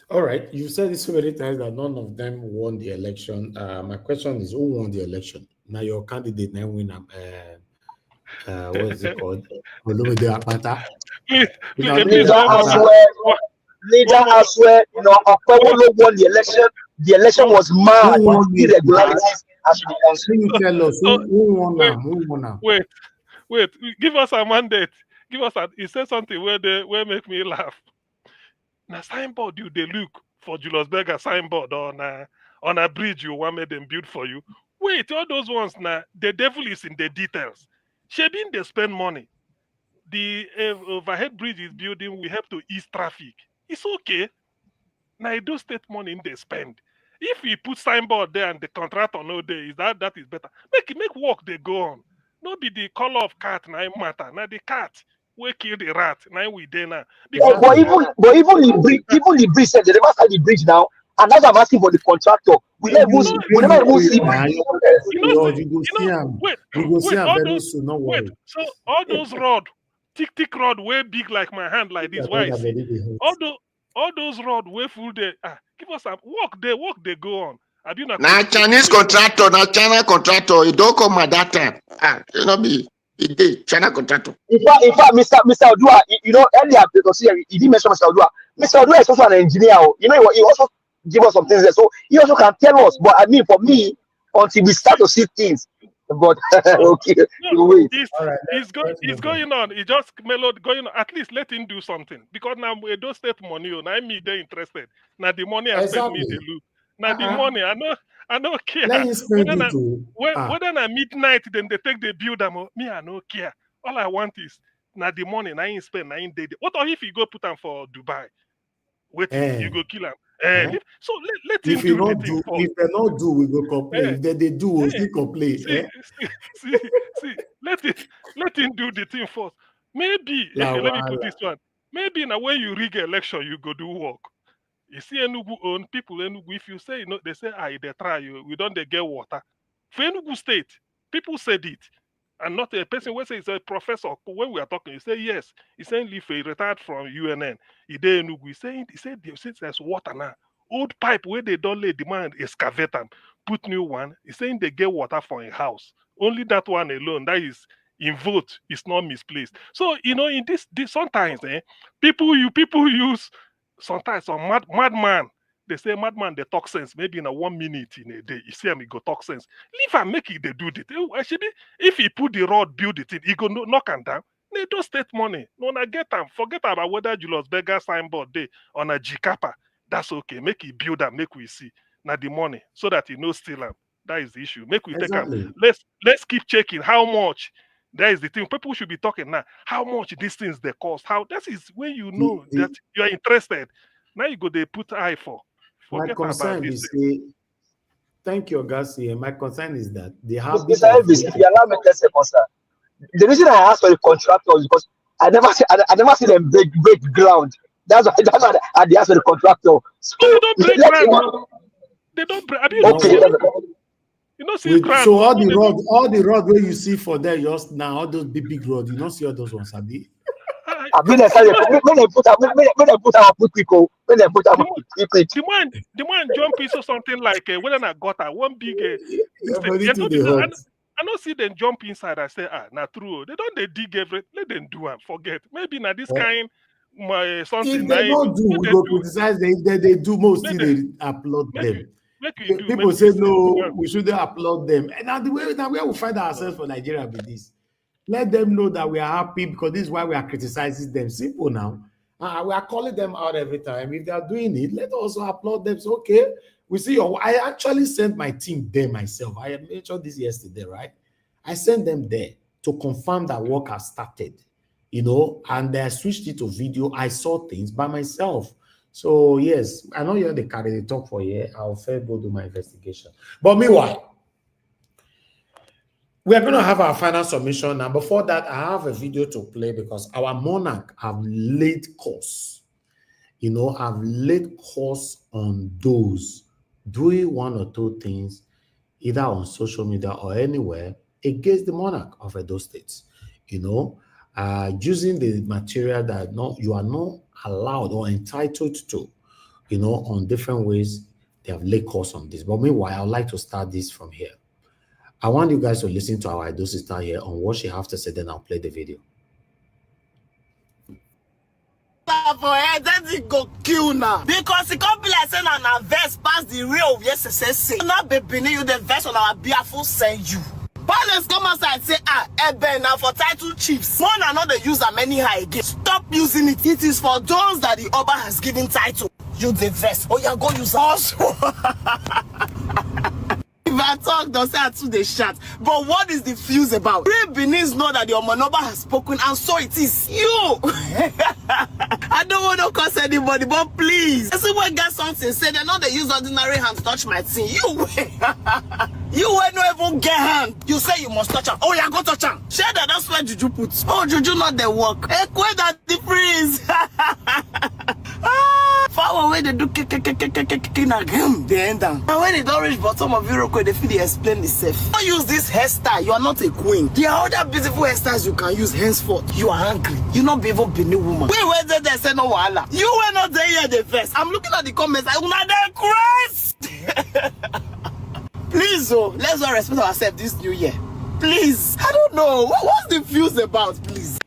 All right, you said it so many times that none of them won the election. My question is, who won the election? Now your candidate now win. What is it called? Leader elsewhere, Okwewolo won the election. The election was mad with irregularities. Tell us who won now? Who won now? Wait, give us a mandate. Give us he said something where make me laugh. Now signboard they look for Julius Berger signboard on a bridge you want me them build for you. Wait, all those ones now, the devil is in the details. Shebin they spend money. The overhead bridge is building, we have to ease traffic. It's okay. Now those state money they spend. If we put signboard there and the contractor no day, is that is better. Make work they go on. No be the color of cat now matter. Now the cat we kill the rat. Now we there now. But even the bridge said they never start the bridge now. And that's why I'm asking for the contractor. We never even see. So all those rod, thick rod, way big like my hand, like this. Why? All those rod way full there. Give us some work they go on. Now Chinese contractor, now China contractor, it don't come at that time. You know me. China contractor. In fact, Mr. Odua, earlier because he didn't mention Mr. Odua. Mr. Odua is also an engineer. He also give us some things there, so he also can tell us. But I mean, for me, until we start to see things, but okay, wait. It's going on. It just mellowed going on. At least let him do something, because now we don't state money. Now me they interested. Now the money I spend me they lose. Now the money I no care. Whether na midnight then they take the build them. Me I no care. All I want is now the money I ain't spend. I ain't dead. What if you go put them for Dubai? Wait, you go kill them. So let him do the thing. If they not do, we go complain. If they do, we still complain. See, let him do the thing first. Maybe let me put this one. Maybe now when you rig election, you go do work. You see Enugu own people Enugu. If you say they say they try you. We don't they get water. For Enugu State, people said it, and not a person who says a professor. When we are talking, he say yes. He saying if he retired from UNN, he did Enugu. He said since there's water now, old pipe where they don't lay demand excavate them, put new one. He's saying they get water for a house. Only that one alone, that is in vote, is not misplaced. So in this sometimes people use sometimes some madman. They say madman they talk sense. Maybe in a 1 minute in a day, you see him he go talk sense. Leave and make it they do it. Actually, if he put the road, build it, he go knock and down. They don't state money. No, I get them. Forget about whether Julius Berger signboard day on a G-Kappa. That's okay. Make it build and make we see. Now the money so that he no steal them. That is the issue. Make we take them. Let's keep checking how much. That is the thing. People should be talking now. How much these things they cost? How that is when you know that you are interested. Now you go they put eye for. Forget my concern is thank you, Agassi. My concern is that they have Mr. Elvis, if you allow me 10 seconds, sir. The reason I asked for the contractor is because I never see them break ground. That's why I asked for the contractor. So they don't break ground. They don't break. You know, see so all the road where you see for there just now, all those big roads, you don't see all those ones, Abi. When they put our quick. The man jump into something like when I got one big. I don't see them jump inside. I say, now true. They don't dig everything. Let them do and forget. Maybe now this kind something. If they don't do, we go criticize them. If they do, most still they upload them. People say no, we shouldn't upload them. And now the way we find ourselves for Nigeria with this. Let them know that we are happy because this is why we are criticizing them. Simple now. We are calling them out every time. If they are doing it, let us also applaud them. So, okay, we see. I actually sent my team there myself. I mentioned this yesterday, right? I sent them there to confirm that work has started, and I switched it to video. I saw things by myself. So, yes, I know you're the candidate talk for here. I'll fair go do my investigation. But meanwhile, We are going to have our final submission now. Before that, I have a video to play because our monarch have laid course. I've laid course on those doing one or two things, either on social media or anywhere, against the monarch of those states. Using the material that you are not allowed or entitled to, on different ways, they have laid course on this. But meanwhile, I would like to start this from here. I want you guys to listen to our Edo sister here on what she has to say, then I'll play the video. For head, that it go kill now. Because it can't be like saying an verse past the real EFCC. Not be beneath you the verse on our beautiful send you. Palace come outside and say, Eben now for title chiefs. More than not they use them anyhow again. Stop using it. It is for those that the Oba has given title. You the verse. Oh, you're going to use also. If I talk, they'll say I too they chat. But what is the fuse about? Three Benin's know that the Omanoba has spoken, and so it is you. I don't want to curse anybody, but please. I see when got something say they know they use ordinary hand to touch my thing. You will not even get hand. You say you must touch her. Oh, yeah, go touch her. Share that, that's where Juju puts. Oh, Juju not the work. Hey, quit that the freeze. Far away they do kick again, they end down. And when it don't reach bottom of Europe, they feel they explain itself. Don't use this hairstyle, you are not a queen. There are other beautiful hairstyles you can use henceforth. You are angry. You not be able to be a woman. We went there, they say no wala. You were not there here the first. I'm looking at the comments, I will not there Christ. Please, let's all respect ourselves this new year. Please. I don't know. What's the fuse about, please?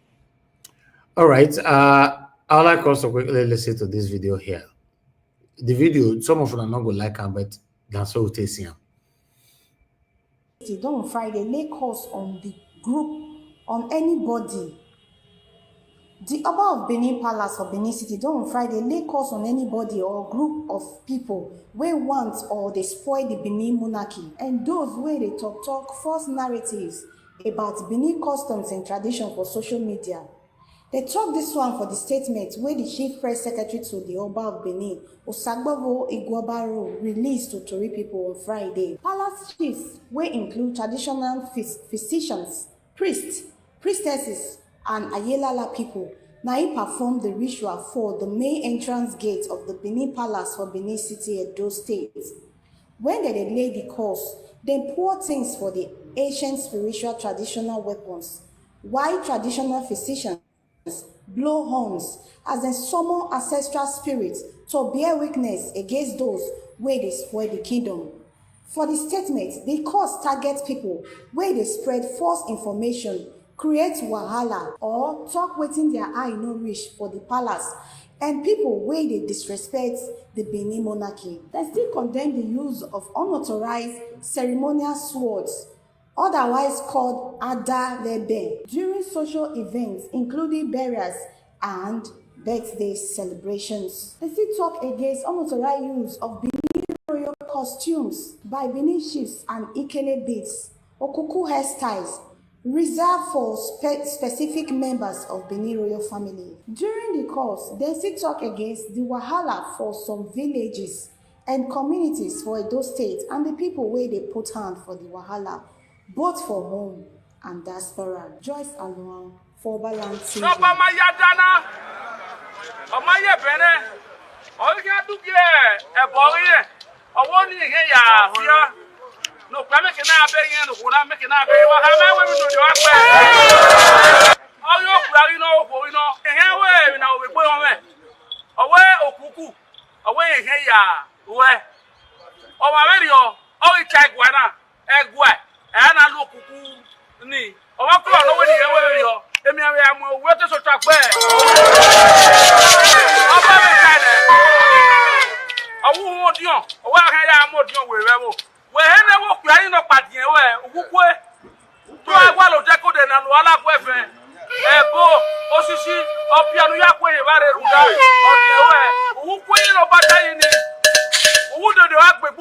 All right. I'd like us to quickly listen to this video here. The video, some of them are not going to like it, but that's what we'll see. On Friday, lay course on the group, on anybody. The Oba of Benin Palace for Benin City, on Friday, lay course on anybody or group of people where want or they spoil the Benin monarchy, and those where they talk false narratives about Benin customs and tradition for social media. They talk this one for the statement where the chief press secretary to the Oba of Benin, Osagbavo Igwabaro, released to Tory people on Friday. Palace chiefs will include traditional physicians, priests, priestesses, and Ayelala people. Now he performed the ritual for the main entrance gate of the Benin Palace for Benin City, Edo State. When they lay the course, they pour things for the ancient spiritual traditional weapons, while traditional physicians blow horns as they summon ancestral spirits to bear witness against those where they spoil the kingdom. For the statement, the course target people where they spread false information, create wahala, or talk within their eye no reach for the palace, and people where they disrespect the Benin monarchy. They still condemn the use of unauthorized ceremonial swords, otherwise called Adalebe, during social events including burials and birthday celebrations. They still talk against unauthorized use of Benin royal costumes by Benin chiefs and Ikele beads, Okuku hairstyles, reserved for specific members of Benin royal family. During the course, they still talk against the wahala for some villages and communities for Edo State and the people where they put hand for the wahala, both for home and diaspora. Joyce Aluan, for Balan TV. No, I'm making a big and I'm making a big one. I'm going to do it. Oh, you know, here now we put away. Away, Okuku, away here, where? Oh, my radio, oh, it's like one, egg wet, and I look cuckoo knee. Oh, I'm going over here. Let me have more water to talk where. I won't want you. Oh, I am more young wherever. Wherever we are in a party, who to a wall of Jacob and Walla Weapon, Ebo, Osisi, or Piano Yakwe, or the way, who queen of Bataille, who do the act with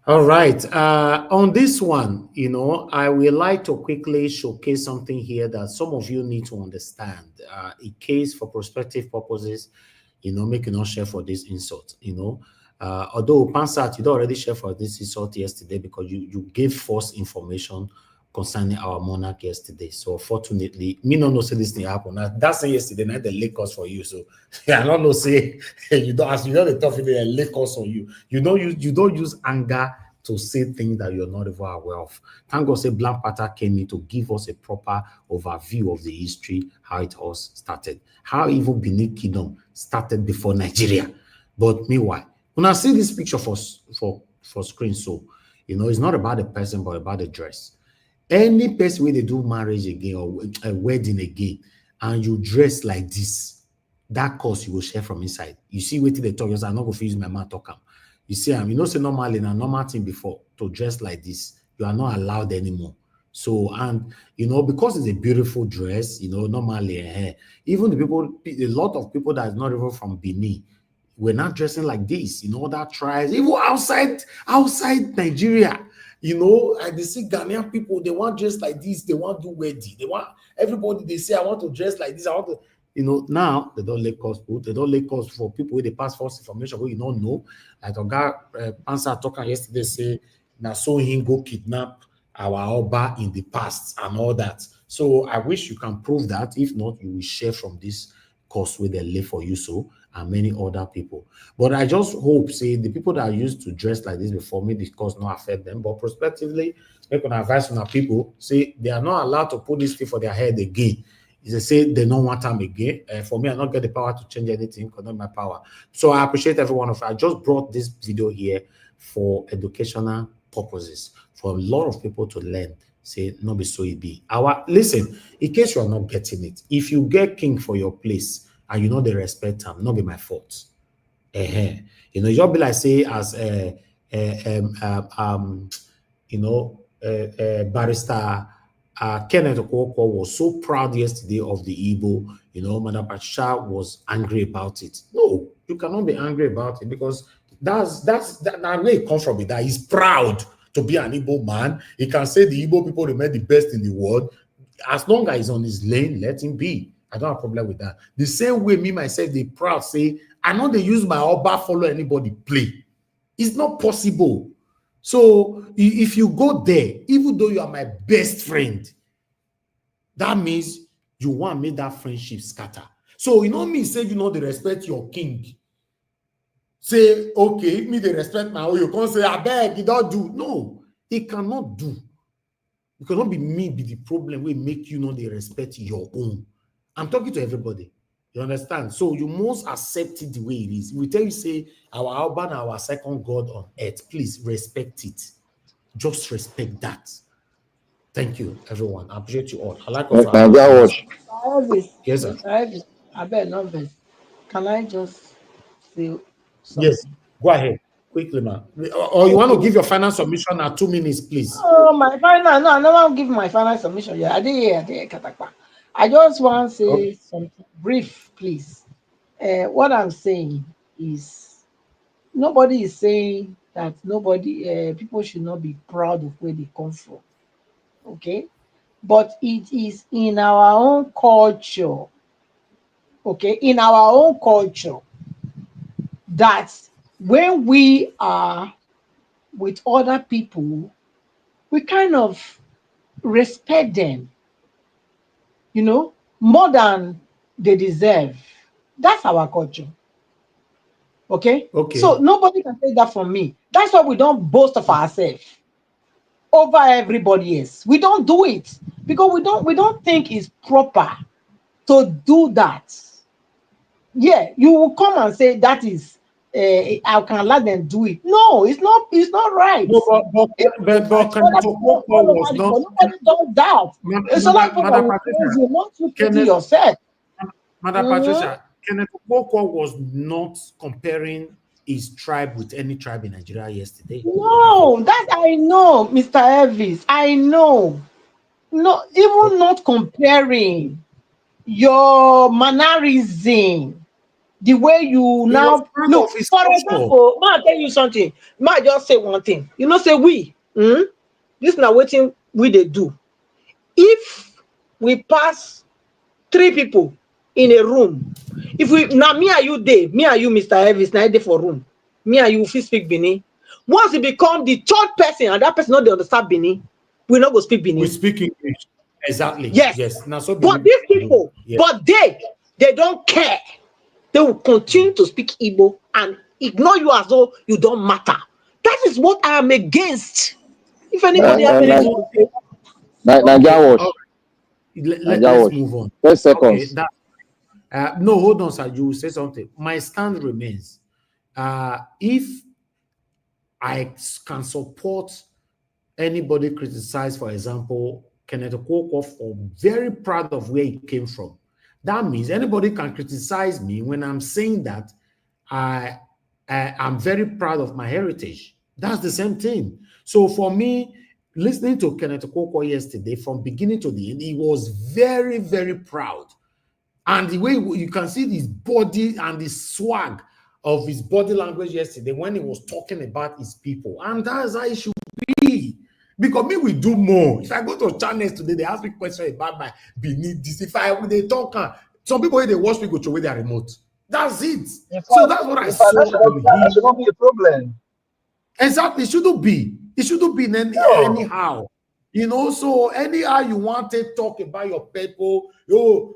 All right. On this one, I would like to quickly showcase something here that some of you need to understand. In case for prospective purposes, make you not share for this insult. Although Pansat, you don't already share for this insult yesterday because you gave false information concerning our monarch yesterday. So fortunately, me not know say this thing happen. Now that's yesterday night the Lakers for you. So I don't know say you don't as you know the tough the Lakers on you. You don't use anger to say things that you're not even aware of. Thank God say Black Panther came in to give us a proper overview of the history, how it all started, how even Benin Kingdom started before Nigeria. But meanwhile, when I see this picture for screen, so it's not about the person but about the dress. Any person where they do marriage again or a wedding again, and you dress like this, that cost you will share from inside. You see, wait till they talk. I'm not going to use my mouth talk. You see, say normally in a normal thing before to dress like this, you are not allowed anymore. So, and because it's a beautiful dress, normally, even the people, a lot of people that is not even from Benin, we're not dressing like this. That tries even outside Nigeria. And they see Ghanaian people, they want dress like this, they want to do wedding, they want everybody, they say, I want to dress like this, I want to, now they don't let us put, they don't let us for people where they pass false information where you don't know. Like a guy answer talking yesterday, say, now so him go kidnap our Oba in the past and all that. So I wish you can prove that. If not, you will share from this course where they lay for you so and many other people. But I just hope, say, the people that are used to dress like this before me, this course not affect them. But prospectively, make an advice on our people, say they are not allowed to put this thing for their head again. If they say they don't want them again, for me, I don't get the power to change anything because not my power. So I appreciate every one of you. I just brought this video here for educational purposes, for a lot of people to learn. Say, no be so it be. Listen, in case you are not getting it, if you get king for your place, and they respect him, not be my fault. Just be like say as barrister Kenneth Okonkwo was so proud yesterday of the Igbo, Madam Patricia was angry about it. No, you cannot be angry about it because that's where it comes from. That he's proud to be an Igbo man. He can say the Igbo people remain the best in the world. As long as he's on his lane, let him be. I don't have a problem with that. The same way me, myself, they proud say, I know they use my Oba follow anybody play. It's not possible. So if you go there, even though you are my best friend, that means you want to make that friendship scatter. So me say, they respect your king. Say, okay, me they respect my own. You can't say, I beg, you don't do. No, it cannot do. It cannot be me be the problem will make they respect your own. I'm talking to everybody. You understand? So you must accept it the way it is. We tell you, say, our Alban, our second God on earth. Please respect it. Just respect that. Thank you, everyone. I appreciate you all. I like us. Yes, sir. I bet not best. Can I just say something? Yes, go ahead. Quickly, man. Or you want to give your final submission at 2 minutes, please? Oh, my final. No, I don't want to give my final submission. Yeah, I did Katakpa. I just want to say something brief, please. What I'm saying is nobody is saying that people should not be proud of where they come from. Okay? But it is in our own culture, okay, in our own culture, that when we are with other people, we kind of respect them, more than they deserve. That's our culture. Okay? So nobody can take that from me. That's why we don't boast of ourselves over everybody else. We don't do it because we don't think it's proper to do that. Yeah, you will come and say that is I can let them do it. No, it's not right. No, but was not. Nobody does that. So like people will praise you, not you pity yourself. Madam Patricia, Kenneth Okonkwo was not comparing his tribe with any tribe in Nigeria yesterday. No, that I know, Mr. Elvis. I know. No, even not comparing your mannerism, the way you now look. For example, ma tell you something. Ma just say one thing. You know, say we. This now waiting we they do. If we pass 3 people in a room, if we now me and you day, me and you, Mr. Elvis, now day for room. Me and you will speak Benin. Once it become the 3rd person and that person not they understand Benin, we not go speak Benin. We speak English. Exactly. Yes. Now, so but these people, but they don't care. They will continue to speak Igbo and ignore you as though you don't matter. That is what I am against. If anybody has anything to say, let's move on. 10 seconds. Okay, no, hold on, sir. You will say something. My stand remains. If I can support anybody criticize, for example, Kenneth Okonkwo, for very proud of where he came from. That means anybody can criticize me when I'm saying that I'm very proud of my heritage. That's the same thing. So for me, listening to Kenneth Okonkwo yesterday, from beginning to the end, he was very, very proud. And the way you can see his body and the swag of his body language yesterday when he was talking about his people. And that's how it should be. Because me, we do more. If I go to channels today, they ask me questions about my Benin. If they talk, some people, when they watch me, go to where their remote. That's it. So that's what I saw. That should not be a problem. Exactly. It shouldn't be. It shouldn't be anyhow. You know, so anyhow you want to talk about your people, the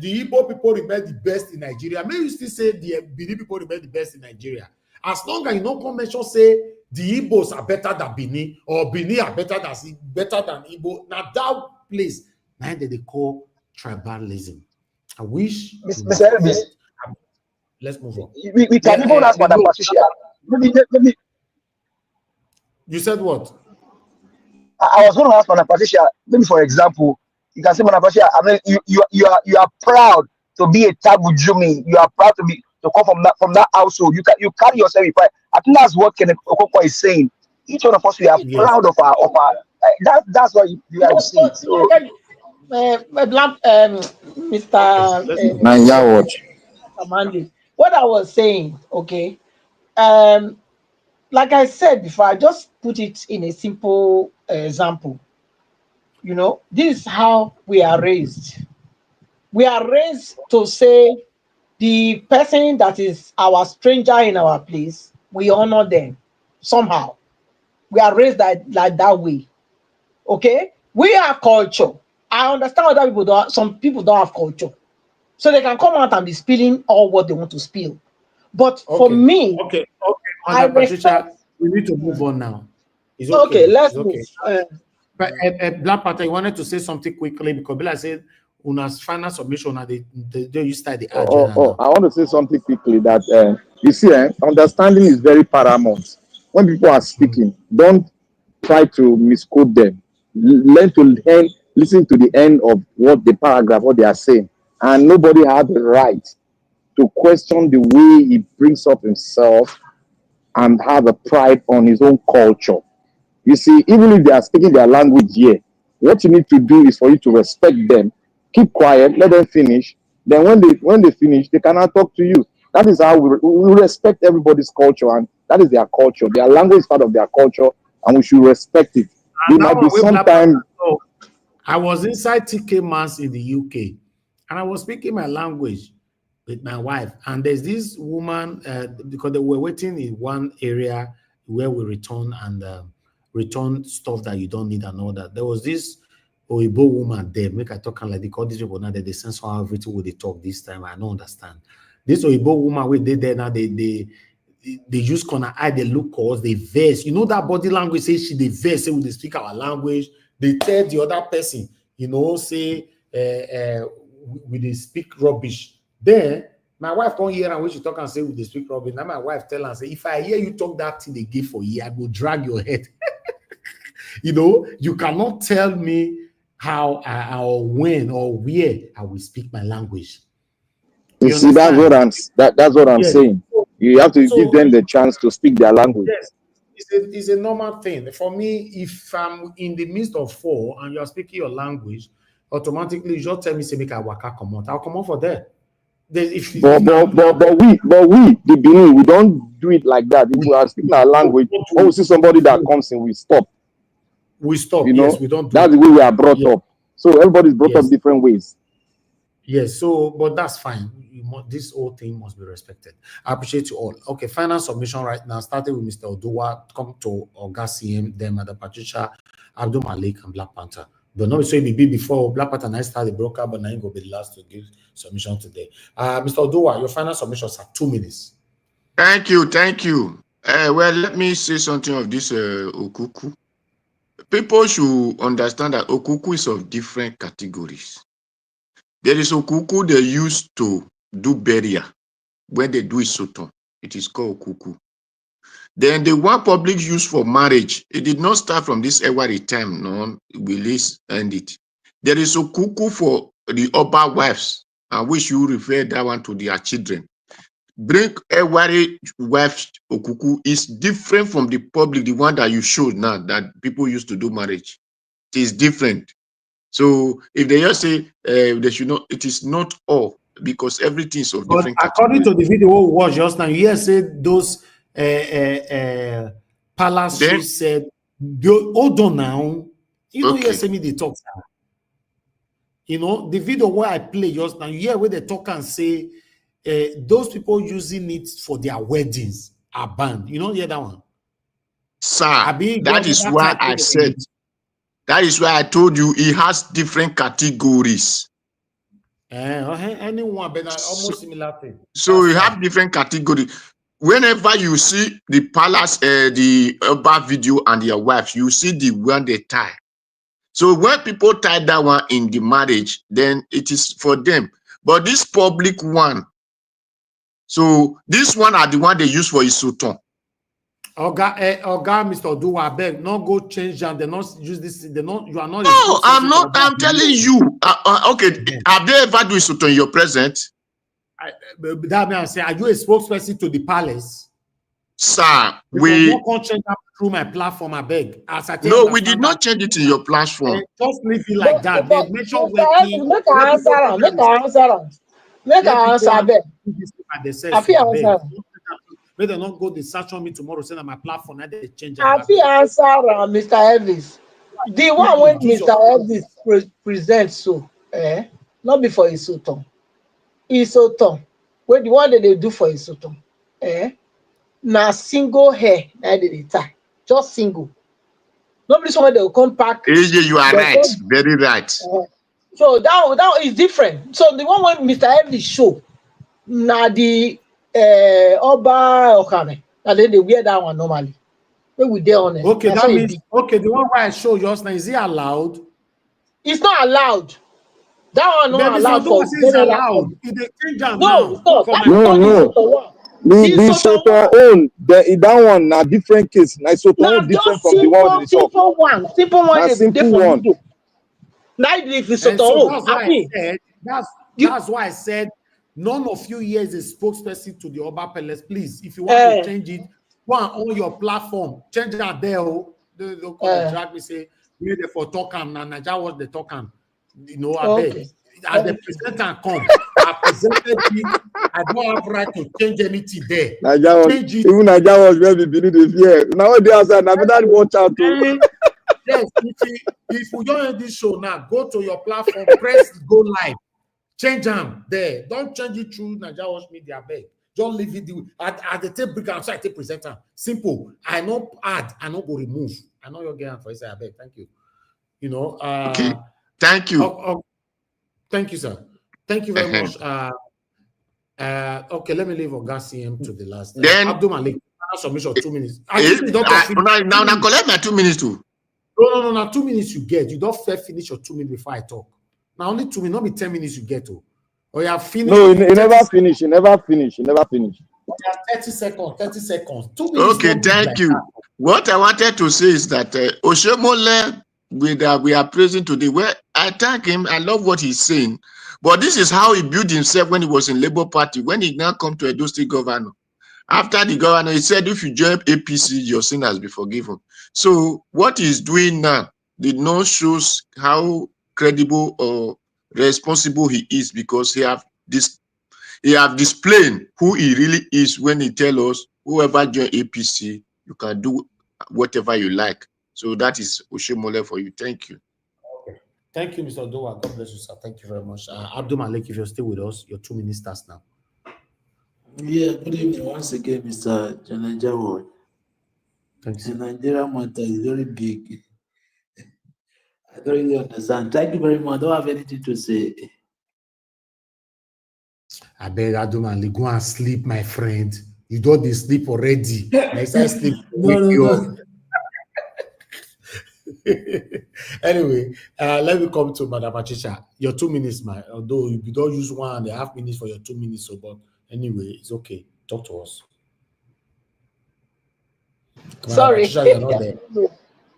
Igbo people remain the best in Nigeria. Maybe you still say the Benin people remain the best in Nigeria. As long as you don't come mention say the Igbos are better than Benin or Benin are better than Igbo. Now that place, now they call tribalism. I wish. Mr. Elvis, let's move on. We can even ask Madam Patricia. Maybe. You said what? I was going to ask Madam Patricia. Maybe for example, you can say, Madam Patricia, I mean, you are proud to be a Tabujumi. You are proud to come from that household. You carry yourself with pride. I think that's what Kenneth Okonkwo is saying. Each one of us, we are proud of our that's what you have to say. So, Mr. Amandi, what I was saying, okay, like I said before, I just put it in a simple example. You know, this is how we are raised. We are raised to say the person that is our stranger in our place, we honor them somehow. We are raised like that way. Okay? We have culture. I understand other people don't. Some people don't have culture. So they can come out and be spilling all what they want to spill. But for me, Madam Patricia, we need to move on now. It's okay, let's move. But Black Panther, you wanted to say something quickly because Bella said Una's final submission and they you start the agenda. I want to say something quickly that you see, understanding is very paramount. When people are speaking, don't try to misquote them. Learn to listen to the end of what the paragraph, what they are saying. And nobody has the right to question the way he brings up himself and have a pride on his own culture. You see, even if they are speaking their language here, what you need to do is for you to respect them, keep quiet, let them finish. Then when they finish, they cannot talk to you. That is how we respect everybody's culture, and that is their culture. Their language is part of their culture, and we should respect it. There might be sometime. I was inside TK Mass in the UK, and I was speaking my language with my wife. And there's this woman, because they were waiting in one area where we return and return stuff that you don't need and all that. There was this Oibo woman there. Make I talk like they call these people now that they sense how everything will they talk this time. I don't understand. This Oibo woman where they there now, they use corner eye, they look cause they verse. You know that body language says she they verse, say when they speak our language, they tell the other person, you know, say we they speak rubbish. Then my wife come here and when she talk and say we they speak rubbish. Now my wife tell her say, if I hear you talk that thing they give for you, I go drag your head. You know, you cannot tell me how or when or where I will speak my language. You see, that's what I'm saying. You have to give them the chance to speak their language. Yes, it's a normal thing. For me, if I'm in the midst of four and you're speaking your language, automatically you just tell me, say, make I waka come out. I'll come out for that. But we, the Benin, we don't do it like that. If we are speaking our language, when we see somebody that comes in, we stop. We stop. You know, yes, we don't. That's the way we are brought up. So everybody's brought up different ways. Yes, so but that's fine. This whole thing must be respected. I appreciate you all. Okay, final submission right now. Starting with Mr. Oduwa, come to Oga CM, then Madam Patricia, Abdul Malik, and Black Panther. Don't know so it be before Black Panther and I start the broker, but now you go be the last to give submission today. Mr. Oduwa, your final submissions are 2 minutes. Thank you. Well, let me say something of this Okuku. People should understand that Okuku is of different categories. There is Okuku they used to do burial. When they do Isoton, it is called Okuku. Then the one public use for marriage, it did not start from this Ewari time, no, we end it. There is Okuku for the Oba wives, and which you refer that one to their children. Bring Ewari wives Okuku is different from the public, the one that you showed now, that people used to do marriage. It is different. So if they just say they should not, it is not all, because everything is of different according to the video we watched just now, you said those palace chiefs said, hold on now. You know, you say me the talk. You know, the video where I play just now, you hear where they talk and say those people using it for their weddings are banned. You know, hear that one? Sir, that is why I said, that is why I told you it has different categories. Anyone, but almost similar thing. So you have different categories. Whenever you see the palace, the Oba video and their wives, you see the one they tie. So when people tie that one in the marriage, then it is for them. But this public one, so this one are the one they use for Isoton. Oga, Mr. Oduwa, I beg, not go change and they not use this. They not. You are not. No, I'm not. I'm telling you. Okay, have they ever do Isoton in your presence? That means I say, are you a spokesperson to the palace? Sir, we not change that through my platform. I beg. No, we did not change it in your platform. Just leave it like that. Make I answer. Make I answer. I beg. I feel answer. May they not go the search on me tomorrow, send on my platform, and they change it. I feel answer, Mr. Elvis. The one when Mr. Elvis presents so, not before Isoton. Isoton. When the one that they do for Isoton, now single hair, that they tie. Just single. Nobody somewhere they will come back. AJ, you are right. Very right. So that is different. So the one when Mr. Elvis show, now the Oba Okame, and then they wear that one normally. When we there on it. Okay, that means okay. The one where I show just now, is it allowed? It's not allowed. That one not allowed for. It's allowed. It change down no, now. No. The Soto own that one na different case. Na Soto different from the one we talk. Simple one. Simple one. Now if it's Soto, that's why I said. None of you here is a spokesperson to the Oba Palace. Please, if you want to change it, go on your platform. Change that there. Don't come drag me say, we're there for talking. And Nigeria was the talking. You know, I beg. As the presenter come, I presented it. I don't have right to change anything there. Even Nigeria was where we believe the fear. Now they are saying, I better watch out too. Yes, if you don't this show now, go to your platform, press go live. Change them there. Don't change it through Nigeria Watch Media. Beg. Don't leave it at the tape break outside tape presenter. Simple. I know add. I know go remove. I know you're getting for I beg. Thank you. You know. Okay. Thank you. Thank you, sir. Thank you very much. Okay, let me leave Oga CM to the last. Then Abdul Malik. Submission 2 minutes. Now collect my 2 minutes too. No. 2 minutes you get. You don't finish your 2 minutes before I talk. Now only 2 minutes, not be 10 minutes you get to. Or you have finished. No, you never finish. You never finish. 30 seconds. 2 minutes. Okay, thank you. What I wanted to say is that Oshomole, we are praising today. Well, I thank him. I love what he's saying. But this is how he built himself when he was in Labour Party. When he now come to Edo State governor. After the governor, he said, if you join APC, your sin has been forgiven. So what he's doing now did not show how credible or responsible he is, because he he have displayed who he really is when he tell us, whoever join APC, you can do whatever you like. So that is Oshomole for you. Thank you. Okay. Thank you, Mr. Odowa. God bless you, sir. Thank you very much. Abdul Malik, if you're still with us, your 2 minutes starts now. Yeah, good evening once again, Mr. Janajawo. Thanks. The Nigerian matter is very big. I don't really understand. Thank you very much. I don't have anything to say. I beg Abdul Malik, go and sleep, my friend. You don't sleep already. Next time sleep. No. Anyway, let me come to Madam Achicha. Your 2 minutes, man. Although you don't use 1.5 minutes for your 2 minutes, so but anyway, it's okay. Talk to us. Sorry. Achicha, you're not there.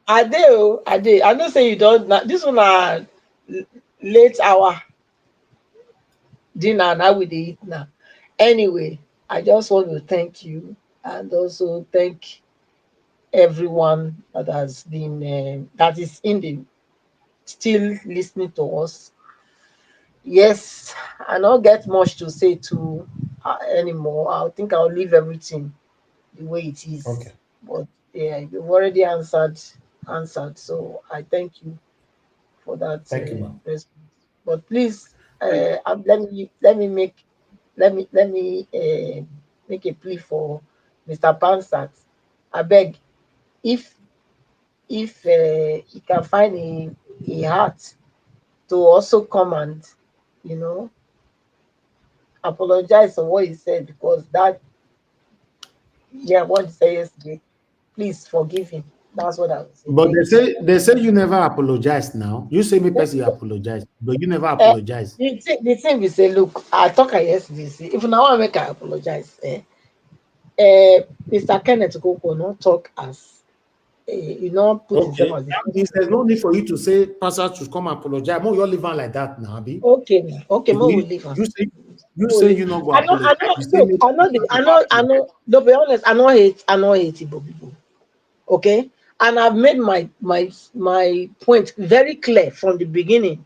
I do. I don't say you don't. This one late hour dinner now with the eat now. Anyway, I just want to thank you and also thank everyone that has been that is in the still listening to us. Yes, I don't get much to say to anymore. I think I'll leave everything the way it is. Okay. But yeah, you've already answered. So I thank you for that. Thank you, ma'am. Response. But please, let me make a plea for Mr. Pansat. I beg, if he can find a heart to also come and apologize for what he said, because that what he said yesterday, please forgive him. That's what I would say. But they say you never apologize now. You say me person you apologize, but you never apologize. The thing we say, look, I talk yesterday. If now I make I apologize, Mr. Kenneth Okoko not talk as put himself as there's no need for you to say pastor to come and apologize. More you leave on like that now, Abi. Okay, more will leave on. You say you not go apologize. I know. To be honest, I know hate Igbo people. Okay, and I've made my point very clear from the beginning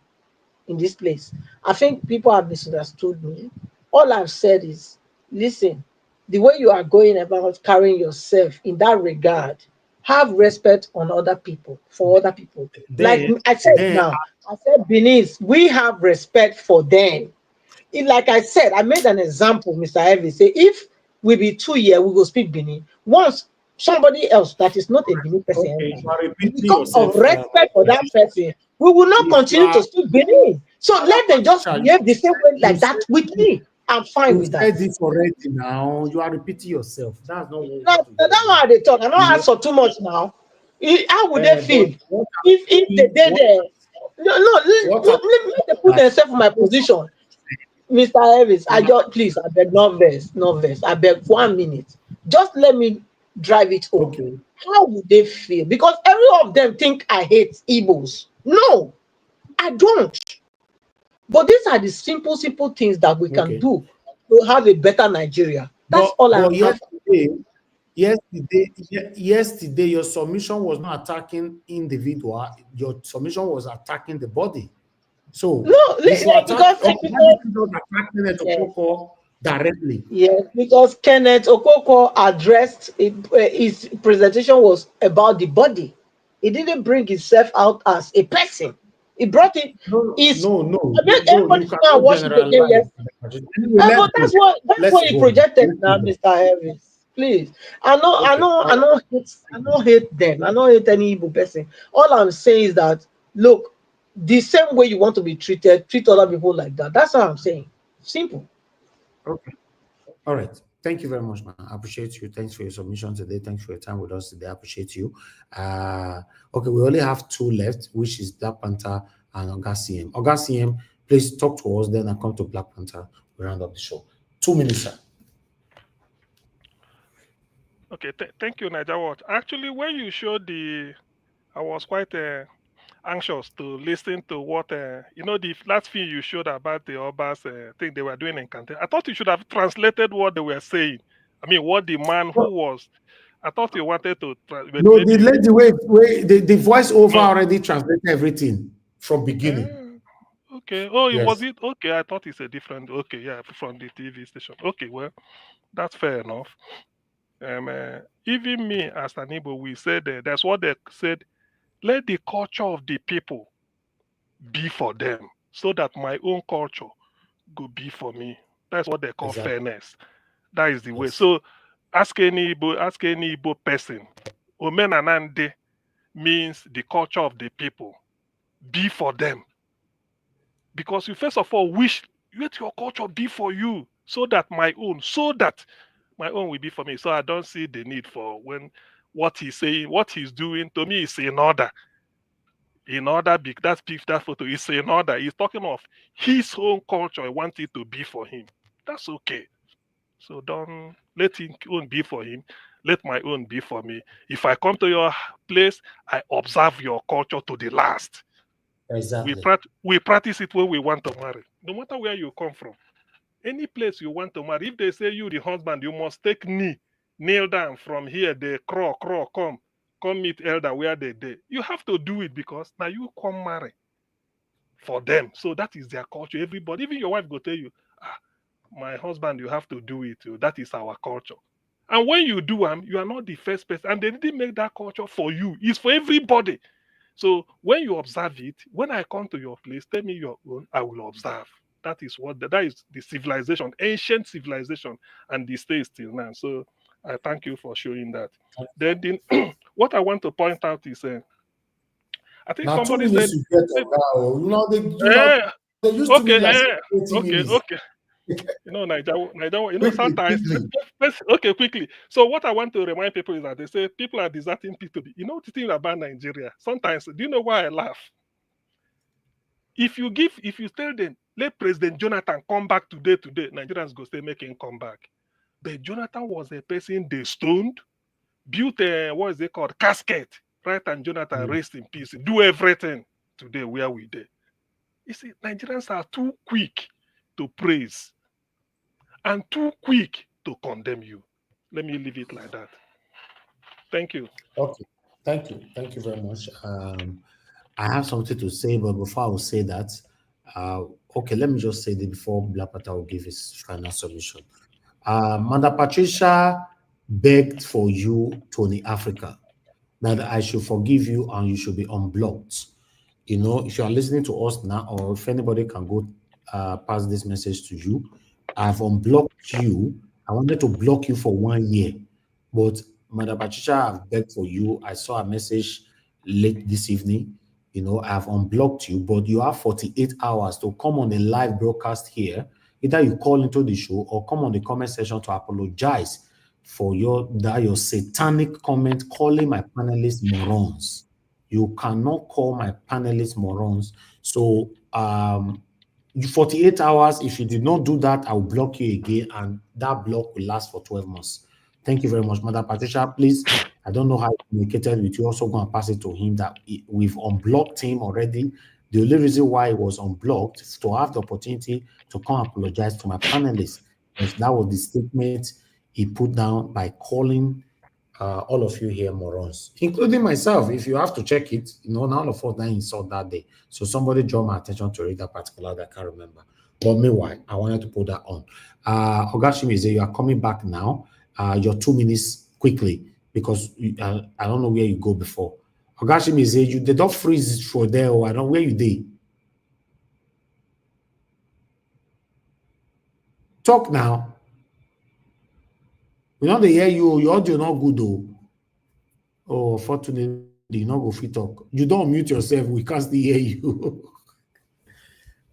in this place. I think people have misunderstood me. All I've said is, listen, the way you are going about carrying yourself in that regard, have respect on other people, for other people. Like I said now, I said, Benin, we have respect for them. Like I said, I made an example, Mr. Evie, say, if we be 2 years, we will speak Benin. Once somebody else that is not a Benin person, because of respect for that person, we will not continue to speak Benin. So let them just behave the same way like that with me. I'm fine with that. You said this already now. You are repeating yourself. That's not what that's why they talk. I don't ask for too much now. How would they feel if they did there? No, let them put themselves in my position. Mr. Harris, please, I beg, not verse. I beg 1 minute. Just let me drive it home. Okay. How would they feel? Because every of them think I hate Igbos. No, I don't. But these are the simple things that we can do to have a better Nigeria. That's all I have. Yesterday, your submission was not attacking individual. Your submission was attacking the body. So directly. Yes, because Kenneth Okoko addressed his presentation was about the body. He didn't bring himself out as a person. He brought it. Everybody can watch it again. Yes. But that's what he projected now, Mr. Harris. Please, I don't hate them. I don't hate any Igbo person. All I'm saying is that, look, the same way you want to be treated, treat other people like that. That's what I'm saying. Simple. Okay. All right. Thank you very much, man. I appreciate you. Thanks for your submission today. Thanks for your time with us today. I appreciate you. Okay, we only have 2 left, which is Black Panther and Oga CM. Oga CM, please talk to us. Then I come to Black Panther. We round up the show. 2 minutes, sir. Okay, thank you, Niger Watch. Actually, when you showed I was quite anxious to listen to what the last thing you showed about the Obasa thing they were doing in Kante. I thought you should have translated what they were saying. I mean, what the man who was. I thought you wanted to. No, the lady the voice over already translated everything from beginning. Okay. Oh, it was Yes. it? Okay, I thought it's a different. Okay, yeah, from the TV station. Okay, well, that's fair enough. Even me as an Igbo, we said that's what they said. Let the culture of the people be for them, so that my own culture go be for me. That's what they call Exactly. fairness. That is the way. Yes. So ask any Igbo person. Omenanande means the culture of the people. Be for them. Because you first of all wish let your culture be for you, so that my own will be for me. So I don't see the need for when what he's saying, what he's doing to me is in order. That photo is in order. He's talking of his own culture. I want it to be for him. That's okay. So don't let his own be for him. Let my own be for me. If I come to your place, I observe your culture to the last. Exactly. We practice it when we want to marry. No matter where you come from. Any place you want to marry, if they say you the husband, you must take kneel down from here, they crawl, come meet elder where they did. You have to do it because now you come marry for them. So that is their culture. Everybody, even your wife go tell you, my husband, you have to do it. That is our culture. And when you do them, you are not the first person. And they didn't make that culture for you. It's for everybody. So when you observe it, when I come to your place, tell me your own, I will observe. That is the civilization, ancient civilization, and the stays till now. So I thank you for showing that. Then what I want to point out is, I think Now 2 somebody said, minutes you get on that. They used 2 okay, minutes like 20 minutes. okay. Nigeria, sometimes, okay, quickly. So what I want to remind people is that they say people are deserting P2B. You know the thing about Nigeria? Sometimes, do you know why I laugh? If you tell them, let President Jonathan come back today, Nigerians go say make him come back. But Jonathan was a person they stoned, built what is it called, casket, right? And Jonathan rest in peace, do everything today where we did. You see, Nigerians are too quick to praise and too quick to condemn you. Let me leave it like that. Thank you. Okay, thank you very much. I have something to say, but before I will say that, okay, let me just say this before Blapata will give his final submission. Mother Patricia begged for you, Tony Africa, that I should forgive you and you should be unblocked. You know, if you are listening to us now, or if anybody can go pass this message to you, I've unblocked you. I wanted to block you for 1 year, but Mother Patricia, I've begged for you. I saw a message late this evening. You know, I've unblocked you, but you have 48 hours to come on a live broadcast here. Either you call into the show or come on the comment section to apologize for your satanic comment calling my panelists morons. You cannot call my panelists morons. So 48 hours, if you did not do that, I'll block you again, and that block will last for 12 months. Thank you very much, Mother Patricia. Please, I don't know how I communicated with you. Also go and pass it to him that we've unblocked him already. The only reason why he was unblocked is to have the opportunity to come apologize to my panelists, because that was the statement he put down by calling all of you here morons, including myself. If you have to check it, you know, none of us that insult that day. So somebody draw my attention to it, that particular that I can't remember. But meanwhile, I wanted to put that on. Ogashimize, you are coming back now. Your 2 minutes quickly, because I don't know where you go before. Ogashimize, you did not freeze for there, or I don't know where you did. Talk now. We don't hear you. Your audio not good though. Oh, fortunately, you not go fit talk. You don't mute yourself. We can't still hear you.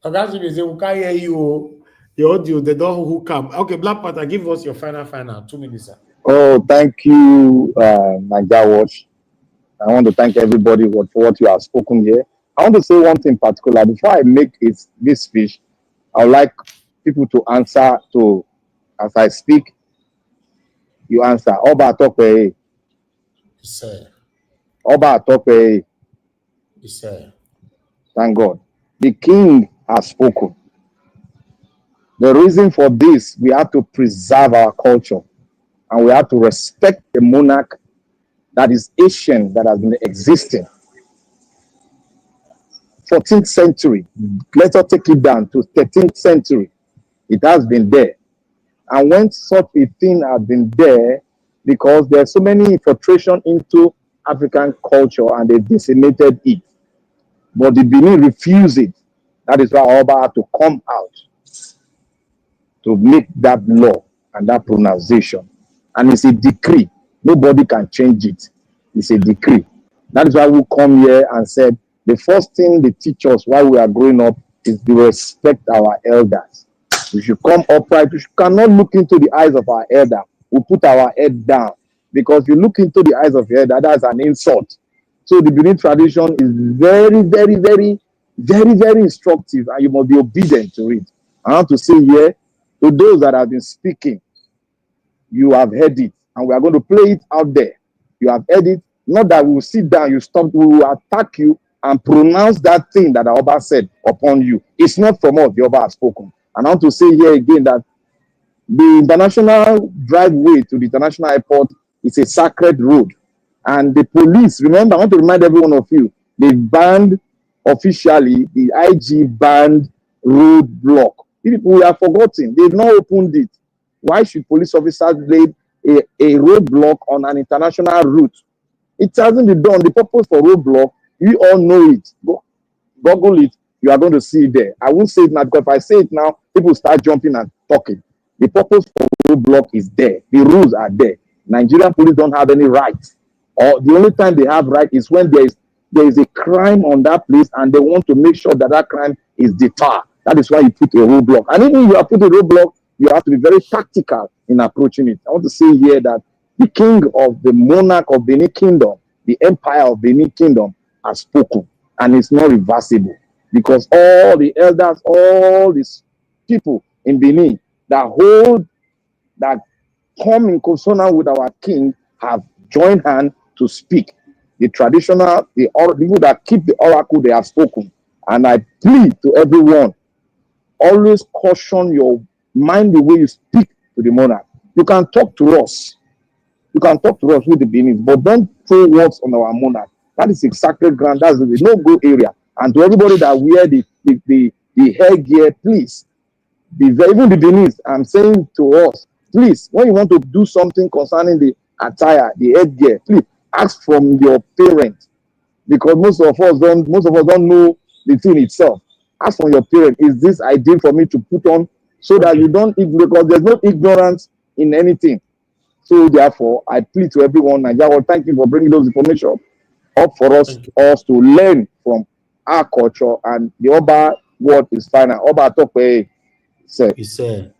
Ogashimize, we can't hear you. Your audio, they don't hook up. Okay, Black Panther, give us your final 2 minutes, sir. Oh, thank you, Naija Watch. I want to thank everybody for what you have spoken here. I want to say one thing in particular. Before I make this speech, I would like people to answer to, as I speak, you answer. Oba Atope. Sir. Oba Atope. Sir. Thank God. The king has spoken. The reason for this, we have to preserve our culture, and we have to respect the monarch that is ancient, that has been existing. 14th century. Let us take it down to 13th century. It has been there. And when such a thing has been there, because there's so many infiltration into African culture and they decimated it. But the Benin refused it. That is why Oba had to come out to make that law and that pronunciation. And it's a decree. Nobody can change it. It's a decree. That is why we come here and said the first thing they teach us while we are growing up is to respect our elders. We should come upright. We cannot look into the eyes of our elder. We put our head down. Because you look into the eyes of your elder, that's an insult. So the Benin tradition is very, very, very, very, very instructive, and you must be obedient to it. I want to say here, to those that have been speaking, you have heard it, and we are going to play it out there. You have heard it. Not that we will sit down, you stop, we will attack you and pronounce that thing that the Oba said upon you. It's not from us, the Oba has spoken. And I want to say here again that the international driveway to the international airport is a sacred road. And the police, remember, I want to remind every one of you, they banned officially, the IG banned roadblock. People have forgotten, they've not opened it. Why should police officers lay a roadblock on an international route? It hasn't been done. The purpose for roadblock, you all know it. Google it, you are going to see it there. I won't say it now, because if I say it now, people start jumping and talking. The purpose for roadblock is there. The rules are there. Nigerian police don't have any rights. Or the only time they have right is when there is a crime on that place and they want to make sure that that crime is deterred. That is why you put a roadblock. And even if you are put a roadblock, you have to be very tactical in approaching it. I want to say here that the king of the monarch of Benin Kingdom, the empire of Benin Kingdom, has spoken, and it's not reversible, because all the elders, all these people in Benin that come in consonance with our king have joined hands to speak. The traditional, the people that keep the oracle, they have spoken. And I plead to everyone, always caution your mind the way you speak to the monarch. You can talk to us. You can talk to us with the Benin, but don't throw words on our monarch. That is exactly ground. That's the no-go area. And to everybody that wear the headgear, please, even the Benin, I'm saying to us, please, when you want to do something concerning the attire, the headgear, please ask from your parents, because most of us don't know the thing itself. Ask from your parents, is this ideal for me to put on, so that you don't, because there's no ignorance in anything. So therefore, I plead to everyone, Nigeria, thank you for bringing those information up for us to learn from our culture, and the Oba word is final. Oba Tope said.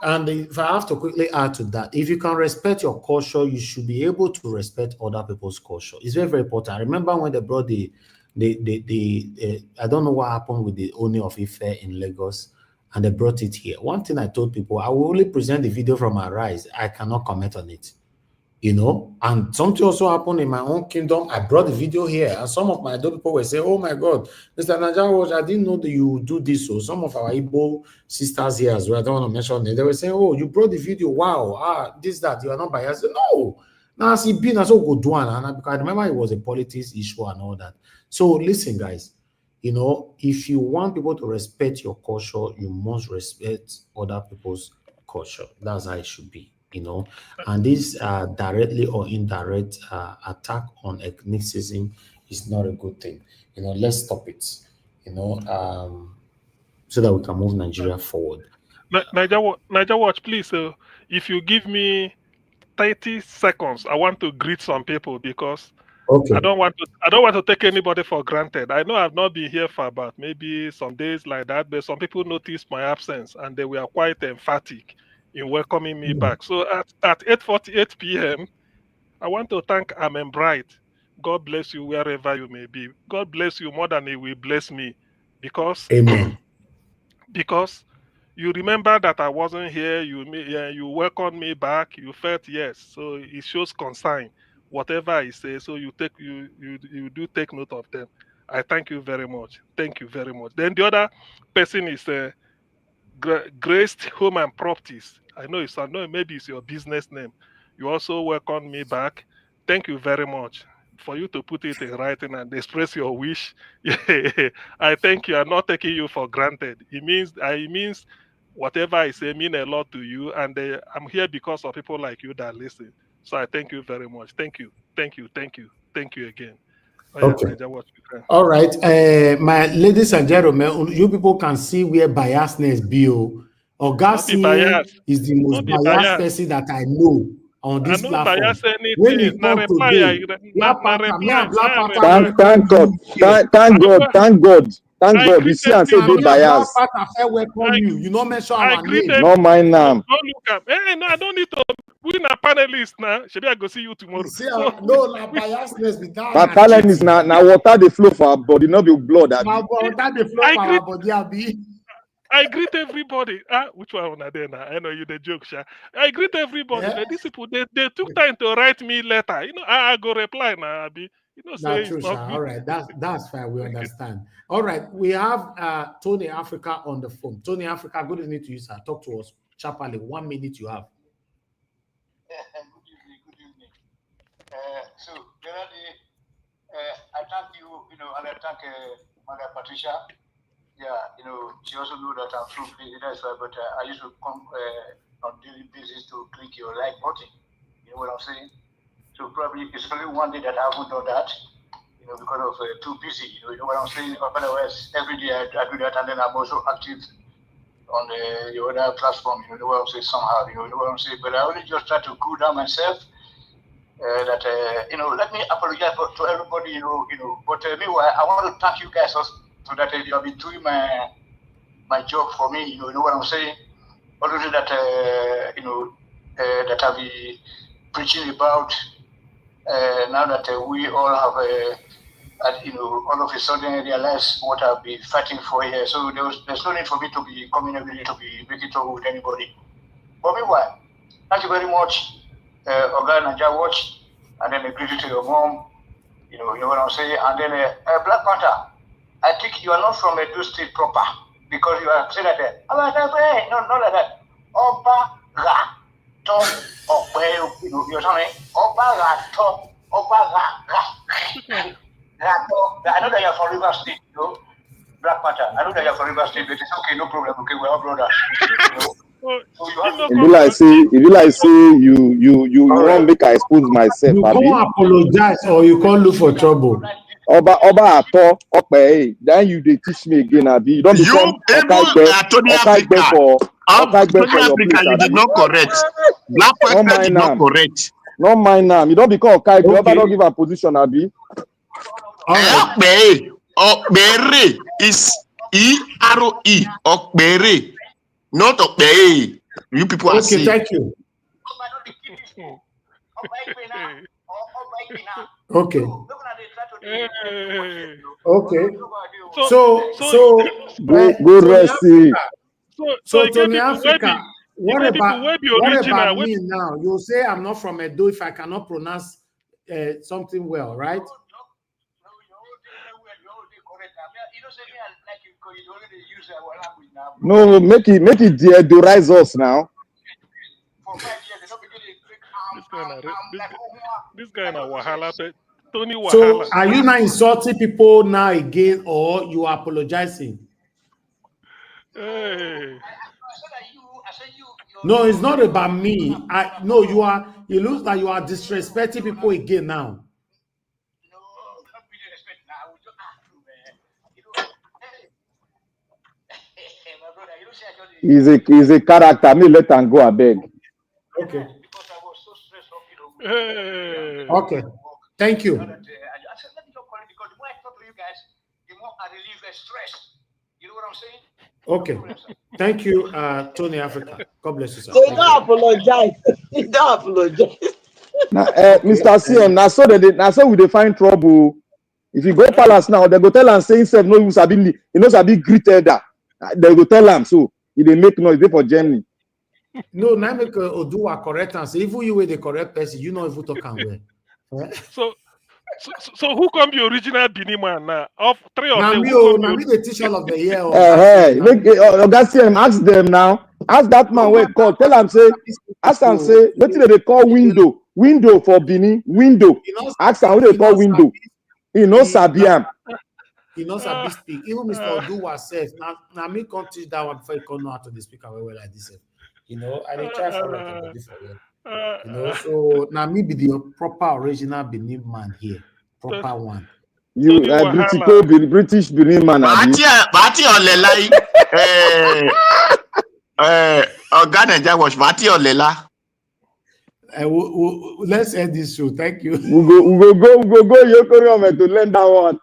And if I have to quickly add to that, if you can respect your culture, you should be able to respect other people's culture. It's very, very important. I remember when they brought the I don't know what happened with the owner of Ife in Lagos, and they brought it here. One thing I told people, I will only present the video from my rise. I cannot comment on it. And something also happened in my own kingdom. I brought the video here, and some of my adult people were saying, "Oh my God, Mr. Najawa, I didn't know that you would do this." So some of our Igbo sisters here as well, I don't want to mention it, they were saying, "Oh, you brought the video, wow, this, that, you are not biased." I said, no, now I see being as go do and because I remember it was a politics issue and all that. So listen, guys, if you want people to respect your culture, you must respect other people's culture. That's how it should be. And this directly or indirect attack on ethnicism is not a good thing. Let's stop it, so that we can move Nigeria forward. Niger Watch, please, if you give me 30 seconds, I want to greet some people, because okay. I don't want to take anybody for granted. I know I've not been here for about maybe some days like that, but some people noticed my absence and they were quite emphatic in welcoming me back. So at 8:48 p.m., I want to thank Amen Bright. God bless you wherever you may be. God bless you more than He will bless me, because Amen. because you remember that I wasn't here. You welcomed me back. You felt yes, so it shows concern. Whatever I say, so you do take note of them. I thank you very much. Thank you very much. Then the other person is Graced Home and Properties. I know maybe it's your business name. You also welcomed me back. Thank you very much. for you to put it in writing and express your wish. I thank you. I'm not taking you for granted. It means whatever I say mean a lot to you, and I'm here because of people like you that listen. So I thank you very much. Thank you. Thank you. Thank you. Thank you again. Okay. All right. My ladies and gentlemen, you people can see where biasness be. Ogasi is the most biased person that I know on this platform. When he talk today, Black Panther, me and Black Panther, Thank God. Thank God. You see and say they bias. Black Panther, I welcome you. You not mention our name. No mind now. Don't look up. Hey, no, I don't need to win a panelist now. Should I go see you tomorrow? See, no, la biasness with that. But talent is now water the flow for our body, not be blood. Now water the flow for our body, Abi. I greet everybody. Which one are there now? I know you the joke, Sha. I greet everybody. Yeah. These people, they took time to write me letter. You know, I go reply now, Abi. You know, say true, Sha. All right, that's fine. We understand. All right, we have Tony Africa on the phone. Tony Africa, good evening to you, sir. Talk to us sharply. 1 minute you have. Good evening. So, generally, I thank you, and I thank Mother Patricia. Yeah, she also knows that I'm so busy, that's why, but I used to come on daily basis to click your like button. You know what I'm saying? So probably it's only one day that I haven't done that, because of too busy. You know what I'm saying? Otherwise, every day I do that, and then I'm also active on your other platform. You know what I'm saying? Somehow, you know what I'm saying? But I only just try to cool down myself. Let me apologize to everybody. But meanwhile, I want to thank you guys also. So that you have been doing my job for me, you know what I'm saying? Already that that I've been preaching about. Now that we all have all of a sudden realize what I've been fighting for here. So there's no need for me to be coming every day to be making trouble with anybody. But meanwhile, thank you very much, Oga Naija Watch, and then a greeting to your mom. You know what I'm saying? And then Black Panther. I think you are not from Edo State proper because you are saying that. No, not like that. Oba Ra Top Ope, you're telling me? Oba Ra Top Oba Ra. I know that you're from River State, Black Panther. I know that you're from River State, but it's okay, no problem. Okay, we're all brothers. If you like say you want make I expose myself. You can't apologize or you can't look for trouble. Oba ato okay. Then you they teach me again, Abi. You don't become Tony Africa. You did not correct. Black Panther did not correct. No mind now. You don't become okay. Oba don't give a position, Abi. Okbere is E-R-O-E. Okbere. Not Okbere. You people are saying. Okay, thank you. Okay. Okay. So go rest. So Tony Africa, what about me now? You say I'm not from Edo if I cannot pronounce something well, right? No, make it deodorize us now. This guy na wahala. Tony wahala. So are you now insulting people now again, or you are apologizing? Hey. No, it's not about me. No, you are. It looks like you are disrespecting people again now. He's a character. Me let him go, I beg. Okay. Okay. Thank you. Okay. Thank you, Tony Africa. God bless you, sir. They don't apologize. They don't apologize. Now, Mr. CM, now so we define trouble. If you go palace now, they go tell and say himself no use sabi greeted that. They go tell him so. If they make noise, they for Germany. No, now make Oduwa correct and say if you were the correct person, you know if you talk and well. So who come the original Bini man now? Of three of them. Now me the teacher of the year. Ask them now. Ask that man where call. Tell him say. Ask him say. What did they call window? window for Bini, window. Ask am what they call window. He no sabi am. He knows how to speak. Even Mr. Oduwa says, now me can't teach that one before he come know how to speak well like this. You know, I dey try for everybody for you. You know, so now me be the proper original Benin man here. Proper one. You British Benin man. Bati Olela. Oga Naija was Bati Olela. Let's end this show. Thank you. We go Yokoriome to learn that one.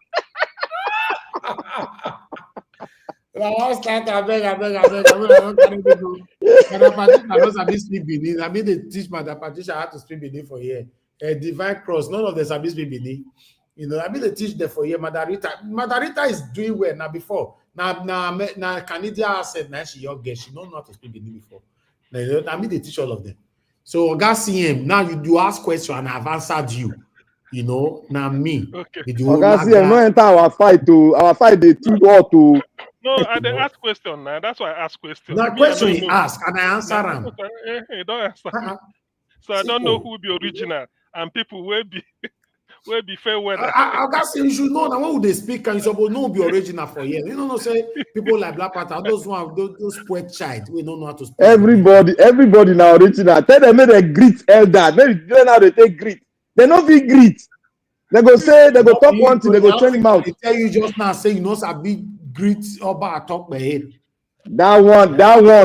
I start. I beg. I don't carry people. Madam Patricia knows I speak Benin. I mean, they teach Madam Patricia how to speak Benin for here. Divine Cross. None of them sabi speak Benin. You know, I mean, they teach them for here. Madarita is doing well now. Before now, Canadian said now she young girl. She don't know how to speak Benin before. I mean, they teach all of them. So, God see him now. You ask question and I've answered you. You know, now me. Okay. No enter our fight to our fight. They two or to. No, I dey ask question now. That's why I ask question. Now, question he ask and I answer him. Don't answer. So I don't know who be original and people will be fair weather. I say you should know now when they speak and you supposed no be original for here. You know, say people like Black Panther, those poor child, we don't know how to speak. Everybody now original. Tell them they greet elder. Maybe learn how they take greet. They not be greet. They go say they go talk one thing. They go change mouth. They tell you just now say you know sabi greet Oba talk by head. That one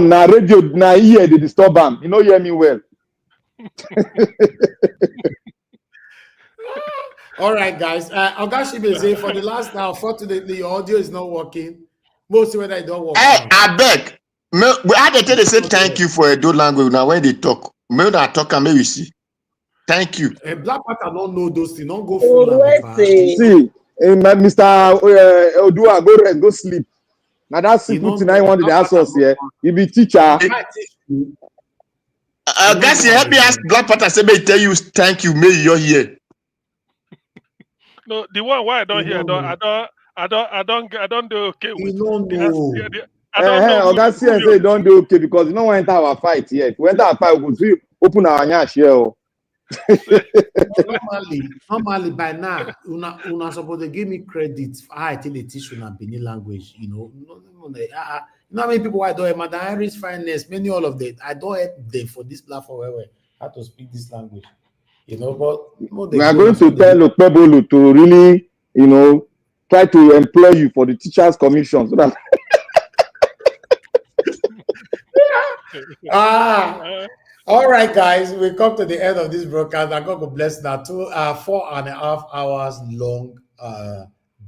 na radio na ear they disturb am. You know hear me well. All right, guys. Gov'ship say for the last now, unfortunately, your audio is not working. Mostly whether it don't work. Hey, I beg. I dey tell they say thank you for Edo language now when they talk. Maybe I talk and maybe see. Thank you. Black Panther don't know those things. Don't go full. See, Mr. Odua, go rest, go sleep. Now that's simple thing I wanted to ask us here. You be teacher. Guys, help me ask Black Panther. Say me tell you thank you. May you're here. No, the one why I don't hear. I don't do okay with. I don't know. That's say don't do okay because you don't enter our fight yet. We enter our fight, we could open our nyash here. normally by now, una supposed to give me credit. I tell the teach una Benin language. You know, you know how many people I don't have Madam Irish finance, many all of them. I don't help them for this platform where how to speak this language. You know, but we are going to tell Okpebolo to really, you know, try to employ you for the teachers' commission so that. All right, guys, we come to the end of this broadcast. I'm going to bless that 4.5 hours long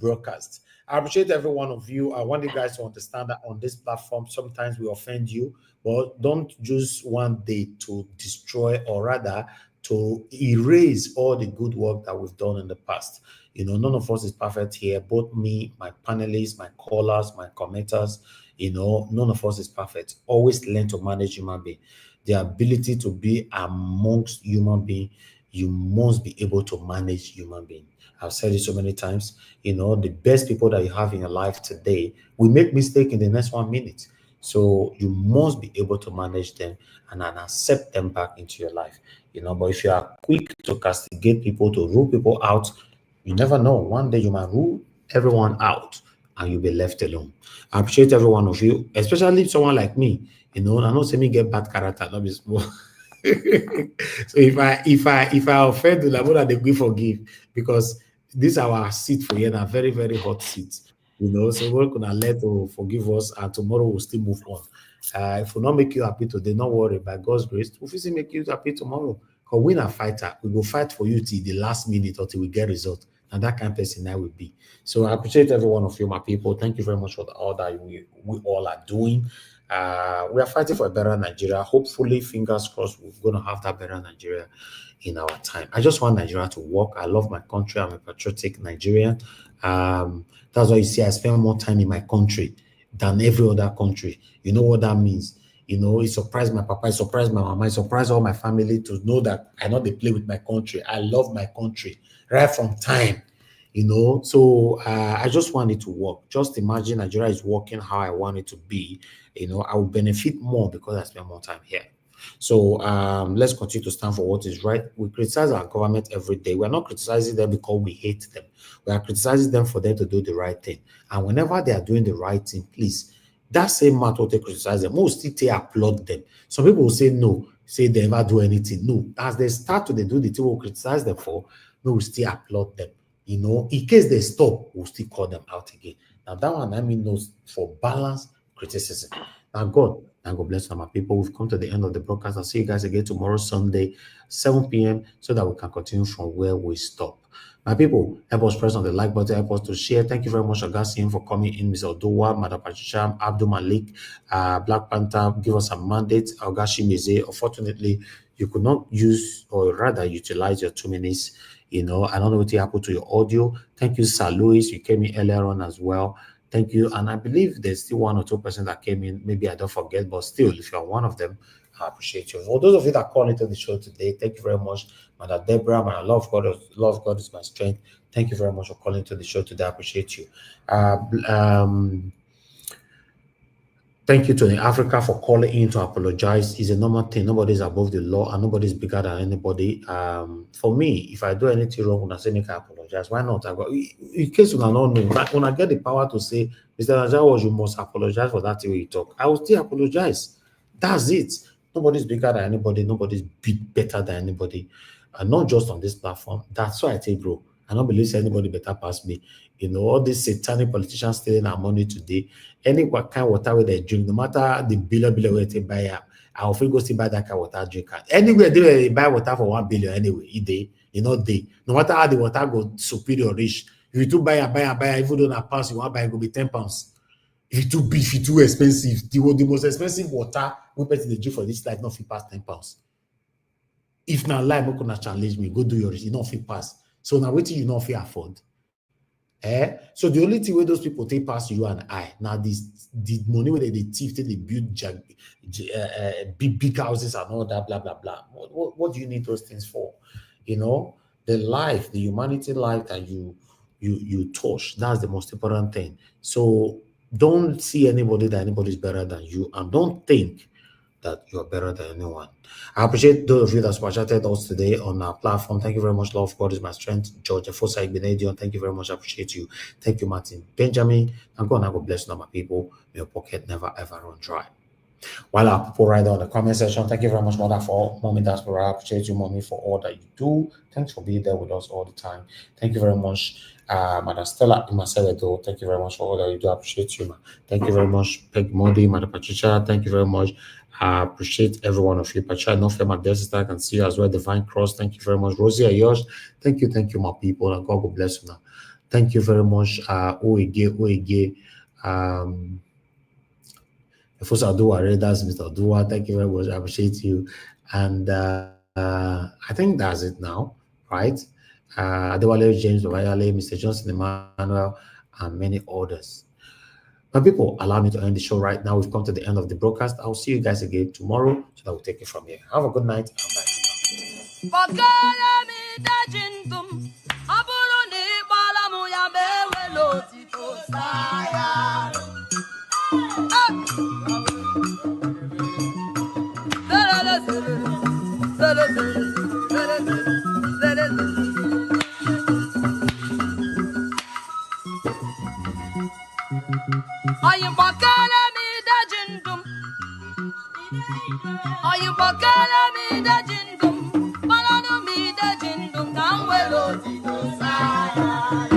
broadcast. I appreciate every one of you. I want you guys to understand that on this platform, sometimes we offend you, but don't use one day to destroy or rather to erase all the good work that we've done in the past. You know, none of us is perfect here. Both me, my panelists, my callers, my commenters, you know, none of us is perfect. Always learn to manage human beings. The ability to be amongst human beings, you must be able to manage human beings. I've said it so many times, you know, the best people that you have in your life today will make mistake in the next 1 minute. So you must be able to manage them and accept them back into your life. You know, but if you are quick to castigate people, to rule people out, you never know. One day you might rule everyone out and you'll be left alone. I appreciate every one of you, especially someone like me. You know, I don't say me get bad character, not be small. So if I offend you, like, they will forgive because this is our seat for here, a very, very hot seat. You know, so we're gonna let to forgive us, and tomorrow we'll still move on. If we not make you happy today, don't worry. By God's grace, we'll still make you happy tomorrow. Because we're a fighter, we will fight for you till the last minute until we get result. And that kind of person I will be. So I appreciate every one of you, my people. Thank you very much for all that we all are doing. We are fighting for a better Nigeria. Hopefully, fingers crossed, we're going to have that better Nigeria in our time. I just want Nigeria to work. I love my country. I'm a patriotic Nigerian. That's why you see I spend more time in my country than every other country. You know what that means? You know, it surprised my papa, it surprised my mama, it surprised all my family to know that I know they play with my country. I love my country right from time. You know, so I just want it to work. Just imagine Nigeria is working how I want it to be. You know, I will benefit more because I spend more time here. So let's continue to stand for what is right. We criticize our government every day. We're not criticizing them because we hate them. We are criticizing them for them to do the right thing. And whenever they are doing the right thing, please, that same matter they criticize them. Most still applaud them. Some people will say no, say they never do anything. No, as they start to do the thing we'll criticize them for, we will still applaud them. You know, in case they stop, we'll still call them out again. Now that one I mean knows for balanced criticism. Now God bless my people. We've come to the end of the broadcast. I'll see you guys again tomorrow, Sunday, 7 p.m. so that we can continue from where we stop. My people, help us press on the like button, help us to share. Thank you very much, Augustine, for coming in. Mr. Odowa, Madam Patricia, Abdul Malik, Black Panther, give us a mandate. Augashi Mize, unfortunately, you could not use or rather utilize your 2 minutes. You know, I don't know what happened to your audio. Thank you, Sir Louis. You came in earlier on as well. Thank you. And I believe there's still 1 or 2% that came in. Maybe I don't forget, but still, if you're one of them, I appreciate you. For those of you that called into the show today, thank you very much. Mother Deborah, my love God is my strength. Thank you very much for calling to the show today. I appreciate you. Thank you to the Africa for calling in to apologize. It's a normal thing. Nobody's above the law and nobody's bigger than anybody. For me, if I do anything wrong, when I say make I apologize, why not? In case you don't know, when I get the power to say, Mr. Najawa, you must apologize for that way you talk, I will still apologize. That's it. Nobody's bigger than anybody. Nobody's better than anybody. And not just on this platform. That's why I say, bro, I don't believe anybody better past me. You know, all these satanic politicians stealing our money today. Any kind of water where they drink, no matter the billion where they buy, I often go to buy that kind of water drink. Anywhere they buy water for 1 billion anyway, no matter how the water go superior rich. If you do buy, even though na pounds you want buy, it will be 10 pounds. If it too big, if it too expensive, the most expensive water we pay the drink for this life not fit pass 10 pounds. If na lie, we gonna challenge me, go do your research, not fit pass. So now wait till you not fit afford. So the only thing where those people take past you and I now the money where they thief, they build big houses and all that blah blah blah. What do you need those things for? You know, the life, the humanity life that you touch, that's the most important thing. So don't see anybody that anybody's better than you, and don't think that you're better than anyone. I appreciate those of you that supported us today on our platform. Thank you very much. Love God is my strength. George Fosa Ibenedion, thank you very much. I appreciate you. Thank you, Martin Benjamin. And God bless you, my people. May your pocket never ever run dry. While our people right there on the comment section, thank you very much, Mother, for Mommy Diaspora. I appreciate you, Mommy, for all that you do. Thanks for being there with us all the time. Thank you very much, Mother Stella Imasewedo. Thank you very much for all that you do. I appreciate you, Thank you very much, Peg Modi, Mother Patricia. Thank you very much. I appreciate every one of you. Patricia, no fair, my dear sister, I can see you as well. Divine Cross, thank you very much. Rosie Ayosh, thank you, my people, and God will bless you now. Thank you very much, Oege. First, that's Mr. Dua. Thank you very much. I appreciate you. And I think that's it now, right? Adewale James Bayale, Mr. Johnson Emmanuel, and many others. My people, allow me to end the show right now. We've come to the end of the broadcast. I'll see you guys again tomorrow, so that we'll take it from here. Have a good night. Are you bakala me da jindum? Are you bakala me da jindum? Balano me da jindum kangwelo tito saya.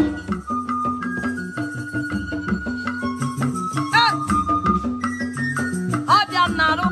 Abiam nalo.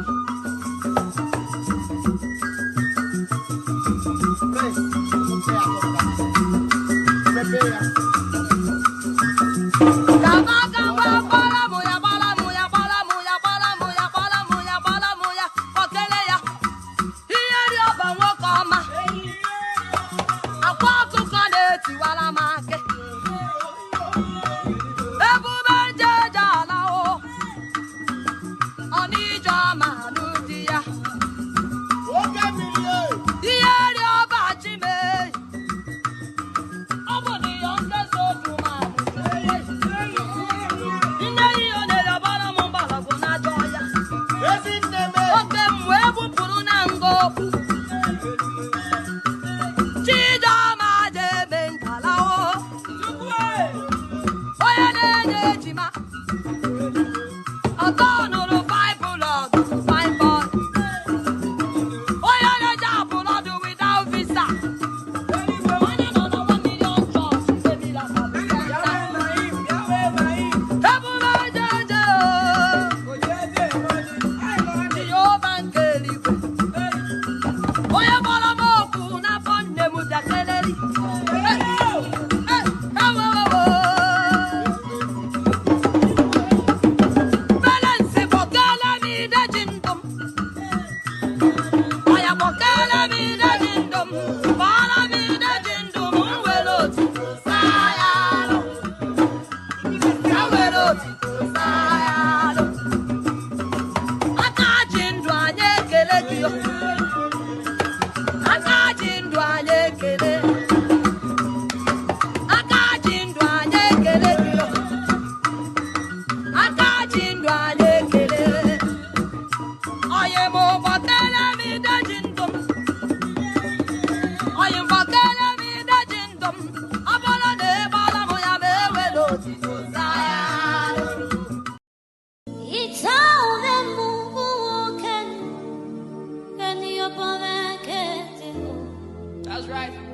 That's right.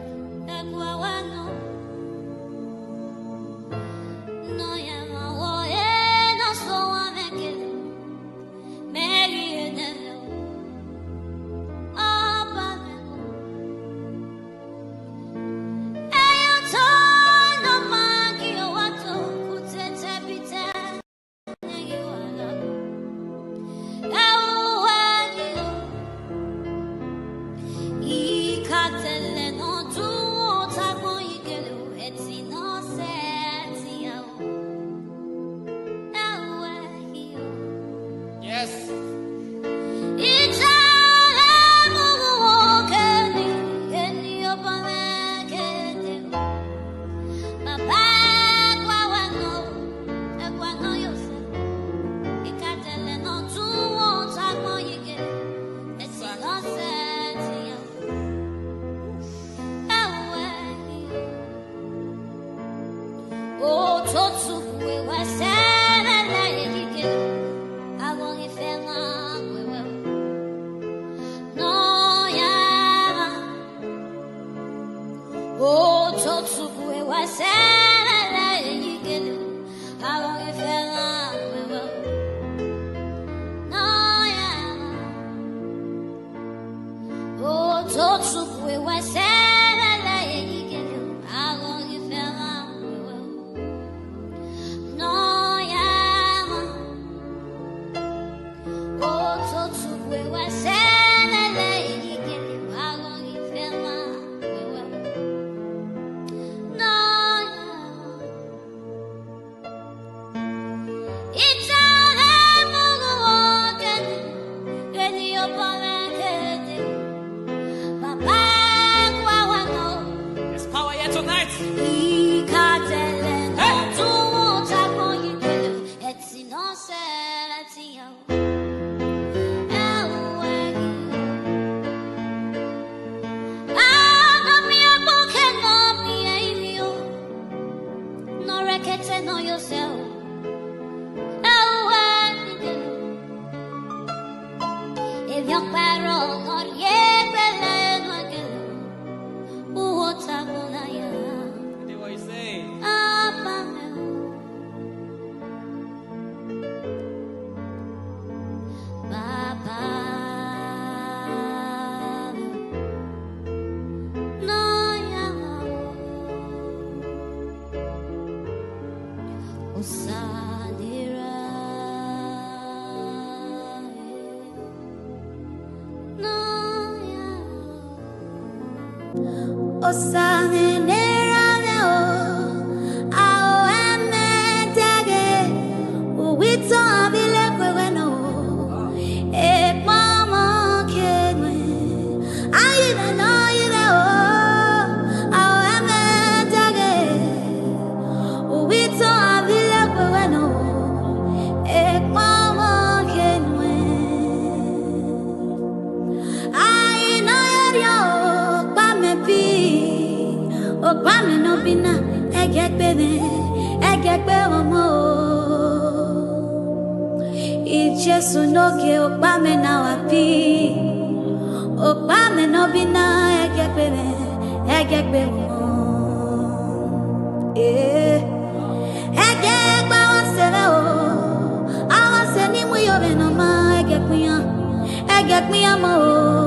I Okwame no bina, egekbe omo. Ijesu noge okwame na wapi. Okwame no bina, egekbe omo. Egekbe wasere o. Awase ni mu yobe no ma egekwe mo.